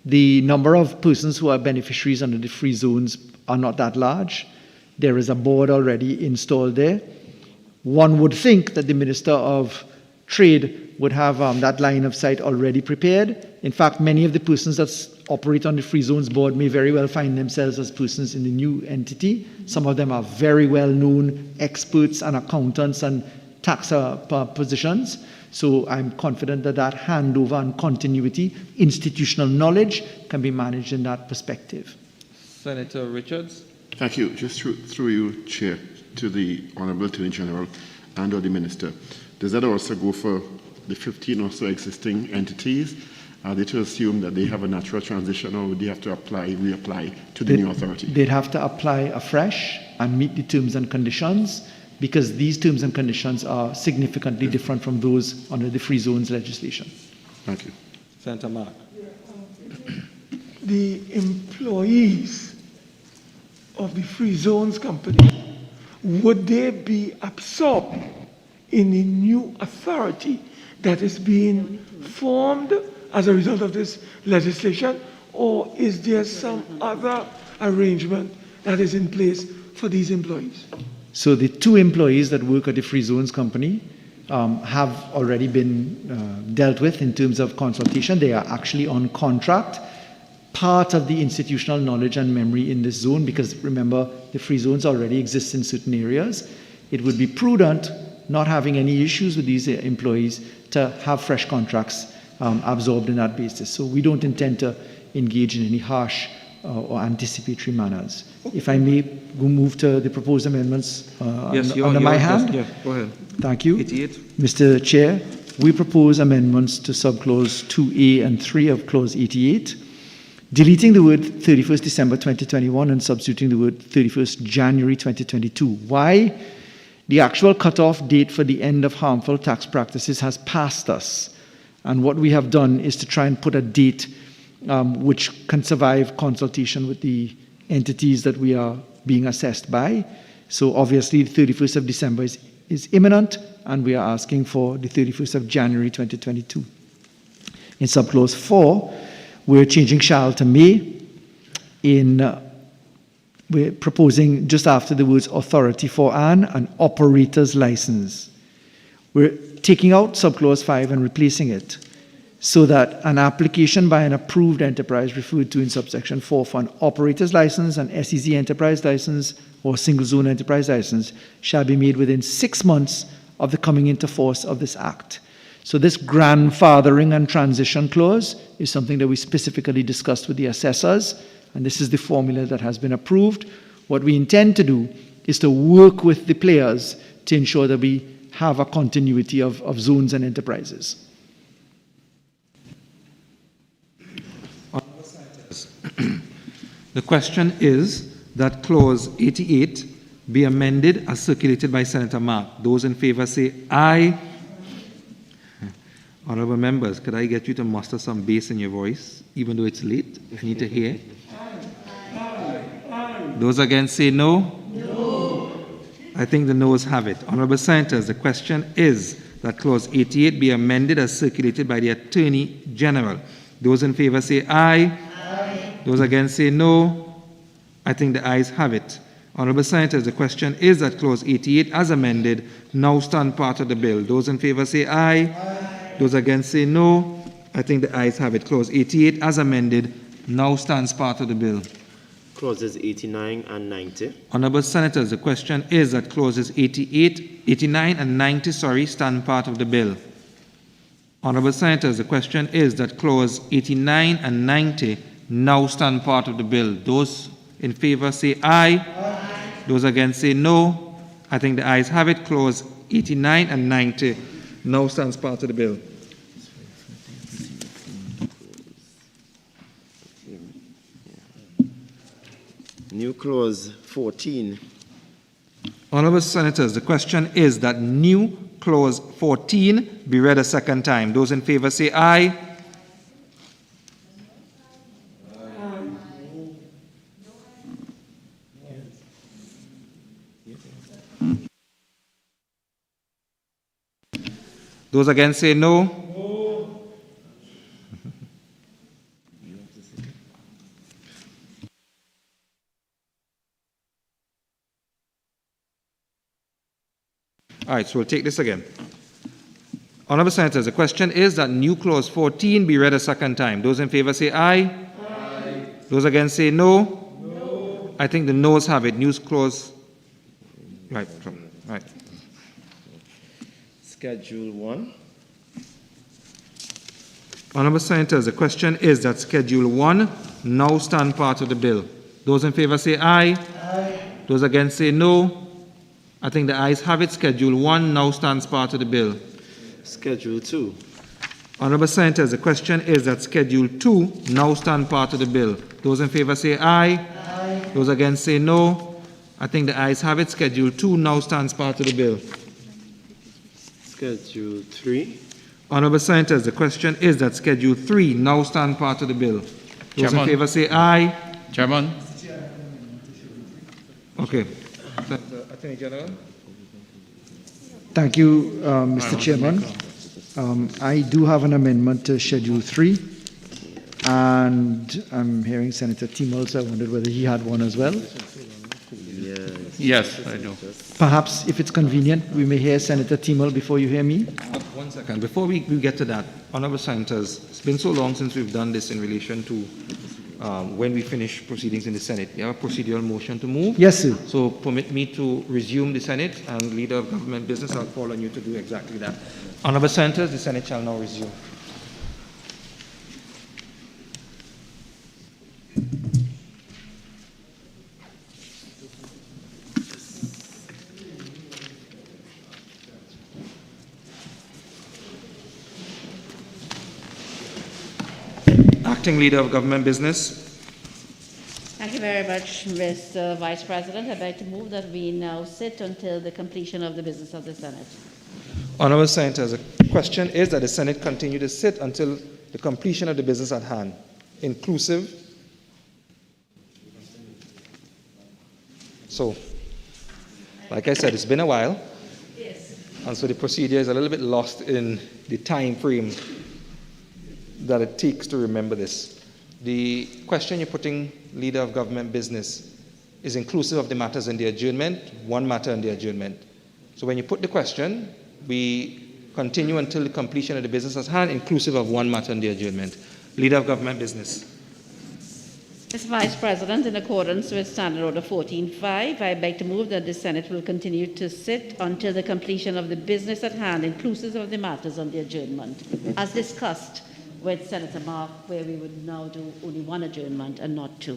The number of persons who are beneficiaries under the free zones are not that large. There is a board already installed there. One would think that the Minister of Trade would have that line of sight already prepared. In fact, many of the persons that operate on the Free Zones Board may very well find themselves as persons in the new entity. Some of them are very well-known experts and accountants and tax positions. So I'm confident that that handover and continuity, institutional knowledge, can be managed in that perspective. Senator Richards. Thank you. Just through you, Chair, to the Honourable Attorney General and or the Minister. Does that also go for the 15 or so existing entities? Are they to assume that they have a natural transition, or would they have to reapply to the new authority? They'd have to apply afresh and meet the terms and conditions, because these terms and conditions are significantly different from those under the Free Zones legislation. Thank you. Senator Mark. The employees of the Free Zones Company, would they be absorbed in the new authority that is being formed as a result of this legislation, or is there some other arrangement that is in place for these employees? So the two employees that work at the Free Zones Company have already been dealt with in terms of consultation. They are actually on contract. Part of the institutional knowledge and memory in this zone, because remember, the free zones already exist in certain areas, it would be prudent, not having any issues with these employees, to have fresh contracts absorbed in that basis. So we don't intend to engage in any harsh or anticipatory manners. If I may move to the proposed amendments under my hand. Yeah, go ahead. Thank you. 88. Mr. Chair, we propose amendments to subclause 2A and 3 of clause 88, deleting the word 31st December 2021 and substituting the word 31st January 2022. Why? The actual cutoff date for the end of harmful tax practices has passed us. And what we have done is to try and put a date which can survive consultation with the entities that we are being assessed by. So obviously the 31st of December is imminent, and we are asking for the 31st of January 2022. In subclause 4, we're changing shall to may. We're proposing just after the words authority for an operator's license. We're taking out subclause 5 and replacing it so that an application by an approved enterprise referred to in subsection 4 for an operator's license, an SEZ enterprise license, or single zone enterprise license shall be made within 6 months of the coming into force of this act. So this grandfathering and transition clause is something that we specifically discussed with the assessors, and this is the formula that has been approved. What we intend to do is to work with the players to ensure that we have a continuity of zones and enterprises. The question is that clause 88 be amended as circulated by Senator Mark. Those in favor say aye. Honorable members, could I get you to muster some bass in your voice, even though it's late? I need to hear. Those against say no. No. I think the noes have it. Honorable Senators, the question is that Clause 88 be amended as circulated by the Attorney General. Those in favor say aye. Aye. Those against say no. I think the ayes have it. Honourable Senators, the question is that Clause 88 as amended now stand part of the bill. Those in favor say aye. Aye. Those against say no. I think the ayes have it. Clause 88 as amended now stands part of the bill. Clauses 89 and 90. Honourable Senators, the question is that clauses 89 and 90, stand part of the bill. Honourable Senators, the question is that clause 89 and 90 now stand part of the bill. Those in favour say aye. Aye. Those against say no. I think the ayes have it. Clause 89 and 90 now stands part of the bill. New clause 14. Honourable Senators, the question is that new clause 14 be read a second time. Those in favour say aye. Those against say no. All right, so we'll take this again. Honourable Senators, the question is that new clause 14 be read a second time. Those in favour say aye. Aye. Those against say no. No. I think the noes have it. New clause. Right. Right. Schedule 1. Honourable Senators, the question is that Schedule 1 now stand part of the bill. Those in favour say aye. Aye. Those against say no. I think the ayes have it. Schedule 1 now stands part of the bill. Schedule 2. Honourable Senators, the question is that Schedule 2 now stand part of the bill. Those in favour say aye. Aye. Those against say no. I think the ayes have it. Schedule 2 now stands part of the bill. Schedule 3. Honourable Senators, the question is that Schedule 3 now stand part of the bill. Those Chairman. in favour say aye. Chairman. Okay. Attorney General. Thank you, Mr. Chairman. I do have an amendment to Schedule 3, and I'm hearing Senator Timol, so I wondered whether he had one as well. Yes, I do. Perhaps, if it's convenient, we may hear Senator Timol before you hear me. 1 second. Before we get to that, Honourable Senators, it's been so long since we've done this in relation to when we finish proceedings in the Senate. We have a procedural motion to move. Yes, sir. So permit me to resume the Senate, and Leader of Government Business, I'll call on you to do exactly that. Honourable Senators, the Senate shall now resume. Acting Leader of Government Business. Thank you very much, Mr. Vice President. I'd like to move that we now sit until the completion of the business of the Senate. Honourable Senators, the question is that the Senate continue to sit until the completion of the business at hand, inclusive. So, like I said, it's been a while. Yes. And so the procedure is a little bit lost in the time frame that it takes to remember this. The question you're putting, Leader of Government Business, is inclusive of the matters in the adjournment, one matter in the adjournment. So when you put the question, we continue until the completion of the business at hand, inclusive of one matter in the adjournment. Leader of Government Business. Mr. Vice President, in accordance with Standard Order 14.5, I beg to move that the Senate will continue to sit until the completion of the business at hand, inclusive of the matters on the adjournment, as discussed with Senator Mark, where we would now do only one adjournment and not two.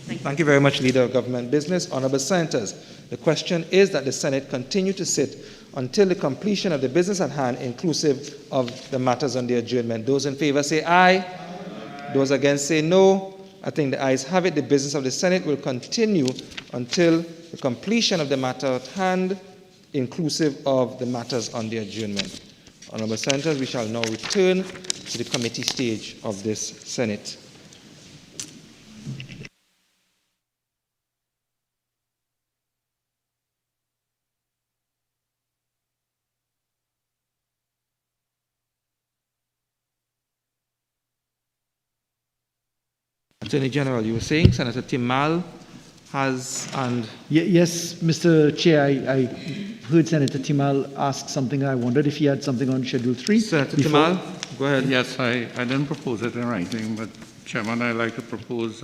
Thank you very much, Leader of Government Business. Honourable Senators, the question is that the Senate continue to sit until the completion of the business at hand, inclusive of the matters on the adjournment. Those in favour say aye. Aye. Those against say no. I think the ayes have it. The business of the Senate will continue until the completion of the matter at hand, inclusive of the matters on the adjournment. Honourable Senators, we shall now return to the committee stage of this Senate. Attorney General, you were saying Senator Timal has, and Yes, Mr. Chair, I heard Senator Timal ask something. I wondered if he had something on Schedule 3. Senator Timal, go ahead. Yes, I didn't propose it in writing, but Chairman, I'd like to propose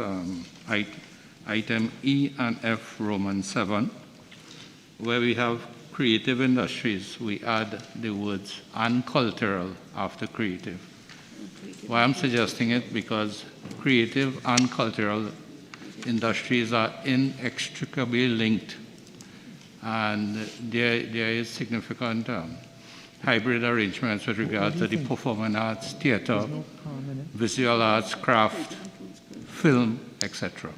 item E and F, Roman 7, where we have creative industries. We add the words and cultural after creative. Why I'm suggesting it, because creative and cultural industries are inextricably linked, and there is significant hybrid arrangements with regard to the performing arts, theater, visual arts, craft, film, etc.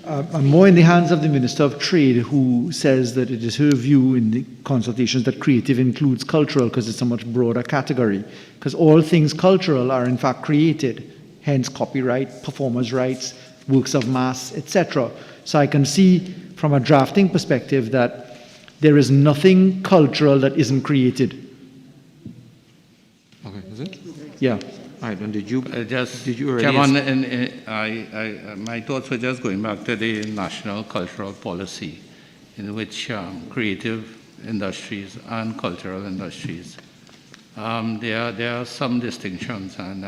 I'm more in the hands of the Minister of Trade, who says that it is her view in the consultations that creative includes cultural because it's a much broader category. Because all things cultural are in fact created, hence copyright, performers' rights, works of mass, etc. So I can see from a drafting perspective that there is nothing cultural that isn't created. Okay, is it? Yeah. All right, and did you already? Chairman, my thoughts were just going back to the national cultural policy, in which creative industries and cultural industries, there are some distinctions, and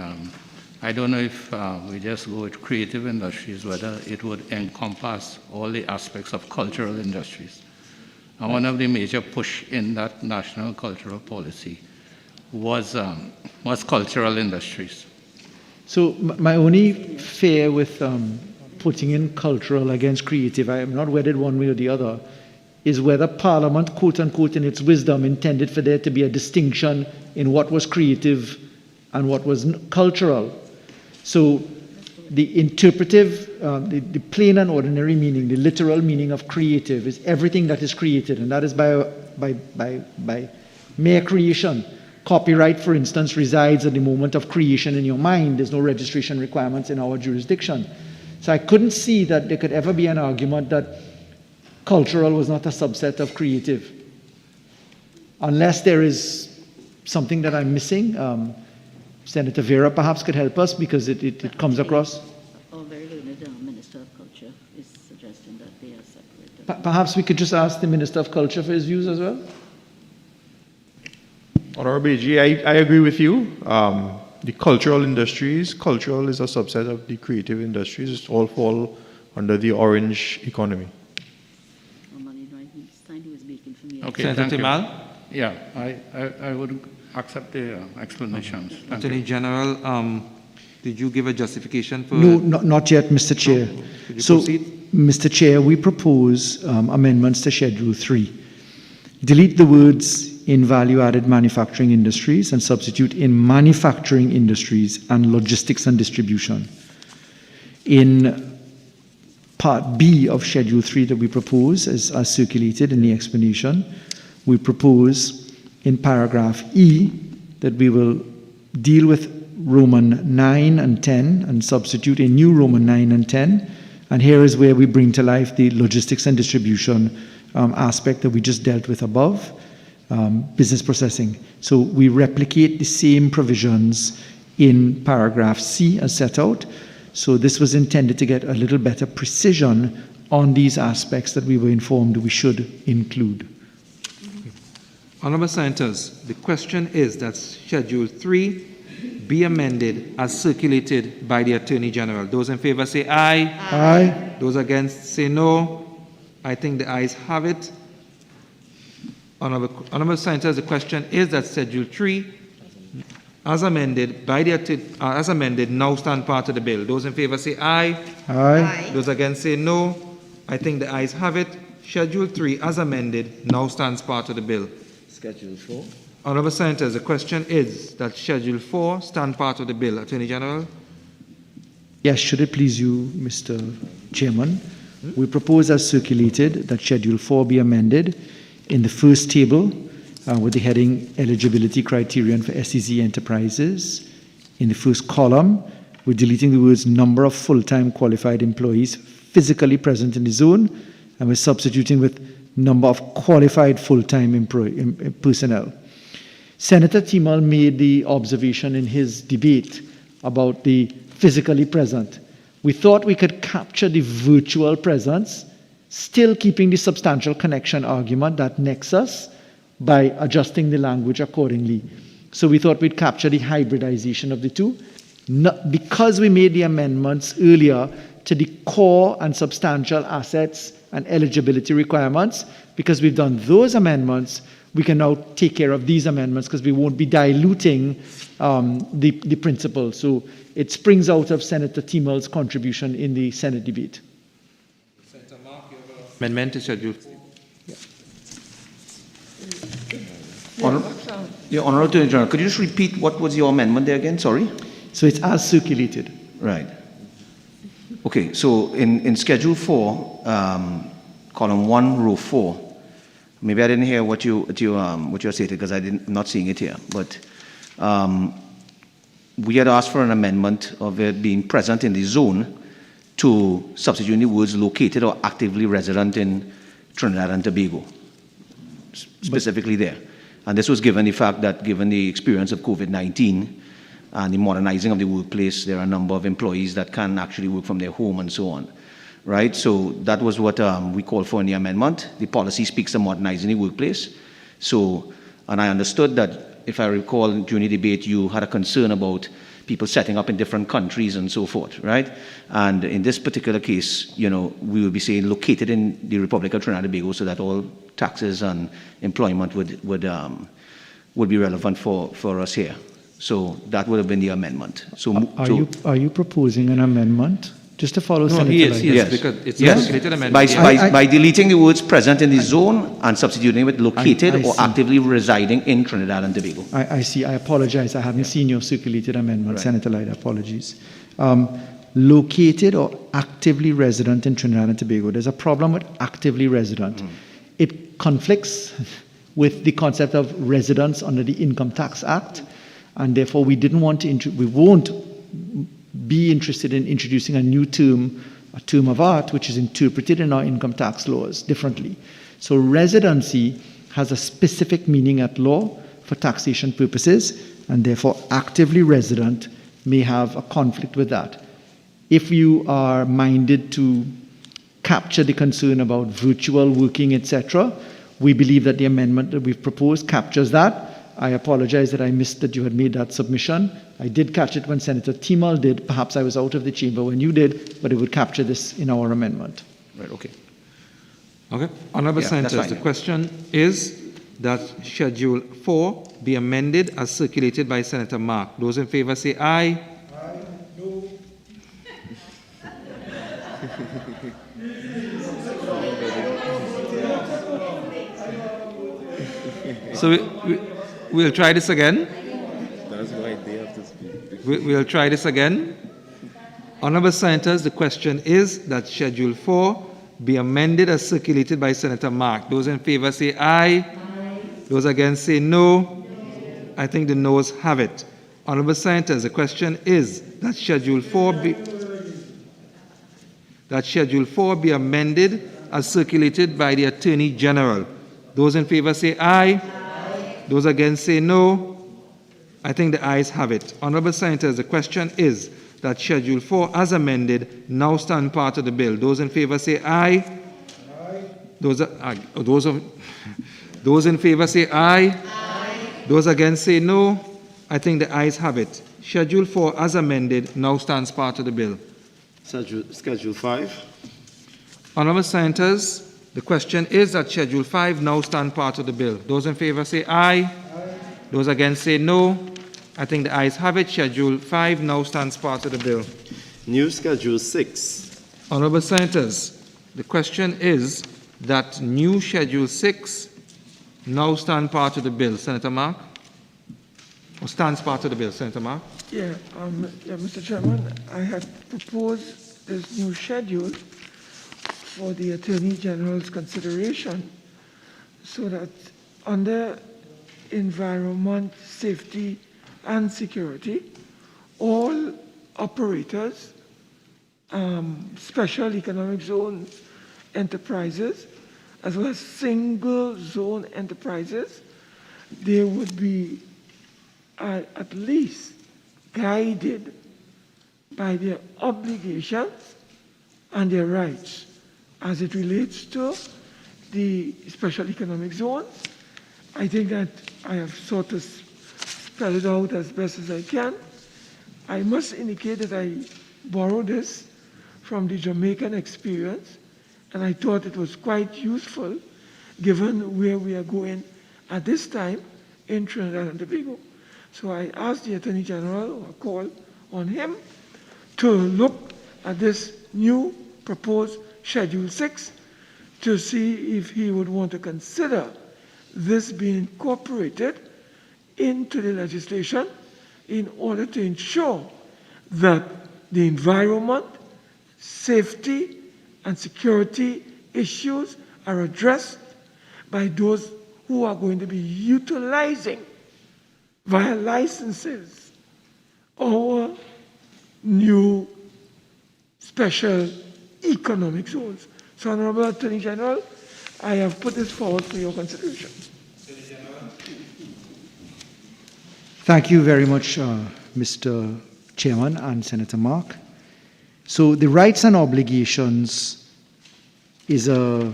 I don't know if we just go with creative industries, whether it would encompass all the aspects of cultural industries. And one of the major push in that national cultural policy was cultural industries. So my only fear with putting in cultural against creative, I am not wedded one way or the other, is whether Parliament, quote unquote, in its wisdom, intended for there to be a distinction in what was creative and what was cultural. So the interpretive, the plain and ordinary meaning, the literal meaning of creative is everything that is created, and that is by mere creation. Copyright, for instance, resides at the moment of creation in your mind. There's no registration requirements in our jurisdiction. So I couldn't see that there could ever be an argument that cultural was not a subset of creative. Unless there is something that I'm missing. Senator Vera perhaps could help us because it comes across. Our very learned Minister of Culture is suggesting that they are separated. Perhaps we could just ask the Minister of Culture for his views as well. Honorable AG, I agree with you. The cultural industries, cultural is a subset of the creative industries. It all fall under the orange economy. Okay, Senator thank Timal? you. Yeah, I would accept the explanations. Thank Attorney you. General, did you give a justification for? No, not yet, Mr. Chair. Could you So, proceed? Mr. Chair, we propose amendments to Schedule 3. Delete the words in value-added manufacturing industries and substitute in manufacturing industries and logistics and distribution. In Part B of Schedule 3 that we propose, as circulated in the explanation, we propose in paragraph E that we will deal with Roman 9 and 10 and substitute a new Roman 9 and 10. And here is where we bring to life the logistics and distribution aspect that we just dealt with above, business processing. So we replicate the same provisions in paragraph C as set out. So this was intended to get a little better precision on these aspects that we were informed we should include. Honourable Senators, the question is that Schedule 3 be amended as circulated by the Attorney General. Those in favour say aye. Aye. Those against say no. I think the ayes have it. Honourable Senators, the question is that Schedule 3 as amended now stand part of the bill. Those in favour say aye. Aye. Those against say no. I think the ayes have it. Schedule 3 as amended now stands part of the bill. Schedule 4. Honourable Senators, the question is that Schedule 4 stand part of the bill. Attorney General? Yes, should it please you, Mr. Chairman, we propose as circulated that Schedule 4 be amended in the first table with the heading Eligibility Criterion for SEZ Enterprises. In the first column, we're deleting the words number of full-time qualified employees physically present in the zone, and we're substituting with number of qualified full-time personnel. Senator Timal made the observation in his debate about the physically present. We thought we could capture the virtual presence, still keeping the substantial connection argument, that nexus, by adjusting the language accordingly. So we thought we'd capture the hybridization of the two. Because we made the amendments earlier to the core and substantial assets and eligibility requirements, because we've done those amendments, we can now take care of these amendments because we won't be diluting the principle. So it springs out of Senator Timel's contribution in the Senate debate. Senator Mark, you have an amendment to Schedule 4. Honourable Attorney General, could you just repeat what was your amendment there again? Sorry. So it's as circulated. Right. Okay, so in Schedule 4, column 1, row 4, maybe I didn't hear what you stated because I'm not seeing it here, but we had asked for an amendment of it being present in the zone to substitute the words located or actively resident in Trinidad and Tobago, specifically there. And this was given the fact that given the experience of COVID-19 and the modernizing of the workplace, there are a number of employees that can actually work from their home and so on, right? So that was what we called for in the amendment. The policy speaks to modernizing the workplace. So, and I understood that, if I recall, during the debate, you had a concern about people setting up in different countries and so forth, right? And in this particular case, we will be saying located in the Republic of Trinidad and Tobago, so that all taxes and employment would be relevant for us here. So that would have been the amendment. So Are you proposing an amendment? Just to follow Senator Yes, because it's a circulated amendment. By deleting the words present in the zone and substituting it with located or actively residing in Trinidad and Tobago. I see. I apologize. I haven't seen your circulated amendment, Right. Senator Lyda. Apologies. Located or actively resident in Trinidad and Tobago. There's a problem with actively resident. It conflicts with the concept of residence under the Income Tax Act, and therefore we won't be interested in introducing a new term, a term of art, which is interpreted in our income tax laws differently. So residency has a specific meaning at law for taxation purposes, and therefore actively resident may have a conflict with that. If you are minded to capture the concern about virtual working, etc., we believe that the amendment that we've proposed captures that. I apologize that I missed that you had made that submission. I did catch it when Senator Timal did. Perhaps I was out of the chamber when you did, but it would capture this in our amendment. Right, okay. Okay. Honourable Senators, the question is that Schedule 4 be amended as circulated by Senator Mark. Those in favour say aye. Aye. No. So we'll try this again. That's why they have to speak. We'll try this again. Honourable Senators, the question is that Schedule 4 be amended as circulated by Senator Mark. Those in favour say aye. Aye. Those against say no. I think the noes have it. Honourable Senators, the question is that Schedule 4 be amended as circulated by the Attorney General. Those in favour say aye. Those against say no. I think the ayes have it. Honourable Senators, the question is that Schedule 4 as amended now stand part of the bill. Those in favour say aye. Aye. Those in favour say aye. Aye. Those against say no. I think the ayes have it. Schedule 4 as amended now stands part of the bill. Schedule 5. Honourable Senators, the question is that Schedule 5 now stand part of the bill. Those in favour say aye. Aye. Those against say no. I think the ayes have it. Schedule 5 now stands part of the bill. New Schedule 6. Honourable Senators, the question is that new Schedule 6 now stand part of the bill. Senator Mark? Or stands part of the bill. Senator Mark? Yeah, Mr. Chairman, I had proposed this new schedule for the Attorney General's consideration so that under environment, safety, and security, all operators, special economic zone enterprises, as well as single zone enterprises, they would be at least guided by their obligations and their rights as it relates to the special economic zones. I think that I have sort of spelled it out as best as I can. I must indicate that I borrowed this from the Jamaican experience, and I thought it was quite useful given where we are going at this time in Trinidad and Tobago. So I asked the Attorney General, or called on him, to look at this new proposed Schedule 6 to see if he would want to consider this being incorporated into the legislation in order to ensure that the environment, safety, and security issues are addressed by those who are going to be utilizing via licenses our new special economic zones. So, Honorable Attorney General, I have put this forward for your consideration. Thank you very much, Mr. Chairman and Senator Mark. So the rights and obligations is a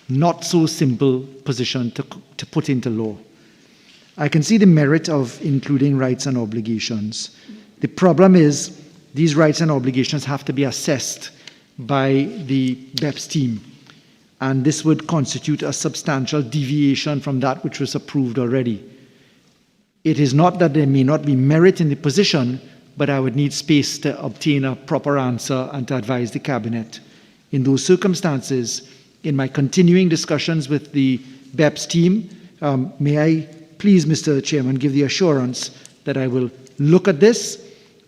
not so simple position to put into law. I can see the merit of including rights and obligations. The problem is these rights and obligations have to be assessed by the BEPS team, and this would constitute a substantial deviation from that which was approved already. It is not that there may not be merit in the position, but I would need space to obtain a proper answer and to advise the Cabinet. In those circumstances, in my continuing discussions with the BEPS team, may I please, Mr. Chairman, give the assurance that I will look at this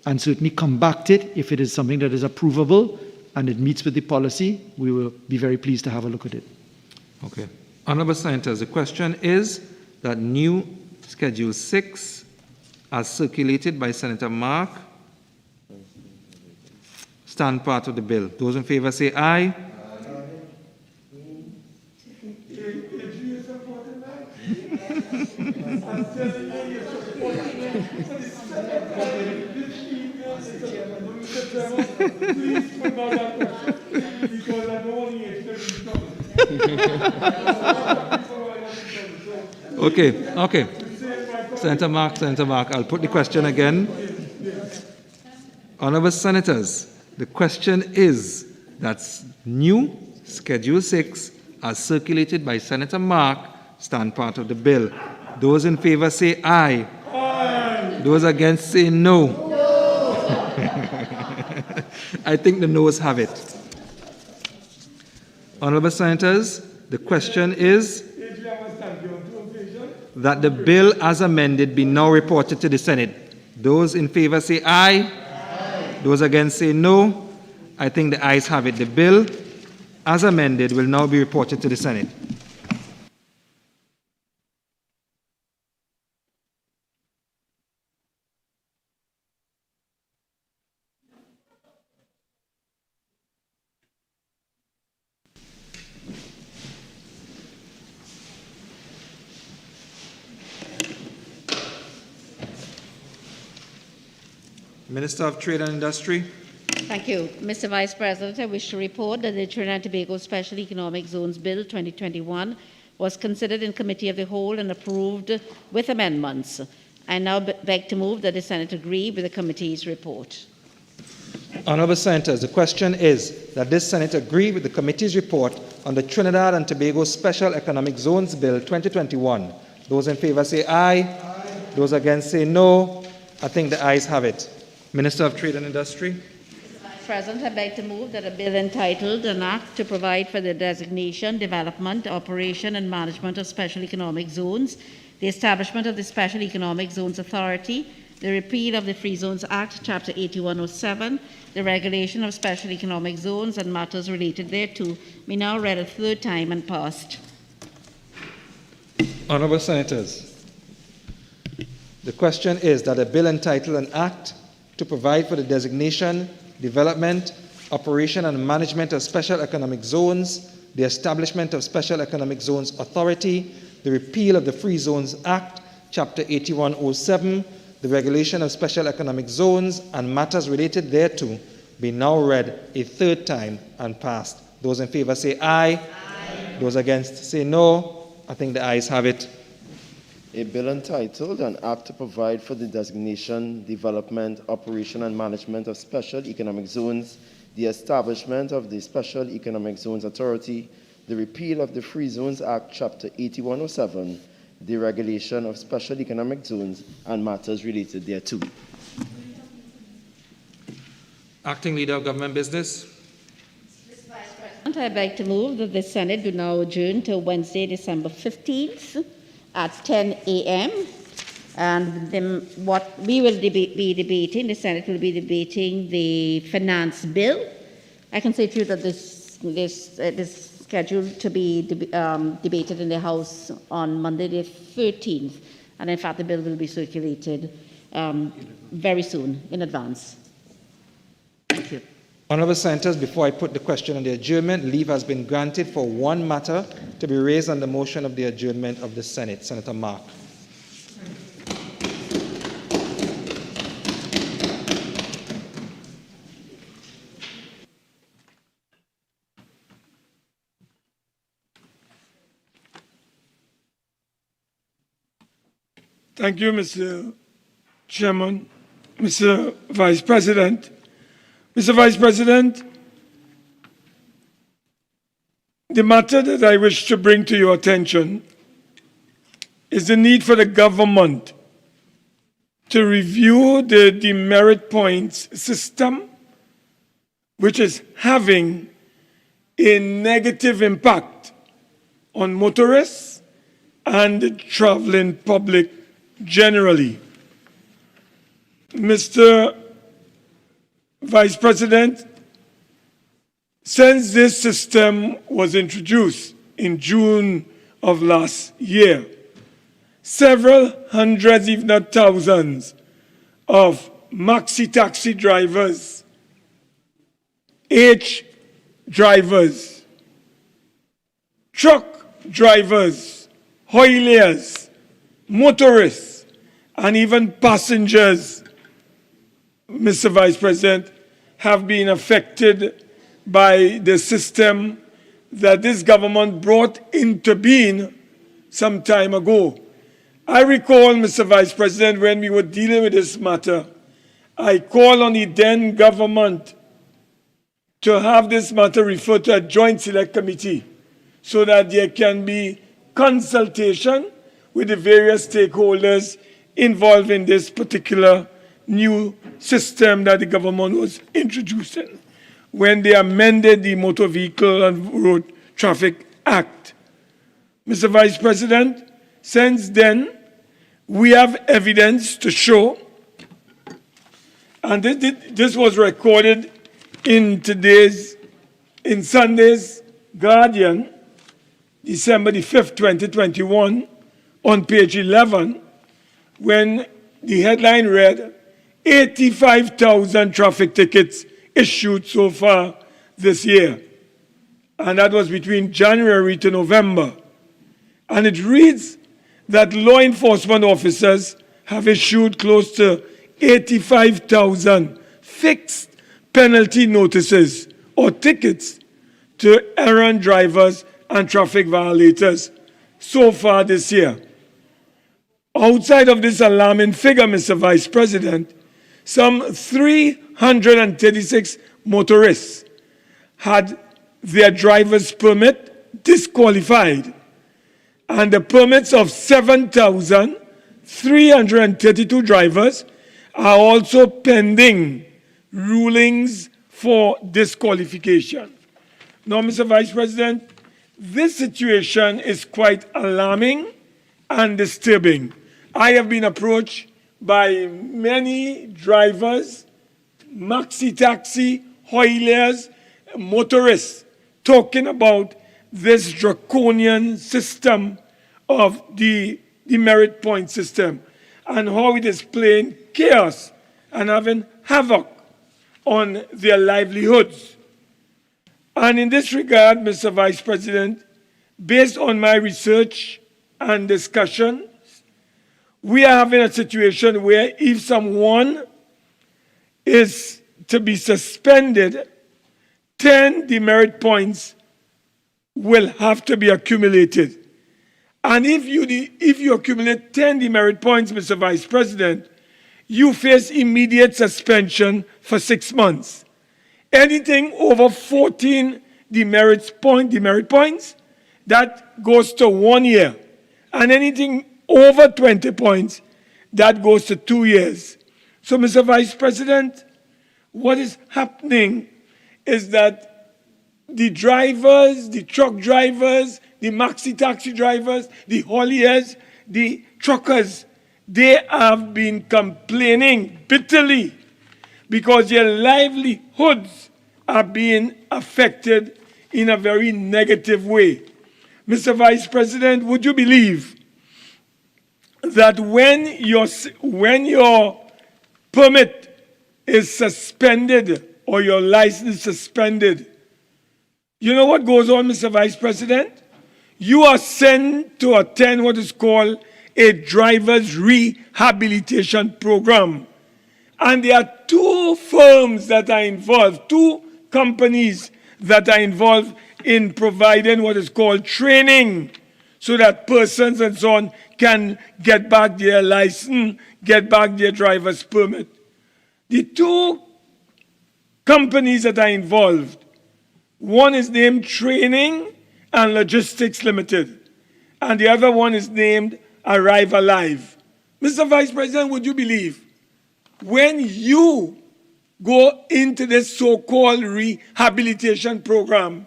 and certainly come back to it if it is something that is approvable and it meets with the policy. We will be very pleased to have a look at it. Okay. Honorable Senators, the question is that new Schedule 6, as circulated by Senator Mark, stand part of the bill. Those in favor say aye. Okay. Senator Mark, I'll put the question again. Honorable Senators, the question is that new Schedule 6, as circulated by Senator Mark, stand part of the bill. Those in favor say aye. Aye. Those against say no. I think the noes have it. Honorable Senators, the question is that the bill as amended be now reported to the Senate. Those in favor say aye. Aye. Those against say no. I think the ayes have it. The bill as amended will now be reported to the Senate. Minister of Trade and Industry. Thank you. Mr. Vice President, I wish to report that the Trinidad and Tobago Special Economic Zones Bill 2021 was considered in Committee of the Whole and approved with amendments. I now beg to move that the Senate agree with the committee's report. Honourable Senators, the question is that this Senate agree with the committee's report on the Trinidad and Tobago Special Economic Zones Bill 2021. Those in favour say aye. Aye. Those against say no. I think the ayes have it. Minister of Trade and Industry. Mr. Vice President, I beg to move that a bill entitled An Act to Provide for the Designation, Development, Operation and Management of Special Economic Zones, the establishment of the Special Economic Zones Authority, the repeal of the Free Zones Act, Chapter 8107, the regulation of special economic zones and matters related thereto, be now read a third time and passed. Honourable Senators, the question is that a bill entitled An Act to Provide for the Designation, Development, Operation and Management of Special Economic Zones, the establishment of Special Economic Zones Authority, the repeal of the Free Zones Act, Chapter 8107, the regulation of special economic zones and matters related thereto be now read a third time and passed. Those in favor say aye. Aye. Those against say no. I think the ayes have it. A bill entitled An Act to Provide for the Designation, Development, Operation and Management of Special Economic Zones, the establishment of the Special Economic Zones Authority, the repeal of the Free Zones Act, Chapter 8107, the regulation of special economic zones and matters related thereto. Acting Leader of Government Business. I'd like to move that the Senate do now adjourn to Wednesday, December 15th at 10 a.m. And then what we will be debating, the Senate will be debating the finance bill. I can say to you that this is scheduled to be debated in the House on Monday the 13th. And in fact, the bill will be circulated very soon in advance. Thank you. Honourable Senators, before I put the question on the adjournment, leave has been granted for one matter to be raised on the motion of the adjournment of the Senate. Senator Mark. Thank you, Mr. Chairman, Mr. Vice President. Mr. Vice President, the matter that I wish to bring to your attention is the need for the government to review the demerit points system, which is having a negative impact on motorists and the traveling public generally. Mr. Vice President, since this system was introduced in June of last year, several hundreds, if not thousands, of maxi taxi drivers, H drivers, truck drivers, hauliers, motorists, and even passengers, Mr. Vice President, have been affected by the system that this government brought into being some time ago. I recall, Mr. Vice President, when we were dealing with this matter, I called on the then government to have this matter referred to a joint select committee so that there can be consultation with the various stakeholders involved in this particular new system that the government was introducing when they amended the Motor Vehicle and Road Traffic Act. Mr. Vice President, since then, we have evidence to show, and this was recorded in Sunday's Guardian, December the 5th, 2021, on page 11, when the headline read, 85,000 traffic tickets issued so far this year. And that was between January to November. And it reads that law enforcement officers have issued close to 85,000 fixed penalty notices or tickets to errant drivers and traffic violators so far this year. Outside of this alarming figure, Mr. Vice President, some 336 motorists had their driver's permit disqualified, and the permits of 7,332 drivers are also pending rulings for disqualification. Now, Mr. Vice President, this situation is quite alarming and disturbing. I have been approached by many drivers, maxi taxi, hauliers, motorists, talking about this draconian system of the merit point system and how it is playing chaos and having havoc on their livelihoods. And in this regard, Mr. Vice President, based on my research and discussion, we are having a situation where if someone is to be suspended, 10 demerit points will have to be accumulated. And if you accumulate 10 demerit points, Mr. Vice President, you face immediate suspension for 6 months. Anything over 14 demerit points, that goes to 1 year. And anything over 20 points, that goes to 2 years. So, Mr. Vice President, what is happening is that the drivers, the truck drivers, the maxi-taxi drivers, the hauliers, the truckers, they have been complaining bitterly because their livelihoods are being affected in a very negative way. Mr. Vice President, would you believe that when your permit is suspended or your license suspended, you know what goes on, Mr. Vice President? You are sent to attend what is called a driver's rehabilitation program. And there are 2 firms that are involved, 2 companies that are involved in providing what is called training so that persons and so on can get back their license, get back their driver's permit. The 2 companies that are involved, one is named Training and Logistics Limited, and the other one is named Arrive Alive. Mr. Vice President, would you believe when you go into this so-called rehabilitation program,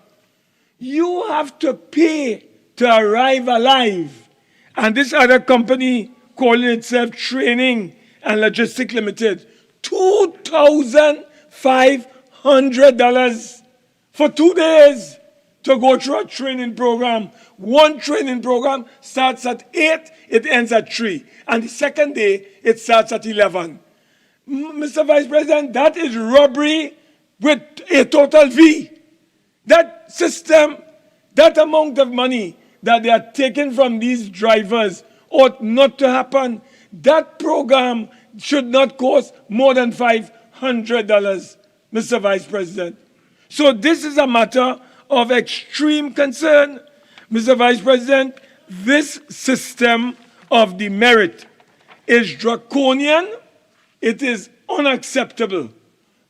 you have to pay to Arrive Alive. And this other company calling itself Training and Logistics Limited, $2,500 for 2 days to go through a training program. One training program starts at 8, it ends at 3. And the second day, it starts at 11. Mr. Vice President, that is robbery with a total V. That system, that amount of money that they are taking from these drivers ought not to happen. That program should not cost more than $500, Mr. Vice President. So this is a matter of extreme concern. Mr. Vice President, this system of demerit is draconian. It is unacceptable.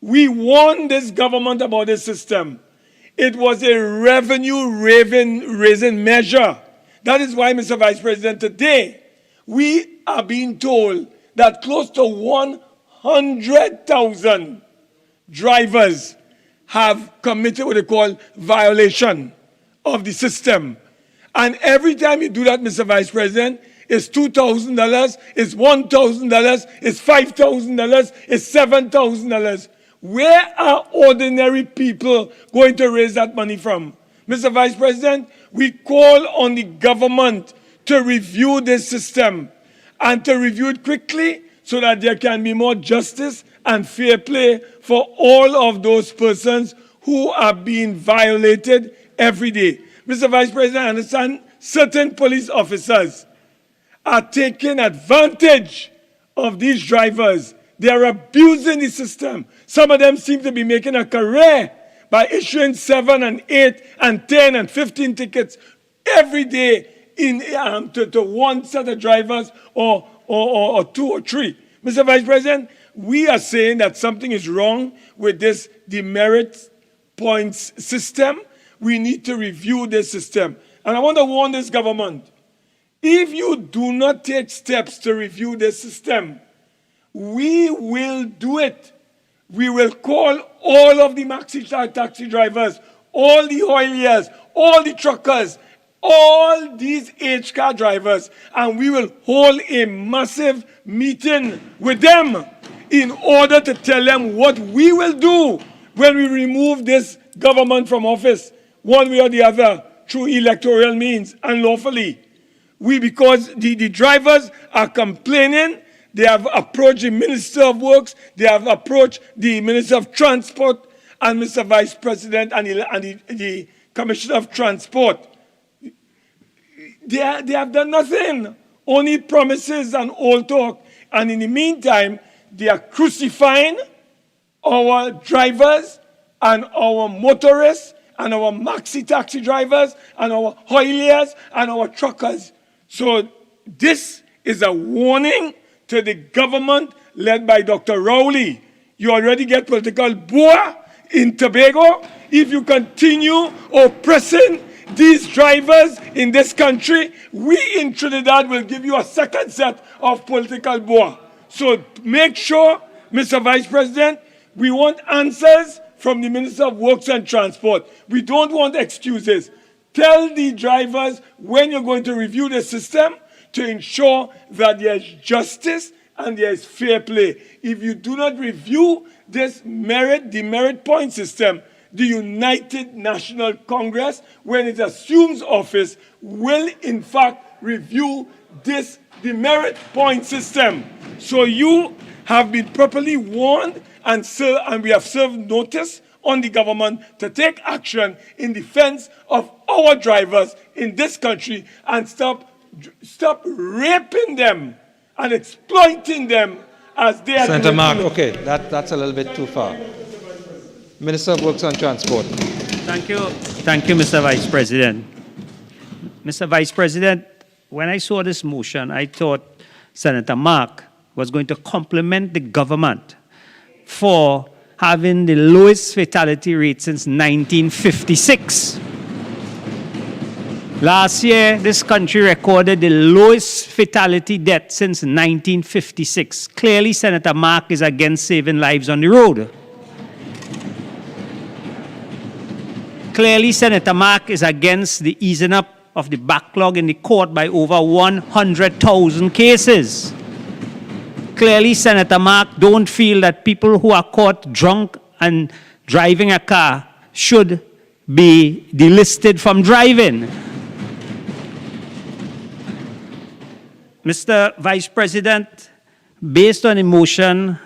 We warned this government about this system. It was a revenue-raising measure. That is why, Mr. Vice President, today we are being told that close to 100,000 drivers have committed what they call violation of the system. And every time you do that, Mr. Vice President, it's $2,000, it's $1,000, it's $5,000, it's $7,000. Where are ordinary people going to raise that money from? Mr. Vice President, we call on the government to review this system and to review it quickly so that there can be more justice and fair play for all of those persons who are being violated every day. Mr. Vice President, I understand certain police officers are taking advantage of these drivers. They are abusing the system. Some of them seem to be making a career by issuing 7 and 8 and 10 and 15 tickets every day to one set of drivers or 2 or 3. Mr. Vice President, we are saying that something is wrong with this demerit points system. We need to review this system. And I want to warn this government, if you do not take steps to review this system, we will do it. We will call all of the maxi-taxi drivers, all the hauliers, all the truckers, all these H-car drivers, and we will hold a massive meeting with them in order to tell them what we will do when we remove this government from office, one way or the other, through electoral means, unlawfully. Because the drivers are complaining. They have approached the Minister of Works, they have approached the Minister of Transport, and Mr. Vice President and the Commissioner of Transport. They have done nothing. only promises and all talk. And in the meantime, they are crucifying our drivers and our motorists and our maxi taxi drivers and our hauliers and our truckers. So this is a warning to the government led by Dr. Rowley. You already get political boa in Tobago. If you continue oppressing these drivers in this country, we in Trinidad will give you a second set of political boa. So make sure, Mr. Vice President, we want answers from the Minister of Works and Transport. We don't want excuses. Tell the drivers when you're going to review the system to ensure that there's justice and there's fair play. If you do not review this demerit point system, the United National Congress, when it assumes office, will in fact review this demerit point system. So you have been properly warned, and we have served notice on the government to take action in defense of our drivers in this country and stop raping them and exploiting them as they are doing. Senator Mark, okay, that's a little bit too far. Minister of Works and Transport. Thank you, Mr. Vice President. Mr. Vice President, when I saw this motion, I thought Senator Mark was going to compliment the government for having the lowest fatality rate since 1956. Last year, this country recorded the lowest fatality death since 1956. Clearly, Senator Mark is against saving lives on the road. Clearly, Senator Mark is against the easing up of the backlog in the court by over 100,000 cases. Clearly, Senator Mark don't feel that people who are caught drunk and driving a car should be delisted from driving. Mr. Vice President, based on a motion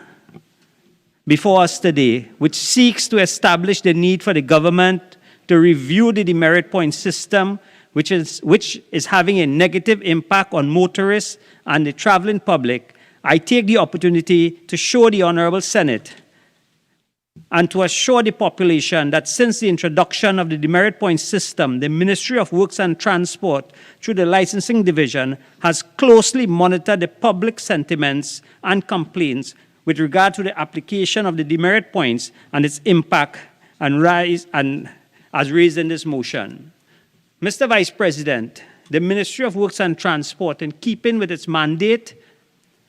before us today, which seeks to establish the need for the government to review the demerit point system, which is having a negative impact on motorists and the traveling public, I take the opportunity to show the Honorable Senate and to assure the population that since the introduction of the demerit point system, the Ministry of Works and Transport, through the Licensing Division, has closely monitored the public sentiments and complaints with regard to the application of the demerit points and its impact as raised in this motion. Mr. Vice President, the Ministry of Works and Transport, in keeping with its mandate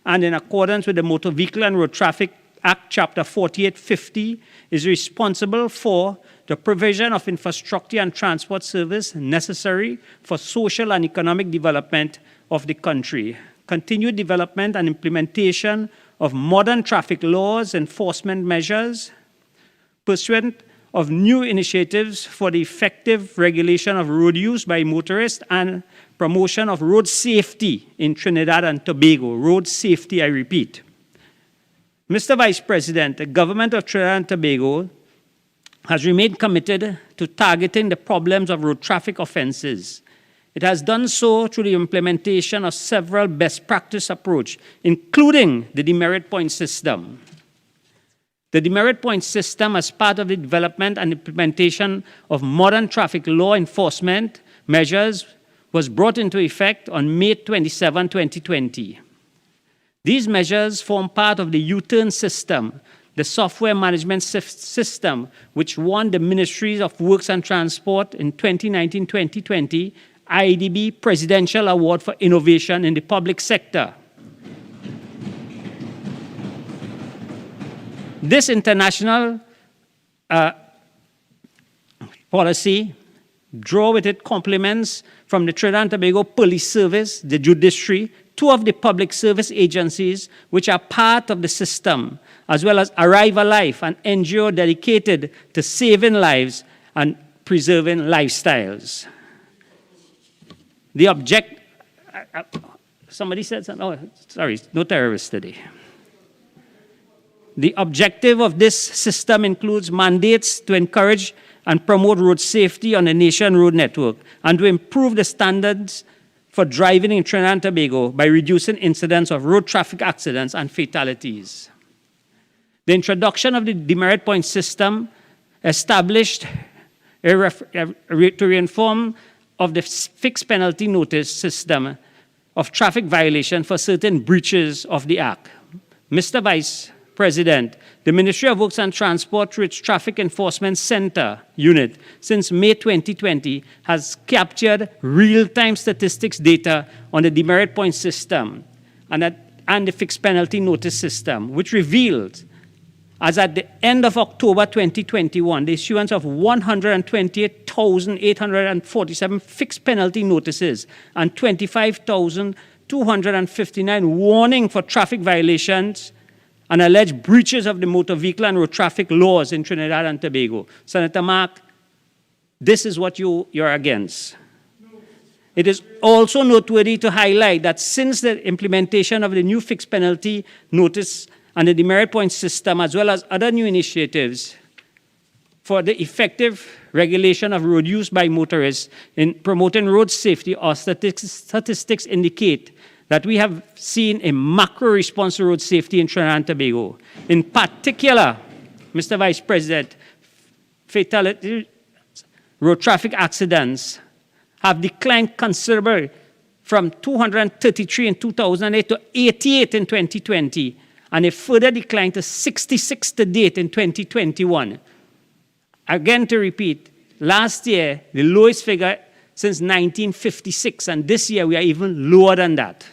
and in accordance with the Motor Vehicle and Road Traffic Act, Chapter 4850, is responsible for the provision of infrastructure and transport service necessary for social and economic development of the country. Continued development and implementation of modern traffic laws, enforcement measures, pursuant of new initiatives for the effective regulation of road use by motorists and promotion of road safety in Trinidad and Tobago. Road safety, I repeat. Mr. Vice President, the government of Trinidad and Tobago has remained committed to targeting the problems of road traffic offenses. It has done so through the implementation of several best practice approaches, including the demerit point system. The demerit point system, as part of the development and implementation of modern traffic law enforcement measures, was brought into effect on May 27, 2020. These measures form part of the U-turn system, the software management system, which won the Ministries of Works and Transport in 2019-2020 IDB Presidential Award for Innovation in the Public Sector. This international policy draw with it compliments from the Trinidad and Tobago Police Service, the judiciary, two of the public service agencies which are part of the system, as well as Arrive Alive, an NGO dedicated to saving lives and preserving lifestyles. The somebody said something, oh, sorry, no terrorists today. The objective of this system includes mandates to encourage and promote road safety on the nation road network and to improve the standards for driving in Trinidad and Tobago by reducing incidents of road traffic accidents and fatalities. The introduction of the demerit point system established to reinform of the fixed penalty notice system of traffic violation for certain breaches of the Act. Mr. Vice President, the Ministry of Works and Transport, through its Traffic Enforcement Center unit, since May 2020, has captured real-time statistics data on the demerit point system and the fixed penalty notice system, which revealed, as at the end of October 2021, the issuance of 128,847 fixed penalty notices and 25,259 warning for traffic violations and alleged breaches of the motor vehicle and road traffic laws in Trinidad and Tobago. Senator Mark, this is what you're against. It is also noteworthy to highlight that since the implementation of the new fixed penalty notice and the demerit point system, as well as other new initiatives for the effective regulation of road use by motorists in promoting road safety, our statistics indicate that we have seen a macro response to road safety in Trinidad and Tobago. In particular, Mr. Vice President, fatality road traffic accidents have declined considerably from 233 in 2008 to 88 in 2020, and a further decline to 66 to date in 2021. Again, to repeat, last year, the lowest figure since 1956, and this year we are even lower than that.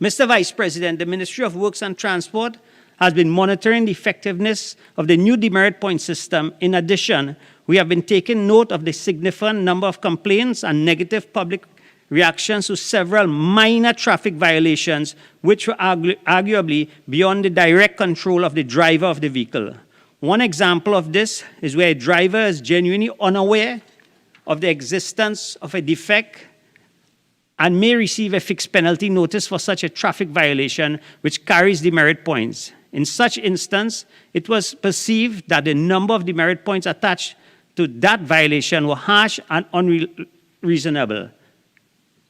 Mr. Vice President, the Ministry of Works and Transport has been monitoring the effectiveness of the new demerit point system. In addition, we have been taking note of the significant number of complaints and negative public reactions to several minor traffic violations, which were arguably beyond the direct control of the driver of the vehicle. One example of this is where a driver is genuinely unaware of the existence of a defect and may receive a fixed penalty notice for such a traffic violation, which carries demerit points. In such instance, it was perceived that the number of demerit points attached to that violation were harsh and unreasonable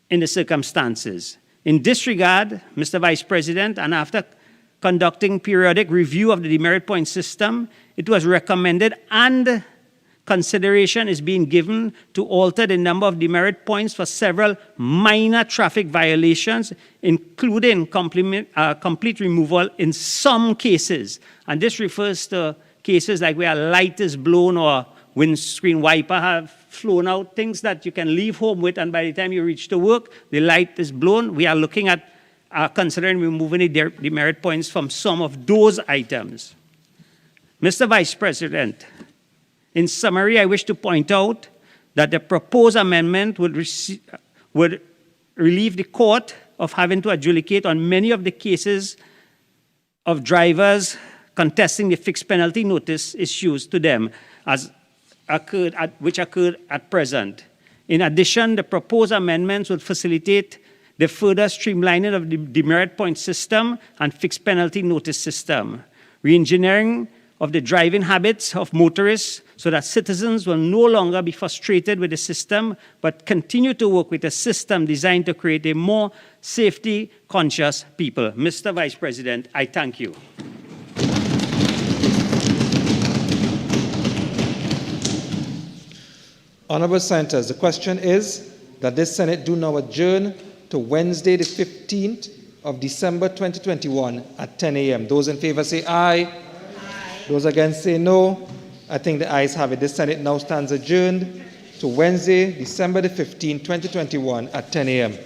in the circumstances. In this regard, Mr. Vice President, and after conducting periodic review of the demerit point system, it was recommended and consideration is being given to alter the number of demerit points for several minor traffic violations, including complete removal in some cases. And this refers to cases like where a light is blown or windscreen wiper have flown out, things that you can leave home with, and by the time you reach to work, the light is blown. We are looking at considering removing the demerit points from some of those items. Mr. Vice President, in summary, I wish to point out that the proposed amendment would relieve the court of having to adjudicate on many of the cases of drivers contesting the fixed penalty notice issues to them, which occurred at present. In addition, the proposed amendments would facilitate the further streamlining of the demerit point system and fixed penalty notice system, re-engineering of the driving habits of motorists so that citizens will no longer be frustrated with the system, but continue to work with a system designed to create a more safety-conscious people. Mr. Vice President, I thank you. Honourable Senators, the question is that this Senate do now adjourn to Wednesday, the 15th of December 2021 at 10 a.m. Those in favor say aye. Aye. Those against say no. I think the ayes have it. This Senate now stands adjourned to Wednesday, December the 15th, 2021 at 10 a.m.